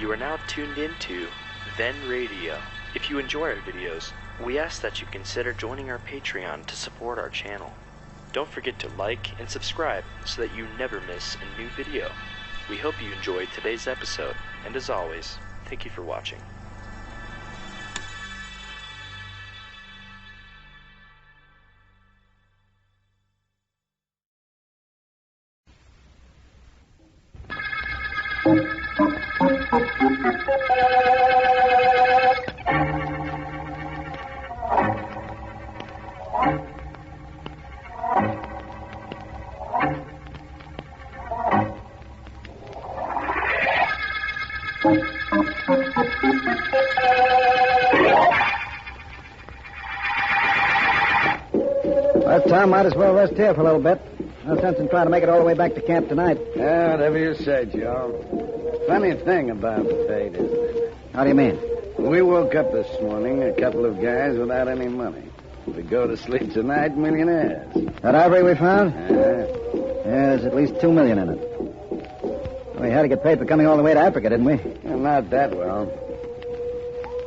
You are now tuned into Then Radio. If you enjoy our videos, we ask that you consider joining our Patreon to support our channel. Don't forget to like and subscribe so that you never miss a new video. We hope you enjoyed today's episode, and as always, thank you for watching. Well, Tom, might as well rest here for a little bit. No sense in trying to make it all the way back to camp tonight. Yeah, whatever you say, Joe. Funny thing about fate, isn't it? How do you mean? We woke up this morning, a couple of guys without any money. We go to sleep tonight, millionaires. That ivory we found? Yeah. There's at least $2 million in it. We had to get paid for coming all the way to Africa, didn't we? Well, not that well.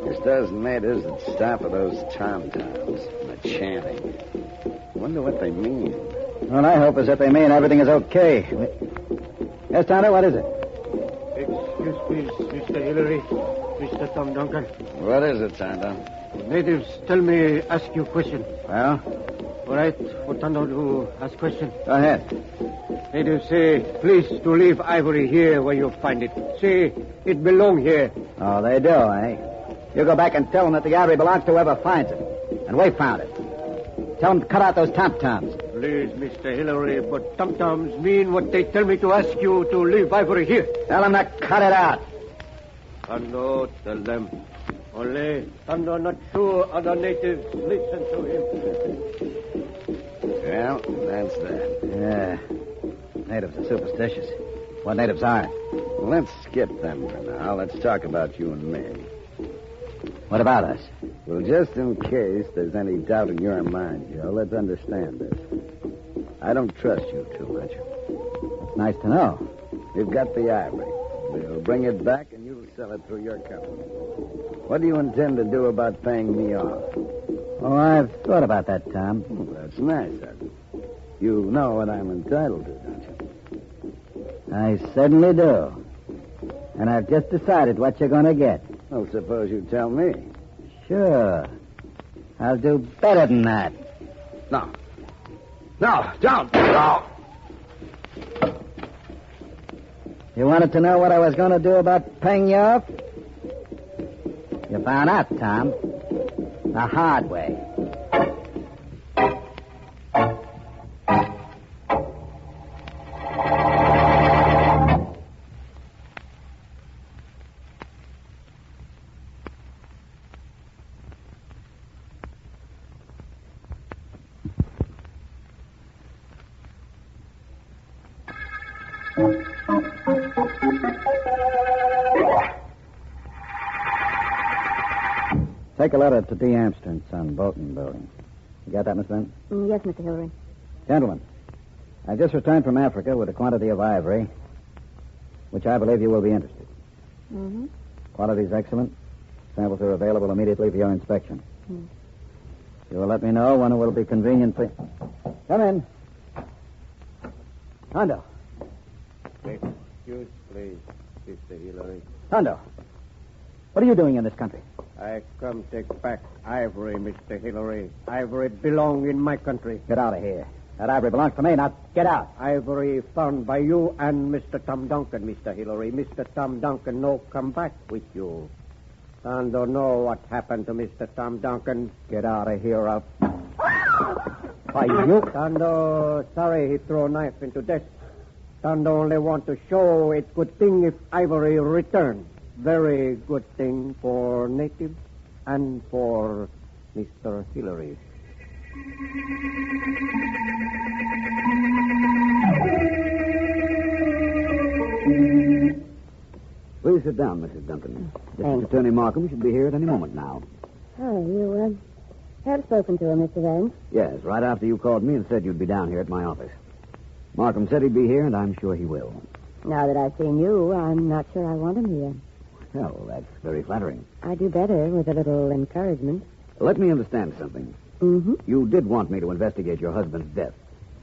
There's those natives that stop at those tom-toms and the chanting. Wonder what they mean. All I hope is that they mean everything is okay. Yes, Tonto, what is it? Excuse me, Mr. Hillary, Mr. Tom Duncan. What is it, Tonto? Natives tell me ask you a question. Well? All right, for Tonto to ask question. Go ahead. Natives say, please to leave ivory here where you find it. Say it belong here. Oh, they do, eh? You go back and tell them that the ivory belongs to whoever finds it. And we found it. Tell them to cut out those tom-toms. Please, Mr. Hillary, but tom-toms mean what they tell me to ask you to leave ivory here. Tell them to cut it out. Tondo, tell them. Only Tondo not sure other natives listen to him. Well, that's that. Yeah. Natives are superstitious. What natives aren't? Let's skip them for now. Let's talk about you and me. What about us? Well, just in case there's any doubt in your mind, Joe, let's understand this. I don't trust you too much. That's nice to know. You've got the ivory. We'll bring it back and you'll sell it through your company. What do you intend to do about paying me off? Oh, I've thought about that, Tom. Well, that's nice of you. You know what I'm entitled to, don't you? I certainly do. And I've just decided what you're going to get. Well, suppose you tell me. Sure. I'll do better than that. No. No, don't. No. You wanted to know what I was going to do about paying you off? You found out, Tom. The hard way. Take a letter to D. Amsterdam, son, Bolton Building. You got that, Miss Benton? Yes, Mr. Hillary. Gentlemen, I just returned from Africa with a quantity of ivory, which I believe you will be interested. Mm-hmm. Quality is excellent. Samples are available immediately for your inspection. You will let me know when it will be convenient for... Come in. Tondo. Excuse, please, Mr. Hillary. Tondo. What are you doing in this country? I come take back ivory, Mr. Hillary. Ivory belong in my country. Get out of here. That ivory belongs to me. Now, get out. Ivory found by you and Mr. Tom Duncan, Mr. Hillary. Mr. Tom Duncan no come back with you. And don't know what happened to Mr. Tom Duncan. Get out of here. Why, you... Tondo, sorry he throw knife into death. Tondo only want to show it good thing if ivory return. Very good thing for natives and for Mr. Hillary. Please sit down, Mrs. Duncan. District Attorney Markham should be here at any moment now. Oh, you have spoken to him, Mr. Vance? Yes, right after you called me and said you'd be down here at my office. Markham said he'd be here, and I'm sure he will. Now that I've seen you, I'm not sure I want him here. tell. That's very flattering. I do better with a little encouragement. Let me understand something. Mm-hmm. You did want me to investigate your husband's death.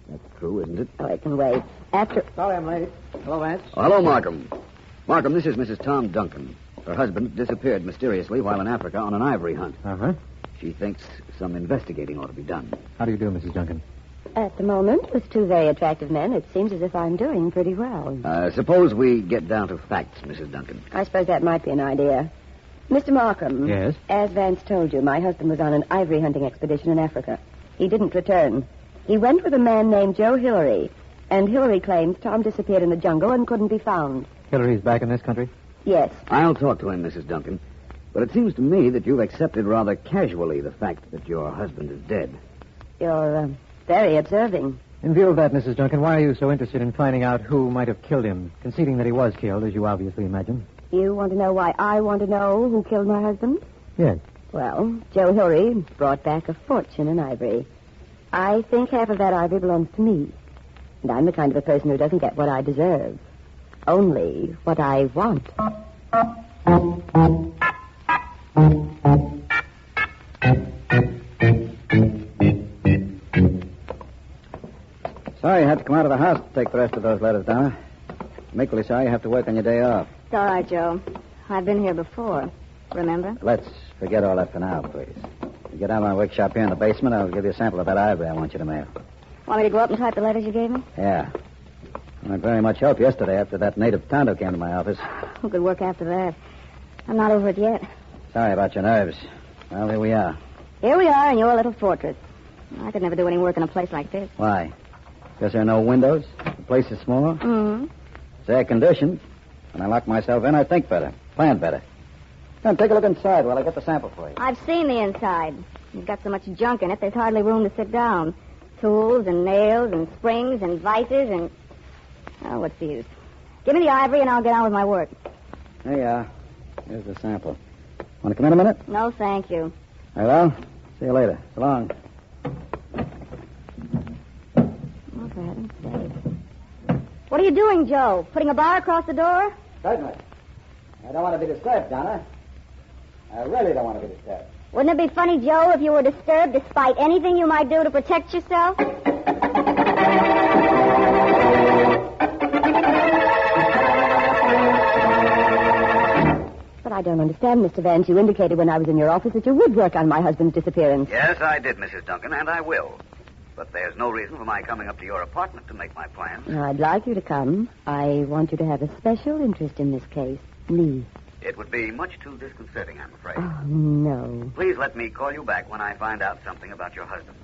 That's true, isn't it? Oh, I can wait. Sorry I'm late. Hello, Vance. Oh, hello, Markham. Markham, this is Mrs. Tom Duncan. Her husband disappeared mysteriously while in Africa on an ivory hunt. Uh-huh. She thinks some investigating ought to be done. How do you do, Mrs. Duncan? At the moment, with two very attractive men, it seems as if I'm doing pretty well. Suppose we get down to facts, Mrs. Duncan. I suppose that might be an idea. Mr. Markham. Yes? As Vance told you, my husband was on an ivory hunting expedition in Africa. He didn't return. He went with a man named Joe Hillary, and Hillary claims Tom disappeared in the jungle and couldn't be found. Hillary's back in this country? Yes. I'll talk to him, Mrs. Duncan. But it seems to me that you've accepted rather casually the fact that your husband is dead. You're very observing. In view of that, Mrs. Duncan, why are you so interested in finding out who might have killed him, conceding that he was killed, as you obviously imagine? You want to know why I want to know who killed my husband? Yes. Well, Joe Hillary brought back a fortune in ivory. I think half of that ivory belongs to me. And I'm the kind of a person who doesn't get what I deserve. Only what I want. Sorry you had to come out of the house to take the rest of those letters, Donna. I'm equally sorry you have to work on your day off. It's all right, Joe. I've been here before. Remember? Let's forget all that for now, please. You get out of my workshop here in the basement, I'll give you a sample of that ivory I want you to mail. Want me to go up and type the letters you gave me? Yeah. I had very much help yesterday after that native Tondo came to my office. Oh, good work after that. I'm not over it yet. Sorry about your nerves. Well, here we are. Here we are in your little fortress. I could never do any work in a place like this. Why? Because there are no windows? The place is small? Mm-hmm. It's air-conditioned. When I lock myself in, I think better, plan better. Come, take a look inside while I get the sample for you. I've seen the inside. You've got so much junk in it, there's hardly room to sit down. Tools and nails and springs and vices and... Oh, what's the use? Give me the ivory and I'll get on with my work. There you are. Here's the sample. Want to come in a minute? No, thank you. Very well. See you later. So long. Oh, for heaven's sake. What are you doing, Joe? Putting a bar across the door? Certainly. I don't want to be disturbed, Donna. I really don't want to be disturbed. Wouldn't it be funny, Joe, if you were disturbed despite anything you might do to protect yourself? But I don't understand, Mr. Vance. You indicated when I was in your office that you would work on my husband's disappearance. Yes, I did, Mrs. Duncan, and I will. But there's no reason for my coming up to your apartment to make my plans. I'd like you to come. I want you to have a special interest in this case. Me. It would be much too disconcerting, I'm afraid. Oh, no. Please let me call you back when I find out something about your husband.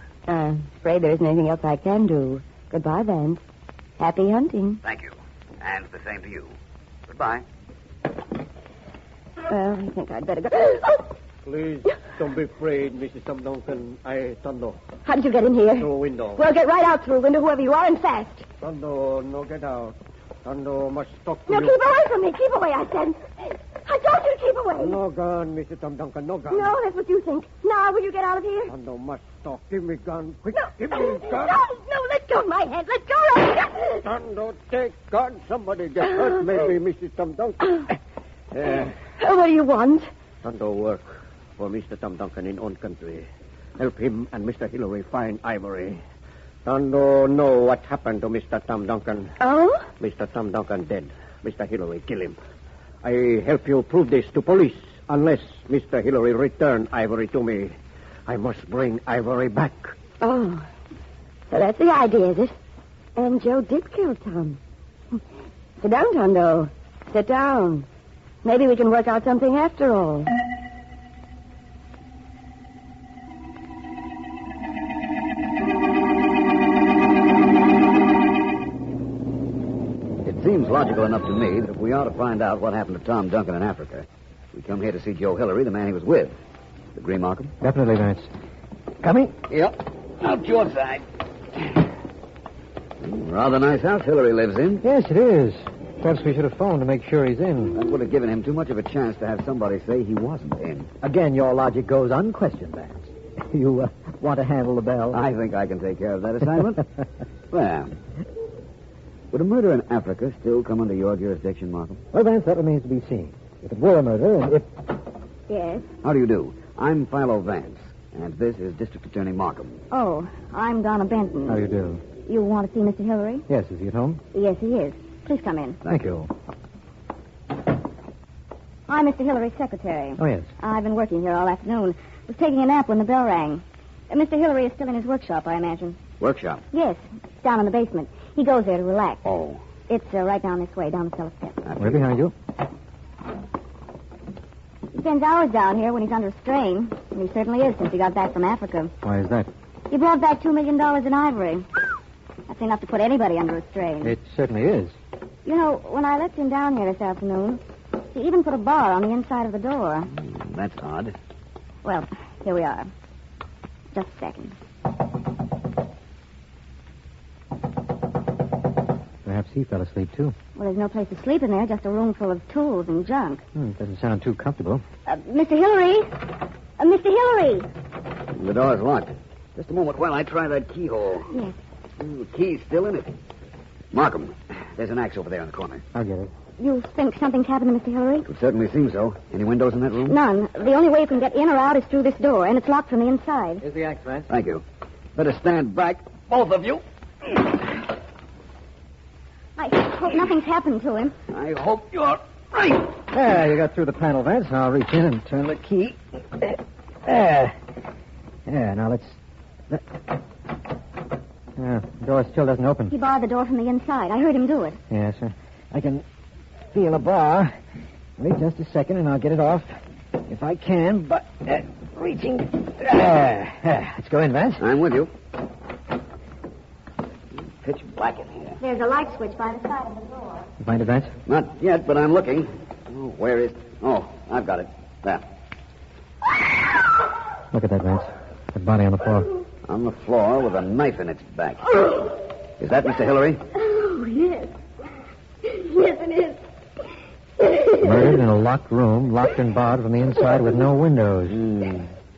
Afraid there isn't anything else I can do. Goodbye, Vance. Happy hunting. Thank you. And the same to you. Goodbye. Well, I think I'd better go. Oh! Please, don't be afraid, Mrs. Tom Duncan. Tondo. How did you get in here? Through a window. Well, get right out through a window, whoever you are, and fast. Tondo, no get out. Tondo must talk to No, you. keep away from me. Keep away, I said. I told you to keep away. No gun, Mrs. Tom Duncan, no gun. No, that's what you think. Now, will you get out of here? Tondo must talk. Give me gun, quick. No. Give me gun. No, let go of my hand. Let go. Tondo, take gun. Somebody get hurt, maybe, Mrs. Tom Duncan. What do you want? Tondo work for Mr. Tom Duncan in own country. Help him and Mr. Hillary find Ivory. Tondo know what happened to Mr. Tom Duncan. Oh? Mr. Tom Duncan dead. Mr. Hillary kill him. I help you prove this to police. Unless Mr. Hillary return Ivory to me, I must bring Ivory back. Oh. So that's the idea, is it? And Joe did kill Tom. Sit down, Tondo. Sit down. Maybe we can work out something after all. It seems logical enough to me that if we ought to find out what happened to Tom Duncan in Africa, we come here to see Joe Hillary, the man he was with. Agree, Markham? Definitely, Vance. Coming? Yep. Out your side. Rather nice house Hillary lives in. Yes, it is. Perhaps we should have phoned to make sure he's in. That would have given him too much of a chance to have somebody say he wasn't in. Again, your logic goes unquestioned, Vance. You want to handle the bell? I think I can take care of that assignment. Well, would a murder in Africa still come under your jurisdiction, Markham? Well, Vance, that remains to be seen. If it were a murder, and if... Yes. How do you do? I'm Philo Vance, and this is District Attorney Markham. Oh, I'm Donna Benton. How do you do? You want to see Mr. Hillary? Yes, is he at home? Yes, he is. Please come in. Thank you. I'm Mr. Hillary's secretary. Oh, yes. I've been working here all afternoon. Was taking a nap when the bell rang. Mr. Hillary is still in his workshop, I imagine. Workshop? Yes, it's down in the basement. He goes there to relax. Oh. It's right down this way, down the cellar steps. We're behind you. He spends hours down here when he's under strain. And he certainly is since he got back from Africa. Why is that? He brought back $2 million in ivory. That's enough to put anybody under a strain. It certainly is. You know, when I let him down here this afternoon, he even put a bar on the inside of the door. That's odd. Well, here we are. Just a second. Perhaps he fell asleep, too. Well, there's no place to sleep in there, just a room full of tools and junk. Doesn't sound too comfortable. Mr. Hillary? Mr. Hillary! The door's locked. Just a moment while I try that keyhole. Yes. The key's still in it. Markham, there's an axe over there in the corner. I'll get it. You think something's happened to Mr. Hillary? It certainly seems so. Any windows in that room? None. The only way you can get in or out is through this door, and it's locked from the inside. Here's the axe, Vance. Thank you. Better stand back, both of you. I hope nothing's happened to him. I hope you're right. There, you got through the panel, Vance. I'll reach in and turn the key. There. Yeah, now let's... the door still doesn't open. He barred the door from the inside. I heard him do it. Yes, sir. I can feel a bar. Wait just a second, and I'll get it off. If I can, but... reaching... let's go in, Vance. I'm with you. Pitch black in here. There's a light switch by the side of the door. You find it, Vance? Not yet, but I'm looking. Oh, where is... Oh, I've got it. There. Look at that, Vance. That body on the floor. On the floor with a knife in its back. Is that Mr. Hillary? Oh, yes. Yes, it is. Murdered in a locked room, locked and barred from the inside with no windows.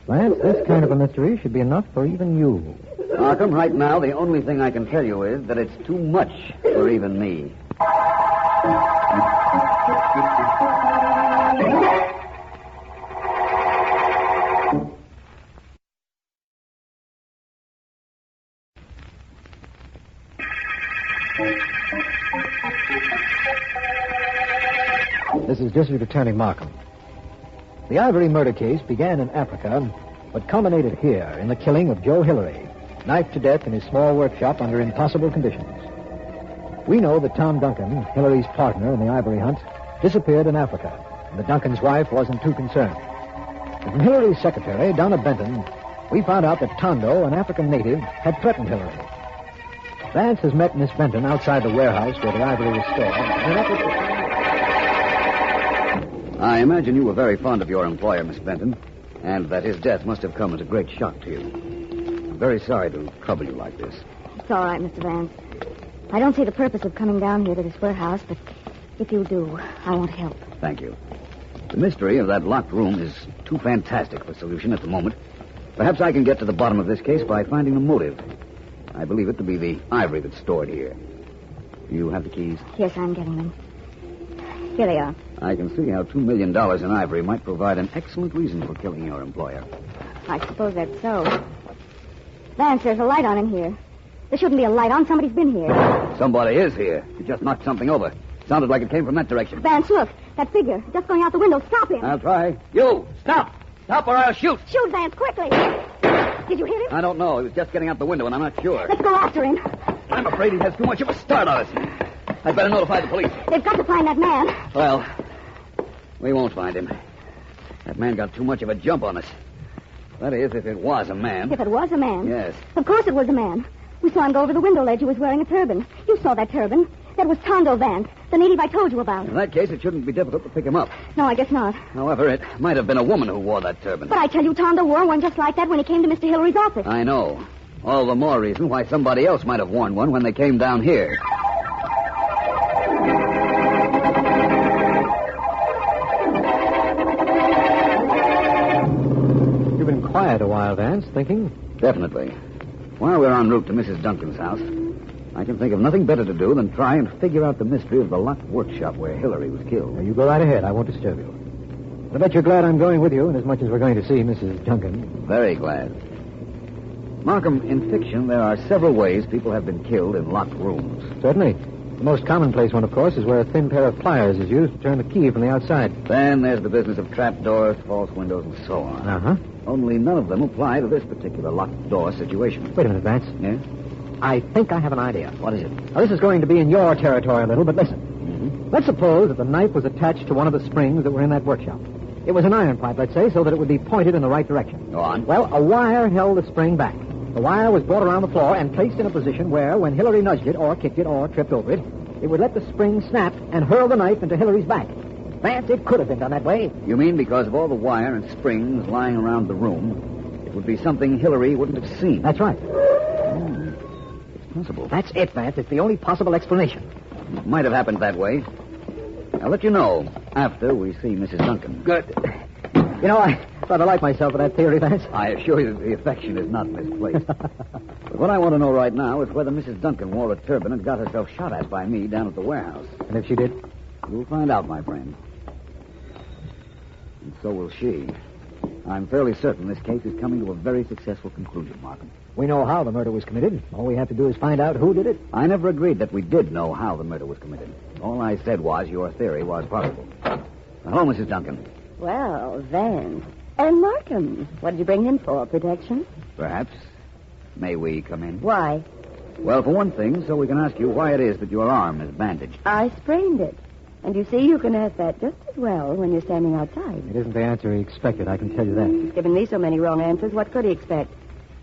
Vance, this kind of a mystery should be enough for even you. Markham, right now, the only thing I can tell you is that it's too much for even me. This is District Attorney Markham. The Ivory murder case began in Africa, but culminated here in the killing of Joe Hillary, knifed to death in his small workshop under impossible conditions. We know that Tom Duncan, Hillary's partner in the ivory hunt, disappeared in Africa, and that Duncan's wife wasn't too concerned. But from Hillary's secretary, Donna Benton, we found out that Tondo, an African native, had threatened Hillary. Vance has met Miss Benton outside the warehouse where the ivory was stored. I imagine you were very fond of your employer, Miss Benton, and that his death must have come as a great shock to you. I'm very sorry to trouble you like this. It's all right, Mr. Vance. I don't see the purpose of coming down here to this warehouse, but if you do, I want to help. Thank you. The mystery of that locked room is too fantastic for solution at the moment. Perhaps I can get to the bottom of this case by finding the motive. I believe it to be the ivory that's stored here. Do you have the keys? Yes, I'm getting them. Here they are. I can see how $2 million in ivory might provide an excellent reason for killing your employer. I suppose that's so. Vance, there's a light on in here. There shouldn't be a light on. Somebody's been here. Somebody is here. You just knocked something over. Sounded like it came from that direction. Vance, look. That figure. Just going out the window. Stop him. I'll try. You! Stop! Stop or I'll shoot! Shoot, Vance, quickly. Did you hit him? I don't know. He was just getting out the window, and I'm not sure. Let's go after him. I'm afraid he has too much of a start on us. I'd better notify the police. They've got to find that man. Well, we won't find him. That man got too much of a jump on us. That is, if it was a man. If it was a man? Yes. Of course it was a man. We saw him go over the window ledge. He was wearing a turban. You saw that turban. That was Tondo Vance, the native I told you about. In that case, it shouldn't be difficult to pick him up. No, I guess not. However, it might have been a woman who wore that turban. But I tell you, Tondo wore one just like that when he came to Mr. Hillary's office. I know. All the more reason why somebody else might have worn one when they came down here. You've been quiet a while, Vance, thinking? Definitely. While we're en route to Mrs. Duncan's house, I can think of nothing better to do than try and figure out the mystery of the locked workshop where Hillary was killed. Now, you go right ahead. I won't disturb you. I bet you're glad I'm going with you, inasmuch as we're going to see Mrs. Duncan. Very glad. Markham, in fiction, there are several ways people have been killed in locked rooms. Certainly. The most commonplace one, of course, is where a thin pair of pliers is used to turn the key from the outside. Then there's the business of trapdoors, false windows, and so on. Uh-huh. Only none of them apply to this particular locked door situation. Wait a minute, Vance. Yeah? I think I have an idea. What is it? Now, this is going to be in your territory a little, but listen. Let's suppose that the knife was attached to one of the springs that were in that workshop. It was an iron pipe, let's say, so that it would be pointed in the right direction. Go on. Well, a wire held the spring back. The wire was brought around the floor and placed in a position where, when Hillary nudged it or kicked it or tripped over it, it would let the spring snap and hurl the knife into Hillary's back. Vance, it could have been done that way. You mean because of all the wire and springs lying around the room, it would be something Hillary wouldn't have seen? That's right. It's possible. That's it, Vance. It's the only possible explanation. It might have happened that way. I'll let you know after we see Mrs. Duncan. Good. You know, I rather like myself for that theory, Vance. I assure you that the affection is not misplaced. But what I want to know right now is whether Mrs. Duncan wore a turban and got herself shot at by me down at the warehouse. And if she did? You'll find out, my friend. And so will she. I'm fairly certain this case is coming to a very successful conclusion, Markham. We know how the murder was committed. All we have to do is find out who did it. I never agreed that we did know how the murder was committed. All I said was your theory was possible. Hello, Mrs. Duncan. Well, Vance. And Markham. What did you bring him for? Protection? Perhaps. May we come in? Why? Well, for one thing, so we can ask you why it is that your arm is bandaged. I sprained it. And you see, you can ask that just as well when you're standing outside. It isn't the answer he expected, I can tell you that. He's given me so many wrong answers. What could he expect?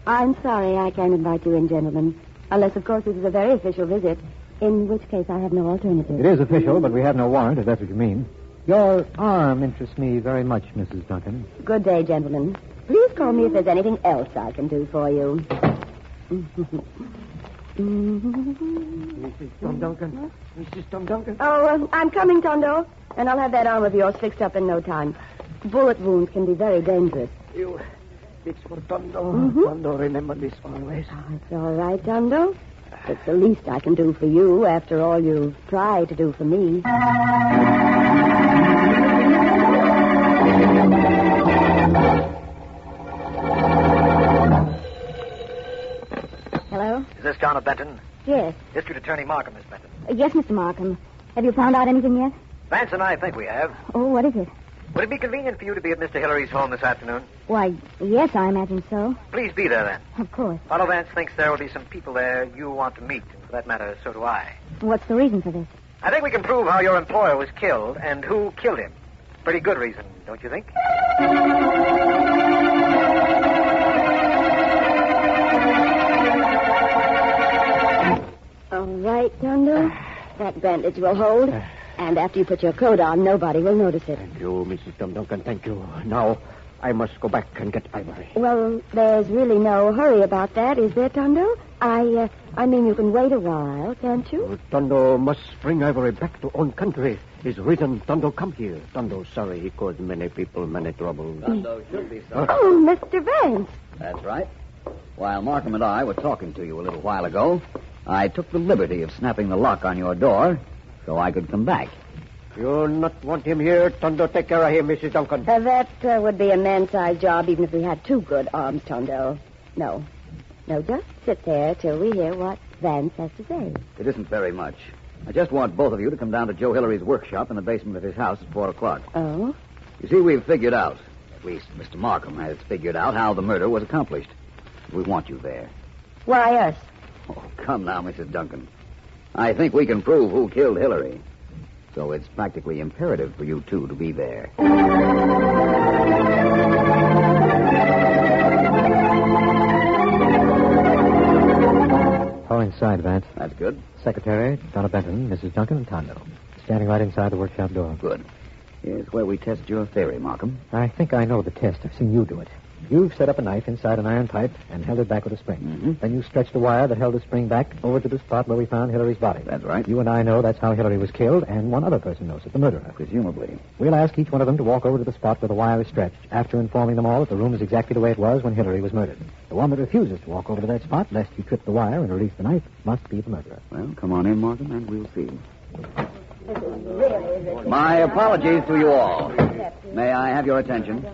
I'm sorry I can't invite you in, gentlemen. Unless, of course, this is a very official visit, in which case I have no alternative. It is official, but we have no warrant, if that's what you mean. Your arm interests me very much, Mrs. Duncan. Good day, gentlemen. Please call me if there's anything else I can do for you. Mrs. Tom Duncan. Mrs. Tom Duncan. Oh, I'm coming, Tondo. And I'll have that arm of yours fixed up in no time. Bullet wounds can be very dangerous. You fix for Tondo. Mhm. Tondo, remember this always. Oh, it's all right, Tondo. It's the least I can do for you after all you've tried to do for me. Hello? Is this John of Benton? Yes. District Attorney Markham, Miss Benton. Yes, Mr. Markham. Have you found out anything yet? Vance and I think we have. Oh, what is it? Would it be convenient for you to be at Mr. Hillary's home this afternoon? Why, yes, I imagine so. Please be there, then. Of course. Philo Vance thinks there will be some people there you want to meet, and for that matter, so do I. What's the reason for this? I think we can prove how your employer was killed and who killed him. Pretty good reason, don't you think? All right, Tondo. That bandage will hold. And after you put your coat on, nobody will notice it. Thank you, Mrs. Tom Duncan. Thank you. Now, I must go back and get Ivory. Well, there's really no hurry about that, is there, Tondo? I mean, you can wait a while, can't you? Tondo must bring Ivory back to own country. His reason Tondo come here. Tondo sorry he caused many people many trouble. Tondo should be sorry. Oh, Mr. Vance. That's right. While Markham and I were talking to you a little while ago, I took the liberty of snapping the lock on your door so I could come back. You not want him here? Tondo, take care of him, Mrs. Duncan. That would be a man-sized job even if we had two good arms, Tondo. No, just sit there till we hear what Vance has to say. It isn't very much. I just want both of you to come down to Joe Hillary's workshop in the basement of his house at 4 o'clock. Oh? You see, we've figured out, at least Mr. Markham has figured out how the murder was accomplished. We want you there. Why us? Oh, come now, Mrs. Duncan. I think we can prove who killed Hillary. So it's practically imperative for you two to be there. All inside, Vance. That's good. Secretary, Donna Benton, Mrs. Duncan, and Tondo. Standing right inside the workshop door. Good. Here's where we test your theory, Markham. I think I know the test. I've seen you do it. You've set up a knife inside an iron pipe and held it back with a spring. Mm-hmm. Then you stretched the wire that held the spring back over to the spot where we found Hillary's body. That's right. You and I know that's how Hillary was killed, and one other person knows it, the murderer. Presumably. We'll ask each one of them to walk over to the spot where the wire is stretched, after informing them all that the room is exactly the way it was when Hillary was murdered. The one that refuses to walk over to that spot, lest you trip the wire and release the knife, must be the murderer. Well, come on in, Markham, and we'll see. My apologies to you all. May I have your attention?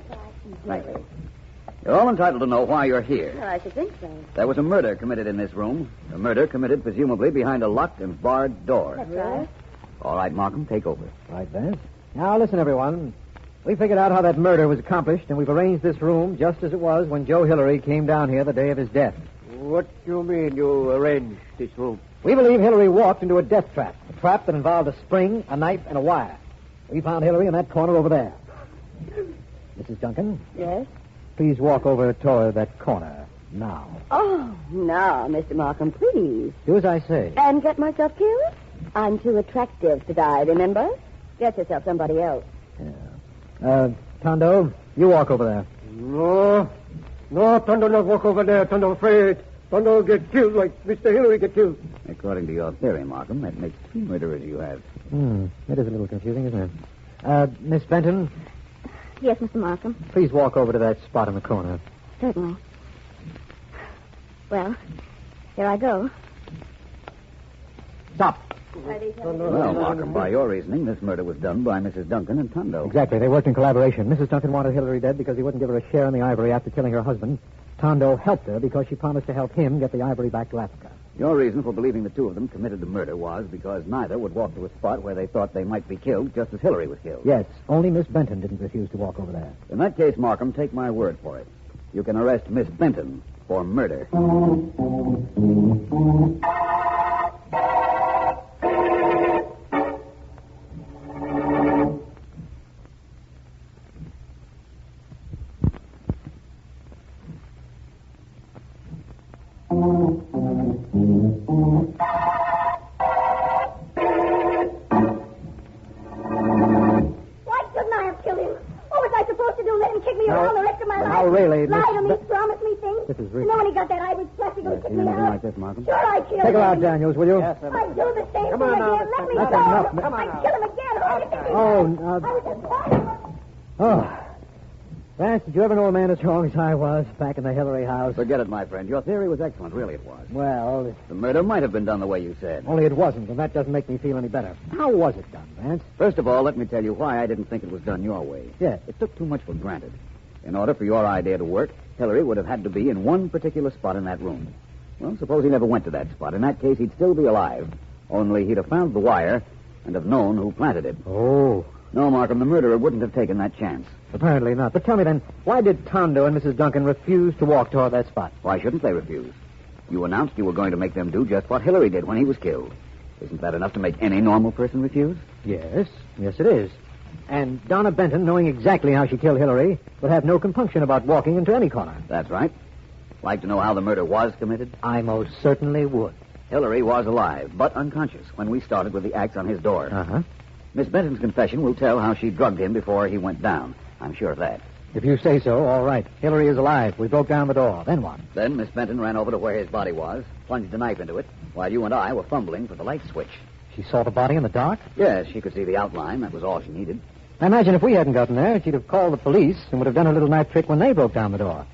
Right. You're all entitled to know why you're here. Well, I should think so. There was a murder committed in this room. A murder committed presumably behind a locked and barred door. That's right. All right, Markham, take over. Right, Vance. Now, listen, everyone. We figured out how that murder was accomplished, and we've arranged this room just as it was when Joe Hillary came down here the day of his death. What do you mean you arranged this room? We believe Hillary walked into a death trap. A trap that involved a spring, a knife, and a wire. We found Hillary in that corner over there. Mrs. Duncan, Yes? please walk over toward that corner now. Oh, no, Mr. Markham, please. Do as I say. And get myself killed? I'm too attractive to die, remember? Get yourself somebody else. Tondo, you walk over there. No, Tondo not walk over there. Tondo afraid. Tondo get killed like Mr. Hillary get killed. According to your theory, Markham, that makes 2 murderers you have. That is a little confusing, isn't it? Miss Benton, Yes, Mr. Markham. please walk over to that spot in the corner. Certainly. Well, here I go. Stop. Well, Markham, by your reasoning, this murder was done by Mrs. Duncan and Tondo. Exactly. They worked in collaboration. Mrs. Duncan wanted Hillary dead because he wouldn't give her a share in the ivory after killing her husband. Tondo helped her because she promised to help him get the ivory back to Africa. Your reason for believing the 2 of them committed the murder was because neither would walk to a spot where they thought they might be killed just as Hillary was killed. Yes, only Miss Benton didn't refuse to walk over there. In that case, Markham, take my word for it. You can arrest Miss Benton for murder. Why couldn't I have killed him? What was I supposed to do? Let him kick me around the rest of my life? now, really, Lie to me, Miss- promise me things. This is You know when he got that ivory plastic, he kicked You me anything out. like this, Markham? Sure, I killed Take her out, him. Daniels, will you? I'd do the same Come thing on now, again. Let me That's go. enough. Come on I'd now. kill him again. Oh, I was just tired. Oh. Vance, did you ever know a man as wrong as I was back in the Hillary house? Forget it, my friend. Your theory was excellent. Really, it was. Well, The murder might have been done the way you said. only it wasn't, and that doesn't make me feel any better. How was it done, Vance? First of all, let me tell you why I didn't think it was done your way. Yes. It took too much for granted. In order for your idea to work, Hillary would have had to be in one particular spot in that room. Well, suppose he never went to that spot. In that case, he'd still be alive. Only he'd have found the wire and have known who planted it. Oh, No, Markham, the murderer wouldn't have taken that chance. apparently not. But tell me then, why did Tondo and Mrs. Duncan refuse to walk toward that spot? Why shouldn't they refuse? You announced you were going to make them do just what Hillary did when he was killed. Isn't that enough to make any normal person refuse? Yes, it is. And Donna Benton, knowing exactly how she killed Hillary, would have no compunction about walking into any corner. That's right. Like to know how the murder was committed? I most certainly would. Hillary was alive, but unconscious when we started with the axe on his door. Uh-huh. Miss Benton's confession will tell how she drugged him before he went down. I'm sure of that. If you say so, all right. Hillary is alive. We broke down the door. Then what? Then Miss Benton ran over to where his body was, plunged a knife into it, while you and I were fumbling for the light switch. She saw the body in the dark? Yes, she could see the outline. That was all she needed. I imagine if we hadn't gotten there, she'd have called the police and would have done her little knife trick when they broke down the door.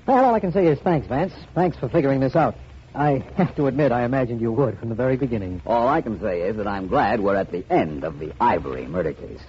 Well, all I can say is thanks, Vance. Thanks for figuring this out. I have to admit I imagined you would from the very beginning. All I can say is that I'm glad we're at the end of the Ivory murder case.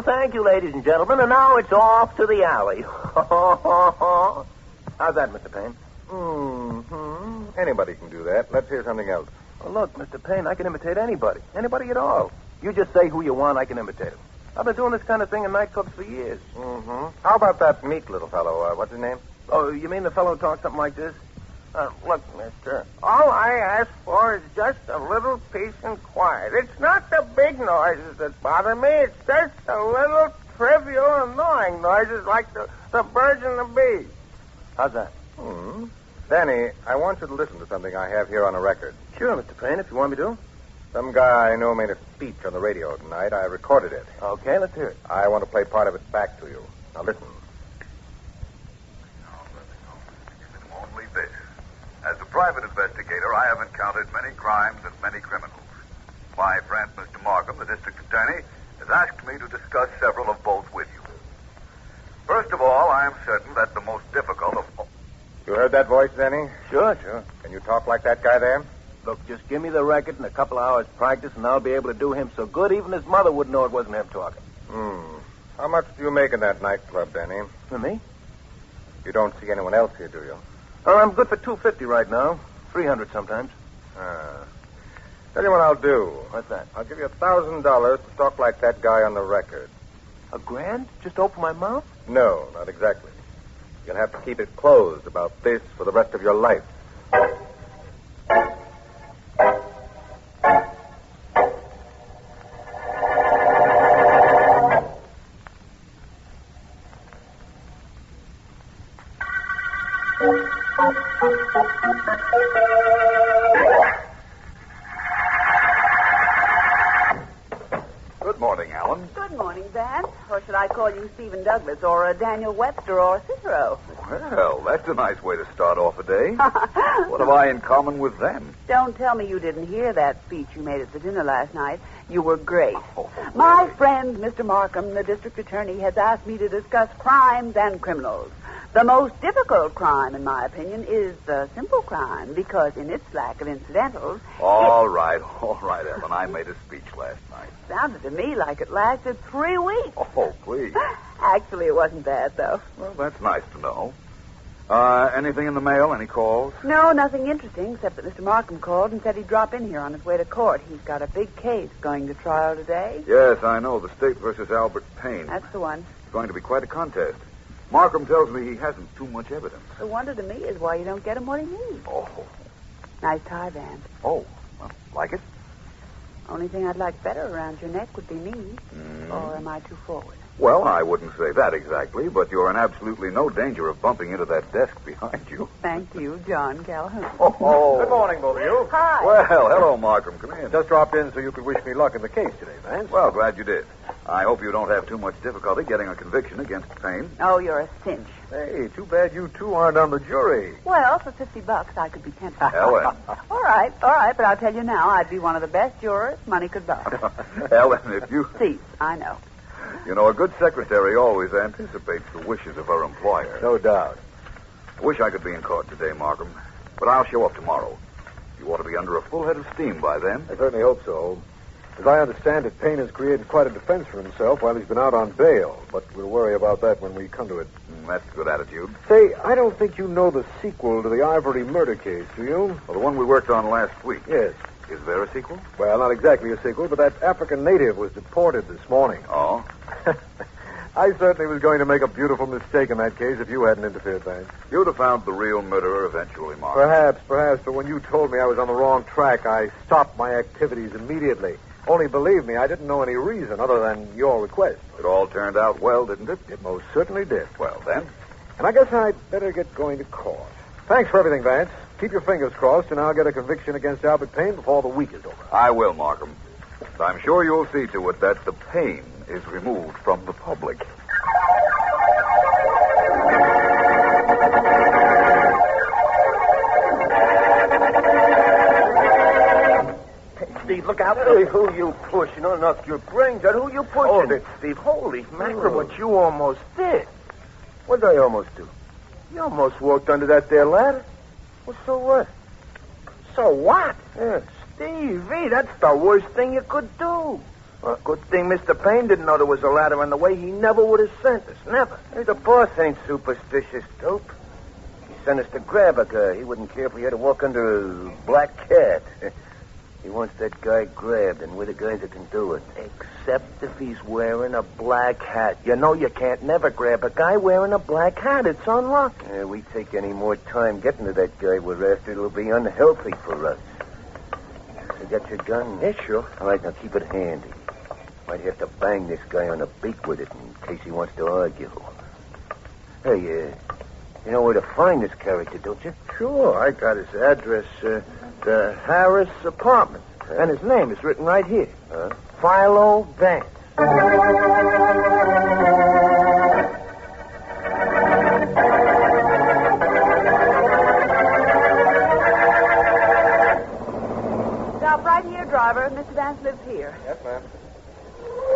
Thank you, ladies and gentlemen. And now it's off to the alley. How's that, Mr. Payne? Mm-hmm. Anybody can do that. Let's hear something else. Well, look, Mr. Payne, I can imitate anybody. Anybody at all. You just say who you want, I can imitate him. I've been doing this kind of thing in nightclubs for years. Mm-hmm. How about that meek little fellow? What's his name? Oh, you mean the fellow who talks something like this? Look, mister, all I ask for is just a little peace and quiet. It's not the big noises that bother me. It's just the little trivial, annoying noises like the birds and the bees. How's that? Hmm. Danny, I want you to listen to something I have here on a record. Sure, Mr. Payne, if you want me to. Some guy I know made a speech on the radio tonight. I recorded it. Okay, let's hear it. I want to play part of it back to you. Now listen. Only this. As a private investigator, I have encountered many crimes and many criminals. My friend, Mr. Markham, the district attorney, has asked me to discuss several of both with you. First of all, I am certain that the most difficult of... You heard that voice, Danny? Sure. Can you talk like that guy there? Look, just give me the record and a couple of hours practice, and I'll be able to do him so good even his mother wouldn't know it wasn't him talking. How much do you make in that nightclub, Danny? For me? You don't see anyone else here, do you? Oh, I'm good for $250 right now. $300 sometimes. Tell you what I'll do. What's that? I'll give you $1,000 to talk like that guy on the record. $1,000? Just open my mouth? No, not exactly. You'll have to keep it closed about this for the rest of your life. Good morning, Alan. Good morning, Vance. Or should I call you Stephen Douglas or Daniel Webster or Cicero? Well, that's a nice way to start off a day. What have I in common with them? Don't tell me you didn't hear that speech you made at the dinner last night. You were great. Oh, My friend, Mr. Markham, the district attorney, has asked me to discuss crimes and criminals. The most difficult crime, in my opinion, is the simple crime, because in its lack of incidentals... All right, Ellen. I made a speech last night. Sounded to me like it lasted 3 weeks. Oh, please. Actually, it wasn't bad, though. Well, that's nice to know. Anything in the mail? Any calls? No, nothing interesting, except that Mr. Markham called and said he'd drop in here on his way to court. He's got a big case going to trial today. Yes, I know. The State versus Albert Payne. That's the one. It's going to be quite a contest. Markham tells me he hasn't too much evidence. The wonder to me is why you don't get him what he needs. Oh. Nice tie, Vance. Oh. Well, like it? Only thing I'd like better around your neck would be me. Or am I too forward? Well, I wouldn't say that exactly, but you're in absolutely no danger of bumping into that desk behind you. Thank you, John Calhoun. Oh. Good morning, both of you. Hi. Well, hello, Markham. Come in. Just dropped in so you could wish me luck in the case today, Vance. Well, glad you did. I hope you don't have too much difficulty getting a conviction against Payne. Oh, you're a cinch. Hey, too bad you two aren't on the jury. Well, for $50, I could be tempted. Ellen. All right, but I'll tell you now, I'd be one of the best jurors money could buy. Ellen, if you... Seats, I know. You know, a good secretary always anticipates the wishes of her employer. No doubt. I wish I could be in court today, Markham, but I'll show up tomorrow. You ought to be under a full head of steam by then. I certainly hope so. As I understand it, Payne has created quite a defense for himself while he's been out on bail, but we'll worry about that when we come to it. That's a good attitude. Say, I don't think you know the sequel to the Ivory murder case, do you? Well, the one we worked on last week. Yes. Is there a sequel? Well, not exactly a sequel, but that African native was deported this morning. Oh? I certainly was going to make a beautiful mistake in that case if you hadn't interfered, Vance. You'd have found the real murderer eventually, Markham. Perhaps, but when you told me I was on the wrong track, I stopped my activities immediately. Only believe me, I didn't know any reason other than your request. It all turned out well, didn't it? It most certainly did. Well, then. And I guess I'd better get going to court. Thanks for everything, Vance. Keep your fingers crossed, and I'll get a conviction against Albert Payne before the week is over. I will, Markham. I'm sure you'll see to it that the pain is removed from the public. Steve, look out. Hey, who you pushing? I'll knock your brains out. Who you pushing? Hold it, Steve. Holy mackerel, what you almost did. What did I almost do? You almost walked under that there ladder. Well, so what? So what? Yeah. Stevie, that's the worst thing you could do. Well, good thing Mr. Payne didn't know there was a ladder on the way. He never would have sent us. Never. Hey, the boss ain't superstitious, dope. He sent us to grab a guy. He wouldn't care if we had to walk under a black cat. He wants that guy grabbed, and we're the guys that can do it. Except if he's wearing a black hat. You know you can't never grab a guy wearing a black hat. It's unlucky. If we take any more time getting to that guy we're after, it'll be unhealthy for us. You got your gun? Yeah, sure. All right, now keep it handy. Might have to bang this guy on the beak with it in case he wants to argue. Hey, you know where to find this character, don't you? Sure, I got his address, the Harris apartment. And his name is written right here. Philo Vance. Stop right here, driver. Mr. Vance lives here. Yes, ma'am.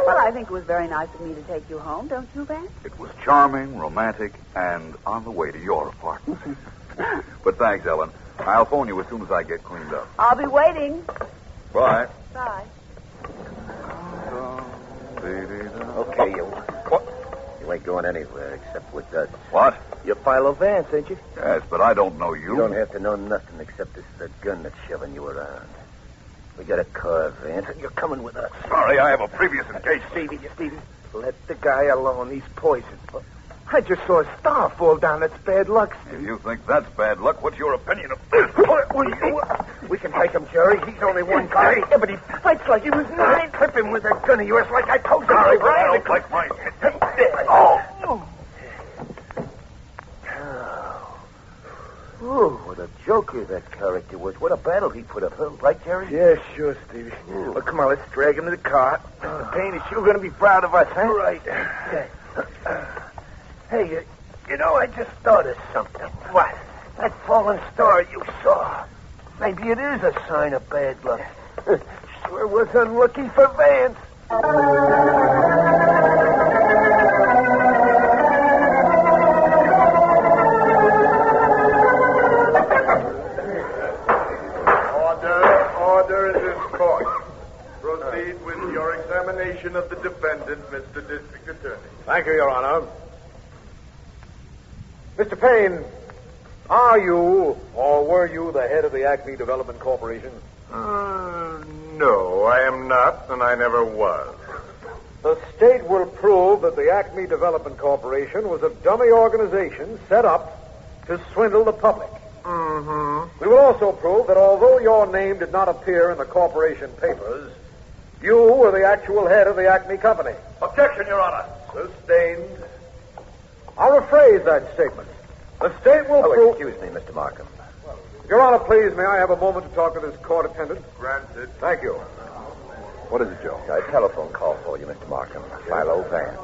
Well, I think it was very nice of me to take you home, don't you, Vance? It was charming, romantic, and on the way to your apartment. But thanks, Ellen. I'll phone you as soon as I get cleaned up. I'll be waiting. Bye. Bye. Okay, you. What? You ain't going anywhere except with us. What? You're Philo Vance, ain't you? Yes, but I don't know you. You don't have to know nothing except this is the gun that's shoving you around. We got a car, Vance, and you're coming with us. Sorry, I have a previous engagement. Stevie, let the guy alone. He's poisoned. I just saw a star fall down. That's bad luck, Steve. If you think that's bad luck, what's your opinion of this? We can take him, Jerry. He's only one guy. Yeah, but he fights like he was nine. Clip him with that gun of yours like I told you. Sorry, but I don't like my... Oh! Ooh, what a joker that character was. What a battle he put up, huh? Right, Jerry? Yeah, sure, Stevie. Well, come on, let's drag him to the car. Mr. Payne is sure going to be proud of us, huh? Right. Hey, you know, I just thought of something. What? That fallen star you saw. Maybe it is a sign of bad luck. Sure was unlucky for Vance. Order in this court. Proceed with your examination of the defendant, Mr. District Attorney. Thank you, Your Honor. Mr. Payne, are you or were you the head of the Acme Development Corporation? No, I am not, and I never was. The state will prove that the Acme Development Corporation was a dummy organization set up to swindle the public. Mm-hmm. We will also prove that although your name did not appear in the corporation papers, you were the actual head of the Acme Company. Objection, Your Honor. Sustained. I'll rephrase that statement. The state will prove... Excuse me, Mr. Markham. Your Honor, please, may I have a moment to talk to this court attendant? Granted. Thank you. What is it, Joe? A telephone call for you, Mr. Markham. Philo Vance.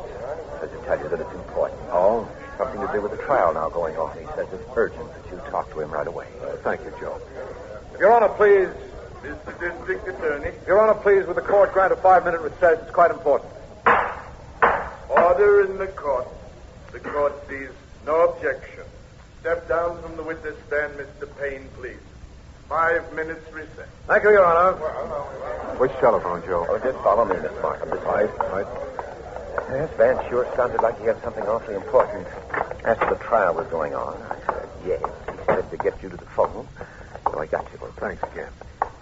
Says to tell you that it's important. Oh? Something to do with the trial now going on. He says it's urgent that you talk to him right away. Thank you, Joe. Your Honor, please. Mr. District Attorney. Your Honor, please, with the court grant a 5-minute recess. It's quite important. Order in the court. The court sees no objection. Step down from the witness stand, Mr. Payne, please. 5 minutes recess. Thank you, Your Honor. Which telephone, Joe? Oh, just follow me, Mr. Markham. This way. Right. Yes, Vance sure sounded like he had something awfully important. After the trial was going on, I said, yes. He said to get you to the phone, so I got you. Well, thanks again.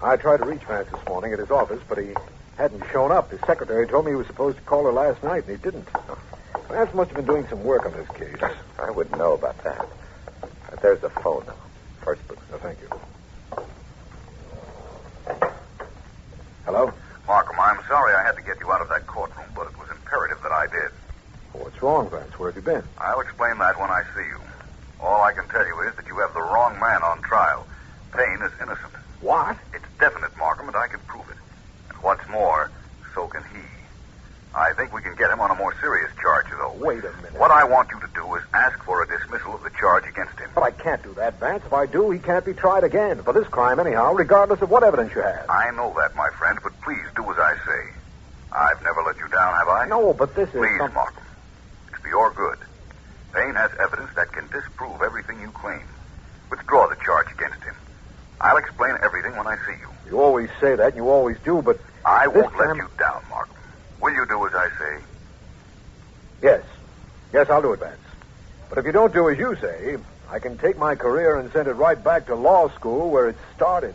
I tried to reach Vance this morning at his office, but he hadn't shown up. His secretary told me he was supposed to call her last night, and he didn't. Vance must have been doing some work on this case. I wouldn't know about that. There's the phone now. First booth. Oh, thank you. Hello? Markham, I'm sorry I had to get you out of that courtroom, but it was imperative that I did. What's wrong, Vance? Where have you been? I'll explain that when I see you. All I can tell you is that you have the wrong man on trial. Payne is innocent. What? It's definite, Markham, and I can prove it. And what's more, so can he. I think we can get him on a more serious charge, though. Wait a minute. What I want you to do is ask for a dismissal of the charge against him. But I can't do that, Vance. If I do, he can't be tried again. For this crime, anyhow, regardless of what evidence you have. I know that, my friend, but please do as I say. I've never let you down, have I? No, but this is... Please, Markham. It's for your good. Payne has evidence that can disprove everything you claim. Withdraw the charge against him. I'll explain everything when I see you. You always say that, and you always do, but... I won't let you down, Markham. Will you do as I say? Yes. Yes, I'll do it, Vance. But if you don't do as you say, I can take my career and send it right back to law school where it started.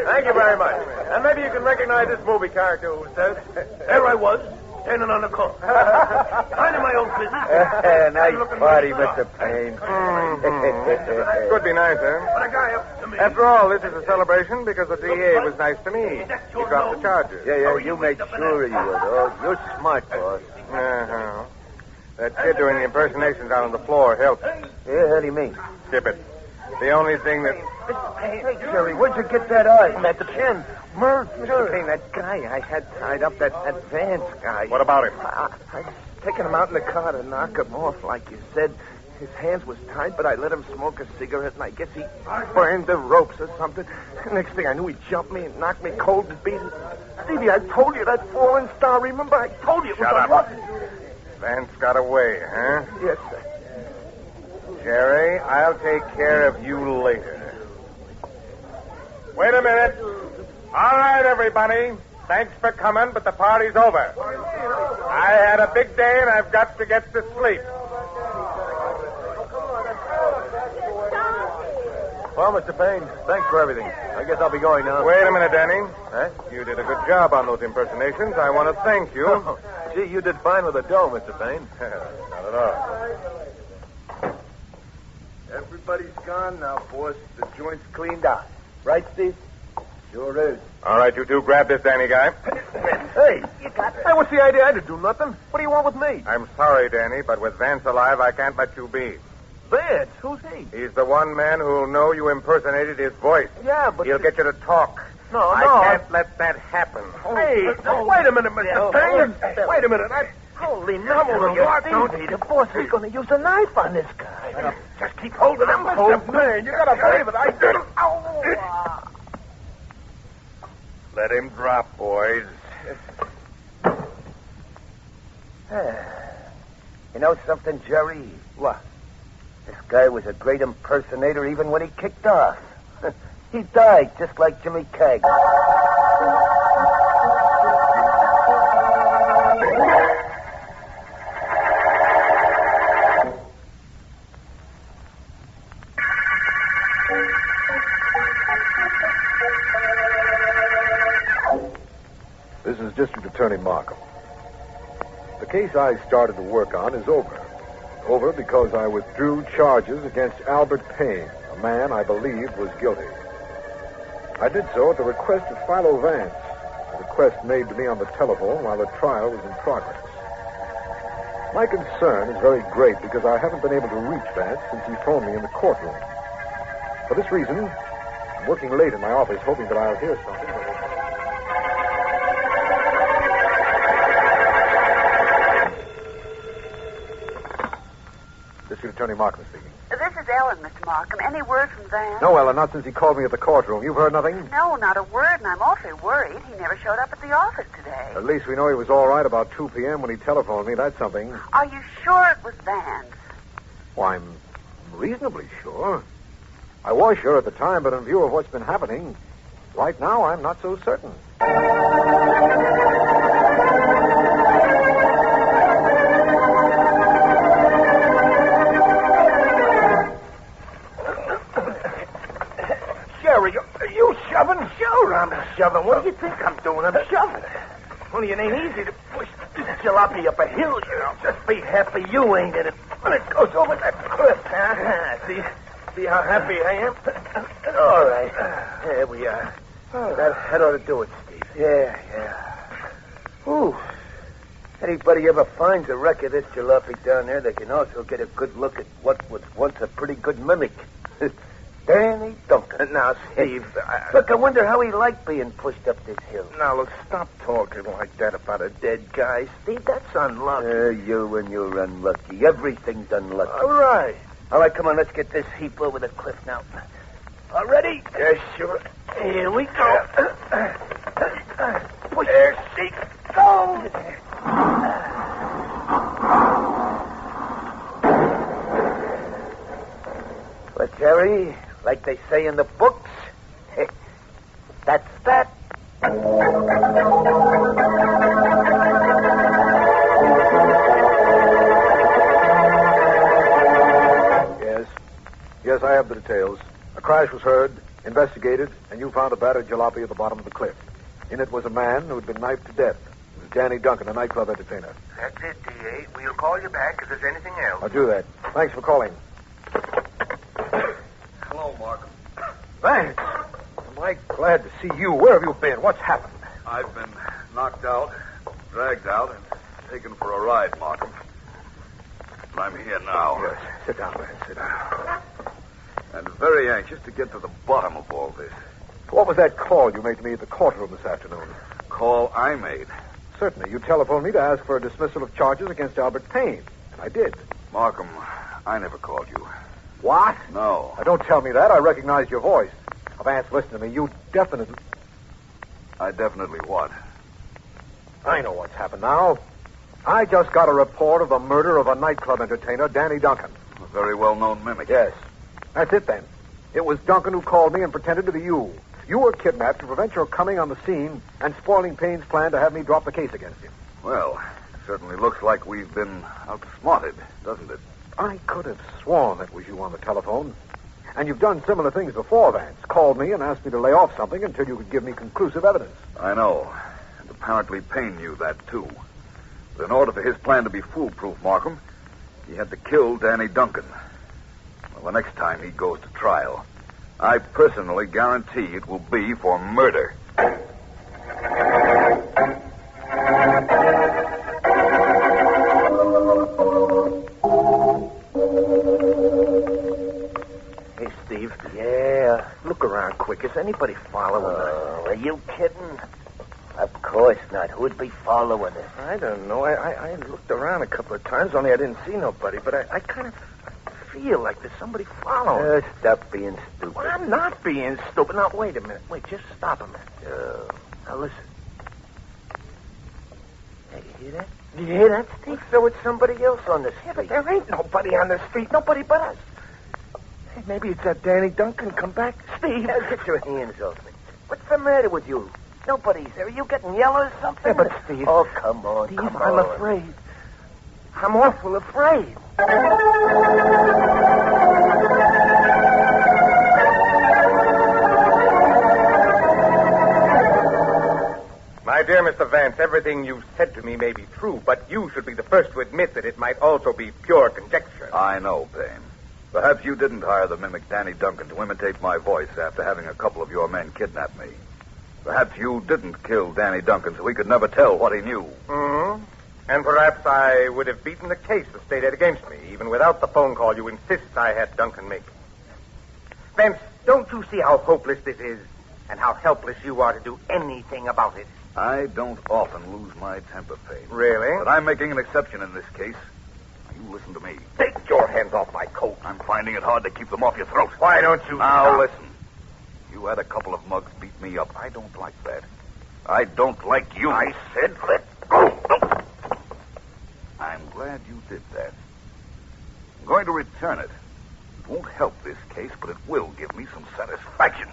Thank you very much. And maybe you can recognize this movie character who says, There I was, standing on the corner. Minding my own business. Nice party, Mr. Payne. Could be nicer. But a guy up to me. After all, this is a celebration because the DA was nice to me. He dropped the charges. Yeah, you made sure he was. Oh, you're smart, boss. Uh-huh. That kid doing the impersonations out on the floor helped. Yeah, how do you mean? Skip it. The only thing that... Hey, Jerry, where'd you get that eye? At the chin. Mr. Payne, that guy I had tied up, that Vance guy. What about him? I was taking him out in the car to knock him off, like you said. His hands was tied, but I let him smoke a cigarette, and I guess he burned the ropes or something. Next thing I knew, he jumped me and knocked me cold and beat it. Stevie, I told you that fallen star. Remember, I told you it was Shut a up. luck. Vance got away, huh? Yes, sir. Jerry, I'll take care of you later. Wait a minute. All right, everybody. Thanks for coming, but the party's over. I had a big day, and I've got to get to sleep. Well, Mr. Payne, thanks for everything. I guess I'll be going now. Wait a minute, Danny. Huh? You did a good job on those impersonations. I want to thank you. Oh, gee, you did fine with the dough, Mr. Payne. Not at all. Everybody's gone now, boss. The joint's cleaned out. Right, Steve? Sure is. All right, you two, grab this Danny guy. Hey, hey, what's the idea? I didn't do nothing. What do you want with me? I'm sorry, Danny, but with Vance alive, I can't let you be. Vance? Who's he? He's the one man who'll know you impersonated his voice. Yeah, but... He'll get you to talk. No, I no. can't let that happen. Hey, wait a minute, Mr. Payne. Wait a minute. Holy number, The boss is going to use a knife on this guy. Just keep holding him, Mr. man, you gotta believe it. I did it. Let him drop, boys. You know something, Jerry? What? This guy was a great impersonator even when he kicked off. He died just like Jimmy Keg. This is District Attorney Markham. The case I started to work on is over. Over because I withdrew charges against Albert Payne, a man I believed was guilty. I did so at the request of Philo Vance, a request made to me on the telephone while the trial was in progress. My concern is very great because I haven't been able to reach Vance since he phoned me in the courtroom. For this reason, I'm working late in my office hoping that I'll hear something. District Attorney Markham speaking. This is Ellen, Mr. Markham. Any word from Van? No, Ellen, not since he called me at the courtroom. You've heard nothing? No, not a word, and I'm awfully worried. He never showed up at the office today. At least we know he was all right about 2 p.m. when he telephoned me. That's something. Are you sure it was Vance? Well, I'm reasonably sure. I was sure at the time, but in view of what's been happening, right now I'm not so certain. Jerry, are you shoving? Sure, I'm shoving. What do you think I'm doing? I'm shoving. Only it ain't easy to push this jalopy up a hill, you know. Just be happy you ain't in it. when it goes over that cliff. See how happy I am? All right. There we are. That ought to do it, Steve. Yeah. Ooh. Anybody ever finds a wreck of this jalopy down there, they can also get a good look at what was once a pretty good mimic. Danny Duncan. Now, Steve, look, I wonder how he liked being pushed up this hill. Now, look, stop talking like that about a dead guy, Steve. That's unlucky. You and you're unlucky. Everything's unlucky. All right, come on, let's get this heap over the cliff now. All ready? Yeah, sure. Here we go. Push. There she goes. Well, Jerry, like they say in the books, that's that. Yes, I have the details. A crash was heard, investigated, and you found a battered jalopy at the bottom of the cliff. In it was a man who had been knifed to death. It was Danny Duncan, a nightclub entertainer. That's it, D.A. We'll call you back if there's anything else. I'll do that. Thanks for calling. Hello, Markham. Thanks. Am I glad to see you? Where have you been? What's happened? I've been knocked out, dragged out, and taken for a ride, Markham. But I'm here now. Yes. Sit down, man. Sit down. And very anxious to get to the bottom of all this. What was that call you made to me at the courtroom this afternoon? Call I made. Certainly. You telephoned me to ask for a dismissal of charges against Albert Payne. And I did. Markham, I never called you. What? No. Now, don't tell me that. I recognize your voice. Now, Vance, listen to me. You definitely... I definitely what? I know what's happened now. I just got a report of the murder of a nightclub entertainer, Danny Duncan. A very well-known mimic. Yes. That's it, then. It was Duncan who called me and pretended to be you. You were kidnapped to prevent your coming on the scene and spoiling Payne's plan to have me drop the case against him. Well, certainly looks like we've been outsmarted, doesn't it? I could have sworn that was you on the telephone. And you've done similar things before, Vance. Called me and asked me to lay off something until you could give me conclusive evidence. I know. And apparently Payne knew that, too. But in order for his plan to be foolproof, Markham, he had to kill Danny Duncan. Well, the next time he goes to trial, I personally guarantee it will be for murder. Hey, Steve. Yeah. Look around quick. Is anybody following us? Are you kidding? Of course not. Who'd be following us? I don't know. I looked around a couple of times, only I didn't see nobody. But I kind of feel like there's somebody following. Stop being stupid. Well, I'm not being stupid. Now, wait a minute. Wait, just stop a minute. Now, listen. Hey, you hear that? You hear that, Steve? So it's somebody else on the street. Yeah, but there ain't nobody on the street. Nobody but us. Hey, maybe it's that Danny Duncan come back. Steve. Get your hands off me. What's the matter with you? Nobody's there. Are you getting yellow or something? Yeah, but Steve. Oh, come on. Steve, come I'm on. afraid. I'm awful afraid. My dear Mr. Vance, everything you've said to me may be true, but you should be the first to admit that it might also be pure conjecture. I know, Payne. Perhaps you didn't hire the mimic Danny Duncan to imitate my voice after having a couple of your men kidnap me. Perhaps you didn't kill Danny Duncan so he could never tell what he knew. Mm-hmm. And perhaps I would have beaten the case the state had against me, even without the phone call you insist I had Duncan make. Vance, don't you see how hopeless this is, and how helpless you are to do anything about it? I don't often lose my temper, Payne. Really? But I'm making an exception in this case. Now, you listen to me. Take your hands off my coat. I'm finding it hard to keep them off your throat. Why don't you Now, stop? listen. You had a couple of mugs beat me up. I don't like that. I don't like you. I said let go. I'm glad you did that. I'm going to return it. It won't help this case, but it will give me some satisfaction.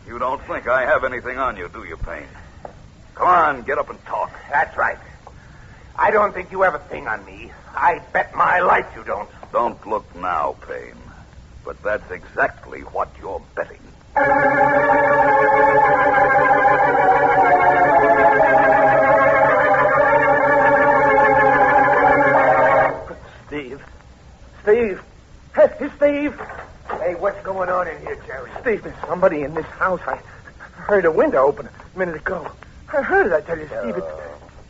You don't think I have anything on you, do you, Payne? Come on, get up and talk. That's right. I don't think you have a thing on me. I bet my life you don't. Don't look now, Payne. But that's exactly what you're betting. Steve. Steve. Hey, Steve. Hey, what's going on in here, Jerry? Steve, there's somebody in this house. I heard a window open a minute ago. I heard it, I tell you, Steve. It's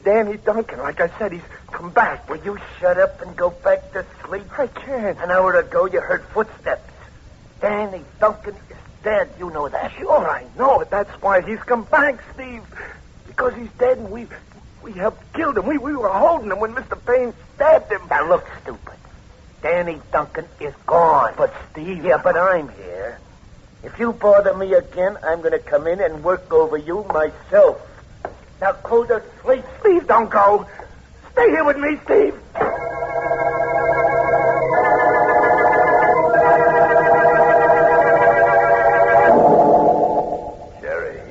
Danny Duncan. Like I said, he's come back. Will you shut up and go back to sleep? I can't. An hour ago, you heard footsteps. Danny Duncan is dead. You know that. Sure, I know it. That's why he's come back, Steve. Because he's dead and we helped kill him. We were holding him when Mr. Payne stabbed him. Now, look, stupid. Danny Duncan is gone. But, Steve... Yeah, but I'm here. If you bother me again, I'm going to come in and work over you myself. Now, go to sleep. Steve, don't go. Stay here with me, Steve. Jerry.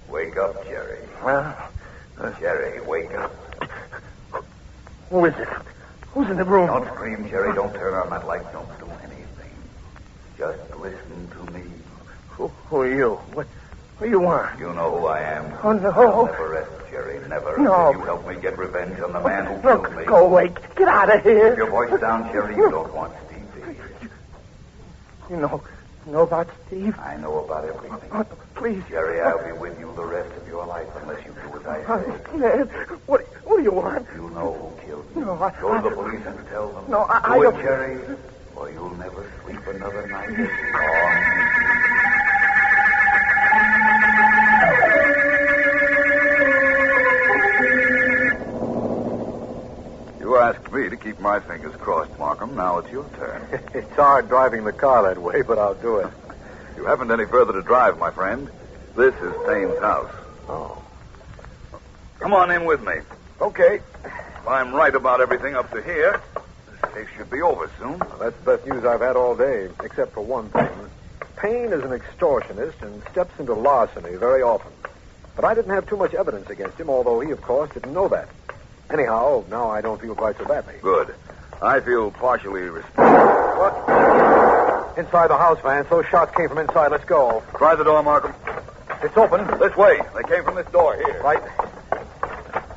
Wake up, Jerry. Well... Jerry, wake up. Who is it? Who's in the room? Don't scream, Jerry. Don't turn on that light. Don't do anything. Just listen to me. Who are you? What do you want? You know who I am. Oh, no. I'll never rest, Jerry. Never. No. Until you help me get revenge on the man who killed me. Go away. Get out of here. Keep your voice down, Jerry. You don't want Steve, do you? You know about Steve? I know about everything. Oh, please. Jerry, I'll be with you the rest of your life unless you do as I say. Ned, what do you want? You know who killed me. No, Go to the police and tell them. No, I do don't... it, Jerry, or you'll never sleep another night as long. You asked me to keep my fingers crossed, Markham. Now it's your turn. It's hard driving the car that way, but I'll do it. You haven't any further to drive, my friend. This is Payne's house. Oh. Come on in with me. Okay. If I'm right about everything up to here, this case should be over soon. Well, that's the best news I've had all day, except for one thing. Payne is an extortionist and steps into larceny very often. But I didn't have too much evidence against him, although he, of course, didn't know that. Anyhow, now I don't feel quite so badly. Good. I feel partially responsible. What? Inside the house, Vance. Those shots came from inside. Let's go. Try the door, Markham. It's open. This way. They came from this door here. Right.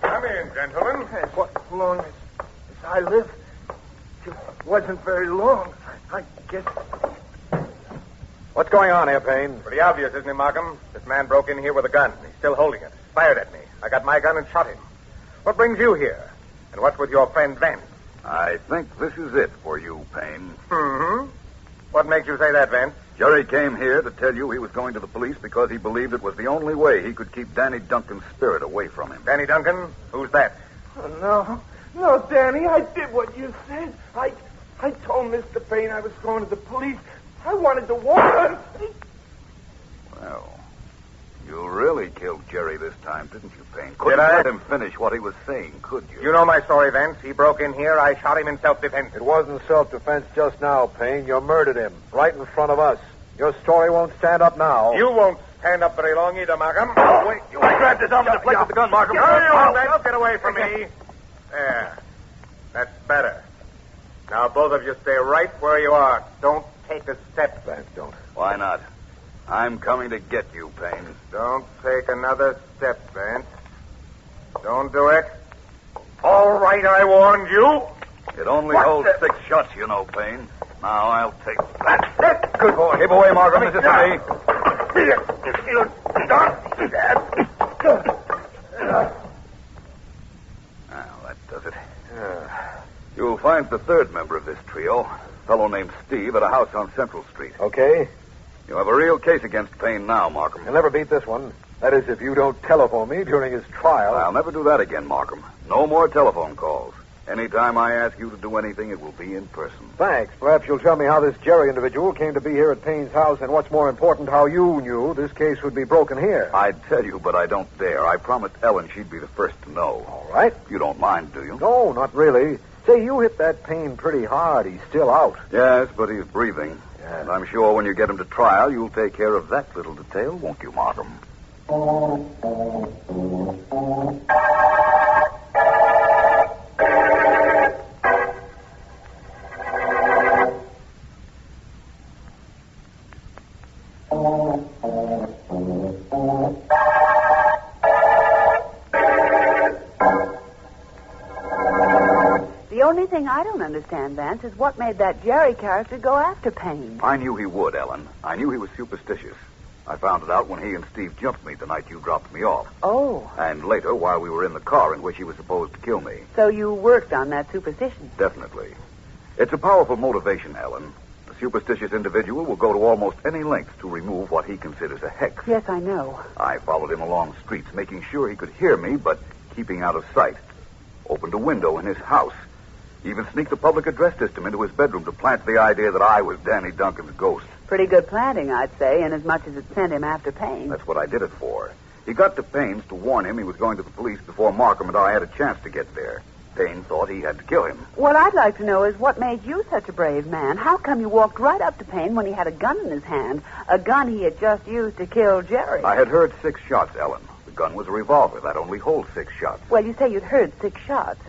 Come in, gentlemen. What long as I live? It wasn't very long. I guess... What's going on here, Payne? Pretty obvious, isn't it, Markham? This man broke in here with a gun. He's still holding it. Fired at me. I got my gun and shot him. What brings you here? And what's with your friend Vance? I think this is it for you, Payne. Mm-hmm. What makes you say that, Vance? Jerry came here to tell you he was going to the police because he believed it was the only way he could keep Danny Duncan's spirit away from him. Danny Duncan? Who's that? Oh, no, Danny, I did what you said. I told Mr. Payne I was going to the police. I wanted to warn him. Well, you really killed Jerry this time, didn't you, Payne? Couldn't Did I? let him finish what he was saying, could you? You know my story, Vance. He broke in here. I shot him in self-defense. It wasn't self-defense just now, Payne. You murdered him right in front of us. Your story won't stand up now. You won't stand up very long either, Markham. Oh, wait. I grabbed his arm and deflected the gun, Markham. Get away from me. There. That's better. Now, both of you stay right where you are. Don't take a step. Vance, don't. Why not? I'm coming to get you, Payne. Don't take another step, Vance. Don't do it. All right, I warned you. It only holds 6 shots, you know, Payne. Now I'll take that. Good boy. Keep away, Markham. This is for me. Now, that does it. You'll find the third member of this trio, a fellow named Steve, at a house on Central Street. Okay. You have a real case against Payne now, Markham. You'll never beat this one. That is, if you don't telephone me during his trial. I'll never do that again, Markham. No more telephone calls. Anytime I ask you to do anything, it will be in person. Thanks. Perhaps you'll tell me how this Jerry individual came to be here at Payne's house, and what's more important, how you knew this case would be broken here. I'd tell you, but I don't dare. I promised Ellen she'd be the first to know. All right. You don't mind, do you? No, not really. Say, you hit that Payne pretty hard. He's still out. Yes, but he's breathing. Yeah. And I'm sure when you get him to trial, you'll take care of that little detail, won't you, Markham? The only thing thing I don't understand, Vance, is what made that Jerry character go after Payne. I knew he would, Ellen. I knew he was superstitious. I found it out when he and Steve jumped me the night you dropped me off. Oh. And later, while we were in the car in which he was supposed to kill me. So you worked on that superstition? Definitely. It's a powerful motivation, Ellen. A superstitious individual will go to almost any lengths to remove what he considers a hex. Yes, I know. I followed him along streets, making sure he could hear me, but keeping out of sight. Opened a window in his house. Even sneaked a public address system into his bedroom to plant the idea that I was Danny Duncan's ghost. Pretty good planting, I'd say, inasmuch as it sent him after Payne. That's what I did it for. He got to Payne's to warn him he was going to the police before Markham and I had a chance to get there. Payne thought he had to kill him. What I'd like to know is what made you such a brave man. How come you walked right up to Payne when he had a gun in his hand, a gun he had just used to kill Jerry? I had heard 6 shots, Ellen. The gun was a revolver. That only holds 6 shots. Well, you say you'd heard 6 shots.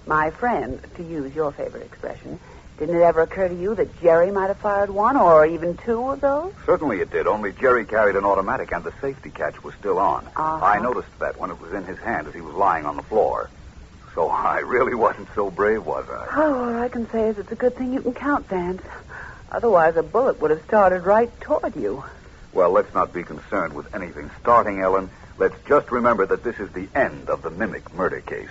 My friend, to use your favorite expression, didn't it ever occur to you that Jerry might have fired 1 or even 2 of those? Certainly it did, only Jerry carried an automatic and the safety catch was still on. Uh-huh. I noticed that when it was in his hand as he was lying on the floor. So I really wasn't so brave, was I? Oh, all I can say is it's a good thing you can count, Vance. Otherwise, a bullet would have started right toward you. Well, let's not be concerned with anything starting, Ellen. Let's just remember that this is the end of the Mimic murder case.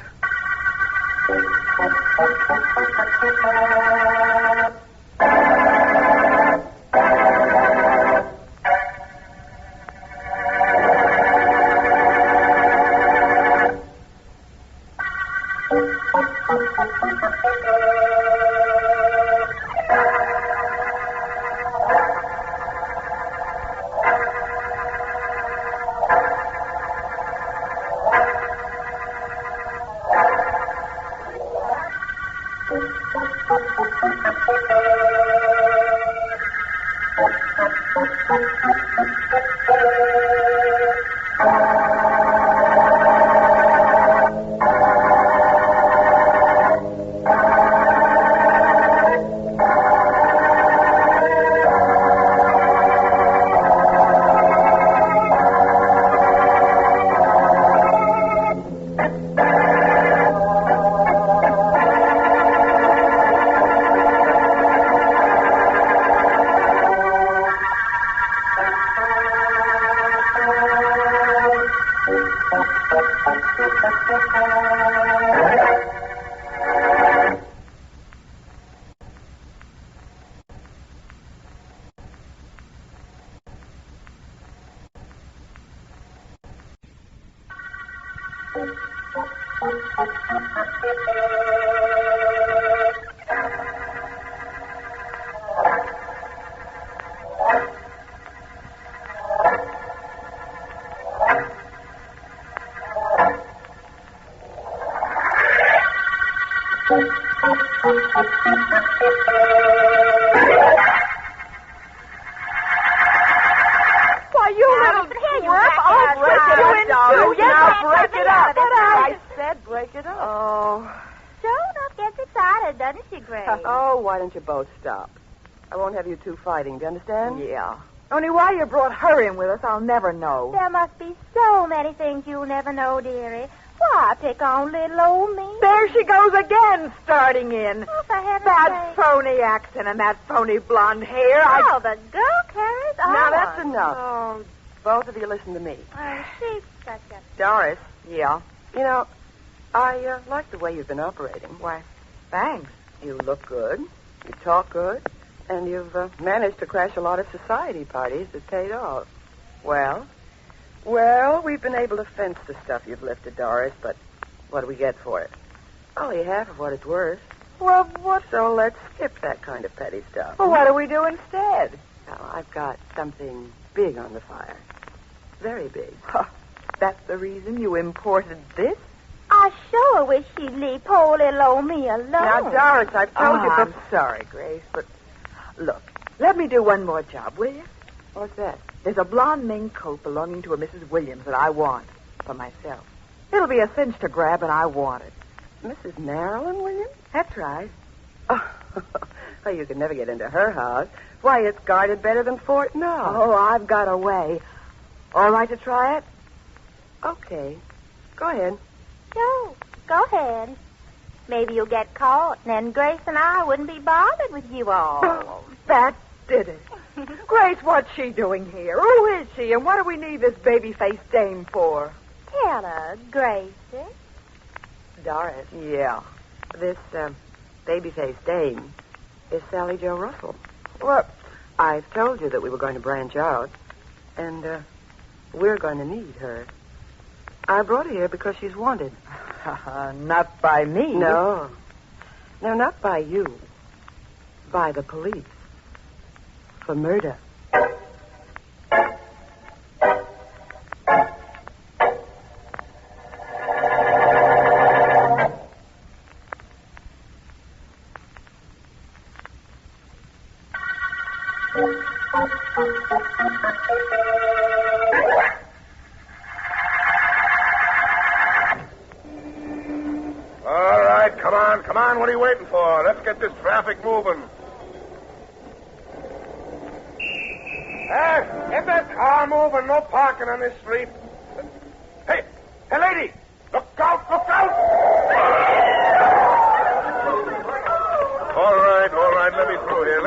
Why, you little twerp! I'll break it up, you. Yes, I'll break it up. I said break it up. Oh. Joan gets excited, doesn't she, Grace? Oh, why don't you both stop? I won't have you two fighting, do you understand? Yeah. Only why you brought her in with us, I'll never know. There must be so many things you'll never know, dearie. Why, pick on little old me. There she goes again, starting in. Oh, for heaven's that sake. phony accent and that phony blonde hair. Oh, the girl carries on. Now, that's enough. Oh, both of you listen to me. Oh, she's such a... Doris. Yeah? You know, I like the way you've been operating. Why, thanks. You look good. You talk good. And you've managed to crash a lot of society parties that paid off. Well, we've been able to fence the stuff you've lifted, Doris, but what do we get for it? Only half of what it's worth. Well, what? So let's skip that kind of petty stuff. Well, what do we do instead? Now, I've got something big on the fire. Very big. That's the reason you imported this? I sure wish she'd leave poor little old me alone. Now, Doris, I've told you... I'm sorry, Grace, but look, let me do one more job, will you? What's that? There's a blonde mink coat belonging to a Mrs. Williams that I want for myself. It'll be a cinch to grab, and I want it. Mrs. Marilyn Williams? That's right. Oh, you can never get into her house. Why, it's guarded better than Fort Knox. Oh, I've got a way. All right to try it? Okay. Go ahead. Sure. Go ahead. Maybe you'll get caught, and then Grace and I wouldn't be bothered with you all. Oh, that did it. Grace, what's she doing here? Who is she, and what do we need this baby-faced dame for? Tell her, Gracie. Doris. Yeah. This, baby-faced dame is Sally Jo Russell. What? I've told you that we were going to branch out, and, we're going to need her. I brought her here because she's wanted. Not by me. No. No, not by you. By the police. For murder. All right, come on. What are you waiting for? Let's get this traffic moving. Get that car moving. No parking on this street. Hey, lady! Look out! All right. Let me through here.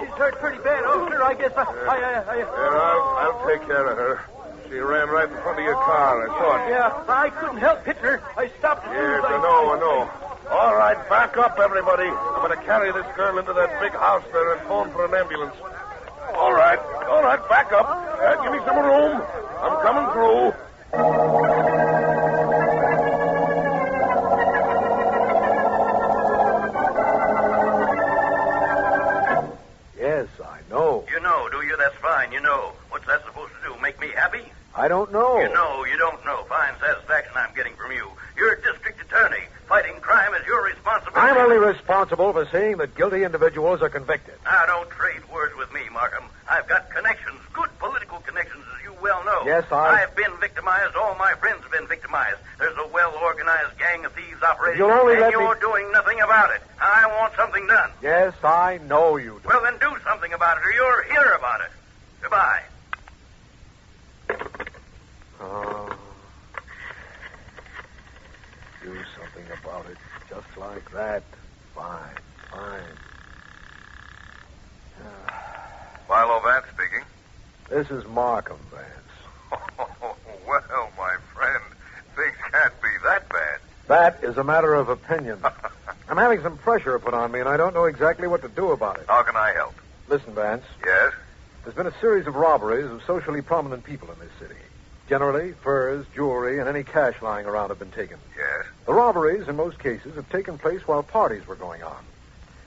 She's hurt pretty bad, officer. I guess I'll take care of her. She ran right in front of your car, I thought. Yeah, I couldn't help hitting her. I stopped as soon Yes, as I know. All right, back up, everybody. I'm going to carry this girl into that big house there and phone for an ambulance. All right, back up. Give me some room. I'm coming through. Yes, I know. You know, do you? That's fine, you know. What's that supposed to do, make me happy? I don't know. You know, you don't know. Fine satisfaction I'm getting from you. You're a district attorney. Fighting crime is your responsibility. I'm only responsible for seeing that guilty individuals are convicted. Now, don't trade words with me, Markham. I've got connections, good political connections, as you well know. Yes, I've been victimized. All my friends have been victimized. There's a well-organized gang of thieves operating, You'll only and let me- you're doing nothing about it. I want something done. Yes, I know you do. Well, then do something about it, or you'll hear about it. Goodbye. Oh. Do something about it. Just like that. Fine. Philo Vance speaking. This is Markham, Vance. Oh, well, my friend, things can't be that bad. That is a matter of opinion. I'm having some pressure put on me, and I don't know exactly what to do about it. How can I help? Listen, Vance. Yes? There's been a series of robberies of socially prominent people in this city. Generally, furs, jewelry, and any cash lying around have been taken. Yes? The robberies, in most cases, have taken place while parties were going on.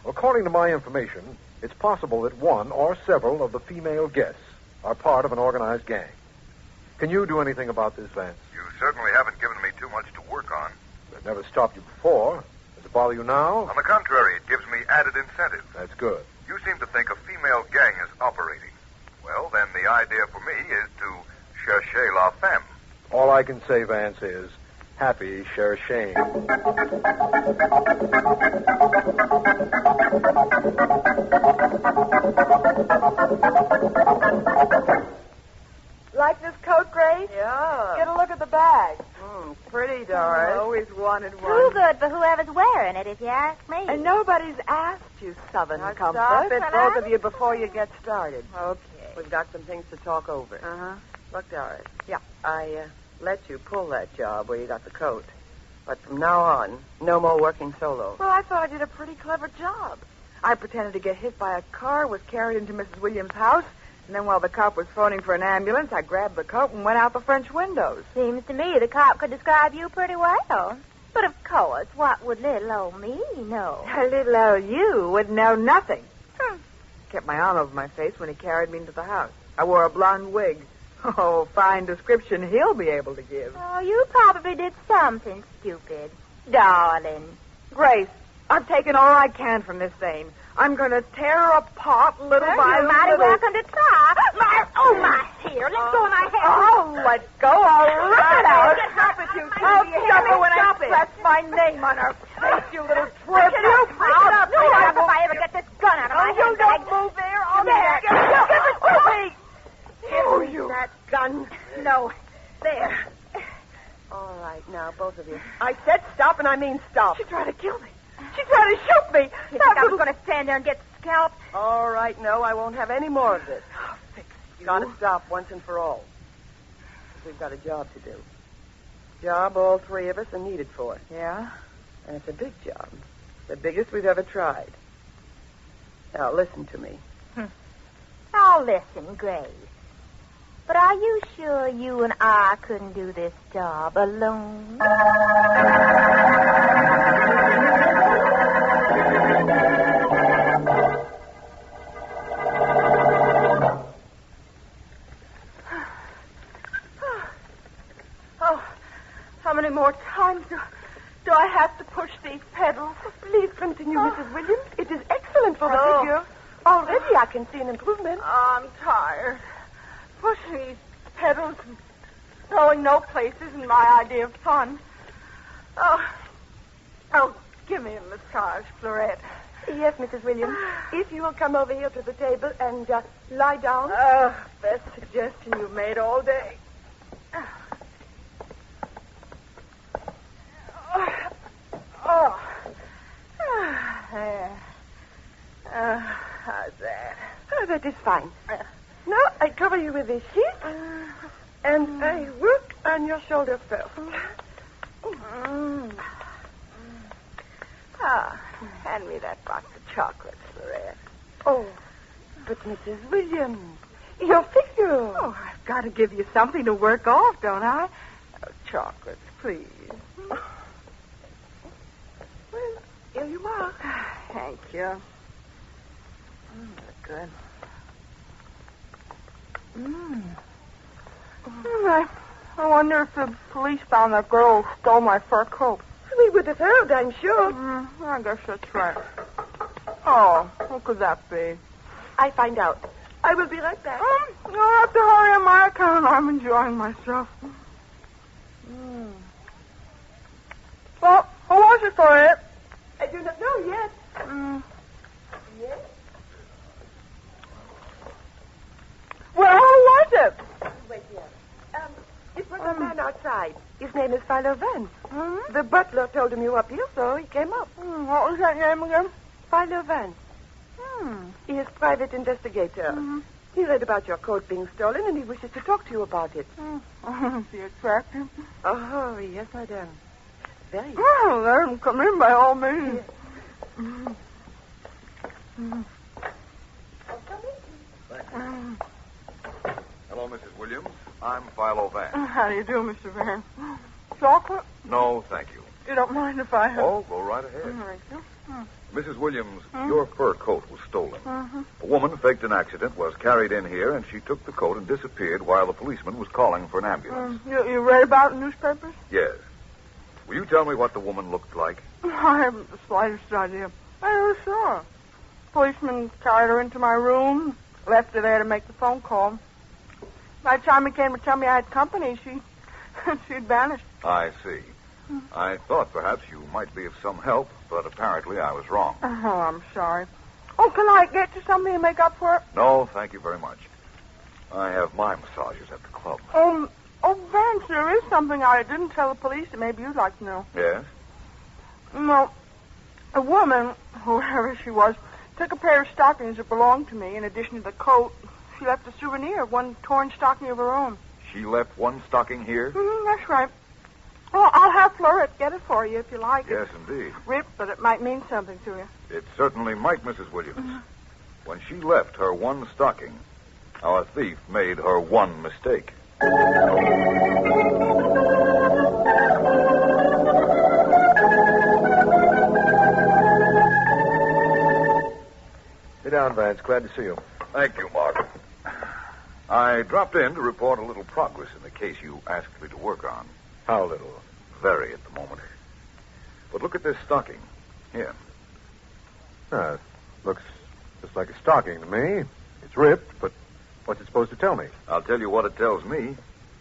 According to my information, it's possible that one or several of the female guests are part of an organized gang. Can you do anything about this, Vance? You certainly haven't given me too much to work on. It never stopped you before. Does it bother you now? On the contrary, it gives me added incentive. That's good. You seem to think a female gang is operating. Well, then the idea for me is to chercher la femme. All I can say, Vance, is happy cherching. Like this coat, Grace? Yeah. Get a look at the bag. Pretty, Doris. Always wanted one. Too good for whoever's wearing it, if you ask me. And nobody's asked you, Southern Now, Comfort. stop it, both of you, before you get started. Okay. We've got some things to talk over. Uh-huh. Look, Doris. Yeah. I let you pull that job where you got the coat. But from now on, no more working solo. Well, I thought I did a pretty clever job. I pretended to get hit by a car, was carried into Mrs. Williams' house, and then while the cop was phoning for an ambulance, I grabbed the coat and went out the French windows. Seems to me the cop could describe you pretty well. But of course, what would little old me know? Little old you would know nothing. Kept my arm over my face when he carried me into the house. I wore a blonde wig. Oh, fine description he'll be able to give. Oh, you probably did something stupid. Darling. Grace, I've taken all I can from this thing. I'm going to tear her apart little by You're mighty little. welcome to try. My hair. Let go of my hair. Oh, let go. I'll rip it out. Stop it, you I'll stop her when I press my name on her face, you little twerp. Can you break it up? No, if I ever get this gun out of my You handbag. don't move there. I'll There. give it to me. Oh, you. That gun. No. There. All right, now, both of you. I said stop, and I mean stop. She tried to kill me. You think I was going to stand there and get scalped? All right, no, I won't have any more of this. Gotta stop once and for all. We've got a job to do. Job all three of us are needed for. Yeah? And it's a big job. The biggest we've ever tried. Now, listen to me. I'll listen, Grace. But are you sure you and I couldn't do this job alone? How many more times do I have to push these pedals? Please continue, Mrs. Williams. It is excellent for the figure. Already I can see an improvement. I'm tired. Pushing these pedals and going no places isn't my idea of fun. Oh, give me a massage, Florette. Yes, Mrs. Williams. If you will come over here to the table and lie down. Best suggestion you've made all day. There. How's that? Oh, that is fine. Now I cover you with this sheet, and I work on your shoulder first. Hand me that box of chocolates, Florette. Oh, but Mrs. Williams, your figure. Oh, I've got to give you something to work off, don't I? Oh, chocolates, please. Well, here you are. Thank you. Good. I wonder if the police found that girl who stole my fur coat. We would have heard, I'm sure. I guess that's right. Oh, what could that be? I find out. I will be right back. You'll have to hurry on my account. I'm enjoying myself. Well, who was it for it? I do not know yet. Yes? Well, who was it? Wait here. It was a man outside. His name is Philo Vance. The butler told him you were up here, so he came up. What was that name again? Philo Vance. He is private investigator. He read about your coat being stolen, and he wishes to talk to you about it. Is he attractive? Oh, yes, madame. Very. Oh, let him come in by all means. Hello, Mrs. Williams. I'm Philo Vance. How do you do, Mr. Vance? Chocolate? No, thank you. You don't mind if I have... Oh, go right ahead. Thank you. Mrs. Williams, your fur coat was stolen. A woman faked an accident, was carried in here, and she took the coat and disappeared while the policeman was calling for an ambulance. You read about it in newspapers? Yes. Will you tell me what the woman looked like? I haven't the slightest idea. I was sure. Policeman carried her into my room, left her there to make the phone call. By the time he came to tell me I had company, she'd vanished. I see. I thought perhaps you might be of some help, but apparently I was wrong. Oh, I'm sorry. Oh, can I get you something to make up for it? No, thank you very much. I have my massages at the club. Vance, there is something I didn't tell the police that maybe you'd like to know. Yes? No, a woman, whoever she was, took a pair of stockings that belonged to me in addition to the coat. She left a souvenir, one torn stocking of her own. She left one stocking here? That's right. Well, I'll have Florette get it for you if you like. Yes, indeed. Ripped, but it might mean something to you. It certainly might, Mrs. Williams. When she left her one stocking, our thief made her one mistake. Sit down, Vance. Glad to see you. Thank you, Mark. I dropped in to report a little progress in the case you asked me to work on. How little? Very at the moment. But look at this stocking. Here. Looks just like a stocking to me. It's ripped, but what's it supposed to tell me? I'll tell you what it tells me.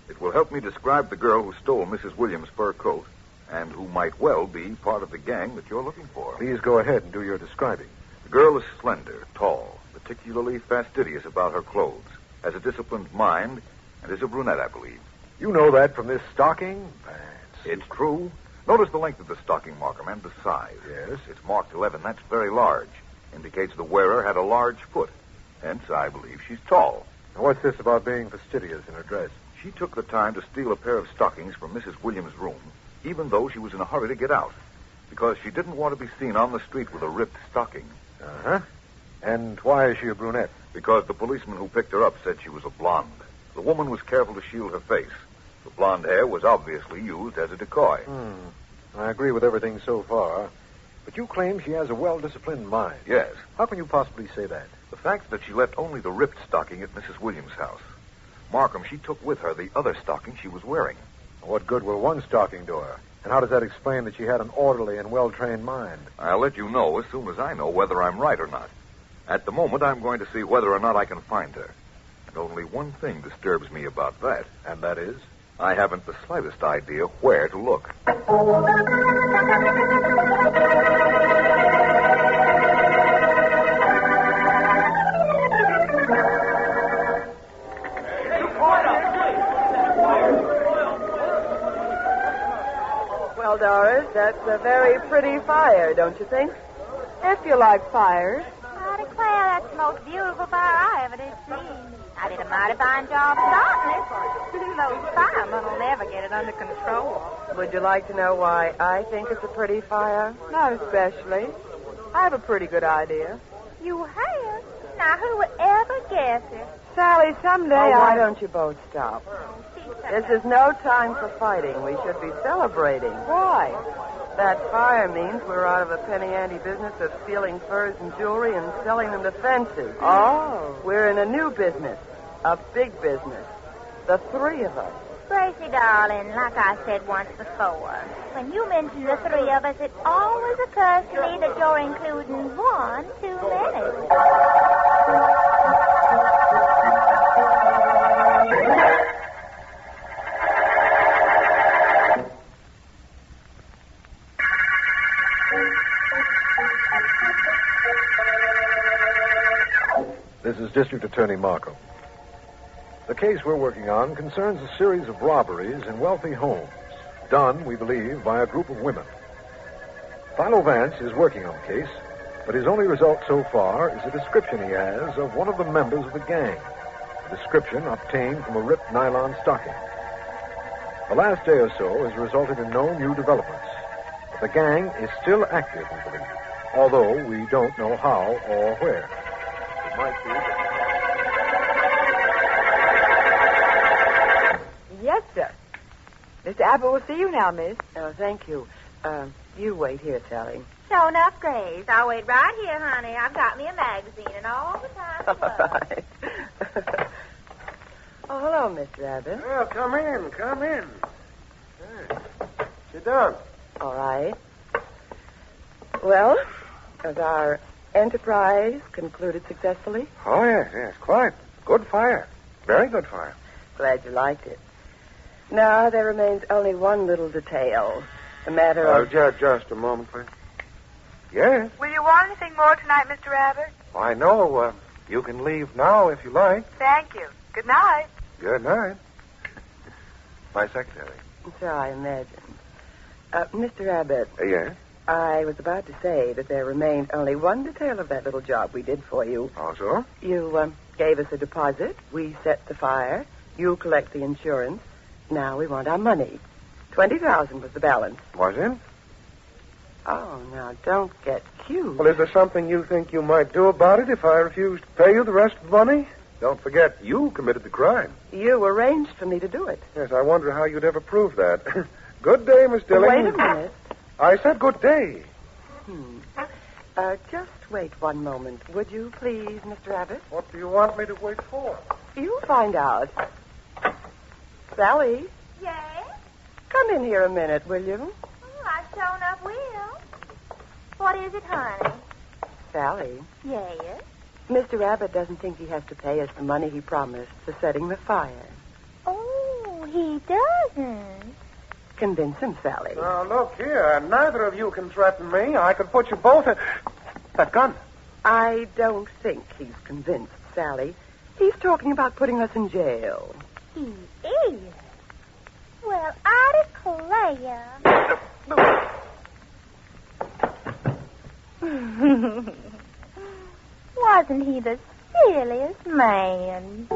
It will help me describe the girl who stole Mrs. Williams' fur coat and who might well be part of the gang that you're looking for. Please go ahead and do your describing. The girl is slender, tall, particularly fastidious about her clothes, has a disciplined mind, and is a brunette, I believe. You know that from this stocking, Vance? It's true. Notice the length of the stocking, Markham, and the size. Yes. It's marked 11. That's very large. Indicates the wearer had a large foot. Hence, I believe she's tall. Now, what's this about being fastidious in her dress? She took the time to steal a pair of stockings from Mrs. Williams' room, even though she was in a hurry to get out, because she didn't want to be seen on the street with a ripped stocking. Uh-huh. And why is she a brunette? Because the policeman who picked her up said she was a blonde. The woman was careful to shield her face. The blonde hair was obviously used as a decoy. I agree with everything so far. But you claim she has a well-disciplined mind. Yes. How can you possibly say that? The fact that she left only the ripped stocking at Mrs. Williams' house. Markham, she took with her the other stocking she was wearing. What good will one stocking do her? And how does that explain that she had an orderly and well-trained mind? I'll let you know as soon as I know whether I'm right or not. At the moment, I'm going to see whether or not I can find her. And only one thing disturbs me about that. And that is? I haven't the slightest idea where to look. Well, Doris, that's a very pretty fire, don't you think? If you like fires. I declare that's the most beautiful fire I ever did see. I did a mighty fine job starting it. Those firemen will never get it under control. Would you like to know why I think it's a pretty fire? Not especially. I have a pretty good idea. You have? Now, who would ever guess it? Sally, someday why don't you both stop? This is no time for fighting. We should be celebrating. Why? That fire means we're out of the penny-ante business of stealing furs and jewelry and selling them to fences. Oh. We're in a new business, a big business. The three of us. Gracie, darling, like I said once before, when you mention the three of us, it always occurs to me that you're including one too many. This is District Attorney Markham. The case we're working on concerns a series of robberies in wealthy homes, done, we believe, by a group of women. Philo Vance is working on the case, but his only result so far is a description he has of one of the members of the gang, a description obtained from a ripped nylon stocking. The last day or so has resulted in no new developments, but the gang is still active, we believe, although we don't know how or where. It might be that... Yes, sir. Mr. Abbott will see you now, miss. Oh, thank you. You wait here, Sally. Sure enough, Grace. I'll wait right here, honey. I've got me a magazine and all the time to All right. Oh, hello, Mr. Abbott. Well, come in, come in. Sit down. All right. Well, has our enterprise concluded successfully? Oh, yes, quite. Good fire. Very good fire. Glad you liked it. Now, there remains only one little detail. The matter of... Just a moment, please. Yes? Will you want anything more tonight, Mr. Abbott? I know. You can leave now if you like. Thank you. Good night. Good night. My secretary. So I imagine. Mr. Abbott. Yes? I was about to say that there remained only one detail of that little job we did for you. Oh, so? You gave us a deposit. We set the fire. You collect the insurance. Now we want our money. $20,000 was the balance. Was it? Oh, now don't get cute. Well, is there something you think you might do about it if I refuse to pay you the rest of the money? Don't forget, you committed the crime. You arranged for me to do it. Yes, I wonder how you'd ever prove that. Good day, Miss Dilling. Wait a minute. I said good day. Just wait one moment, would you, please, Mr. Abbott? What do you want me to wait for? You'll find out. Sally, Yes? come in here a minute, will you? Oh, I sure enough will. What is it, honey? Sally, Yes? Mr. Abbott doesn't think he has to pay us the money he promised for setting the fire. Oh, he doesn't. Convince him, Sally. Now, look here. Neither of you can threaten me. I could put you both in... That gun. I don't think he's convinced, Sally. He's talking about putting us in jail. He is. Well, I declare. Wasn't he the silliest man?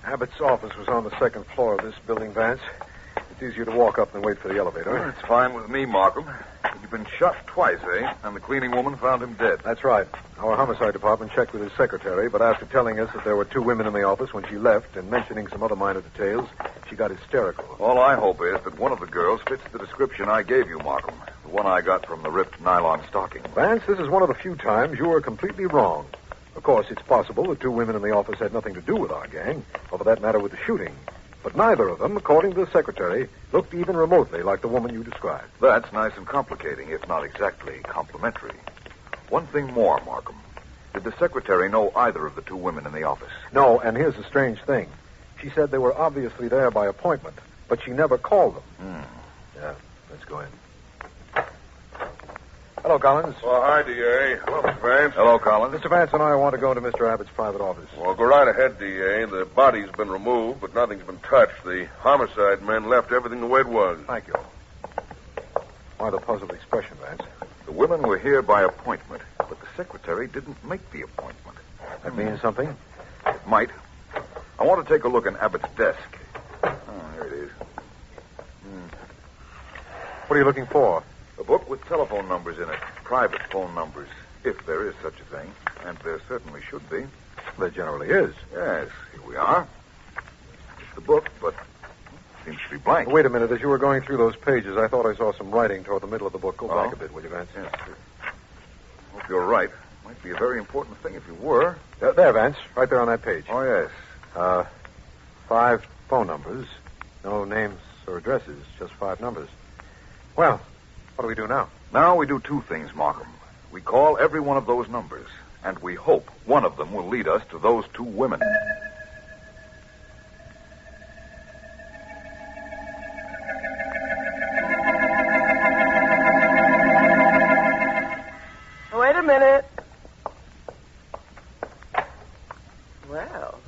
Abbott's office was on the second floor of this building, Vance. It's easier to walk up than wait for the elevator. Well, it's fine with me, Markham. You've been shot twice, eh? And the cleaning woman found him dead. That's right. Our homicide department checked with his secretary, but after telling us that there were 2 women in the office when she left and mentioning some other minor details, she got hysterical. All I hope is that one of the girls fits the description I gave you, Markham. The one I got from the ripped nylon stocking. Vance, this is one of the few times you were completely wrong. Of course, it's possible that 2 women in the office had nothing to do with our gang, or for that matter with the shooting. But neither of them, according to the secretary, looked even remotely like the woman you described. That's nice and complicating, if not exactly complimentary. One thing more, Markham. Did the secretary know either of the 2 women in the office? No, and here's the strange thing. She said they were obviously there by appointment, but she never called them. Yeah, let's go in. Hello, Collins. Oh, hi, D.A. Hello, Mr. Vance. Hello, Collins. Mr. Vance and I want to go into Mr. Abbott's private office. Well, go right ahead, D.A. The body's been removed, but nothing's been touched. The homicide men left everything the way it was. Thank you. Why the puzzled expression, Vance? The women were here by appointment, but the secretary didn't make the appointment. That means something? It might. I want to take a look in Abbott's desk. Oh, here it is. What are you looking for? A book with telephone numbers in it. Private phone numbers, if there is such a thing. And there certainly should be. There generally is. Yes, here we are. It's the book, but it seems to be blank. Wait a minute. As you were going through those pages, I thought I saw some writing toward the middle of the book. Go back a bit, will you, Vance? Yes, sir. Hope you're right. Might be a very important thing if you were. There, Vance. Right there on that page. Oh, yes. 5 phone numbers. No names or addresses, just 5 numbers. Well, what do we do now? Now we do 2 things, Markham. We call every one of those numbers, and we hope one of them will lead us to those 2 women. Wait a minute. Well,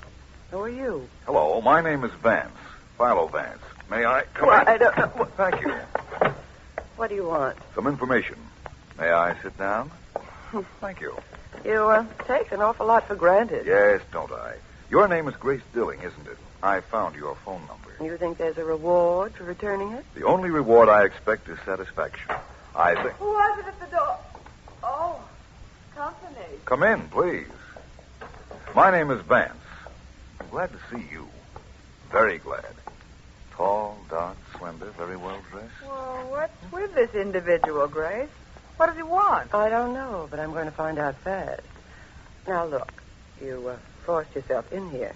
who are you? Hello, my name is Vance. Philo Vance. May I come Well, in? I don't know. Thank you. What do you want? Some information. May I sit down? Thank you. You take an awful lot for granted. Yes, don't I? Your name is Grace Dilling, isn't it? I found your phone number. You think there's a reward for returning it? The only reward I expect is satisfaction. I think... Who was it at the door? Oh, company. Come in, please. My name is Vance. I'm glad to see you. Very glad. Tall, dark, slender, very well dressed. Well, what's with this individual, Grace? What does he want? I don't know, but I'm going to find out fast. Now, look, you forced yourself in here.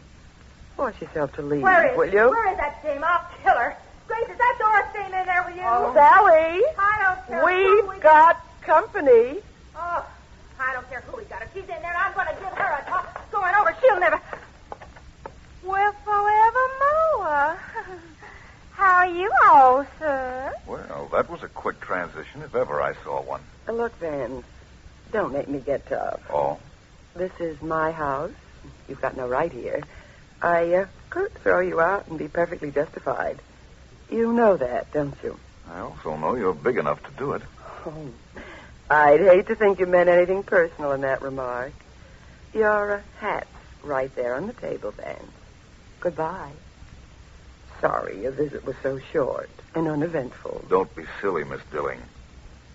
Force yourself to leave, will you? Where is that dame? I'll kill her. Grace, is that Dora staying in there with you? Oh, Sally! I don't care. We've got company. Oh, I don't care who we got. If she's in there, I'm going to give her a talk. Going over, she'll never... Well, forevermore. How are you all, sir? Well, that was a quick transition, if ever I saw one. Look, Vance, don't make me get tough. Oh? This is my house. You've got no right here. I could throw you out and be perfectly justified. You know that, don't you? I also know you're big enough to do it. Oh, I'd hate to think you meant anything personal in that remark. Your hat's right there on the table, Vance. Goodbye. Sorry your visit was so short and uneventful. Don't be silly, Miss Dilling.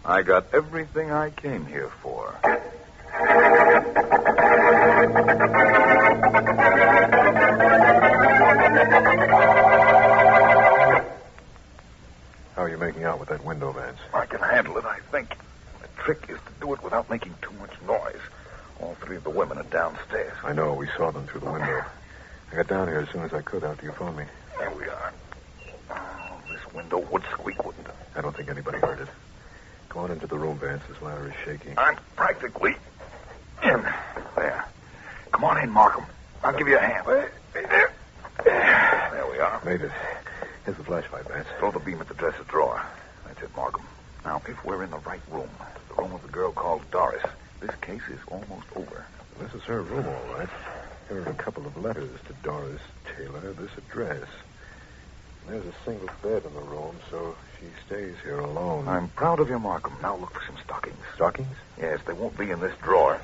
I got everything I came here for. How are you making out with that window, Vance? I can handle it, I think. The trick is to do it without making too much noise. All 3 of the women are downstairs. I know. We saw them through the window. I got down here as soon as I could after you phoned me. There we are. Oh, this window would squeak, wouldn't it? I don't think anybody heard it. Go on into the room, Vance. This ladder is shaky. I'm practically in. There. Come on in, Markham. I'll give you a hand. There we are. Made it. Here's the flashlight, Vance. Throw the beam at the dresser drawer. That's it, Markham. Now, if we're in the right room, the room of the girl called Doris, this case is almost over. This is her room, all right. Here are a couple of letters to Doris Taylor, this address. There's a single bed in the room, so she stays here alone. I'm proud of you, Markham. Now look for some stockings. Stockings? Yes, they won't be in this drawer.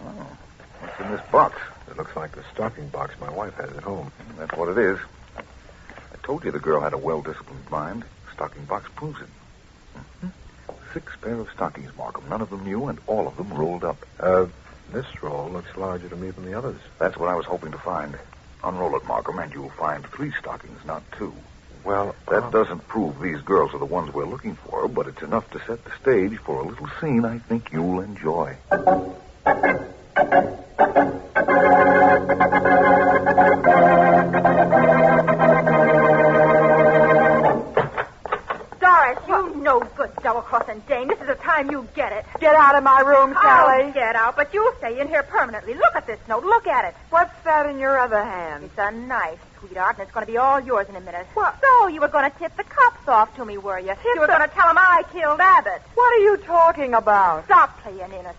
Oh, what's in this box? It looks like the stocking box my wife has at home. That's what it is. I told you the girl had a well-disciplined mind. Stocking box proves it. Mm-hmm. 6 pair of stockings, Markham. None of them new, and all of them rolled up. This roll looks larger to me than the others. That's what I was hoping to find. Unroll it, Markham, and you'll find 3 stockings, not 2. Well, that doesn't prove these girls are the ones we're looking for, but it's enough to set the stage for a little scene I think you'll enjoy. Doris, you no good double-crossing dame. This is the time you get it. Get out of my room, Sally. I'll get out, but you'll stay in here permanently. Look at this note. Look at it. What's that in your other hand? It's a knife, sweetheart, and it's going to be all yours in a minute. What? So you were going to tip the cops off to me, were you? You were going to tell them I killed Abbott. What are you talking about? Stop playing innocent.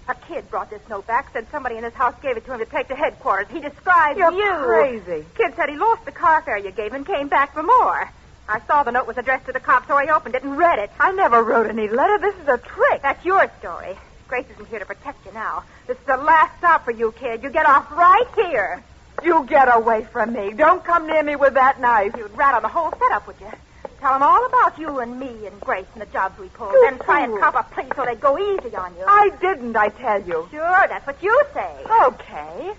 A kid brought this note back, said somebody in this house gave it to him to take to headquarters. He described You're you. crazy. Kid said he lost the car fare you gave him and came back for more. I saw the note was addressed to the cops, so I opened it and read it. I never wrote any letter. This is a trick. That's your story. Grace isn't here to protect you now. This is the last stop for you, kid. You get off right here. You get away from me. Don't come near me with that knife. You'd rat on the whole setup, would you? Tell them all about you and me and Grace and the jobs we pulled. Then try and cop a plea so they'd go easy on you. I didn't, I tell you. Sure, that's what you say. Okay.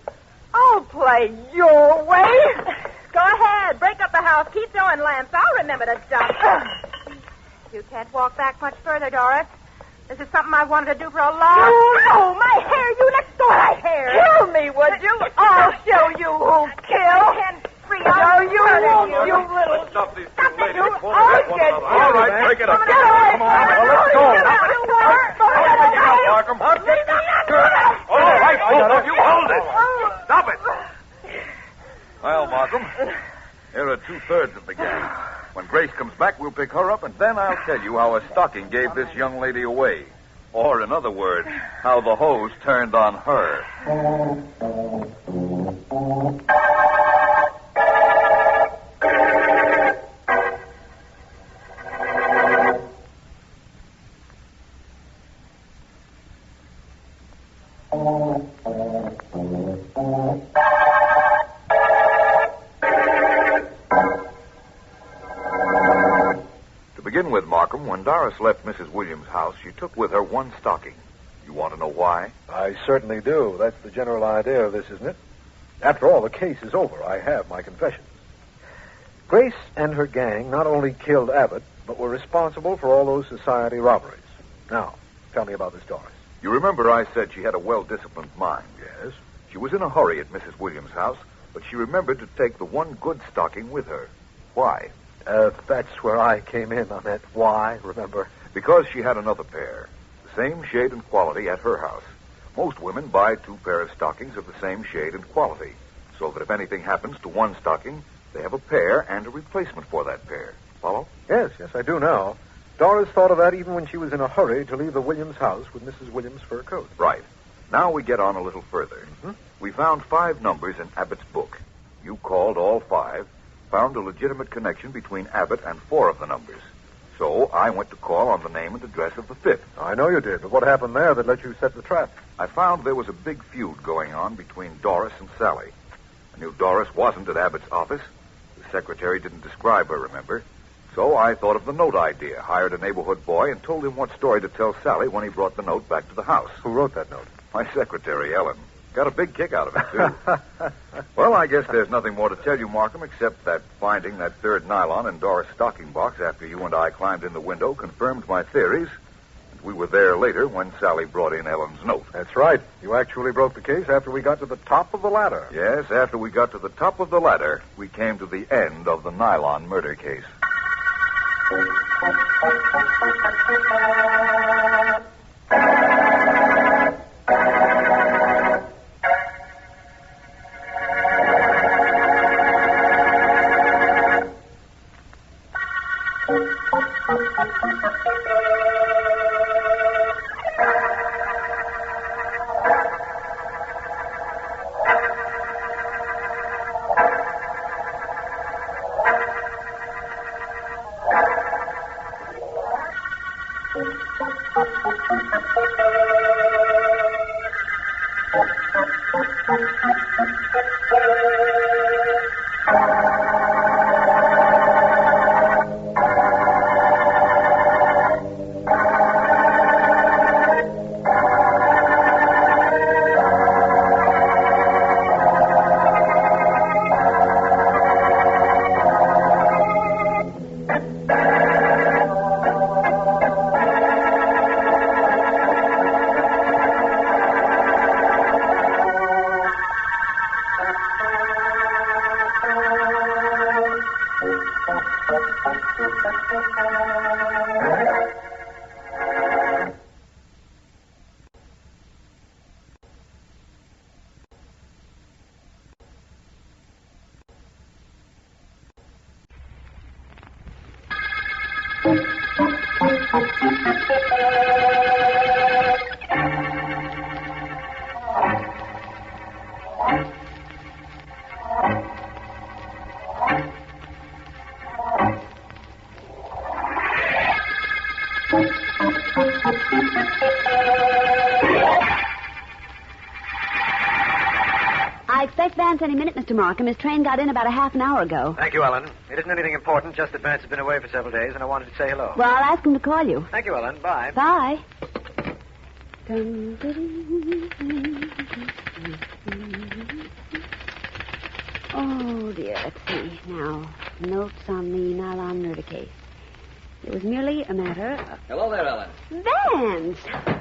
I'll play your way. Go ahead. Break up the house. Keep throwing lamps. I'll remember to dump. You can't walk back much further, Doris. This is something I wanted to do for a long time. Oh, my hair. You let go of my hair. Kill me, would you? I'll show you who'll kill. No, you won't, you little... Stop these Stop two ladies. it, you... All right, break it up. Get away. Come on, let's go. Break it up, Markham. All right, both of you, hold it. Stop it. Well, Markham, here are 2/3 of the gang. When Grace comes back, we'll pick her up, and then I'll tell you how a stocking gave this young lady away. Or, in other words, how the hose turned on her. With Markham, when Doris left Mrs. Williams' house, she took with her 1 stocking. You want to know why? I certainly do. That's the general idea of this, isn't it? After all, the case is over. I have my confessions. Grace and her gang not only killed Abbott, but were responsible for all those society robberies. Now, tell me about this Doris. You remember I said she had a well-disciplined mind. Yes. She was in a hurry at Mrs. Williams' house, but she remembered to take the 1 good stocking with her. Why? That's where I came in on that. Why, remember? Because she had another pair. The same shade and quality at her house. Most women buy 2 pairs of stockings of the same shade and quality, so that if anything happens to 1 stocking, they have a pair and a replacement for that pair. Follow? Yes, I do now. Doris thought of that even when she was in a hurry to leave the Williams house with Mrs. Williams' fur coat. Right. Now we get on a little further. Mm-hmm. We found 5 numbers in Abbott's book. You called all 5, found a legitimate connection between Abbott and 4 of the numbers. So I went to call on the name and address of the 5th. I know you did, but what happened there that let you set the trap? I found there was a big feud going on between Doris and Sally. I knew Doris wasn't at Abbott's office. The secretary didn't describe her, remember? So I thought of the note idea, hired a neighborhood boy, and told him what story to tell Sally when he brought the note back to the house. Who wrote that note? My secretary, Ellen. Got a big kick out of it, too. Well, I guess there's nothing more to tell you, Markham, except that finding that 3rd nylon in Doris' stocking box after you and I climbed in the window confirmed my theories. And we were there later when Sally brought in Ellen's note. That's right. You actually broke the case after we got to the top of the ladder. Yes, after we got to the top of the ladder, we came to the end of the nylon murder case. I expect Vance any minute, Mr. Markham. His train got in about a half an hour ago. Thank you, Ellen. It isn't anything important, just that Vance has been away for several days, and I wanted to say hello. Well, I'll ask him to call you. Thank you, Ellen. Bye. Bye. Oh, dear. Let's see. Now, notes on the Nylon murder case. It was merely a matter of... Hello there, Ellen. Vance!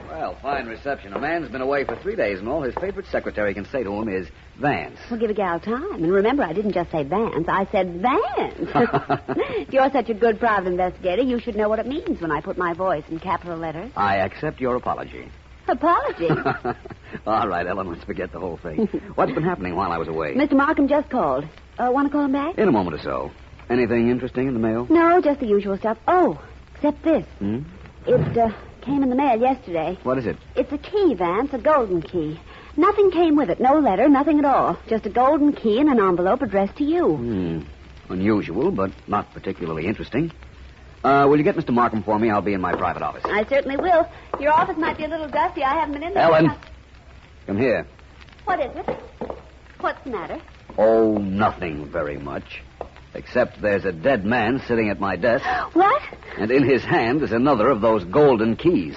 Well, fine reception. A man's been away for 3 days, and all his favorite secretary can say to him is Vance. Well, give a gal time. And remember, I didn't just say Vance. I said Vance. If you're such a good private investigator, you should know what it means when I put my voice in capital letters. I accept your apology. Apology? All right, Ellen, let's forget the whole thing. What's been happening while I was away? Mr. Markham just called. Want to call him back? In a moment or so. Anything interesting in the mail? No, just the usual stuff. Oh, except this. It came in the mail yesterday. What is it? It's a key, Vance, a golden key. Nothing came with it. No letter, nothing at all. Just a golden key in an envelope addressed to you. Unusual, but not particularly interesting. Will you get Mr. Markham for me? I'll be in my private office. I certainly will. Your office might be a little dusty. I haven't been in there. Ellen, come here. What is it? What's the matter? Oh, nothing very much. Except there's a dead man sitting at my desk. What? And in his hand is another of those golden keys.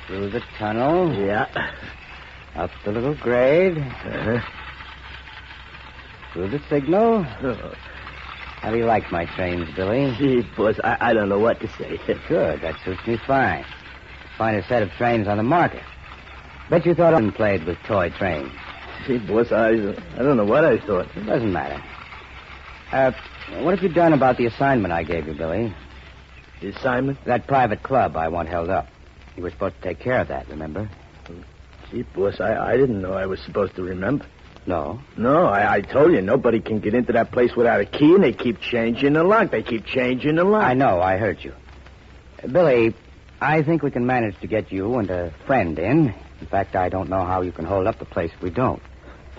Through the tunnel. Yeah. Up the little grade. Through the signal. How do you like my trains, Billy? Gee, boss, I don't know what to say. Good. That suits me fine. Finest set of trains on the market. Bet you thought I played with toy trains. Gee, boss, I don't know what I thought. It doesn't matter. What have you done about the assignment I gave you, Billy? The assignment? That private club I want held up. You were supposed to take care of that, remember? Gee, boss, I didn't know I was supposed to remember. No? No, I told you, nobody can get into that place without a key, and they keep changing the lock. I know, I heard you. Billy, I think we can manage to get you and a friend in. In fact, I don't know how you can hold up the place if we don't.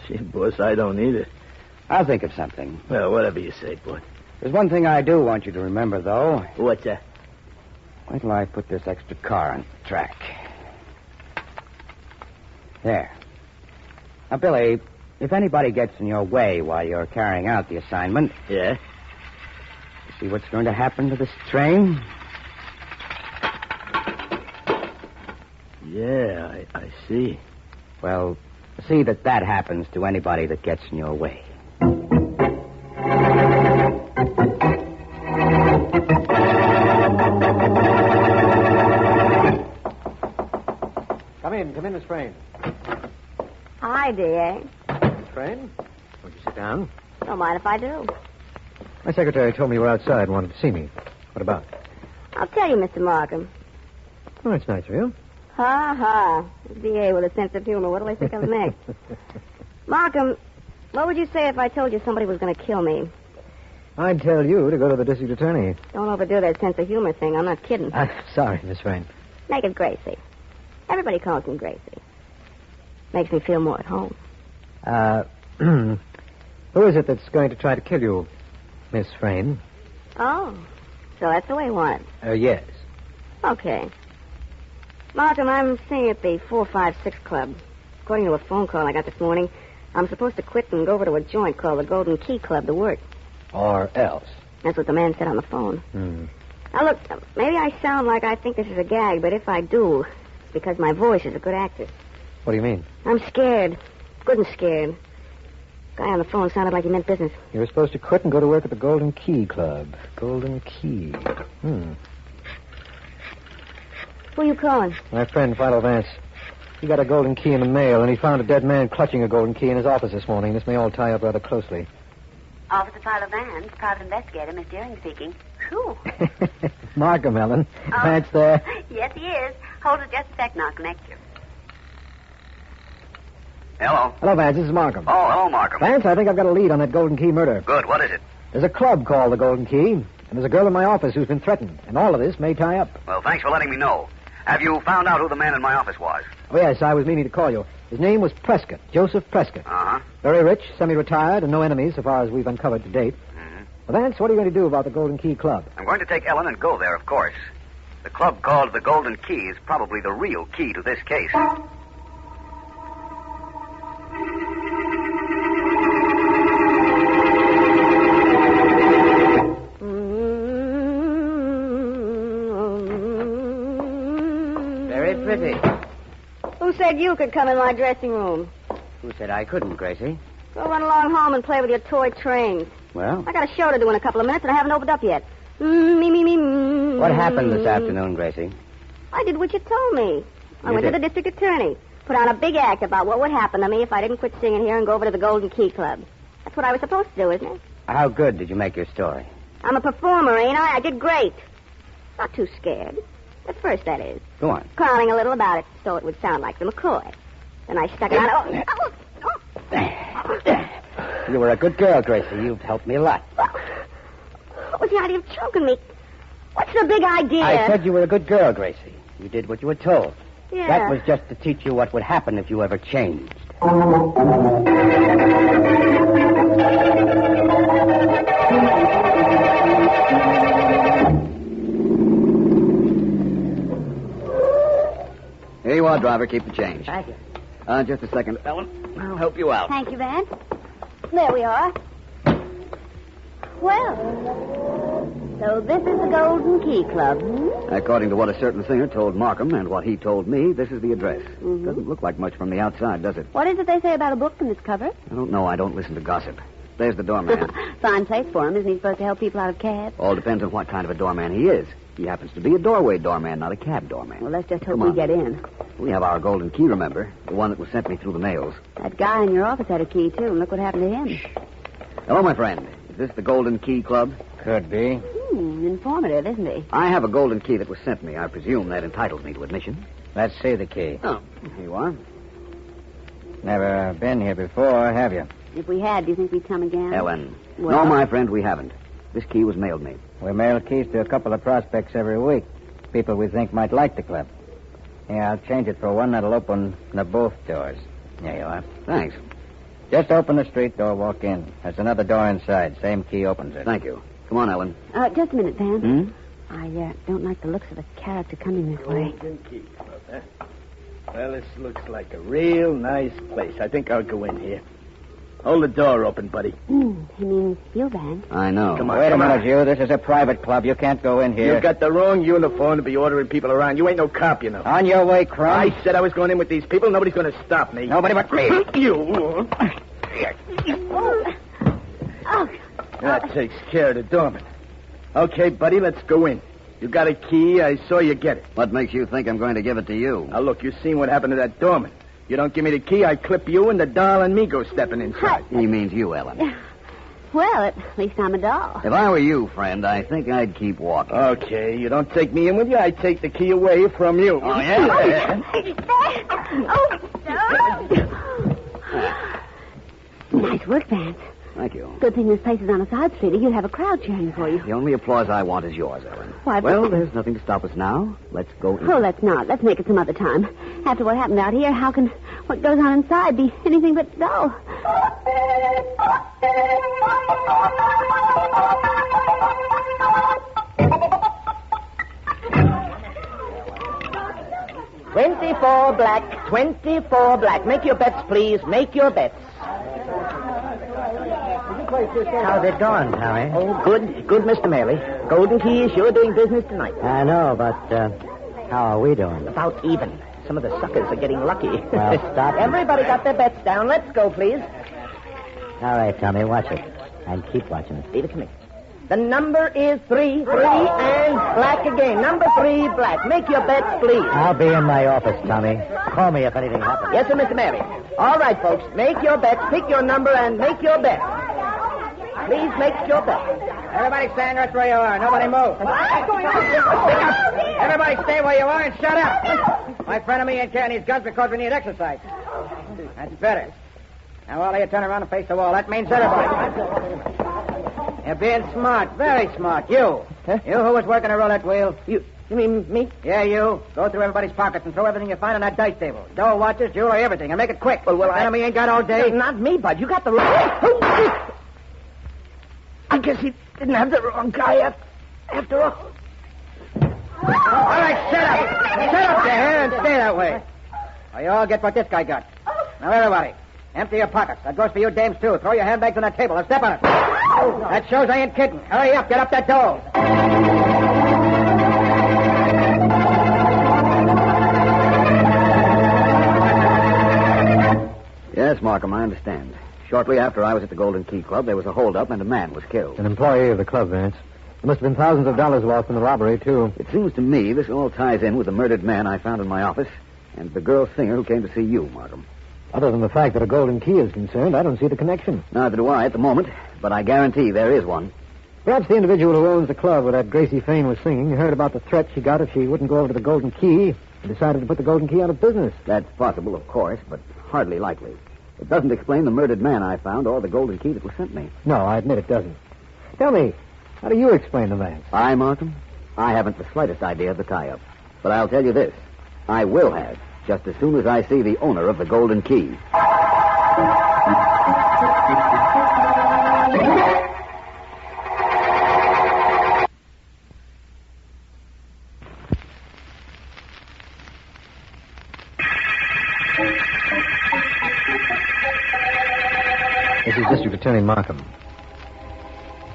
Gee, boss, I don't either. I'll think of something. Well, whatever you say, boy. There's one thing I do want you to remember, though. What's that? Wait till I put this extra car on track. There. Now, Billy, if anybody gets in your way while you're carrying out the assignment... Yeah? You see what's going to happen to this train? Yeah, I see. Well, see that happens to anybody that gets in your way. Come in, Miss Frayne. Hi, dear. Miss Frayne, won't you sit down? Don't mind if I do. My secretary told me you were outside and wanted to see me. What about? I'll tell you, Mr. Markham. Oh, that's nice of you. Ha ha. DA with a sense of humor. What'll they think of next? Markham, what would you say if I told you somebody was going to kill me? I'd tell you to go to the district attorney. Don't overdo that sense of humor thing. I'm not kidding. I'm sorry, Miss Frayne. Make it Gracie. Everybody calls me Gracie. Makes me feel more at home. Who is it that's going to try to kill you, Miss Frayne? Oh, so that's the way you want it. Yes. Okay. Markham, I'm staying at the 456 Club. According to a phone call I got this morning, I'm supposed to quit and go over to a joint called the Golden Key Club to work. Or else. That's what the man said on the phone. Now, look, maybe I sound like I think this is a gag, but if I do, it's because my voice is a good actress. What do you mean? I'm scared. Good and scared. Guy on the phone sounded like he meant business. You were supposed to quit and go to work at the Golden Key Club. Golden Key. Who are you calling? My friend, Philo Vance. He got a golden key in the mail, and he found a dead man clutching a golden key in his office this morning. This may all tie up rather closely. Officer Philo Vance, private investigator, Miss Deering speaking. Whew. Markham, Ellen. Oh. Vance there. Yes, he is. Hold it just a second. I'll connect you. Hello. Hello, Vance. This is Markham. Oh, hello, Markham. Vance, I think I've got a lead on that Golden Key murder. Good. What is it? There's a club called the Golden Key, and there's a girl in my office who's been threatened, and all of this may tie up. Well, thanks for letting me know. Have you found out who the man in my office was? Oh, yes, I was meaning to call you. His name was Prescott, Joseph Prescott. Uh-huh. Very rich, semi-retired, and no enemies so far as we've uncovered to date. Mm-hmm. Well, Vance, what are you going to do about the Golden Key Club? I'm going to take Ellen and go there, of course. The club called the Golden Key is probably the real key to this case. Very pretty. Who said you could come in my dressing room? Who said I couldn't, Gracie? Go run along home and play with your toy trains. Well, I got a show to do in a couple of minutes, and I haven't opened up yet. Me. what happened this afternoon, Gracie? I did what you told me. I You went did? to the district attorney, put on a big act about what would happen to me if I didn't quit singing here and go over to the Golden Key Club. That's what I was supposed to do, isn't it? How good did you make your story? I'm a performer, ain't I? I did great. Not too scared. At first, that is. Go on. Clowning a little about it so it would sound like the McCoy. Then I stuck it on. You were a good girl, Gracie. You've helped me a lot. What was the idea of choking me? What's the big idea? I said you were a good girl, Gracie. You did what you were told. Yeah. That was just to teach you what would happen if you ever changed. Here you are, driver. Keep the change. Thank you. Just a second, Ellen. I'll help you out. Thank you, Vance. There we are. Well, so this is the Golden Key Club, According to what a certain singer told Markham and what he told me, this is the address. Mm-hmm. Doesn't look like much from the outside, does it? What is it they say about a book in its cover? I don't know. I don't listen to gossip. There's the doorman. Fine place for him. Isn't he supposed to help people out of cabs? All depends on what kind of a doorman he is. He happens to be a doorway doorman, not a cab doorman. Well, let's just hope Come we on. get in. We have our golden key, remember? The one that was sent me through the mails. That guy in your office had a key, too, and look what happened to him. Hello, my friend. Is this the Golden Key Club? Could be. Informative, isn't he? I have a golden key that was sent me. I presume that entitles me to admission. Let's see the key. Oh, here you are. Never been here before, have you? If we had, do you think we'd come again? Ellen. Well- No, my friend, we haven't. This key was mailed me. We mail keys to a couple of prospects every week. People we think might like the club. Yeah, I'll change it for one that'll open the both doors. There you are. Thanks. Just open the street door, walk in. There's another door inside. Same key opens it. Thank you. Come on, Ellen. Just a minute, Vance. Hmm? I don't like the looks of a character coming this way. Golden Key Club, huh? Well, this looks like a real nice place. I think I'll go in here. Hold the door open, buddy. He means you, Vance. I know. Come on, Wait a come minute, on. you. This is a private club. You can't go in here. You got the wrong uniform to be ordering people around. You ain't no cop, you know. On your way, Crumb. I said I was going in with these people. Nobody's going to stop me. Nobody but me. You. Oh. That takes care of the doorman. Okay, buddy, let's go in. You got a key. I saw you get it. What makes you think I'm going to give it to you? Now, look, you seen what happened to that doorman. You don't give me the key, I clip you, and the doll and me go stepping inside. He means you, Ellen. Well, at least I'm a doll. If I were you, friend, I think I'd keep walking. Okay, you don't take me in with you, I take the key away from you. Oh, yeah? Nice work, Vance. Thank you. Good thing this place is on a side street. You'll have a crowd cheering for you. The only applause I want is yours, Ellen. Why, Well, there's nothing to stop us now. Let's go in. Oh, let's not. Let's make it some other time. After what happened out here, how can what goes on inside be anything but dull? $24 black, $24 black. Make your bets, please. Make your bets. How's it going, Tommy? Oh, good, Mr. Maley. Golden Key is sure doing business tonight. I know, but how are we doing? About even. some of the suckers are getting lucky. Well, stop. Everybody got their bets down. Let's go, please. All right, Tommy, watch it. And keep watching it. Leave it to me. The number is 3, 3, and black again. Number 3, black. Make your bets, please. I'll be in my office, Tommy. Call me if anything happens. Yes, sir, Mr. Mary. All right, folks. Make your bets. Pick your number and make your bet. Please make your bet. Everybody stand right where you are. Nobody move. Everybody stay where you are and shut up. My friend and me ain't carrying these guns because we need exercise. That's better. Now, all of you turn around and face the wall. That means everybody. You're being smart, very smart. You. Huh? You who was working a roulette wheel. You mean me? Yeah, you. Go through everybody's pockets and throw everything you find on that dice table. Dough, watches, jewelry, everything. And make it quick. Well, Enemy ain't got all day. Not me, Bud. You got the wrong... I guess he didn't have the wrong guy after all. All right, shut up. Shut up, you hair, and stay that way. Now, you all get what this guy got. Now, everybody, empty your pockets. That goes for you dames, too. Throw your handbags on that table. Now, step on it. That shows I ain't kidding. Hurry up. Get up that dough. Yes, Markham, I understand. Shortly after I was at the Golden Key Club, there was a holdup and a man was killed. An employee of the club, Vance. There must have been thousands of dollars lost in the robbery, too. It seems to me this all ties in with the murdered man I found in my office and the girl singer who came to see you, Markham. Other than the fact that a Golden Key is concerned, I don't see the connection. Neither do I at the moment, but I guarantee there is one. Perhaps the individual who owns the club where that Gracie Fane was singing heard about the threat she got if she wouldn't go over to the Golden Key and decided to put the Golden Key out of business. That's possible, of course, but hardly likely. It doesn't explain the murdered man I found or the Golden Key that was sent me. No, I admit it doesn't. Tell me, how do you explain the Vance? I, Markham? I haven't the slightest idea of the tie-up. But I'll tell you this. I will have, just as soon as I see the owner of the Golden Key. This is District Attorney Markham.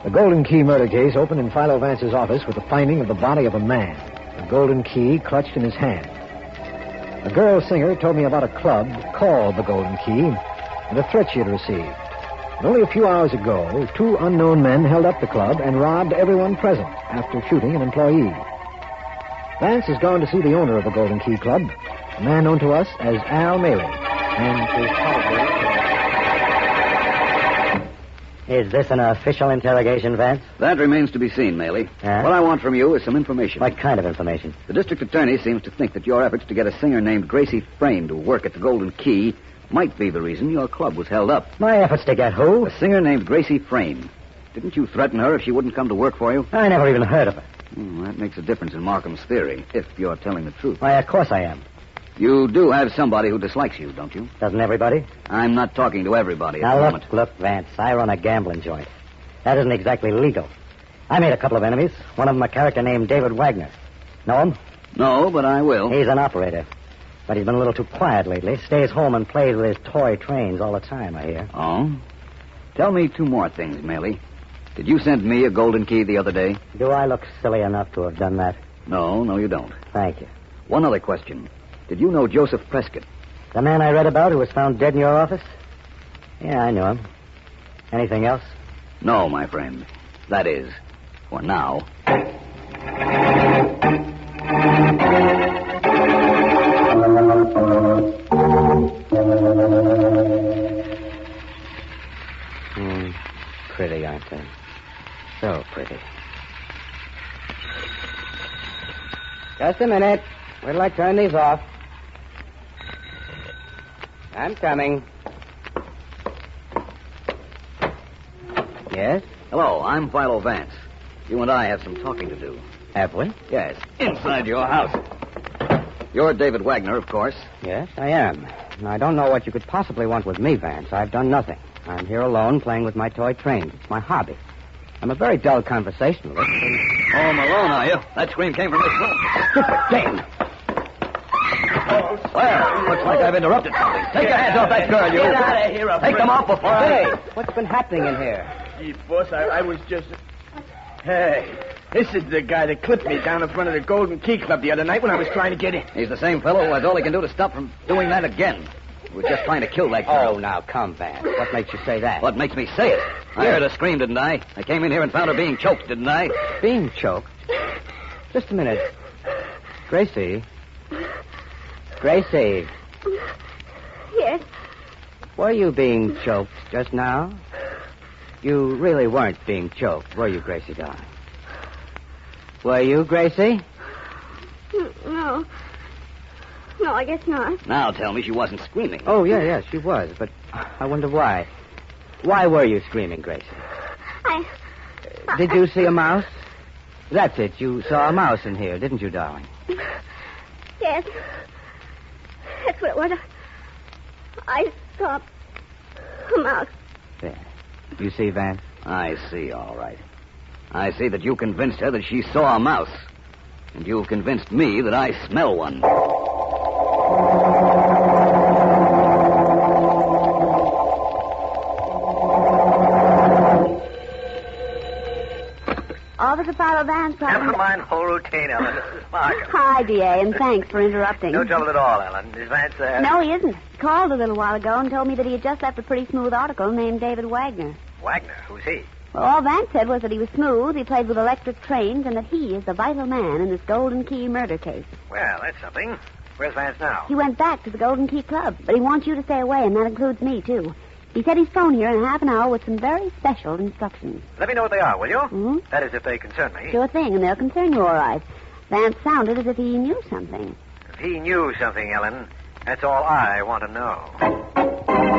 The Golden Key murder case opened in Philo Vance's office with the finding of the body of a man, the Golden Key clutched in his hand. A girl singer told me about a club called the Golden Key and a threat she had received. And only a few hours ago, 2 unknown men held up the club and robbed everyone present after shooting an employee. Vance has gone to see the owner of the Golden Key Club, a man known to us as Al Maley, and is probably... Is this an official interrogation, Vance? That remains to be seen, Maley. What I want from you is some information. What kind of information? The district attorney seems to think that your efforts to get a singer named Gracie Frame to work at the Golden Key might be the reason your club was held up. My efforts to get who? A singer named Gracie Frame. Didn't you threaten her if she wouldn't come to work for you? I never even heard of her. That makes a difference in Markham's theory, if you're telling the truth. Why, of course I am. You do have somebody who dislikes you, don't you? Doesn't everybody? I'm not talking to everybody at now, the look, moment. Look, Vance, I run a gambling joint. That isn't exactly legal. I made a couple of enemies. One of them a character named David Wagner. Know him? No, but I will. He's an operator. But he's been a little too quiet lately. Stays home and plays with his toy trains all the time, I hear. Oh? Tell me 2 more things, Maley. Did you send me a Golden Key the other day? Do I look silly enough to have done that? No, you don't. Thank you. One other question. Did you know Joseph Prescott? The man I read about who was found dead in your office? Yeah, I knew him. Anything else? No, my friend. That is, for now. Pretty, aren't they? So pretty. Just a minute. Wait till I turn these off. I'm coming. Yes? Hello, I'm Philo Vance. You and I have some talking to do. Have we? Yes, inside your house. You're David Wagner, of course. Yes, I am. I don't know what you could possibly want with me, Vance. I've done nothing. I'm here alone playing with my toy trains. It's my hobby. I'm a very dull conversationalist. Home alone, are you? That scream came from this room. Stupid game. Well, looks like I've interrupted something. Take your hands off that girl, you. Get out of here, Take them off before I... Hey, what's been happening in here? Gee, boss, I was just... Hey, This is the guy that clipped me down in front of the Golden Key Club the other night when I was trying to get in. He's the same fellow who has all he can do to stop from doing that again. He was just trying to kill that girl. Oh, now, come, Vance. What makes you say that? What makes me say it? I heard her scream, didn't I? I came in here and found her being choked, didn't I? Being choked? Just a minute. Gracie. Gracie. Yes. Were you being choked just now? You really weren't being choked, were you, Gracie, darling? Were you, Gracie? No. No, I guess not. Now tell me she wasn't screaming. Oh, yeah, she was, but I wonder why. Why were you screaming, Gracie? Did you see a mouse? That's it. You saw a mouse in here, didn't you, darling? Yes. That's what it was. I saw a mouse. There. You see, Vance? I see, all right. I see that you convinced her that she saw a mouse. And you've convinced me that I smell one. Officer Philo Vance. Never mind whole routine, Ellen. This is Markham. Hi, D.A., and thanks for interrupting. No trouble at all, Ellen. Is Vance there? No, he isn't. He called a little while ago and told me that he had just left a pretty smooth article named David Wagner. Wagner? Who's he? Well, all Vance said was that he was smooth, he played with electric trains, and that he is the vital man in this Golden Key murder case. Well, that's something. Where's Vance now? He went back to the Golden Key Club, but he wants you to stay away, and that includes me, too. He said he's phoned here in half an hour with some very special instructions. Let me know what they are, will you? Mm-hmm. That is, if they concern me. Sure thing, and they'll concern you all right. Vance sounded as if he knew something. If he knew something, Ellen, that's all I want to know.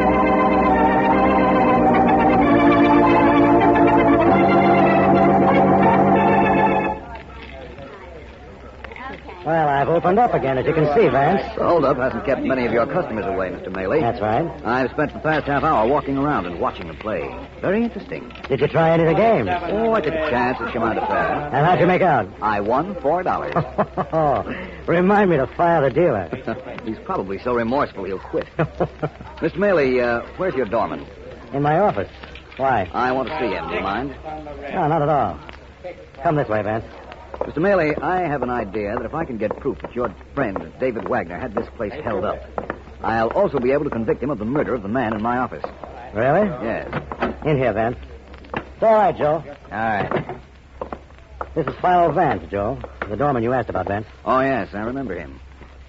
Well, I've opened up again, as you can see, Vance. The holdup hasn't kept many of your customers away, Mr. Maley. That's right. I've spent the past half hour walking around and watching them play. Very interesting. Did you try any of the games? Oh, I took a chance at Shemada Fair. And how'd you make out? I won $4. Remind me to fire the dealer. He's probably so remorseful he'll quit. Mr. Maley, where's your doorman? In my office. Why? I want to see him. Do you mind? No, not at all. Come this way, Vance. Mr. Maley, I have an idea that if I can get proof that your friend, David Wagner, had this place held up, I'll also be able to convict him of the murder of the man in my office. Really? Yes. In here, Vance. It's all right, Joe. All right. This is Philo Vance, Joe. The doorman you asked about, Vance. Oh, yes, I remember him.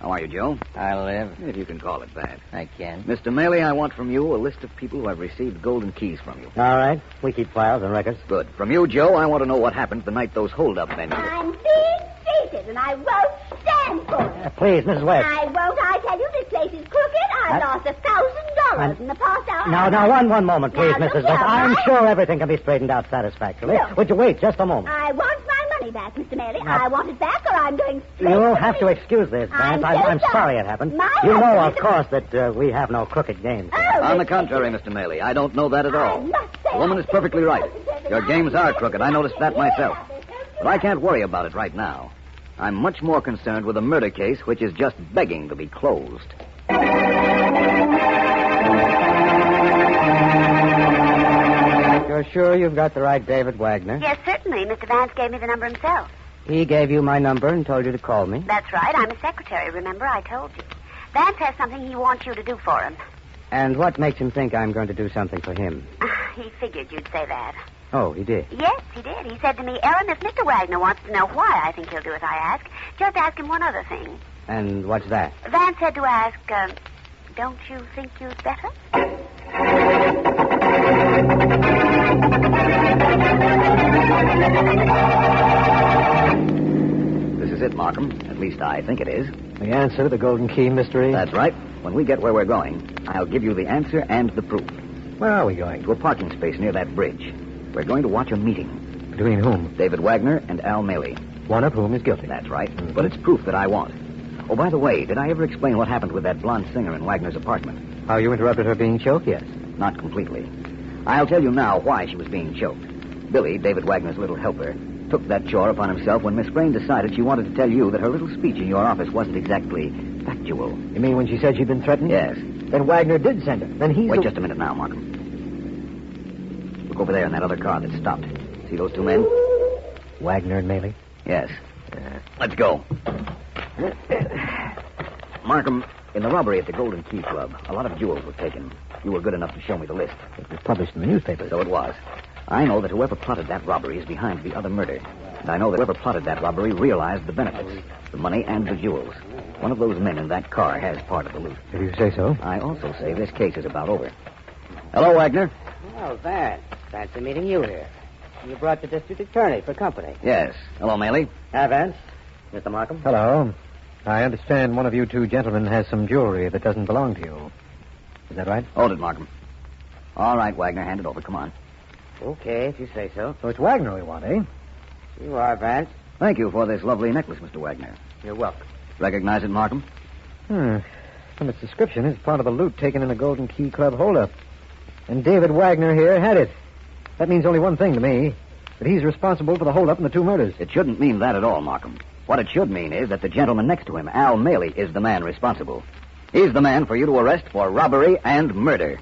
How are you, Joe? I live. If you can call it that. I can. Mr. Maley, I want from you a list of people who have received golden keys from you. All right. We keep files and records. Good. From you, Joe, I want to know what happened the night those hold-up ended. I'm being seated, and I won't stand for it. Please, Mrs. West. I won't. I tell you, this place is crooked. I lost $1,000 in the past hour. Now, one moment, please, Now, Mrs. look West. here, I'm Mike. sure everything can be straightened out satisfactorily. Look. Would you wait just a moment? I want my money back, Mr. Maley. Now- I want it back, or I'm going straight You'll to have to police. excuse this, Vance. I'm so sorry it happened. My You know, husband- of course, that we have no crooked games. Oh, On the Mr. contrary, Mr. Maley, I don't know that at all. must say The woman is perfectly right. Your games are crooked. I noticed that myself. But I can't worry about it right now. I'm much more concerned with a murder case which is just begging to be closed. You're sure you've got the right David Wagner? Yes, certainly. Mr. Vance gave me the number himself. He gave you my number and told you to call me? That's right. I'm his secretary, remember? I told you. Vance has something he wants you to do for him. And what makes him think I'm going to do something for him? He figured you'd say that. Oh, he did. Yes, he did. He said to me, Ellen, if Mr. Wagner wants to know why I think he'll do as I ask, just ask him one other thing. And what's that? Vance said to ask, don't you think you'd better? This is it, Markham. At least I think it is. The answer to the Golden Key mystery? That's right. When we get where we're going, I'll give you the answer and the proof. Where are we going? To a parking space near that bridge. We're going to watch a meeting. Between whom? David Wagner and Al Maley. One of whom is guilty. That's right. But it's proof that I want. Oh, by the way, did I ever explain what happened with that blonde singer in Wagner's apartment? How you interrupted her being choked? Yes. Not completely. I'll tell you now why she was being choked. Billy, David Wagner's little helper, took that chore upon himself when Miss Crane decided she wanted to tell you that her little speech in your office wasn't exactly factual. You mean when she said she'd been threatened? Yes. Then Wagner did send her. Then he's Wait just a minute now, Markham. Look over there in that other car that stopped. See those two men? Wagner and Maley? Yes. Let's go. Markham, in the robbery at the Golden Key Club, a lot of jewels were taken. You were good enough to show me the list. It was published in the newspapers. So it was. I know that whoever plotted that robbery is behind the other murder. And I know that whoever plotted that robbery realized the benefits, the money and the jewels. One of those men in that car has part of the loot. If you say so. I also say this case is about over. Hello, Wagner. Oh, Vance. Fancy meeting you here. You brought the district attorney for company. Yes. Hello, Maley. Hi, Vance. Mr. Markham. Hello. I understand one of you two gentlemen has some jewelry that doesn't belong to you. Is that right? Hold it, Markham. All right, Wagner, hand it over. Come on. Okay, if you say so. So it's Wagner we want, eh? You are, Vance. Thank you for this lovely necklace, Mr. Wagner. You're welcome. Recognize it, Markham? From its description, it's part of the loot taken in the Golden Key Club holdup. And David Wagner here had it. That means only one thing to me. That he's responsible for the holdup and the two murders. It shouldn't mean that at all, Markham. What it should mean is that the gentleman next to him, Al Maley, is the man responsible. He's the man for you to arrest for robbery and murder.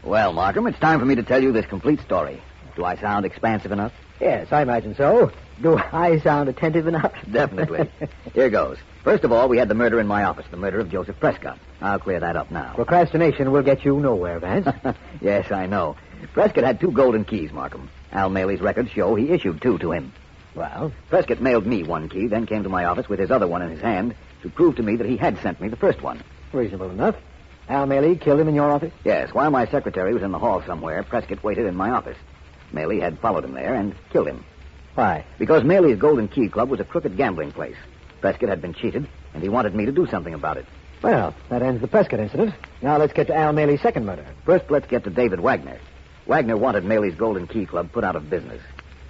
Well, Markham, it's time for me to tell you this complete story. Do I sound expansive enough? Yes, I imagine so. Do I sound attentive enough? Definitely. Here goes. First of all, we had the murder in my office, the murder of Joseph Prescott. I'll clear that up now. Procrastination will get you nowhere, Vance. Yes, I know. Prescott had 2 golden keys, Markham. Al Maley's records show he issued 2 to him. Well? Prescott mailed me 1 key, then came to my office with his other one in his hand to prove to me that he had sent me the first one. Reasonable enough. Al Maley killed him in your office? Yes. While my secretary was in the hall somewhere, Prescott waited in my office. Maley had followed him there and killed him. Why? Because Maley's Golden Key Club was a crooked gambling place. Prescott had been cheated, and he wanted me to do something about it. Well, that ends the Prescott incident. Now let's get to Al Maley's second murder. First, let's get to David Wagner. Wagner wanted Maley's Golden Key Club put out of business.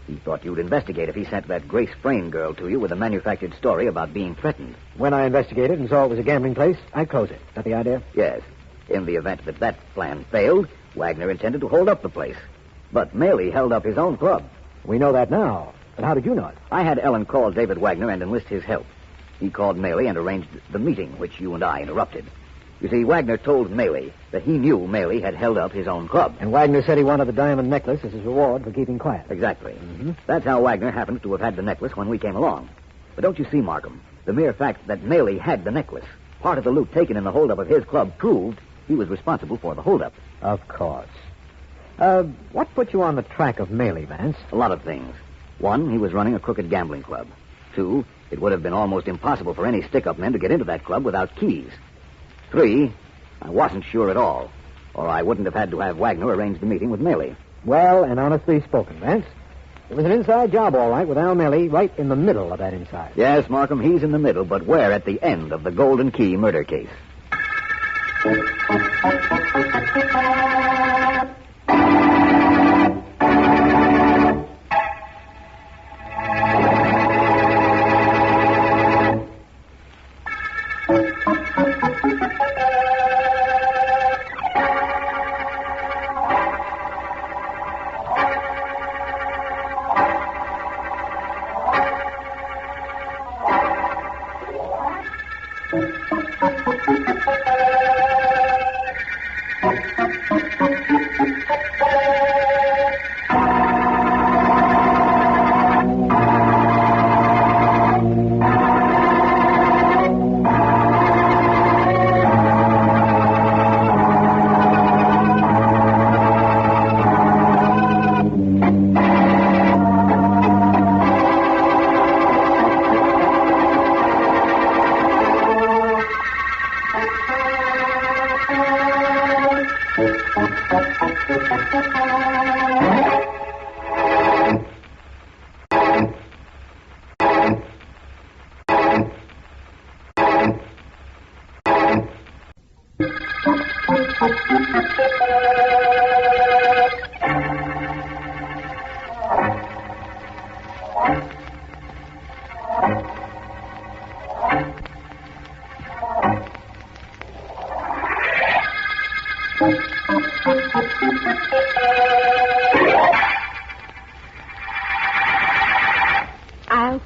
He thought you'd investigate if he sent that Grace Sprain girl to you with a manufactured story about being threatened. When I investigated and saw it was a gambling place, I'd close it. Is that the idea? Yes. In the event that that plan failed, Wagner intended to hold up the place. But Maley held up his own club. We know that now. But how did you know it? I had Ellen call David Wagner and enlist his help. He called Maley and arranged the meeting, which you and I interrupted. You see, Wagner told Maley that he knew Maley had held up his own club. And Wagner said he wanted the diamond necklace as his reward for keeping quiet. Exactly. That's how Wagner happened to have had the necklace when we came along. But don't you see, Markham, the mere fact that Maley had the necklace, part of the loot taken in the holdup of his club, proved he was responsible for the holdup. Of course. What put you on the track of Maley, Vance? A lot of things. 1, he was running a crooked gambling club. 2, it would have been almost impossible for any stick-up men to get into that club without keys. 3, I wasn't sure at all, or I wouldn't have had to have Wagner arrange the meeting with Maley. Well and honestly spoken, Vance. It was an inside job, all right, with Al Maley right in the middle of that inside. Yes, Markham, he's in the middle, but we're at the end of the Golden Key murder case.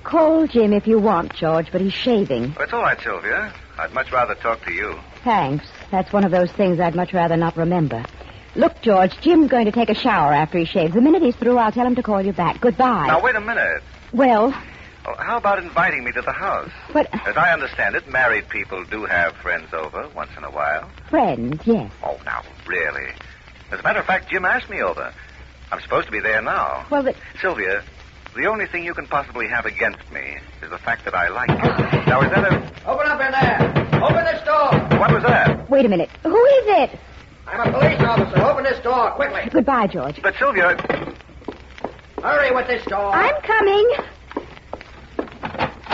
Call Jim if you want, George, but he's shaving. Well, it's all right, Sylvia. I'd much rather talk to you. Thanks. That's one of those things I'd much rather not remember. Look, George, Jim's going to take a shower after he shaves. The minute he's through, I'll tell him to call you back. Goodbye. Now, wait a minute. Well... Oh, how about inviting me to the house? But... As I understand it, married people do have friends over once in a while. Friends, yes. Oh, now, really? As a matter of fact, Jim asked me over. I'm supposed to be there now. Well, but... Sylvia, the only thing you can possibly have against me is the fact that I like you. Now, is that a... Open up in there. Open this door. What was that? Wait a minute. Who is it? I'm a police officer. Open this door, quickly. Goodbye, George. But, Sylvia... Hurry with this door. I'm coming.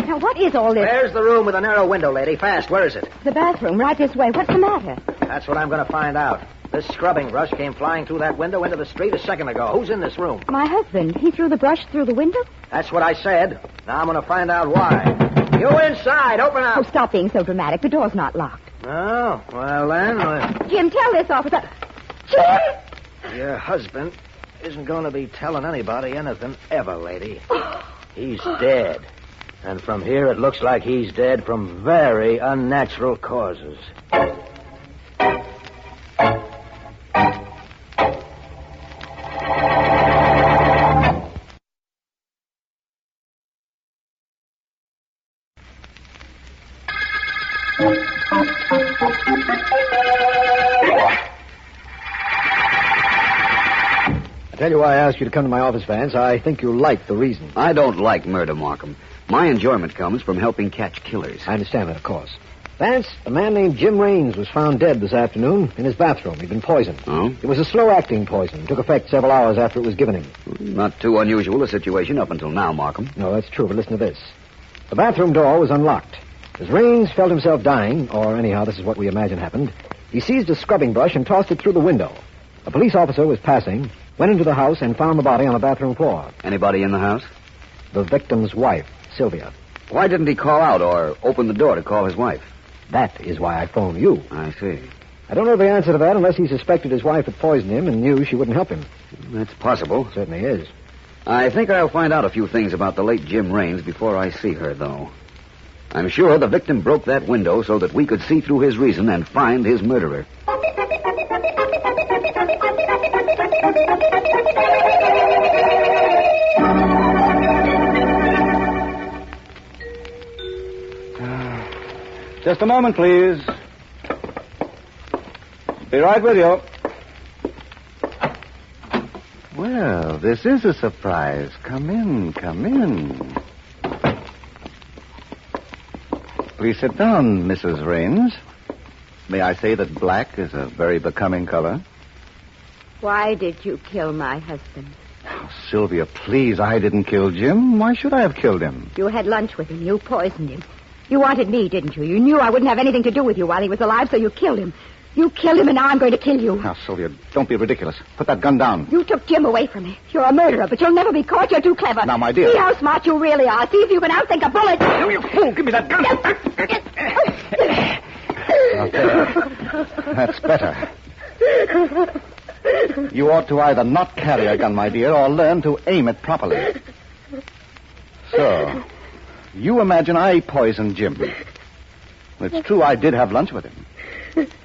Now, what is all this? There's the room with a narrow window, lady. Fast. Where is it? The bathroom, right this way. What's the matter? That's what I'm going to find out. This scrubbing brush came flying through that window into the street a second ago. Who's in this room? My husband. He threw the brush through the window? That's what I said. Now I'm going to find out why. You inside. Open up. Oh, stop being so dramatic. The door's not locked. Oh, well then. Jim, tell this officer. Jim! Your husband isn't going to be telling anybody anything ever, lady. He's dead. And from here, it looks like he's dead from very unnatural causes. I tell you why I asked you to come to my office, Vance. I think you'll like the reason. I don't like murder, Markham. My enjoyment comes from helping catch killers. I understand that, of course. Vance, a man named Jim Raines was found dead this afternoon in his bathroom. He'd been poisoned. Oh? It was a slow-acting poison. It took effect several hours after it was given him. Not too unusual a situation up until now, Markham. No, that's true, but listen to this. The bathroom door was unlocked. As Raines felt himself dying, or anyhow, this is what we imagine happened, he seized a scrubbing brush and tossed it through the window. A police officer was passing, went into the house, and found the body on the bathroom floor. Anybody in the house? The victim's wife, Sylvia. Why didn't he call out or open the door to call his wife? That is why I phoned you. I see. I don't know the answer to that unless he suspected his wife had poisoned him and knew she wouldn't help him. That's possible. Certainly is. I think I'll find out a few things about the late Jim Raines before I see her, though. I'm sure the victim broke that window so that we could see through his reason and find his murderer. Just a moment, please. Be right with you. Well, this is a surprise. Come in, come in. Please sit down, Mrs. Raines. May I say that black is a very becoming color? Why did you kill my husband? Oh, Sylvia, please, I didn't kill Jim. Why should I have killed him? You had lunch with him. You poisoned him. You wanted me, didn't you? You knew I wouldn't have anything to do with you while he was alive, so you killed him. You killed him, and now I'm going to kill you. Now, Sylvia, don't be ridiculous. Put that gun down. You took Jim away from me. You're a murderer, but you'll never be caught. You're too clever. Now, my dear. See how smart you really are. See if you can outthink a bullet. You fool! Give me that gun! That's better. You ought to either not carry a gun, my dear, or learn to aim it properly. So, you imagine I poisoned Jim. It's true I did have lunch with him.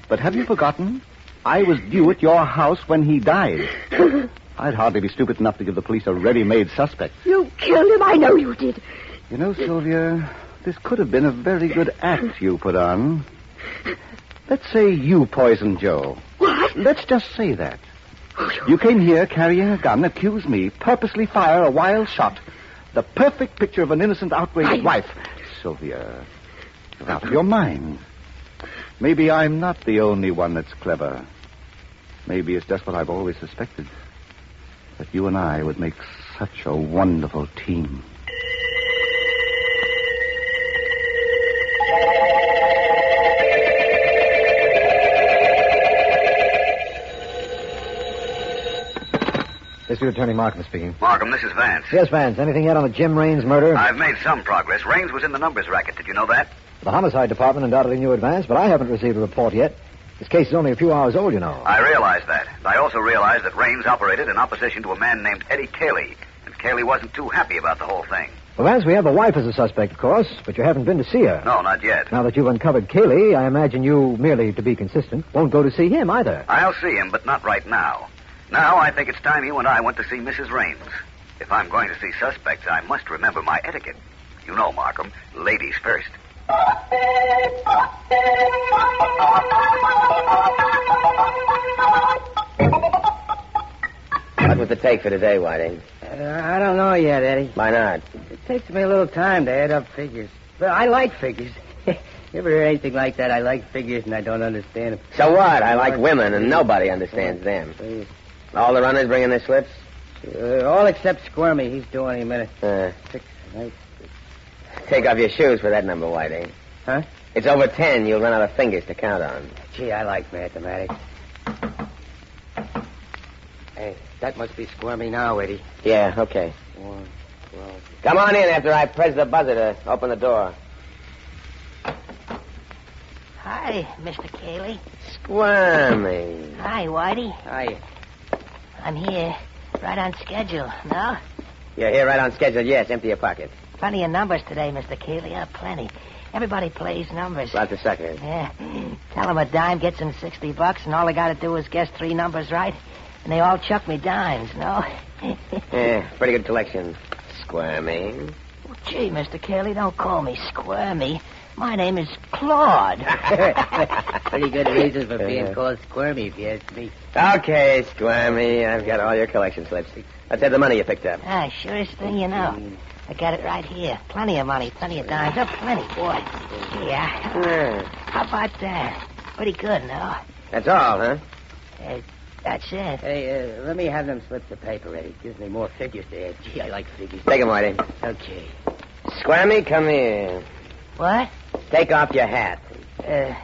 But have you forgotten? I was due at your house when he died. I'd hardly be stupid enough to give the police a ready-made suspect. You killed him. I know you did. You know, Sylvia, this could have been a very good act you put on. Let's say you poisoned Joe. What? Let's just say that. You came here carrying a gun, accuse me, purposely fire a wild shot. The perfect picture of an innocent, outraged wife. Sylvia, you're out of your mind. Maybe I'm not the only one that's clever. Maybe it's just what I've always suspected. That you and I would make such a wonderful team. District Attorney Markham speaking. Markham, this is Vance. Yes, Vance. Anything yet on the Jim Raines murder? I've made some progress. Raines was in the numbers racket. Did you know that? The homicide department undoubtedly knew advance, but I haven't received a report yet. This case is only a few hours old, you know. I realize that. I also realize that Raines operated in opposition to a man named Eddie Cayley, and Cayley wasn't too happy about the whole thing. Well, Vance, we have the wife as a suspect, of course, but you haven't been to see her. No, not yet. Now that you've uncovered Cayley, I imagine you, merely to be consistent, won't go to see him either. I'll see him, but not right now. Now I think it's time you and I went to see Mrs. Raines. If I'm going to see suspects, I must remember my etiquette. You know, Markham, ladies first. What was the take for today, Whiting? I don't know yet, Eddie. Why not? It takes me a little time to add up figures. But I like figures. You ever hear anything like that? I like figures and I don't understand them. So what? I like women, and nobody understands them. All the runners bringing their slips? All except Squirmy. He's due any minute. 6, 8. Take off your shoes for that number, Whiting. Huh? It's over 10. You'll run out of fingers to count on. Gee, I like mathematics. Hey, that must be Squirmy now, Eddie. Yeah, okay. 1, 12. Come on in after I press the buzzer to open the door. Hi, Mr. Cayley. Squirmy. Hi, Whitey. Hi. I'm here, right on schedule. No? You're here right on schedule, yes. Empty your pockets. Plenty of numbers today, Mr. Cayley. Plenty. Everybody plays numbers. Lots of suckers. Yeah. Tell them a dime gets them $60, and all they got to do is guess 3 numbers right, and they all chuck me dimes, no? Yeah, pretty good collection. Squirmy. Well, gee, Mr. Cayley, don't call me Squirmy. My name is Claude. Pretty good reason for being called Squirmy, if you ask me. Okay, Squirmy. I've got all your collection slips. Let's have the money you picked up. Surest thing you know. I got it right here. Plenty of money, plenty of dimes. Oh, plenty, boy. Yeah. How about that? Pretty good, no? That's all, huh? That's it. Hey, let me have them slips of paper, Eddie. Gives me more figures to add. Gee, I like figures. Take them, Whitey. Okay. Squirmy, come here. What? Take off your hat. There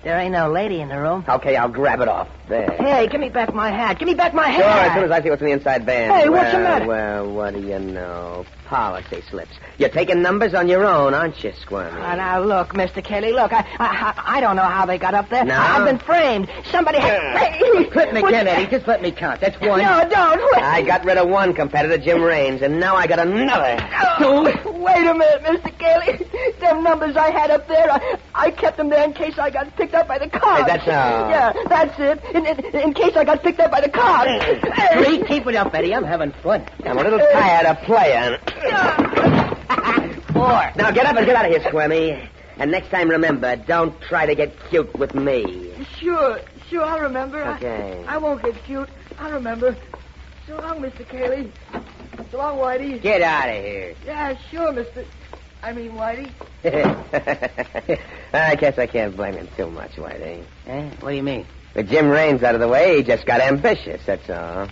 ain't no lady in the room. Okay, I'll grab it off. There. Hey, give me back my hat. Give me back my Sure, hat. as soon as I see what's in the inside band. Hey, what's the matter? Well, what do you know? Policy slips. You're taking numbers on your own, aren't you, Squirmy? Now, look, Mr. Cayley, look. I don't know how they got up there. No? I've been framed. Somebody... Quit me again, Eddie. Just let me count. That's 1. No, don't. I got rid of one competitor, Jim Raines, and now I got another. Wait a minute, Mr. Cayley. Them numbers I had up there, I kept them there in case I got picked up by the cops. Is that so? Yeah, that's it. In case I got picked up by the cops. Hey, keep it up, Eddie. I'm having fun. I'm a little tired of playing. 4. Now get up and get out of here, Squirmy. And next time, remember, don't try to get cute with me. Sure, I'll remember. Okay. I won't get cute. I'll remember. So long, Mr. Cayley. So long, Whitey. Get out of here. Yeah, sure, Whitey. I guess I can't blame him too much, Whitey. What do you mean? With Jim Raines out of the way, he just got ambitious, that's all.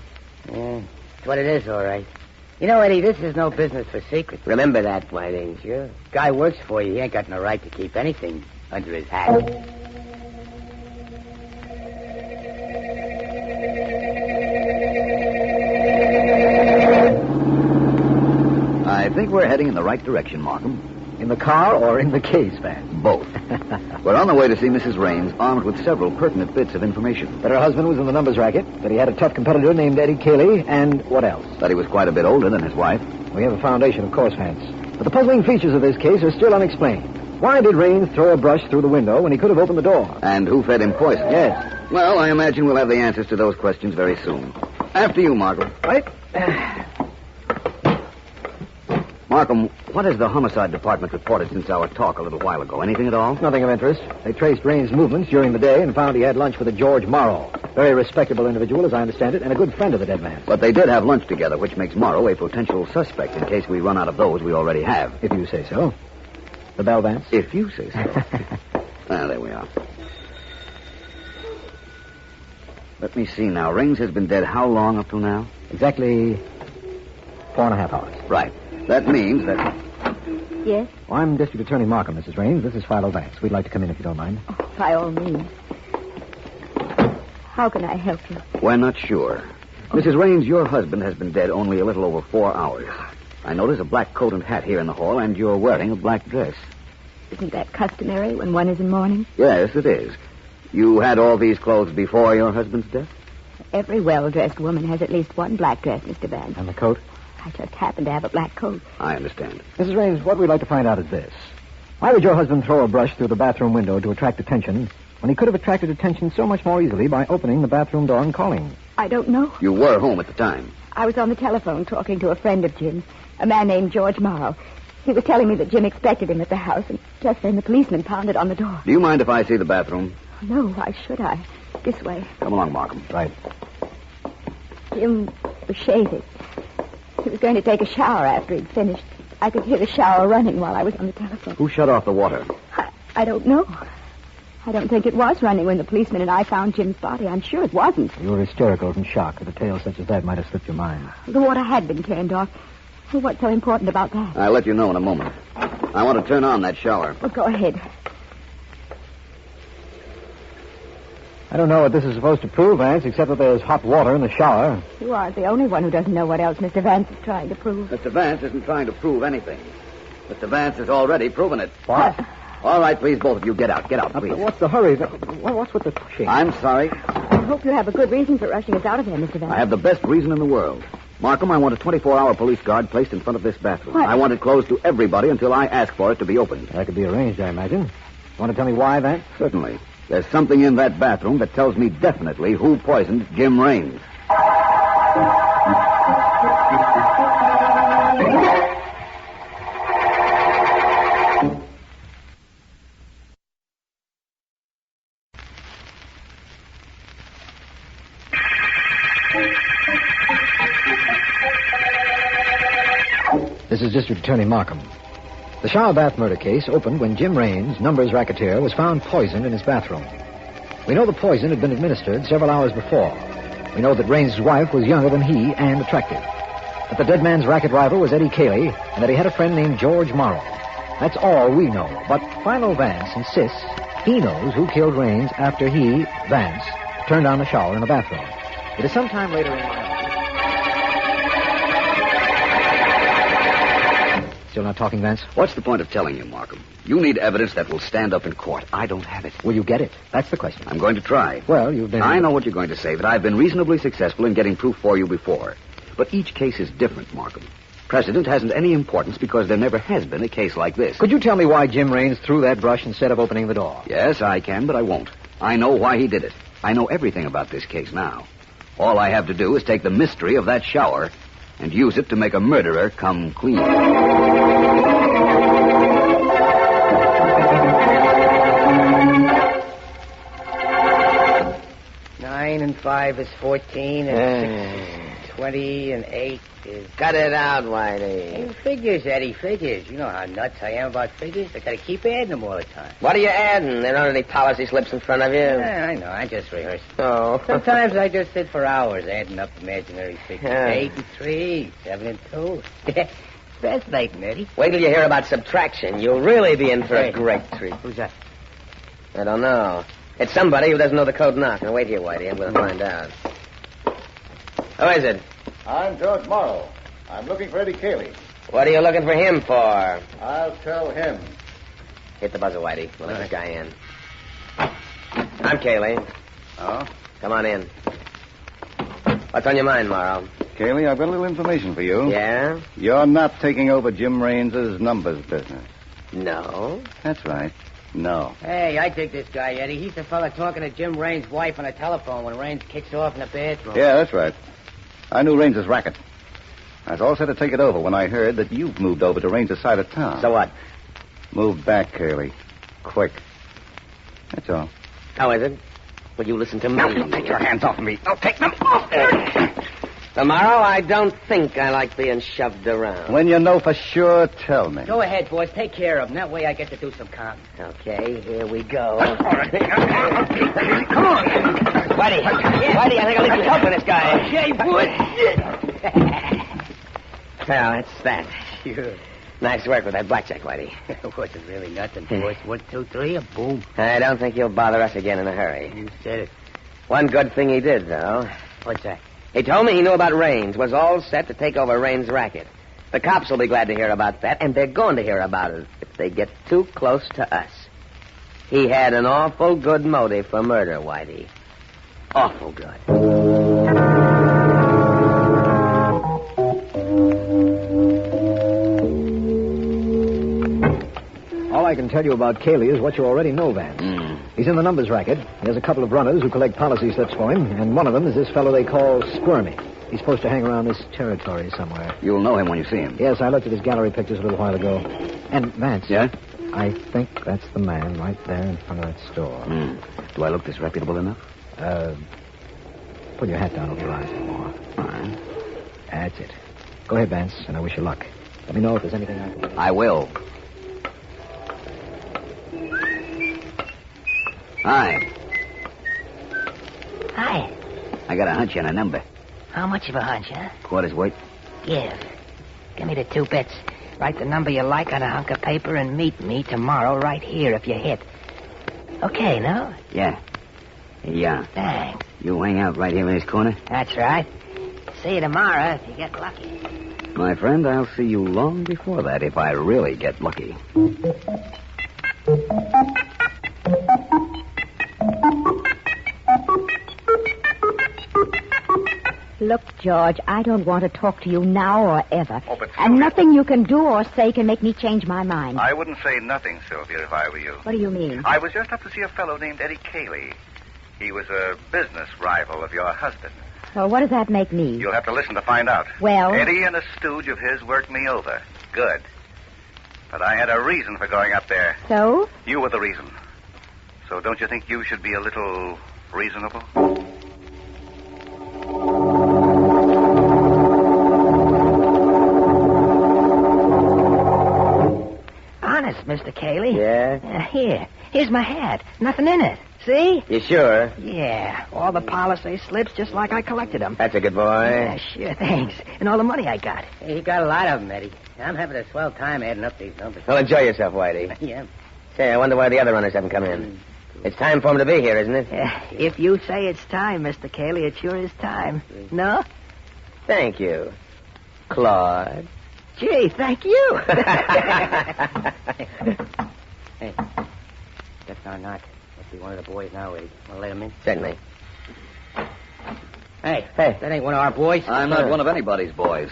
Yeah, that's what it is, all right. You know, Eddie, this is no business for secrets. Remember that, Whitey. Sure. Guy works for you. He ain't got no right to keep anything under his hat. I think we're heading in the right direction, Markham. In the car or in the case, Vance? Both. We're on the way to see Mrs. Raines, armed with several pertinent bits of information. That her husband was in the numbers racket, that he had a tough competitor named Eddie Cayley, and what else? That he was quite a bit older than his wife. We have a foundation, of course, Vance. But the puzzling features of this case are still unexplained. Why did Raines throw a brush through the window when he could have opened the door? And who fed him poison? Yes. Well, I imagine we'll have the answers to those questions very soon. After you, Markham. Right. Markham, what has the homicide department reported since our talk a little while ago? Anything at all? Nothing of interest. They traced Raines' movements during the day and found he had lunch with a George Morrow. Very respectable individual, as I understand it, and a good friend of the dead man. But they did have lunch together, which makes Morrow a potential suspect in case we run out of those we already have. If you say so. The bell, Vance? If you say so. There we are. Let me see now. Raines has been dead how long up to now? Exactly 4.5 hours. Right. That means that... Yes? Well, I'm District Attorney Markham, Mrs. Raines. This is Philo Vance. We'd like to come in if you don't mind. Oh, by all means. How can I help you? We're not sure. Mrs. Raines, your husband has been dead only a little over 4 hours. I notice a black coat and hat here in the hall, and you're wearing a black dress. Isn't that customary when one is in mourning? Yes, it is. You had all these clothes before your husband's death? Every well-dressed woman has at least one black dress, Mr. Vance. And the coat? I just happened to have a black coat. I understand. Mrs. Raines, what we'd like to find out is this. Why would your husband throw a brush through the bathroom window to attract attention when he could have attracted attention so much more easily by opening the bathroom door and calling? I don't know. You were home at the time. I was on the telephone talking to a friend of Jim's, a man named George Morrow. He was telling me that Jim expected him at the house, and just then the policeman pounded on the door. Do you mind if I see the bathroom? No, why should I? This way. Come along, Markham. Right. Jim was shaving. He was going to take a shower after he'd finished. I could hear the shower running while I was on the telephone. Who shut off the water? I don't know. I don't think it was running when the policeman and I found Jim's body. I'm sure it wasn't. You were hysterical from shock. A tale such as that might have slipped your mind. The water had been turned off. Well, what's so important about that? I'll let you know in a moment. I want to turn on that shower. Well, go ahead. I don't know what this is supposed to prove, Vance, except that there's hot water in the shower. You aren't the only one who doesn't know what else Mr. Vance is trying to prove. Mr. Vance isn't trying to prove anything. Mr. Vance has already proven it. What? All right, please, both of you, get out. Get out, please. What's the hurry? What's with the pushing? I'm sorry. I hope you have a good reason for rushing us out of here, Mr. Vance. I have the best reason in the world. Markham, I want a 24-hour police guard placed in front of this bathroom. What? I want it closed to everybody until I ask for it to be opened. That could be arranged, I imagine. You want to tell me why, Vance? Certainly. There's something in that bathroom that tells me definitely who poisoned Jim Raines. This is District Attorney Markham. The shower bath murder case opened when Jim Raines, numbers racketeer, was found poisoned in his bathroom. We know the poison had been administered several hours before. We know that Raines' wife was younger than he and attractive. That the dead man's racket rival was Eddie Cayley, and that he had a friend named George Morrow. That's all we know. But Philo Vance insists he knows who killed Raines after he, Vance, turned on the shower in the bathroom. It is sometime later in my... Still not talking, Vance? What's the point of telling you, Markham? You need evidence that will stand up in court. I don't have it. Will you get it? That's the question. I'm going to try. Well, you've been... I know what you're going to say, that I've been reasonably successful in getting proof for you before. But each case is different, Markham. Precedent hasn't any importance because there never has been a case like this. Could you tell me why Jim Raines threw that brush instead of opening the door? Yes, I can, but I won't. I know why he did it. I know everything about this case now. All I have to do is take the mystery of that shower and use it to make a murderer come clean. 9 and 5 is 14, and 6 is 20, and 8 is... Cut it out, Whitey. Hey, figures, Eddie, figures. You know how nuts I am about figures. I gotta keep adding them all the time. What are you adding? There aren't any policy slips in front of you. Yeah, I know. I just rehearse. Oh. Sometimes I just sit for hours adding up imaginary figures. Yeah. 8 and 3, 7 and 2. Fascinating, Eddie. Wait till you hear about subtraction. You'll really be in for a great treat. Who's that? I don't know. It's somebody who doesn't know the code knock. Now, wait here, Whitey. I'm going to find out. Who is it? I'm George Morrow. I'm looking for Eddie Cayley. What are you looking for him for? I'll tell him. Hit the buzzer, Whitey. We'll let this guy in. I'm Cayley. Oh? Come on in. What's on your mind, Morrow? Cayley, I've got a little information for you. Yeah? You're not taking over Jim Raines' numbers business. No. That's right. No. Hey, I dig this guy, Eddie. He's the fella talking to Jim Raines' wife on the telephone when Raines kicks off in the bathroom. Yeah, that's right. I knew Raines' racket. I was all set to take it over when I heard that you've moved over to Raines' side of town. So what? Move back, Cayley. Quick. That's all. How is it? Will you listen to me? No, take your hands off me. No, take them off. Tomorrow, I don't think I like being shoved around. When you know for sure, tell me. Go ahead, boys. Take care of him. That way I get to do some counting. Okay, here we go. Come on. Whitey, I think I'll leave you helping this guy. Okay, boy. Well, that's that. Sure. Nice work with that blackjack, Whitey. It wasn't really nothing, boys. 1, 2, 3, and boom. I don't think you'll bother us again in a hurry. You said it. One good thing he did, though. What's that? He told me he knew about Raines, was all set to take over Raines' racket. The cops will be glad to hear about that, and they're going to hear about it if they get too close to us. He had an awful good motive for murder, Whitey. Awful good. All I can tell you about Cayley is what you already know, Vance. He's in the numbers racket. He has a couple of runners who collect policy slips for him, and one of them is this fellow they call Squirmy. He's supposed to hang around this territory somewhere. You'll know him when you see him. Yes, I looked at his gallery pictures a little while ago. And, Vance. Yeah? I think that's the man right there in front of that store. Do I look disreputable enough? Pull your hat down over your eyes a little more. Fine. That's it. Go ahead, Vance, and I wish you luck. Let me know if there's anything I can do. I will. Hi. Hi. I got a hunch on a number. How much of a hunch, huh? Quarter's worth. Give me the 2 bits. Write the number you like on a hunk of paper and meet me tomorrow right here if you hit. Okay, no? Yeah. Yeah. Thanks. You hang out right here in this corner? That's right. See you tomorrow if you get lucky. My friend, I'll see you long before that if I really get lucky. Look, George, I don't want to talk to you now or ever. Oh, but and nothing you can do or say can make me change my mind. I wouldn't say nothing, Sylvia, if I were you. What do you mean? I was just up to see a fellow named Eddie Cayley. He was a business rival of your husband. Well, what does that make me? You'll have to listen to find out. Well? Eddie and a stooge of his worked me over. Good. But I had a reason for going up there. So? You were the reason. So don't you think you should be a little reasonable? Honest, Mr. Cayley. Yeah? Here's my hat. Nothing in it. See? You sure? Yeah. All the policy slips just like I collected them. That's a good boy. Yeah, sure, thanks. And all the money I got. Hey, you got a lot of them, Eddie. I'm having a swell time adding up these numbers. Well, enjoy yourself, Whitey. Yeah. Say, I wonder why the other runners haven't come in. It's time for them to be here, isn't it? If you say it's time, Mr. Cayley, it sure is time. No? Thank you, Claude. Gee, thank you. Hey, that's our knock. Must be one of the boys now, Eddie. Want to let him in? Certainly. Hey, that ain't one of our boys. I'm not one of anybody's boys.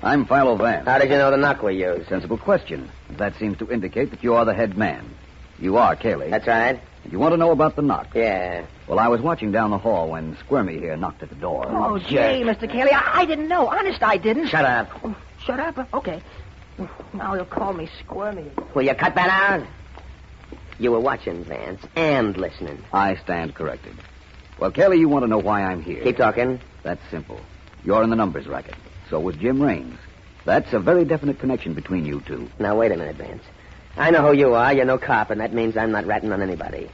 I'm Philo Vance. How did you know the knock we used? Sensible question. That seems to indicate that you are the head man. You are Cayley. That's right. You want to know about the knock? Yeah. Well, I was watching down the hall when Squirmy here knocked at the door. Oh, gee, Mr. Cayley, I didn't know. Honest, I didn't. Shut up. Oh, shut up? Okay. Now he'll call me Squirmy. Will you cut that out? You were watching, Vance, and listening. I stand corrected. Well, Cayley, you want to know why I'm here. Keep talking. That's simple. You're in the numbers racket. So was Jim Raines. That's a very definite connection between you two. Now, wait a minute, Vance. I know who you are. You're no cop, and that means I'm not ratting on anybody.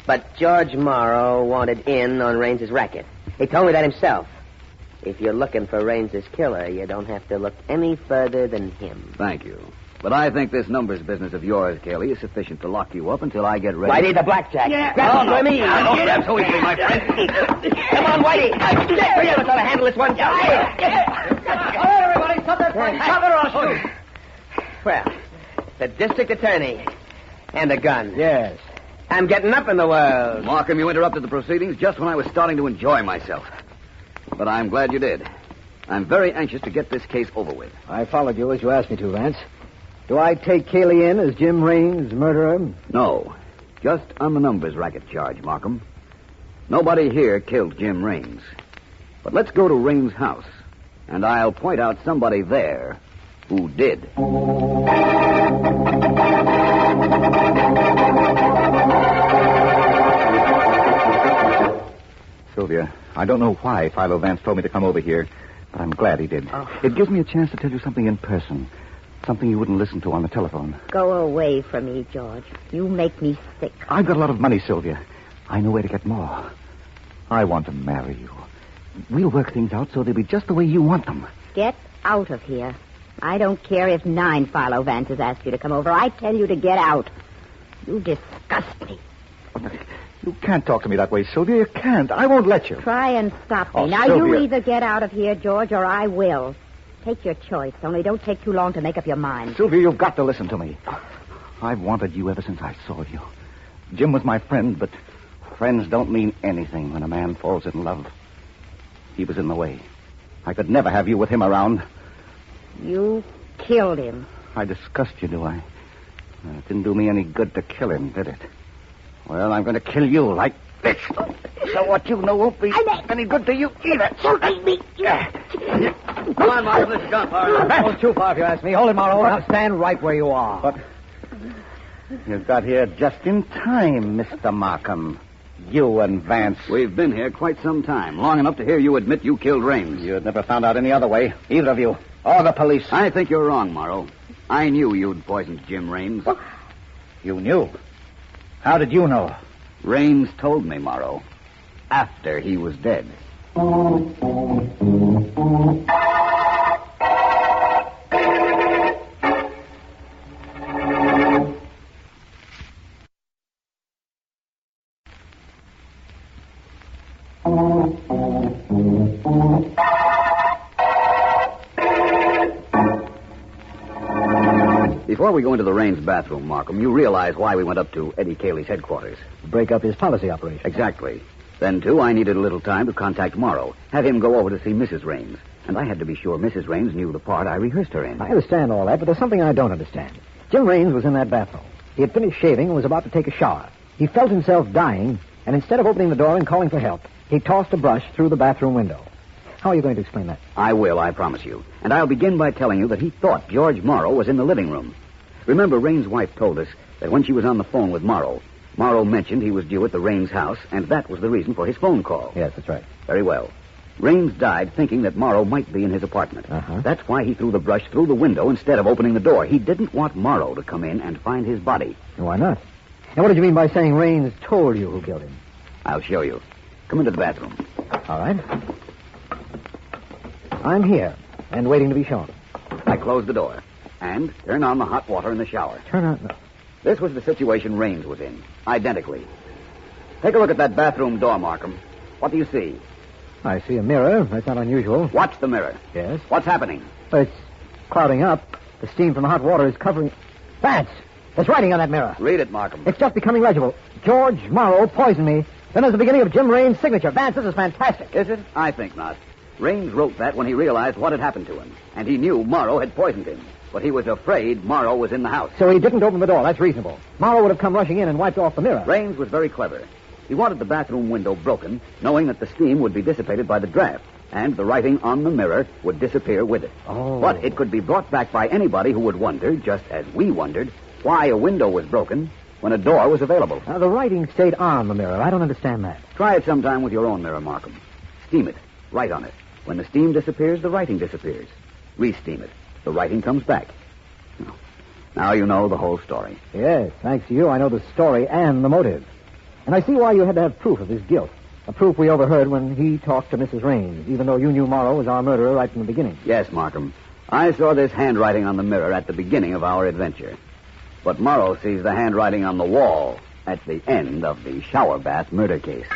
But George Morrow wanted in on Raines's racket. He told me that himself. If you're looking for Raines's killer, you don't have to look any further than him. Thank you. But I think this numbers business of yours, Cayley, is sufficient to lock you up until I get ready. Whitey, the blackjack. Yeah. Grab him for me. Don't grab so easily, my friend. Come on, Whitey. Three of us ought to handle this one. All right, everybody. Stop that fight. Stop it or I'll shoot. Well, the district attorney and a gun. Yes. I'm getting up in the world. Markham, you interrupted the proceedings just when I was starting to enjoy myself. But I'm glad you did. I'm very anxious to get this case over with. I followed you as you asked me to, Vance. Do I take Cayley in as Jim Raines' murderer? No. Just on the numbers racket charge, Markham. Nobody here killed Jim Raines. But let's go to Raines' house, and I'll point out somebody there who did. Sylvia, I don't know why Philo Vance told me to come over here, but I'm glad he did. Oh. It gives me a chance to tell you something in person. Something you wouldn't listen to on the telephone. Go away from me, George. You make me sick. I've got a lot of money, Sylvia. I know where to get more. I want to marry you. We'll work things out so they'll be just the way you want them. Get out of here. I don't care if 9 Philo Vances ask you to come over. I tell you to get out. You disgust me. You can't talk to me that way, Sylvia. You can't. I won't let you. Try and stop me. Oh, Now, Sylvia. you either get out of here, George, or I will. Take your choice, only don't take too long to make up your mind. Sylvia, you've got to listen to me. I've wanted you ever since I saw you. Jim was my friend, but friends don't mean anything when a man falls in love. He was in the way. I could never have you with him around. You killed him. I disgust you, do I? It didn't do me any good to kill him, did it? Well, I'm going to kill you like this. So what you know won't be any good to you either. Come on, Markham, this is gunfire. That was too far if you ask me. Hold it, Morrow. Now stand right where you are. But you got here just in time, Mr. Markham. You and Vance. We've been here quite some time, long enough to hear you admit you killed Raines. You'd never found out any other way, either of you, or the police. I think you're wrong, Morrow. I knew you'd poisoned Jim Raines. What? You knew? How did you know? Raines told me, Morrow, after he was dead. Before we go into the Raines bathroom, Markham, you realize why we went up to Eddie Cayley's headquarters. Break up his policy operation. Exactly. Then, too, I needed a little time to contact Morrow, have him go over to see Mrs. Raines. And I had to be sure Mrs. Raines knew the part I rehearsed her in. I understand all that, but there's something I don't understand. Jim Raines was in that bathroom. He had finished shaving and was about to take a shower. He felt himself dying, and instead of opening the door and calling for help, he tossed a brush through the bathroom window. How are you going to explain that? I will, I promise you. And I'll begin by telling you that he thought George Morrow was in the living room. Remember, Raines' wife told us that when she was on the phone with Morrow, Morrow mentioned he was due at the Raines house, and that was the reason for his phone call. Yes, that's right. Very well. Raines died thinking that Morrow might be in his apartment. Uh-huh. That's why he threw the brush through the window instead of opening the door. He didn't want Morrow to come in and find his body. Why not? And what did you mean by saying Raines told you who killed him? I'll show you. Come into the bathroom. All right. I'm here, and waiting to be shown. I closed the door. And turn on the hot water in the shower. Turn on... This was the situation Raines was in, identically. Take a look at that bathroom door, Markham. What do you see? I see a mirror. That's not unusual. Watch the mirror. Yes? What's happening? It's clouding up. The steam from the hot water is covering... Vance! There's writing on that mirror. Read it, Markham. It's just becoming legible. George Morrow poisoned me. Then there's the beginning of Jim Raines' signature. Vance, this is fantastic. Is it? I think not. Raines wrote that when he realized what had happened to him. And he knew Morrow had poisoned him. But he was afraid Morrow was in the house. So he didn't open the door. That's reasonable. Morrow would have come rushing in and wiped off the mirror. Raines was very clever. He wanted the bathroom window broken, knowing that the steam would be dissipated by the draft, and the writing on the mirror would disappear with it. Oh. But it could be brought back by anybody who would wonder, just as we wondered, why a window was broken when a door was available. The writing stayed on the mirror. I don't understand that. Try it sometime with your own mirror, Markham. Steam it. Write on it. When the steam disappears, the writing disappears. Re-steam it. The writing comes back. Now you know the whole story. Yes, thanks to you, I know the story and the motive. And I see why you had to have proof of his guilt. A proof we overheard when he talked to Mrs. Raines, even though you knew Morrow was our murderer right from the beginning. Yes, Markham. I saw this handwriting on the mirror at the beginning of our adventure. But Morrow sees the handwriting on the wall at the end of the shower bath murder case.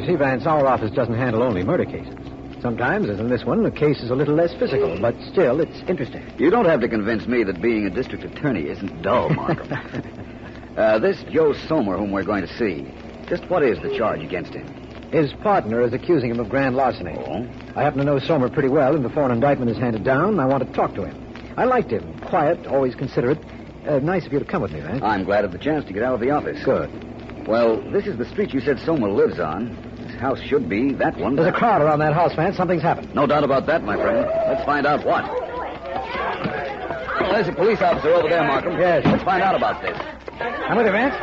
see, Vance, our office doesn't handle only murder cases. Sometimes, as in this one, the case is a little less physical, but still, it's interesting. You don't have to convince me that being a district attorney isn't dull, Markham. This Joe Somer whom we're going to see, just what is the charge against him? His partner is accusing him of grand larceny. Oh? I happen to know Somer pretty well, and before an indictment is handed down, I want to talk to him. I liked him. Quiet, always considerate. Nice of you to come with me, Vance. I'm glad of the chance to get out of the office. Good. Well, this is the street you said Somer lives on. This house should be that one. There's a crowd around that house, Vance. Something's happened. No doubt about that, my friend. Let's find out what. Oh, there's a police officer over there, Markham. Yes. Let's find out about this. I'm with you, Vance.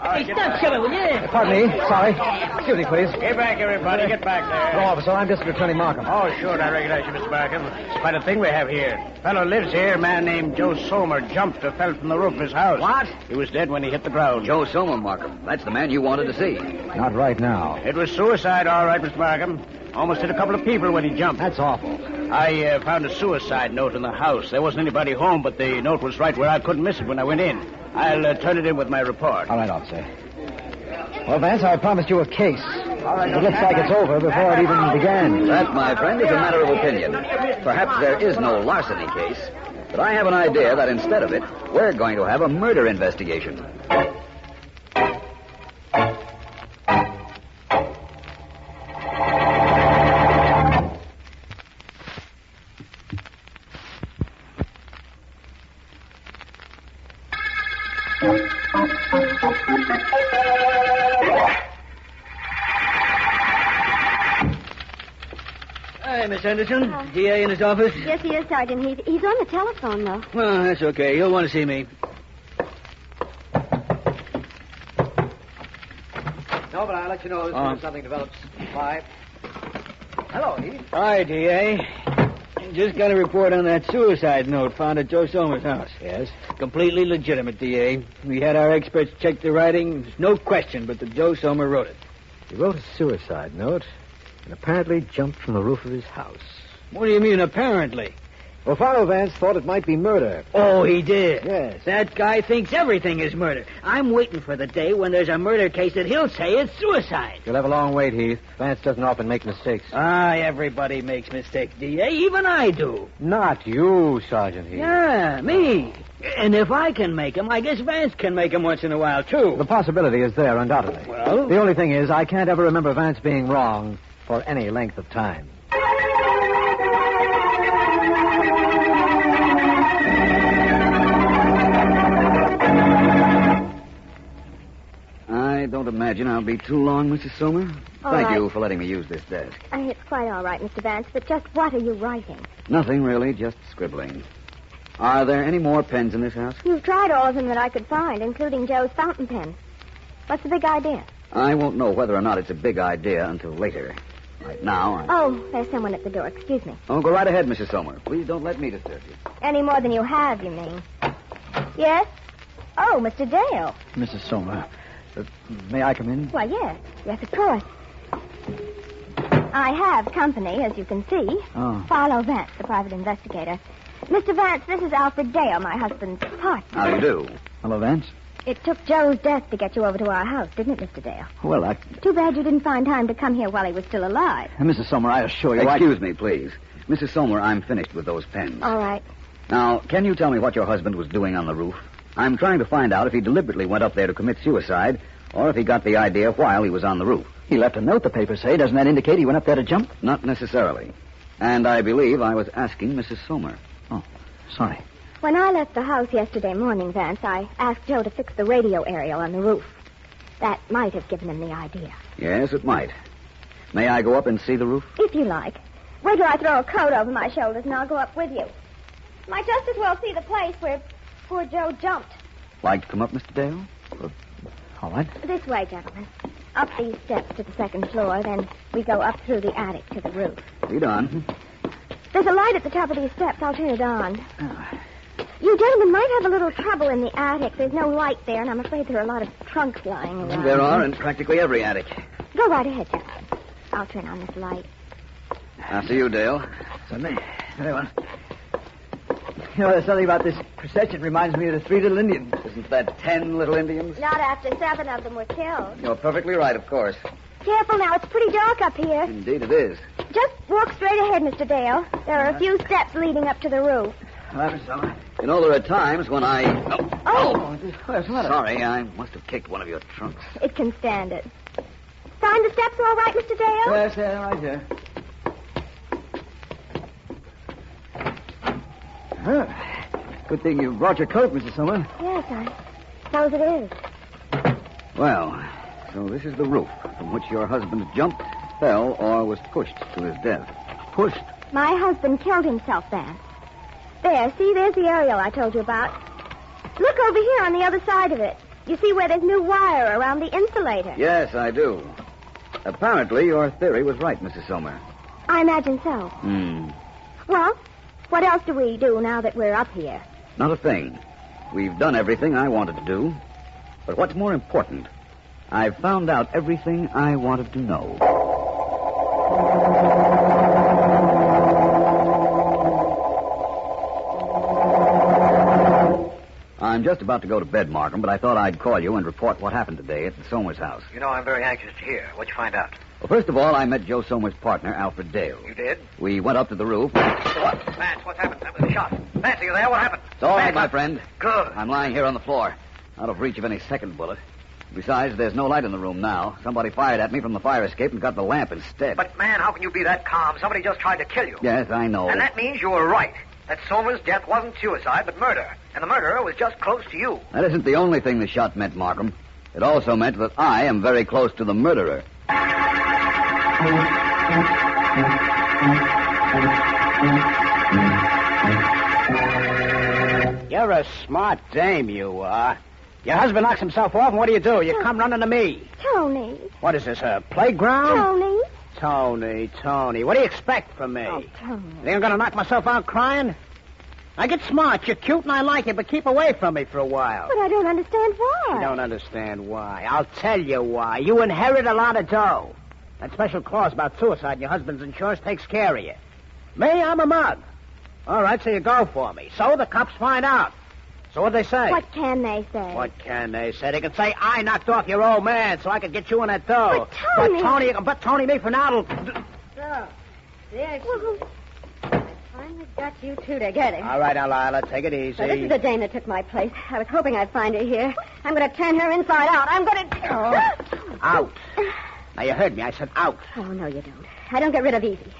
Hey, stop shoving, will you? Pardon me. Sorry. Excuse me, please. Get back, everybody. Get back there. Hello, officer. I'm District Attorney Markham. Oh, sure. I recognize you, Mr. Markham. It's quite a thing we have here. Fellow lives here. A man named Joe Somer jumped or fell from the roof of his house. What? He was dead when he hit the ground. Joe Somer, Markham. That's the man you wanted to see. Not right now. It was suicide, all right, Mr. Markham. Almost hit a couple of people when he jumped. That's awful. I found a suicide note in the house. There wasn't anybody home, but the note was right where I couldn't miss it when I went in. I'll turn it in with my report. All right, officer. Well, Vance, I promised you a case. It looks like it's over before it even began. That, my friend, is a matter of opinion. Perhaps there is no larceny case, but I have an idea that instead of it, we're going to have a murder investigation. Hi, Miss Henderson. DA in his office? Yes, he is, Sergeant. He's on the telephone, though. Well, that's okay. He'll want to see me. No, but I'll let you know as soon as something develops. Bye. Hello, Heath. Hi, DA. Just got a report on that suicide note found at Joe Somer's house. Yes? Completely legitimate, DA. We had our experts check the writing. There's no question but that Joe Somer wrote it. He wrote a suicide note and apparently jumped from the roof of his house. What do you mean, apparently? Well, Philo Vance thought it might be murder. Oh, he did? Yes. That guy thinks everything is murder. I'm waiting for the day when there's a murder case that he'll say it's suicide. You'll have a long wait, Heath. Vance doesn't often make mistakes. Everybody makes mistakes, DA. Even I do. Not you, Sergeant Heath. Yeah, me. And if I can make them, I guess Vance can make them once in a while, too. The possibility is there, undoubtedly. Well? The only thing is, I can't ever remember Vance being wrong for any length of time. I don't imagine I'll be too long, Mrs. Somer. All Thank right. you for letting me use this desk. It's quite all right, Mr. Vance, but just what are you writing? Nothing, really, just scribbling. Are there any more pens in this house? You've tried all of them that I could find, including Joe's fountain pen. What's the big idea? I won't know whether or not it's a big idea until later. Right now, Oh, there's someone at the door. Excuse me. Oh, go right ahead, Mrs. Somer. Please don't let me disturb you. Any more than you have, you mean? Yes? Oh, Mr. Dale. Mrs. Somer, may I come in? Why, yes. Yes, of course. I have company, as you can see. Oh. Philo Vance, the private investigator. Mr. Vance, this is Alfred Dale, my husband's partner. How do you do? Hello, Vance. It took Joe's death to get you over to our house, didn't it, Mr. Dale? Well, Too bad you didn't find time to come here while he was still alive. Mrs. Somer, I assure you... Excuse me, please. Mrs. Somer, I'm finished with those pens. All right. Now, can you tell me what your husband was doing on the roof? I'm trying to find out if he deliberately went up there to commit suicide or if he got the idea while he was on the roof. He left a note, the papers say. Doesn't that indicate he went up there to jump? Not necessarily. And I believe I was asking Mrs. Somer. Oh, sorry. When I left the house yesterday morning, Vance, I asked Joe to fix the radio aerial on the roof. That might have given him the idea. Yes, it might. May I go up and see the roof? If you like. Wait till I throw a coat over my shoulders and I'll go up with you. Might just as well see the place where poor Joe jumped. Like to come up, Mr. Dale? All right. This way, gentlemen. Up these steps to the second floor, then we go up through the attic to the roof. Lead on. There's a light at the top of these steps. I'll turn it on. You gentlemen might have a little trouble in the attic. There's no light there, and I'm afraid there are a lot of trunks lying around. There are in practically every attic. Go right ahead, gentlemen. I'll turn on this light. After you, Dale. Certainly. Very well. You know, there's something about this procession reminds me of the 3 little Indians. Isn't that 10 little Indians? Not after 7 of them were killed. You're perfectly right, of course. Careful now, it's pretty dark up here. Indeed it is. Just walk straight ahead, Mr. Dale. There are a few steps leading up to the roof. You know, there are times when I... Oh! Sorry, I must have kicked one of your trunks. It can stand it. Find the steps all right, Mr. Dale? Yes, right there. Good thing you brought your coat, Mrs. Summer. Yes, I suppose it is. Well, so this is the roof from which your husband jumped, fell, or was pushed to his death. Pushed? My husband killed himself there. There, see, there's the aerial I told you about. Look over here on the other side of it. You see where there's new wire around the insulator? Yes, I do. Apparently, your theory was right, Mrs. Sommer. I imagine so. Well, what else do we do now that we're up here? Not a thing. We've done everything I wanted to do. But what's more important, I've found out everything I wanted to know. I'm just about to go to bed, Markham, but I thought I'd call you and report what happened today at the Somers' house. You know, I'm very anxious to hear. What'd you find out? Well, first of all, I met Joe Somers' partner, Alfred Dale. You did? We went up to the roof. What? Vance, what's happened? That was a shot. Vance, are you there? What happened? It's all right, Vance, my friend. Good. I'm lying here on the floor, out of reach of any second bullet. Besides, there's no light in the room now. Somebody fired at me from the fire escape and got the lamp instead. But, man, how can you be that calm? Somebody just tried to kill you. Yes, I know. And that means you were right. That Somers' death wasn't suicide, but murder. And the murderer was just close to you. That isn't the only thing the shot meant, Markham. It also meant that I am very close to the murderer. You're a smart dame, you are. Your husband knocks himself off, and what do? You come running to me. Tony. What is this, a playground? Tony. Tony. What do you expect from me? Oh, Tony. Think I'm going to knock myself out crying? I get smart. You're cute and I like you, but keep away from me for a while. But I don't understand why. You don't understand why. I'll tell you why. You inherit a lot of dough. That special clause about suicide in your husband's insurance takes care of you. Me, I'm a mug. All right, so you go for me. So the cops find out. So what'd they say? What can they say? What can they say? They can say, I knocked off your old man so I could get you in that dough. But Tony... But Tony, you can butt Tony me for now. So, there I finally got you two together. All right, now, Lila, take it easy. So this is the dame that took my place. I was hoping I'd find her here. I'm going to turn her inside out. I'm going to... Out. Now, you heard me. I said out. Oh, no, you don't. I don't get rid of easy.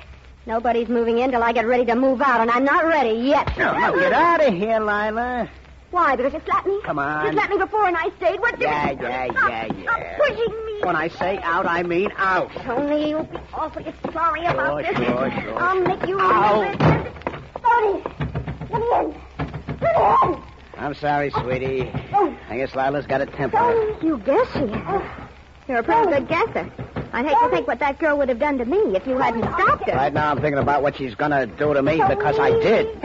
Nobody's moving in till I get ready to move out, and I'm not ready yet. No, get out of here, Lila. Why? Because you slapped me? Come on. You slapped me before and I stayed. What do you... Yeah. Stop pushing me. When I say out, I mean out. Tony, you'll be awfully sorry about this. Sure. I'll make you Ow. remember it. Tony, let me in. Let me in. I'm sorry, sweetie. Oh. I guess Lila's got a temper. You guess she is. You're a pretty good guesser. I'd hate to think what that girl would have done to me if you hadn't stopped her. Right now I'm thinking about what she's going to do to me because I did.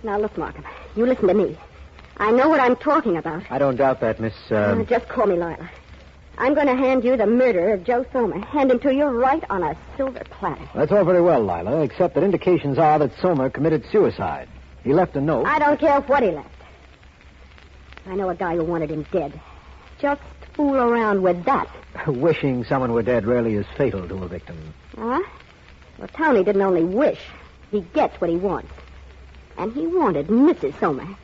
Now, look, Markham, you listen to me. I know what I'm talking about. I don't doubt that, Miss... Just call me Lila. I'm going to hand you the murder of Joe Somer. Hand him to you right on a silver platter. That's all very well, Lila, except that indications are that Somer committed suicide. He left a note. I don't care what he left. I know a guy who wanted him dead. Just fool around with that. Wishing someone were dead rarely is fatal to a victim. Huh? Well, Tony didn't only wish. He gets what he wants. And he wanted Mrs. Somer.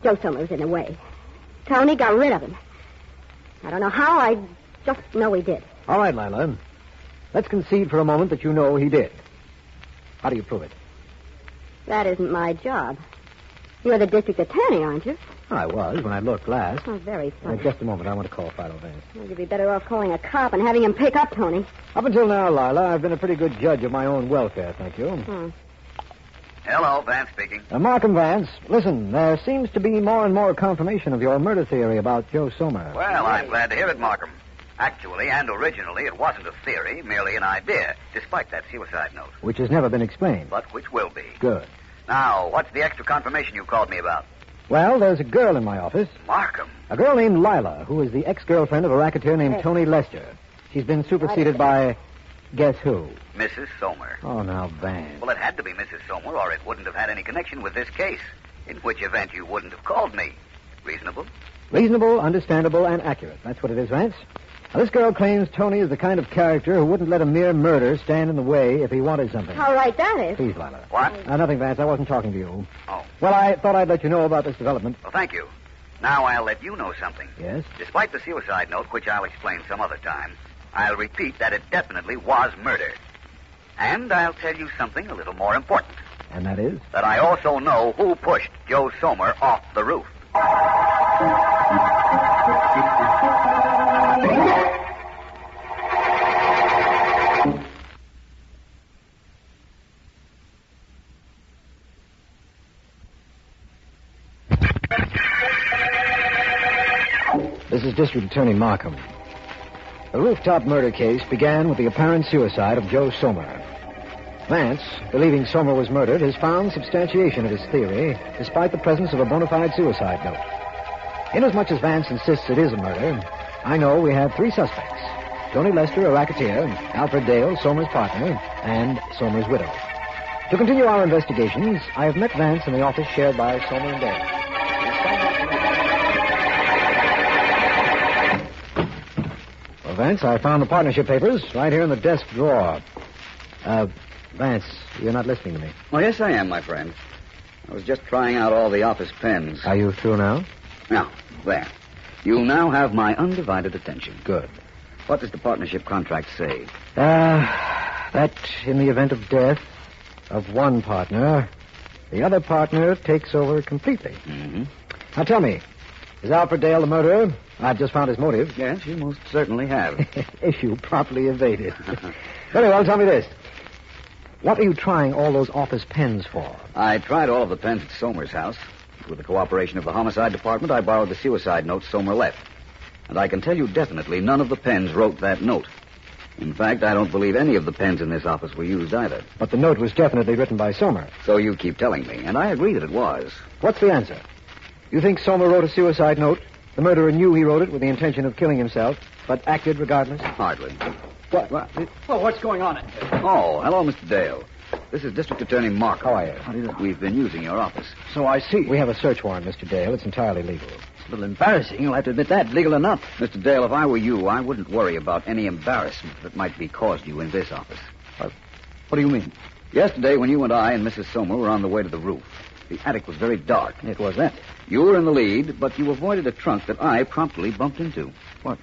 Joe Somer was in the way. Tony got rid of him. I don't know how, I just know he did. All right, Lila. Let's concede for a moment that you know he did. How do you prove it? That isn't my job. You're the district attorney, aren't you? I was when I looked last. Oh, very funny. Just a moment. I want to call Philo Vance. Well, you'd be better off calling a cop and having him pick up Tony. Up until now, Lila, I've been a pretty good judge of my own welfare, thank you. Hello, Vance speaking. Markham Vance, listen, there seems to be more and more confirmation of your murder theory about Joe Somer. Well, I'm glad to hear it, Markham. Actually, and originally, it wasn't a theory, merely an idea, despite that suicide note. Which has never been explained. But which will be. Good. Now, what's the extra confirmation you called me about? Well, there's a girl in my office. Markham. A girl named Lila, who is the ex-girlfriend of a racketeer named Tony Lester. She's been superseded by... guess who? Mrs. Somer. Oh, now, Vance. Well, it had to be Mrs. Somer, or it wouldn't have had any connection with this case. In which event you wouldn't have called me. Reasonable? Reasonable, understandable, and accurate. That's what it is, Vance. Now, this girl claims Tony is the kind of character who wouldn't let a mere murder stand in the way if he wanted something. How right that is. Please, Lila. What? Nothing, Vance. I wasn't talking to you. Oh. Well, I thought I'd let you know about this development. Well, thank you. Now I'll let you know something. Yes? Despite the suicide note, which I'll explain some other time, I'll repeat that it definitely was murder. And I'll tell you something a little more important. And that is? That I also know who pushed Joe Somer off the roof. This is District Attorney Markham. The Rooftop murder case began with the apparent suicide of Joe Somer. Vance, believing Somer was murdered, has found substantiation of his theory, despite the presence of a bona fide suicide note. Inasmuch as Vance insists it is a murder, I know we have three suspects. Tony Lester, a racketeer, Alfred Dale, Somer's partner, and Somer's widow. To continue our investigations, I have met Vance in the office shared by Somer and Dale. Well, Vance, I found the partnership papers right here in the desk drawer. Vance, you're not listening to me. Oh, yes, I am, my friend. I was just trying out all the office pens. Are you through now? Now, there. You'll now have my undivided attention. Good. What does the partnership contract say? That in the event of death of one partner, the other partner takes over completely. Mm-hmm. Now tell me, is Alfred Dale the murderer? I've just found his motive. Yes, you most certainly have. Issue properly evaded. Very well, tell me this. What are you trying all those office pens for? I tried all of the pens at Somer's house. With the cooperation of the homicide department, I borrowed the suicide note Somer left. And I can tell you definitely none of the pens wrote that note. In fact, I don't believe any of the pens in this office were used either. But the note was definitely written by Somer. So you keep telling me, and I agree that it was. What's the answer? You think Somer wrote a suicide note? The murderer knew he wrote it with the intention of killing himself, but acted regardless? Hardly. What? Well, what's going on in here? Oh, hello, Mr. Dale. This is District Attorney Markham. How are you? We've been using your office. So I see. We have a search warrant, Mr. Dale. It's entirely legal. It's a little embarrassing. You'll have to admit that. Legal enough. Mr. Dale, if I were you, I wouldn't worry about any embarrassment that might be caused you in this office. What do you mean? Yesterday, when you and I and Mrs. Somer were on the way to the roof, the attic was very dark. It was that. You were in the lead, but you avoided a trunk that I promptly bumped into. What?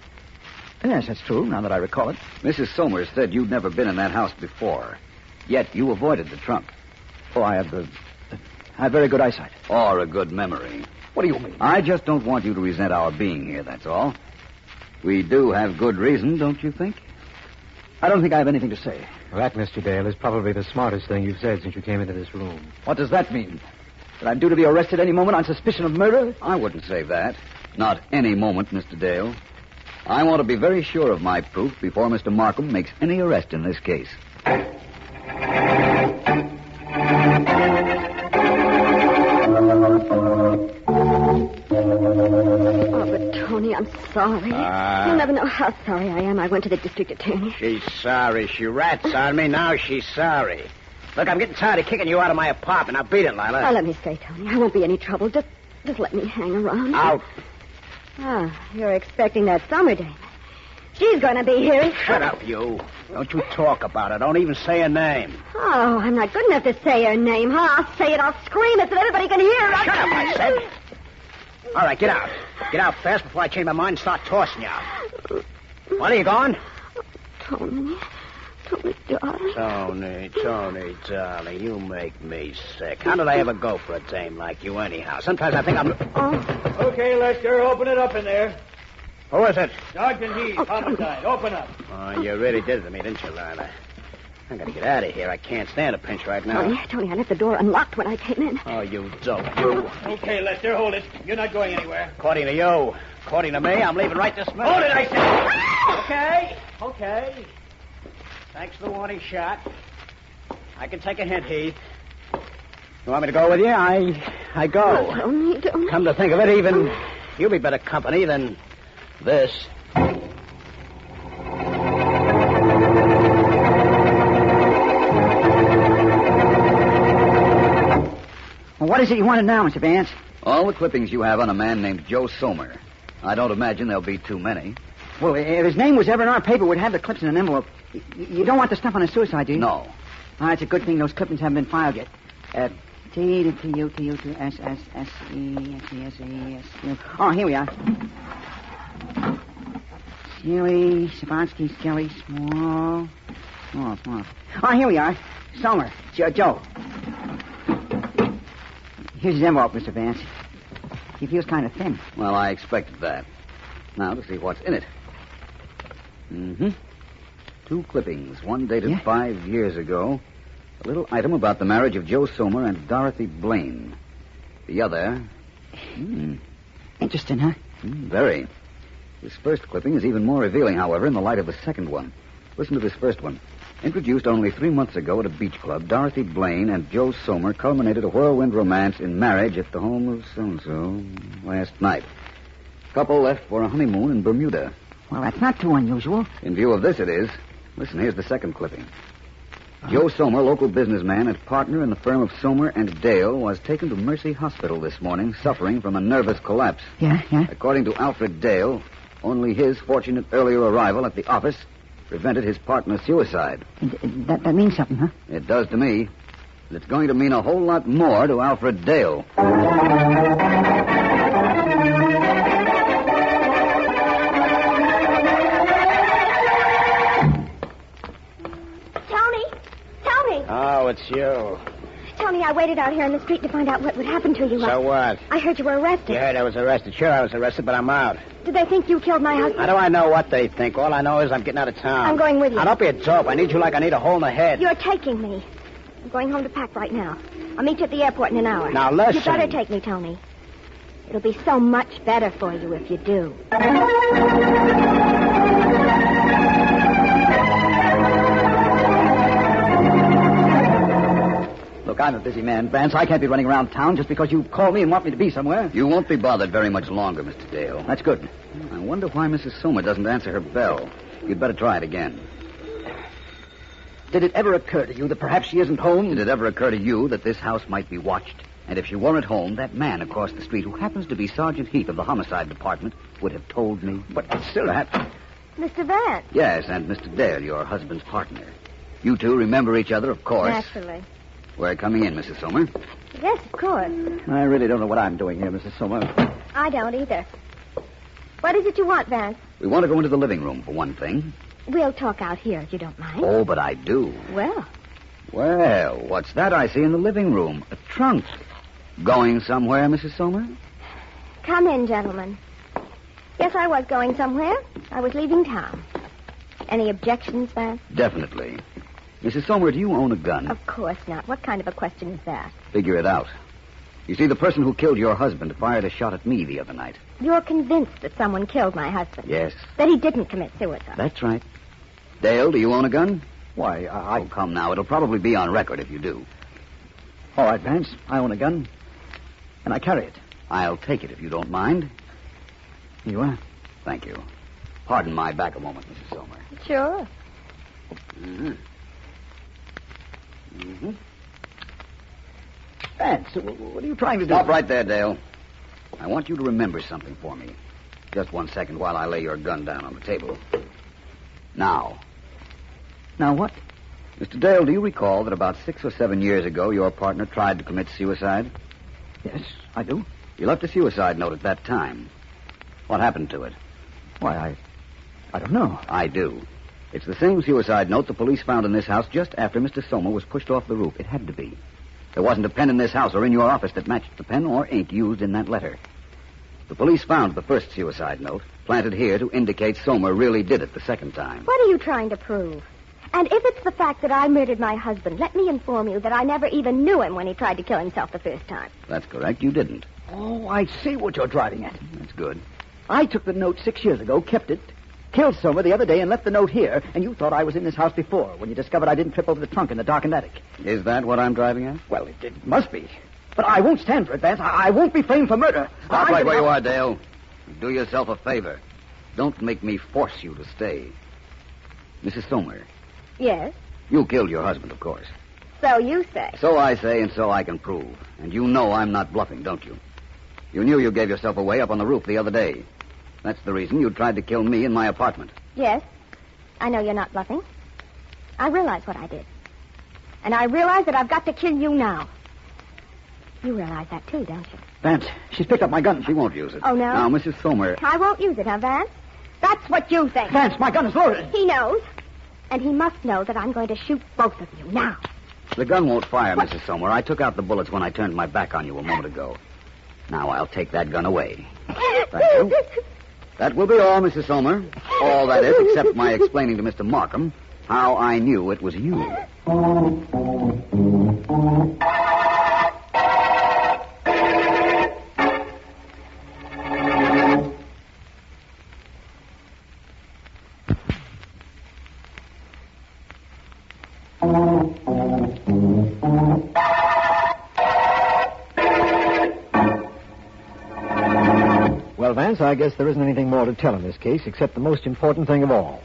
Yes, that's true, now that I recall it. Mrs. Somers said you'd never been in that house before. Yet you avoided the trunk. Oh, I have very good eyesight. Or a good memory. What do you mean? I just don't want you to resent our being here, that's all. We do have good reason, don't you think? I don't think I have anything to say. That, Mr. Dale, is probably the smartest thing you've said since you came into this room. What does that mean? That I'm due to be arrested any moment on suspicion of murder? I wouldn't say that. Not any moment, Mr. Dale. I want to be very sure of my proof before Mr. Markham makes any arrest in this case. Oh, but Tony, I'm sorry. You'll never know how sorry I am. I went to the district attorney. She's sorry. She rats on me. Now she's sorry. Look, I'm getting tired of kicking you out of my apartment. Now beat it, Lila. Oh, let me stay, Tony. I won't be any trouble. Just let me hang around. Out. Ah, you're expecting that summer dame. She's going to be here. Shut up, you. Don't you talk about her. Don't even say her name. Oh, I'm not good enough to say her name, huh? I'll say it. I'll scream it so that everybody can hear it. Shut up, I said. All right, get out. Get out fast before I change my mind and start tossing you out. When are you going? Tony, darling. Tony, darling, you make me sick. How did I ever go for a dame like you anyhow? Sometimes I think I'm... Oh. Okay, Lester, open it up in there. Who is it? Sergeant Heath, homicide. Open up. Oh, you really did it to me, didn't you, Lila? I gotta get out of here. I can't stand a pinch right now. Tony, I left the door unlocked when I came in. Oh, you dope, you. Okay, Lester, hold it. You're not going anywhere. According to you. According to me, I'm leaving right this minute. Hold it, I said. Okay. Thanks for the warning shot. I can take a hint, Heath. You want me to go with you? I go. Tony, don't. Come to think of it, even you'll be better company than this. Well, what is it you wanted now, Mr. Vance? All the clippings you have on a man named Joe Somer. I don't imagine there'll be too many. Well, if his name was ever in our paper, we'd have the clips in an envelope. You don't want the stuff on his suicide, do you? No. It's a good thing those clippings haven't been filed yet. T to T-U, T-U to S-S-S-E-S-E-S-E-S-U. Oh, here we are. Sealy, Sabansky, Skelly, small. Oh, here we are. Somer, Joe. Here's his envelope, Mr. Vance. He feels kind of thin. Well, I expected that. Now to see what's in it. Mm-hmm. 2 clippings, one dated 5 years ago. A little item about the marriage of Joe Somer and Dorothy Blaine. The other... Interesting, huh? Very. This first clipping is even more revealing, however, in the light of the second one. Listen to this first one. Introduced only 3 months ago at a beach club, Dorothy Blaine and Joe Somer culminated a whirlwind romance in marriage at the home of so-and-so last night. Couple left for a honeymoon in Bermuda. Well, that's not too unusual. In view of this, it is. Listen, here's the second clipping. Joe Somer, local businessman and partner in the firm of Somer and Dale, was taken to Mercy Hospital this morning, suffering from a nervous collapse. Yeah? According to Alfred Dale, only his fortunate earlier arrival at the office prevented his partner's suicide. That means something, huh? It does to me. And it's going to mean a whole lot more to Alfred Dale. Tony! Oh, it's you. Tony, I waited out here in the street to find out what would happen to you. So what? I heard you were arrested. You heard I was arrested. Sure, I was arrested, but I'm out. Did they think you killed my husband? How do I know what they think? All I know is I'm getting out of town. I'm going with you. Now, don't be a dope. I need you like I need a hole in the head. You're taking me. I'm going home to pack right now. I'll meet you at the airport in an hour. Now, listen. You better take me, Tony. It'll be so much better for you if you do. Look, I'm a busy man, Vance. I can't be running around town just because you call me and want me to be somewhere. You won't be bothered very much longer, Mr. Dale. That's good. I wonder why Mrs. Somer doesn't answer her bell. You'd better try it again. Did it ever occur to you that perhaps she isn't home? Did it ever occur to you that this house might be watched? And if she weren't home, that man across the street, who happens to be Sergeant Heath of the Homicide Department, would have told me. But still, Mr. Vance. Yes, and Mr. Dale, your husband's partner. You two remember each other, of course. Naturally. We're coming in, Mrs. Somer. Yes, of course. I really don't know what I'm doing here, Mrs. Somer. I don't either. What is it you want, Vance? We want to go into the living room, for one thing. We'll talk out here if you don't mind. Oh, but I do. Well, what's that I see in the living room? A trunk. Going somewhere, Mrs. Somer? come in, gentlemen. Yes, I was going somewhere. I was leaving town. Any objections, Vance? Definitely. Mrs. Somer, do you own a gun? Of course not. What kind of a question is that? Figure it out. You see, the person who killed your husband fired a shot at me the other night. You're convinced that someone killed my husband? Yes. That he didn't commit suicide? That's right. Dale, do you own a gun? Why, Oh, come now. It'll probably be on record if you do. All right, Vance. I own a gun. And I carry it. I'll take it if you don't mind. Here you are. Thank you. Pardon my back a moment, Mrs. Somer. Sure. Mm-hmm. Mm-hmm. Vance, what are you trying to do? Stop right there, Dale. I want you to remember something for me. Just 1 second while I lay your gun down on the table. Now. Now what? Mr. Dale, do you recall that about 6 or 7 years ago your partner tried to commit suicide? Yes, I do. You left a suicide note at that time. What happened to it? Why, I don't know. I do. It's the same suicide note the police found in this house just after Mr. Somer was pushed off the roof. It had to be. There wasn't a pen in this house or in your office that matched the pen or ink used in that letter. The police found the first suicide note, planted here to indicate Somer really did it the second time. What are you trying to prove? And if it's the fact that I murdered my husband, let me inform you that I never even knew him when he tried to kill himself the first time. That's correct. You didn't. Oh, I see what you're driving at. That's good. I took the note 6 years ago, kept it, killed Somer the other day, and left the note here, and you thought I was in this house before when you discovered I didn't trip over the trunk in the darkened attic. Is that what I'm driving at? Well, it must be. But I won't stand for it, Vance. I won't be framed for murder. Stop right where you are, Dale. Do yourself a favor. Don't make me force you to stay. Mrs. Somer. Yes? You killed your husband, of course. So you say. So I say, and so I can prove. And you know I'm not bluffing, don't you? You knew you gave yourself away up on the roof the other day. That's the reason you tried to kill me in my apartment. Yes. I know you're not bluffing. I realize what I did. And I realize that I've got to kill you now. You realize that, too, don't you? Vance, she's picked up my gun. She won't use it. Oh, no? Now, Mrs. Somer... I won't use it, huh, Vance? That's what you think. Vance, my gun is loaded. He knows. And he must know that I'm going to shoot both of you now. The gun won't fire, Mrs. Somer. I took out the bullets when I turned my back on you a moment ago. Now I'll take that gun away. Thank you. That will be all, Mrs. Somer. All, that is, except my explaining to Mr. Markham how I knew it was you. Well, Vance, I guess there isn't anything more to tell in this case except the most important thing of all.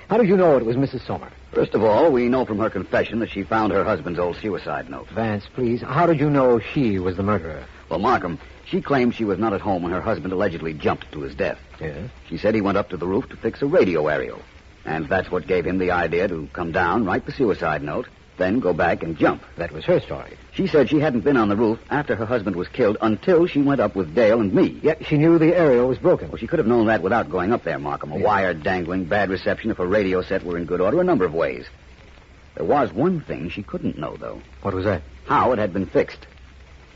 How did you know it was Mrs. Somer? First of all, we know from her confession that she found her husband's old suicide note. Vance, please, how did you know she was the murderer? Well, Markham, she claimed she was not at home when her husband allegedly jumped to his death. Yes? She said he went up to the roof to fix a radio aerial. And that's what gave him the idea to come down, write the suicide note, then go back and jump. That was her story. She said she hadn't been on the roof after her husband was killed until she went up with Dale and me. Yet she knew the aerial was broken. Well, she could have known that without going up there, Markham. A wire dangling, bad reception if her radio set were in good order, a number of ways. There was one thing she couldn't know, though. What was that? How it had been fixed.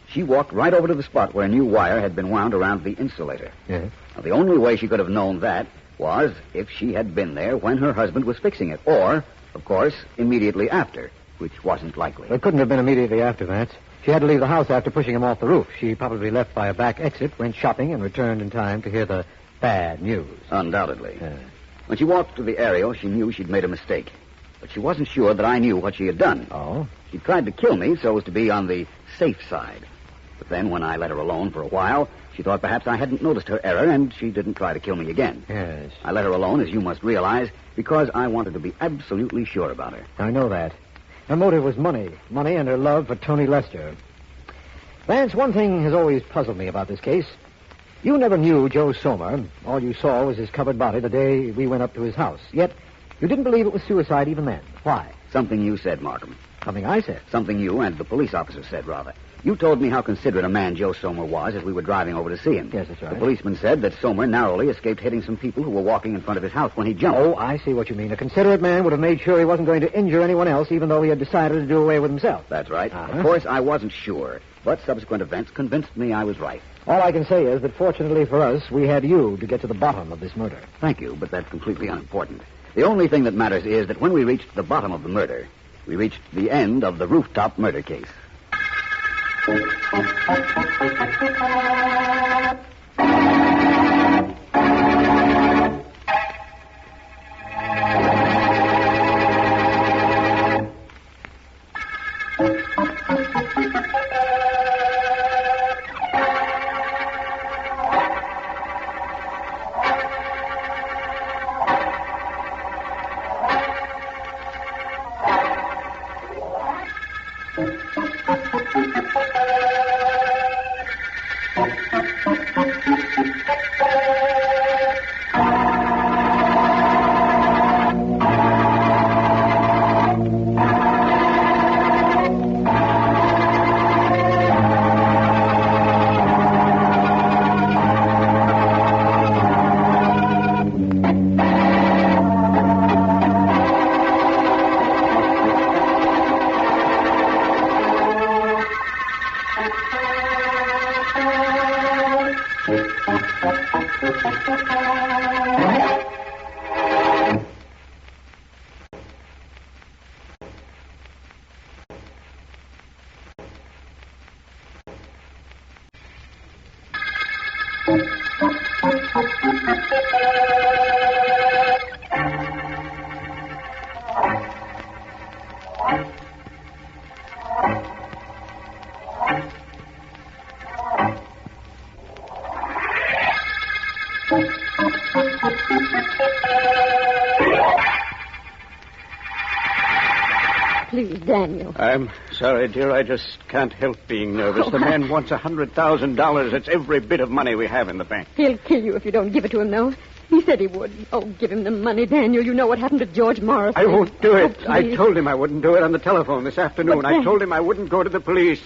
She walked right over to the spot where a new wire had been wound around the insulator. Yes? Now, the only way she could have known that was if she had been there when her husband was fixing it. Or, of course, immediately after, which wasn't likely. It couldn't have been immediately after, Vance. She had to leave the house after pushing him off the roof. She probably left by a back exit, went shopping, and returned in time to hear the bad news. Undoubtedly. When she walked to the aerial, she knew she'd made a mistake. But she wasn't sure that I knew what she had done. Oh? She tried to kill me so as to be on the safe side. But then, when I let her alone for a while, she thought perhaps I hadn't noticed her error, and she didn't try to kill me again. Yes. I let her alone, as you must realize, because I wanted to be absolutely sure about her. I know that. Her motive was money. Money and her love for Tony Lester. Vance, one thing has always puzzled me about this case. You never knew Joe Somer. All you saw was his covered body the day we went up to his house. Yet, you didn't believe it was suicide even then. Why? Something you said, Markham. Something I said. Something you and the police officer said, rather. You told me how considerate a man Joe Somer was as we were driving over to see him. Yes, that's right. The policeman said that Somer narrowly escaped hitting some people who were walking in front of his house when he jumped. Oh, I see what you mean. A considerate man would have made sure he wasn't going to injure anyone else, even though he had decided to do away with himself. That's right. Of course, I wasn't sure, but subsequent events convinced me I was right. All I can say is that fortunately for us, we had you to get to the bottom of this murder. Thank you, but that's completely unimportant. The only thing that matters is that when we reached the bottom of the murder, we reached the end of the Rooftop murder case. Please, Daniel. I'm sorry, dear. I just can't help being nervous. The man wants $100,000. It's every bit of money we have in the bank. He'll kill you if you don't give it to him, though. He said he would. Oh, give him the money, Daniel. You know what happened to George Morris. I won't do it. Oh, I told him I wouldn't do it on the telephone this afternoon. But I told him I wouldn't go to the police.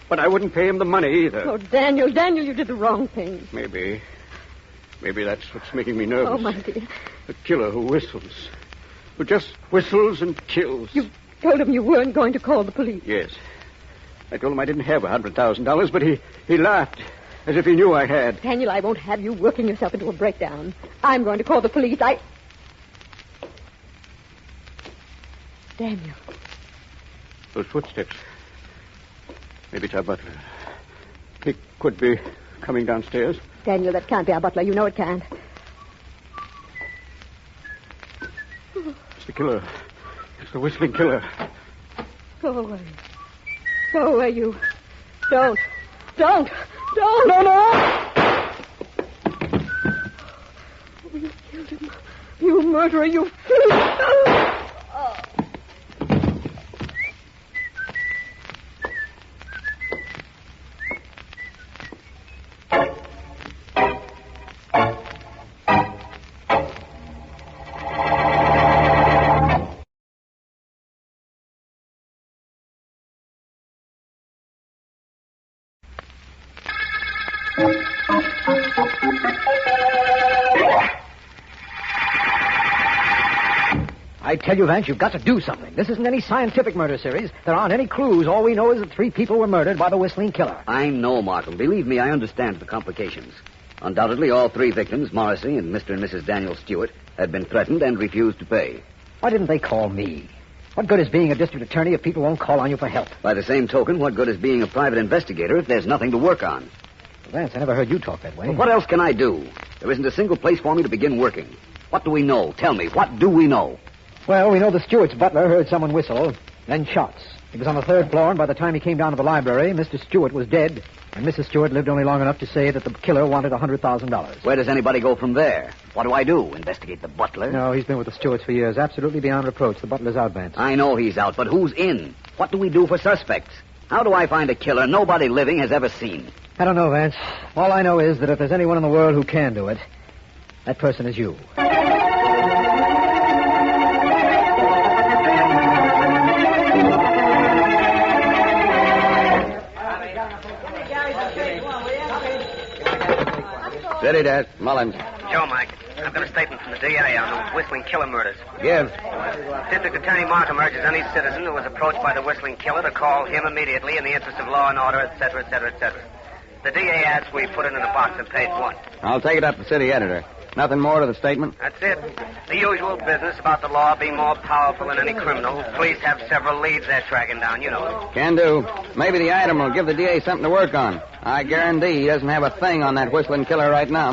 But I wouldn't pay him the money either. Oh, Daniel, you did the wrong thing. Maybe that's what's making me nervous. Oh, my dear. The killer who whistles. Who just whistles and kills. You told him you weren't going to call the police. Yes. I told him I didn't have $100,000, but he laughed. As if he knew I had. Daniel, I won't have you working yourself into a breakdown. I'm going to call the police. Daniel. Those footsteps. Maybe it's our butler. He could be coming downstairs. Daniel, that can't be our butler. You know it can't. It's the killer. It's the whistling killer. Go away. Go away, you. Don't. No! You killed him. You murderer, you thief. Oh. I tell you, Vance, you've got to do something. This isn't any scientific murder series. There aren't any clues. All we know is that 3 people were murdered by the whistling killer. I know, Markham. Believe me, I understand the complications. Undoubtedly, all 3 victims, Morrissey and Mr. and Mrs. Daniel Stewart, had been threatened and refused to pay. Why didn't they call me? What good is being a district attorney if people won't call on you for help? By the same token, what good is being a private investigator if there's nothing to work on? Vance, I never heard you talk that way. But what else can I do? There isn't a single place for me to begin working. What do we know? Tell me, what do we know? Well, we know the Stewart's butler heard someone whistle, then shots. He was on the 3rd floor, and by the time he came down to the library, Mr. Stewart was dead, and Mrs. Stewart lived only long enough to say that the killer wanted $100,000. Where does anybody go from there? What do I do? Investigate the butler? No, he's been with the Stewarts for years, absolutely beyond reproach. The butler's out, Vance. I know he's out, but who's in? What do we do for suspects? How do I find a killer nobody living has ever seen? I don't know, Vance. All I know is that if there's anyone in the world who can do it, that person is you. Steady, Dad. Mullins. Joe, Mike. I've got a statement from the DA on the whistling killer murders. Give. District Attorney Markham urges any citizen who was approached by the whistling killer to call him immediately in the interest of law and order, etc., etc., etc. The DA asks we put it in a box on page 1. I'll take it up to the city editor. Nothing more to the statement? That's it. The usual business about the law being more powerful than any criminal. Police have several leads they're tracking down, you know. Can do. Maybe the item will give the DA something to work on. I guarantee he doesn't have a thing on that whistling killer right now.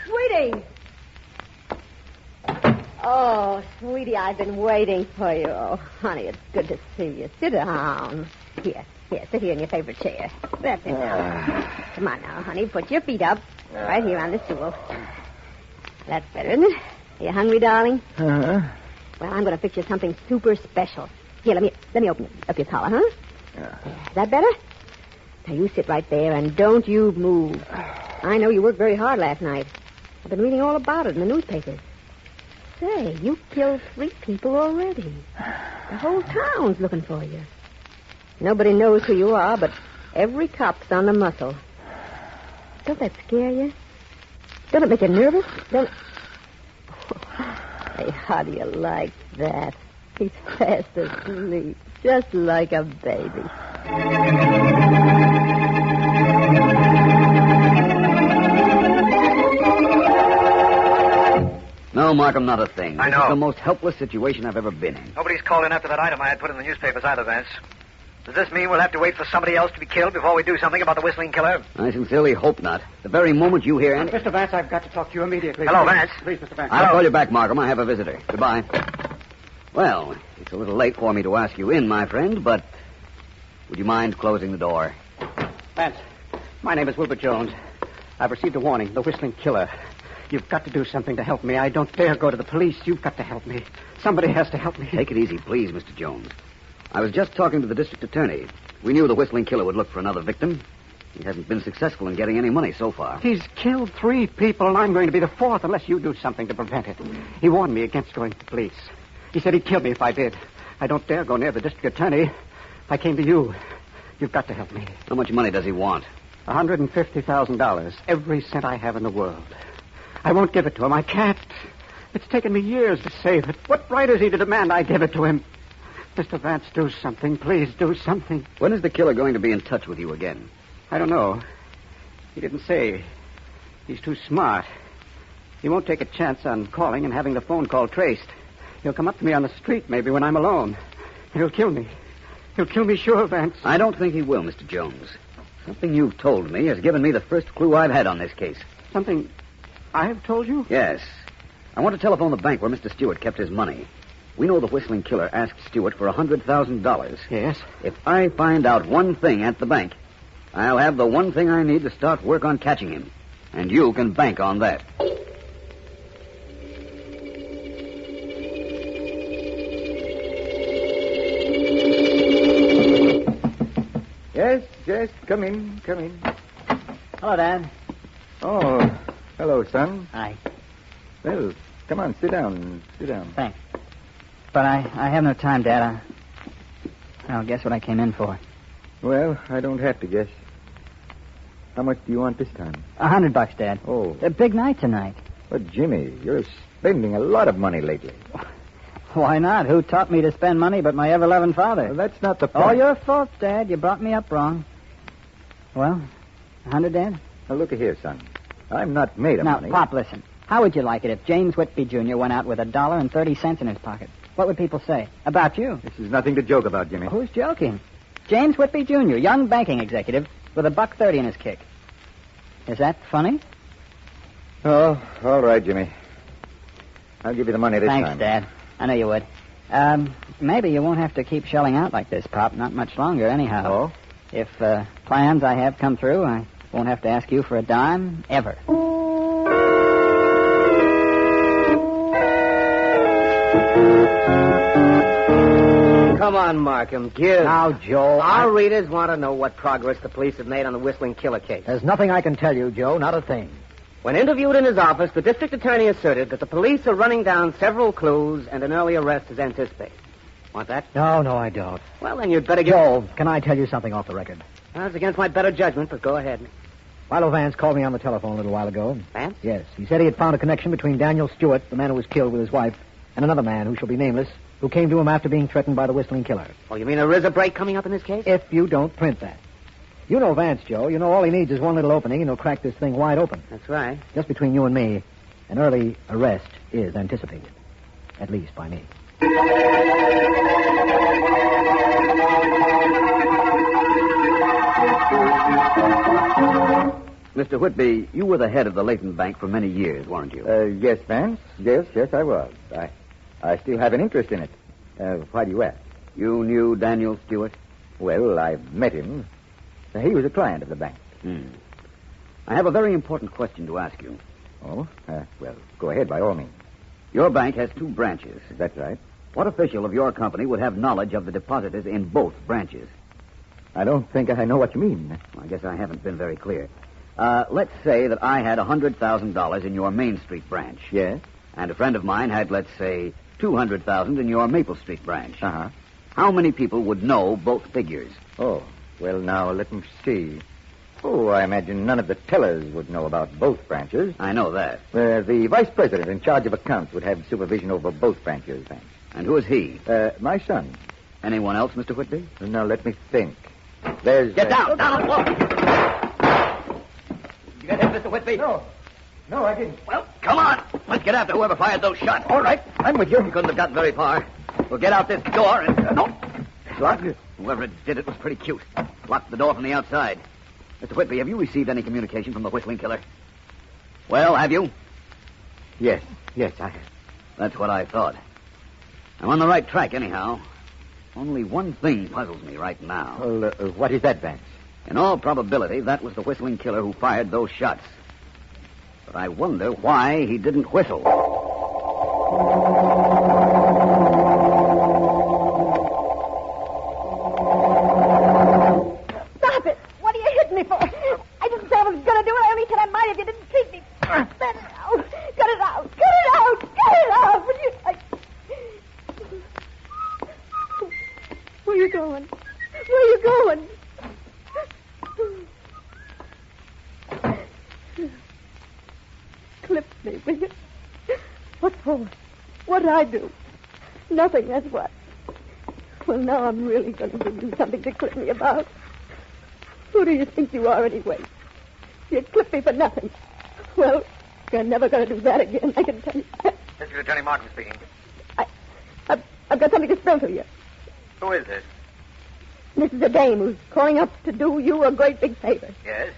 Sweetie! Oh, sweetie, I've been waiting for you. Oh, honey, it's good to see you. Sit down. Here, sit here in your favorite chair. That's it now. Come on now, honey, put your feet up. Right here on the stool. That's better, isn't it? Are you hungry, darling? Uh-huh. Well, I'm going to fix you something super special. Here, let me open up your collar, huh? Is that better? Now, you sit right there and don't you move. I know you worked very hard last night. I've been reading all about it in the newspapers. Say, you killed 3 people already. The whole town's looking for you. Nobody knows who you are, but every cop's on the muscle. Don't that scare you? Don't it make you nervous? Don't... Hey, how do you like that? He's fast asleep, just like a baby. No, Markham, not a thing. I know. This is the most helpless situation I've ever been in. Nobody's called in after that item I had put in the newspapers either, Vance. Does this mean we'll have to wait for somebody else to be killed before we do something about the whistling killer? I sincerely hope not. The very moment you hear... Mr. Vance, I've got to talk to you immediately. Hello, Vance. Please, Mr. Vance. I'll call you back, Markham. I have a visitor. Goodbye. Well, it's a little late for me to ask you in, my friend, but Would you mind closing the door? Vance, my name is Wilbur Jones. I've received a warning. The Whistling Killer. You've got to do something to help me. I don't dare go to the police. You've got to help me. Somebody has to help me. Take it easy, please, Mr. Jones. I was just talking to the district attorney. We knew the Whistling Killer would look for another victim. He hasn't been successful in getting any money so far. He's killed 3 people, and I'm going to be the 4th unless you do something to prevent it. He warned me against going to the police. He said he'd kill me if I did. I don't dare go near the district attorney. I came to you. You've got to help me. How much money does he want? $150,000. Every cent I have in the world. I won't give it to him. I can't. It's taken me years to save it. What right is he to demand I give it to him? Mr. Vance, do something. Please do something. When is the killer going to be in touch with you again? I don't know. He didn't say. He's too smart. He won't take a chance on calling and having the phone call traced. He'll come up to me on the street, maybe when I'm alone. He'll kill me. He'll kill me sure, Vance. I don't think he will, Mr. Jones. Something you've told me has given me the first clue I've had on this case. Something I've told you? Yes. I want to telephone the bank where Mr. Stewart kept his money. We know the Whistling Killer asked Stewart for $100,000. Yes? If I find out one thing at the bank, I'll have the one thing I need to start work on catching him. And you can bank on that. Yes, come in. Hello, Dad. Oh, hello, son. Hi. Well, come on, sit down. Thanks. But I have no time, Dad. I'll guess what I came in for. Well, I don't have to guess. How much do you want this time? $100, Dad. Oh. A big night tonight. But, Jimmy, you're spending a lot of money lately. Why not? Who taught me to spend money but my ever-loving father? Well, that's not the point. All your fault, Dad. You brought me up wrong. Well, 100, Dad? Now, look here, son. I'm not made of money. Now, Pop, listen. How would you like it if James Whitby Jr. went out with $1.30 in his pocket? What would people say? About you? This is nothing to joke about, Jimmy. Who's joking? James Whitby Jr., young banking executive, with $1.30 in his kick. Is that funny? Oh, all right, Jimmy. I'll give you the money this time. Thanks, Dad. I know you would. Maybe you won't have to keep shelling out like this, Pop. Not much longer, anyhow. Oh? If plans I have come through, I won't have to ask you for a dime, ever. Come on, Markham, give. Now, Joe. Our readers want to know what progress the police have made on the Whistling Killer case. There's nothing I can tell you, Joe. Not a thing. When interviewed in his office, the district attorney asserted that the police are running down several clues and an early arrest is anticipated. Want that? No, I don't. Well, then you'd better get... Joe, can I tell you something off the record? That's against my better judgment, but go ahead. Philo Vance called me on the telephone a little while ago. Vance? Yes. He said he had found a connection between Daniel Stewart, the man who was killed with his wife, and another man who shall be nameless, who came to him after being threatened by the Whistling Killer. Oh, you mean there is a break coming up in this case? If you don't print that. You know Vance, Joe. You know all he needs is one little opening, and he'll crack this thing wide open. That's right. Just between you and me, an early arrest is anticipated. At least by me. Mr. Whitby, you were the head of the Leighton Bank for many years, weren't you? Yes, Vance. Yes, I was. I still have an interest in it. Why do you ask? You knew Daniel Stewart? Well, I've met him. He was a client of the bank. I have a very important question to ask you. Oh? Well, go ahead, by all means. Your bank has 2 branches. That's right. What official of your company would have knowledge of the depositors in both branches? I don't think I know what you mean. I guess I haven't been very clear. Let's say that I had $100,000 in your Main Street branch. Yes? And a friend of mine had, let's say, $200,000 in your Maple Street branch. Uh-huh. How many people would know both figures? Oh, well, now, let me see. Oh, I imagine none of the tellers would know about both branches. I know that. The vice president in charge of accounts would have supervision over both branches. And who is he? My son. Anyone else, Mr. Whitby? Now, let me think. There's... Get down! Down on the floor! Did you get him, Mr. Whitby? No, I didn't. Well, come on. Let's get after whoever fired those shots. All right, I'm with you. You couldn't have gotten very far. We'll get out this door and... no. It's locked. Whoever did it was pretty cute. Locked the door from the outside. Mr. Whitby, have you received any communication from the Whistling Killer? Well, have you? Yes, I have. That's what I thought. I'm on the right track, anyhow. Only one thing puzzles me right now. Well, what is that, Vance? In all probability, that was the whistling killer who fired those shots. But I wonder why he didn't whistle. Stop it! What are you hitting me for? I didn't say I was going to do it. I only said I might if you didn't treat me. Let it out. Cut it out. Cut it out. Cut it out. Will you... Where are you going? Where are you going? Clip me, will you? What for? What did I do? Nothing, that's what. Well, now I'm really going to give you something to clip me about. Who do you think you are, anyway? You clipped me for nothing. Well, you're never going to do that again, I can tell you. District Attorney Markham speaking. I've got something to spell to you. Who is this? This is a dame who's calling up to do you a great big favor. Yes?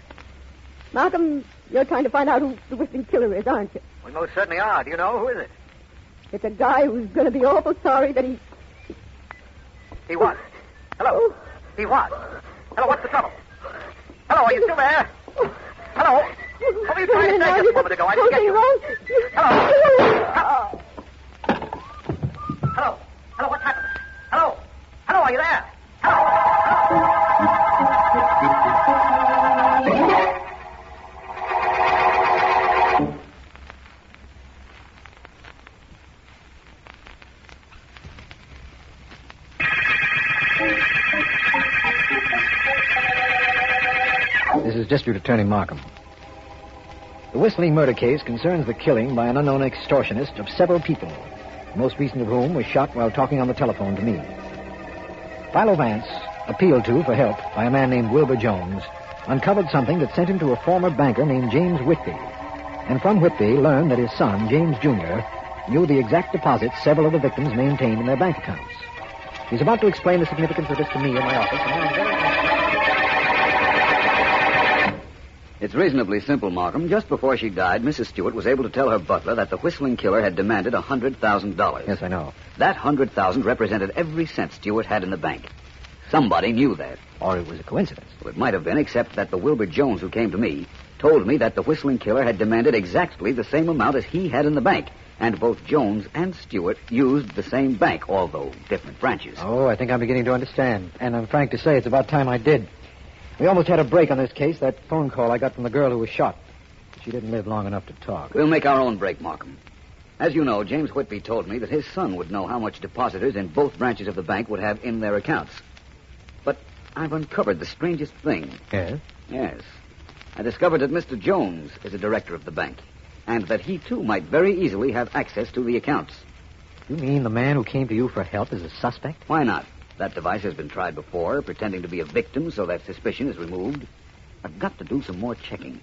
Malcolm, you're trying to find out who the whistling killer is, aren't you? We most certainly are. Do you know? Who is it? It's a guy who's going to be awful sorry that he... He what? Hello? He what? Hello, what's the trouble? Hello, are you still there? Hello? What were you trying to say just a moment ago? I didn't get you. Hello? Hello? Hello, what's happened? Hello? Hello, are you there? This is District Attorney Markham. The Whistling murder case concerns the killing by an unknown extortionist of several people, the most recent of whom was shot while talking on the telephone to me. Philo Vance, appealed to for help by a man named Wilbur Jones, uncovered something that sent him to a former banker named James Whitby, and from Whitby learned that his son, James Jr., knew the exact deposits several of the victims maintained in their bank accounts. He's about to explain the significance of this to me in my office, and I'm very... It's reasonably simple, Markham. Just before she died, Mrs. Stewart was able to tell her butler that the whistling killer had demanded $100,000. Yes, I know. That $100,000 represented every cent Stewart had in the bank. Somebody knew that. Or it was a coincidence. Well, it might have been, except that the Wilbur Jones who came to me told me that the whistling killer had demanded exactly the same amount as he had in the bank. And both Jones and Stewart used the same bank, although different branches. Oh, I think I'm beginning to understand. And I'm frank to say it's about time I did. We almost had a break on this case, that phone call I got from the girl who was shot. She didn't live long enough to talk. We'll make our own break, Markham. As you know, James Whitby told me that his son would know how much depositors in both branches of the bank would have in their accounts. But I've uncovered the strangest thing. Yes? Yes. I discovered that Mr. Jones is a director of the bank, and that he, too, might very easily have access to the accounts. You mean the man who came to you for help is a suspect? Why not? That device has been tried before, pretending to be a victim so that suspicion is removed. I've got to do some more checking.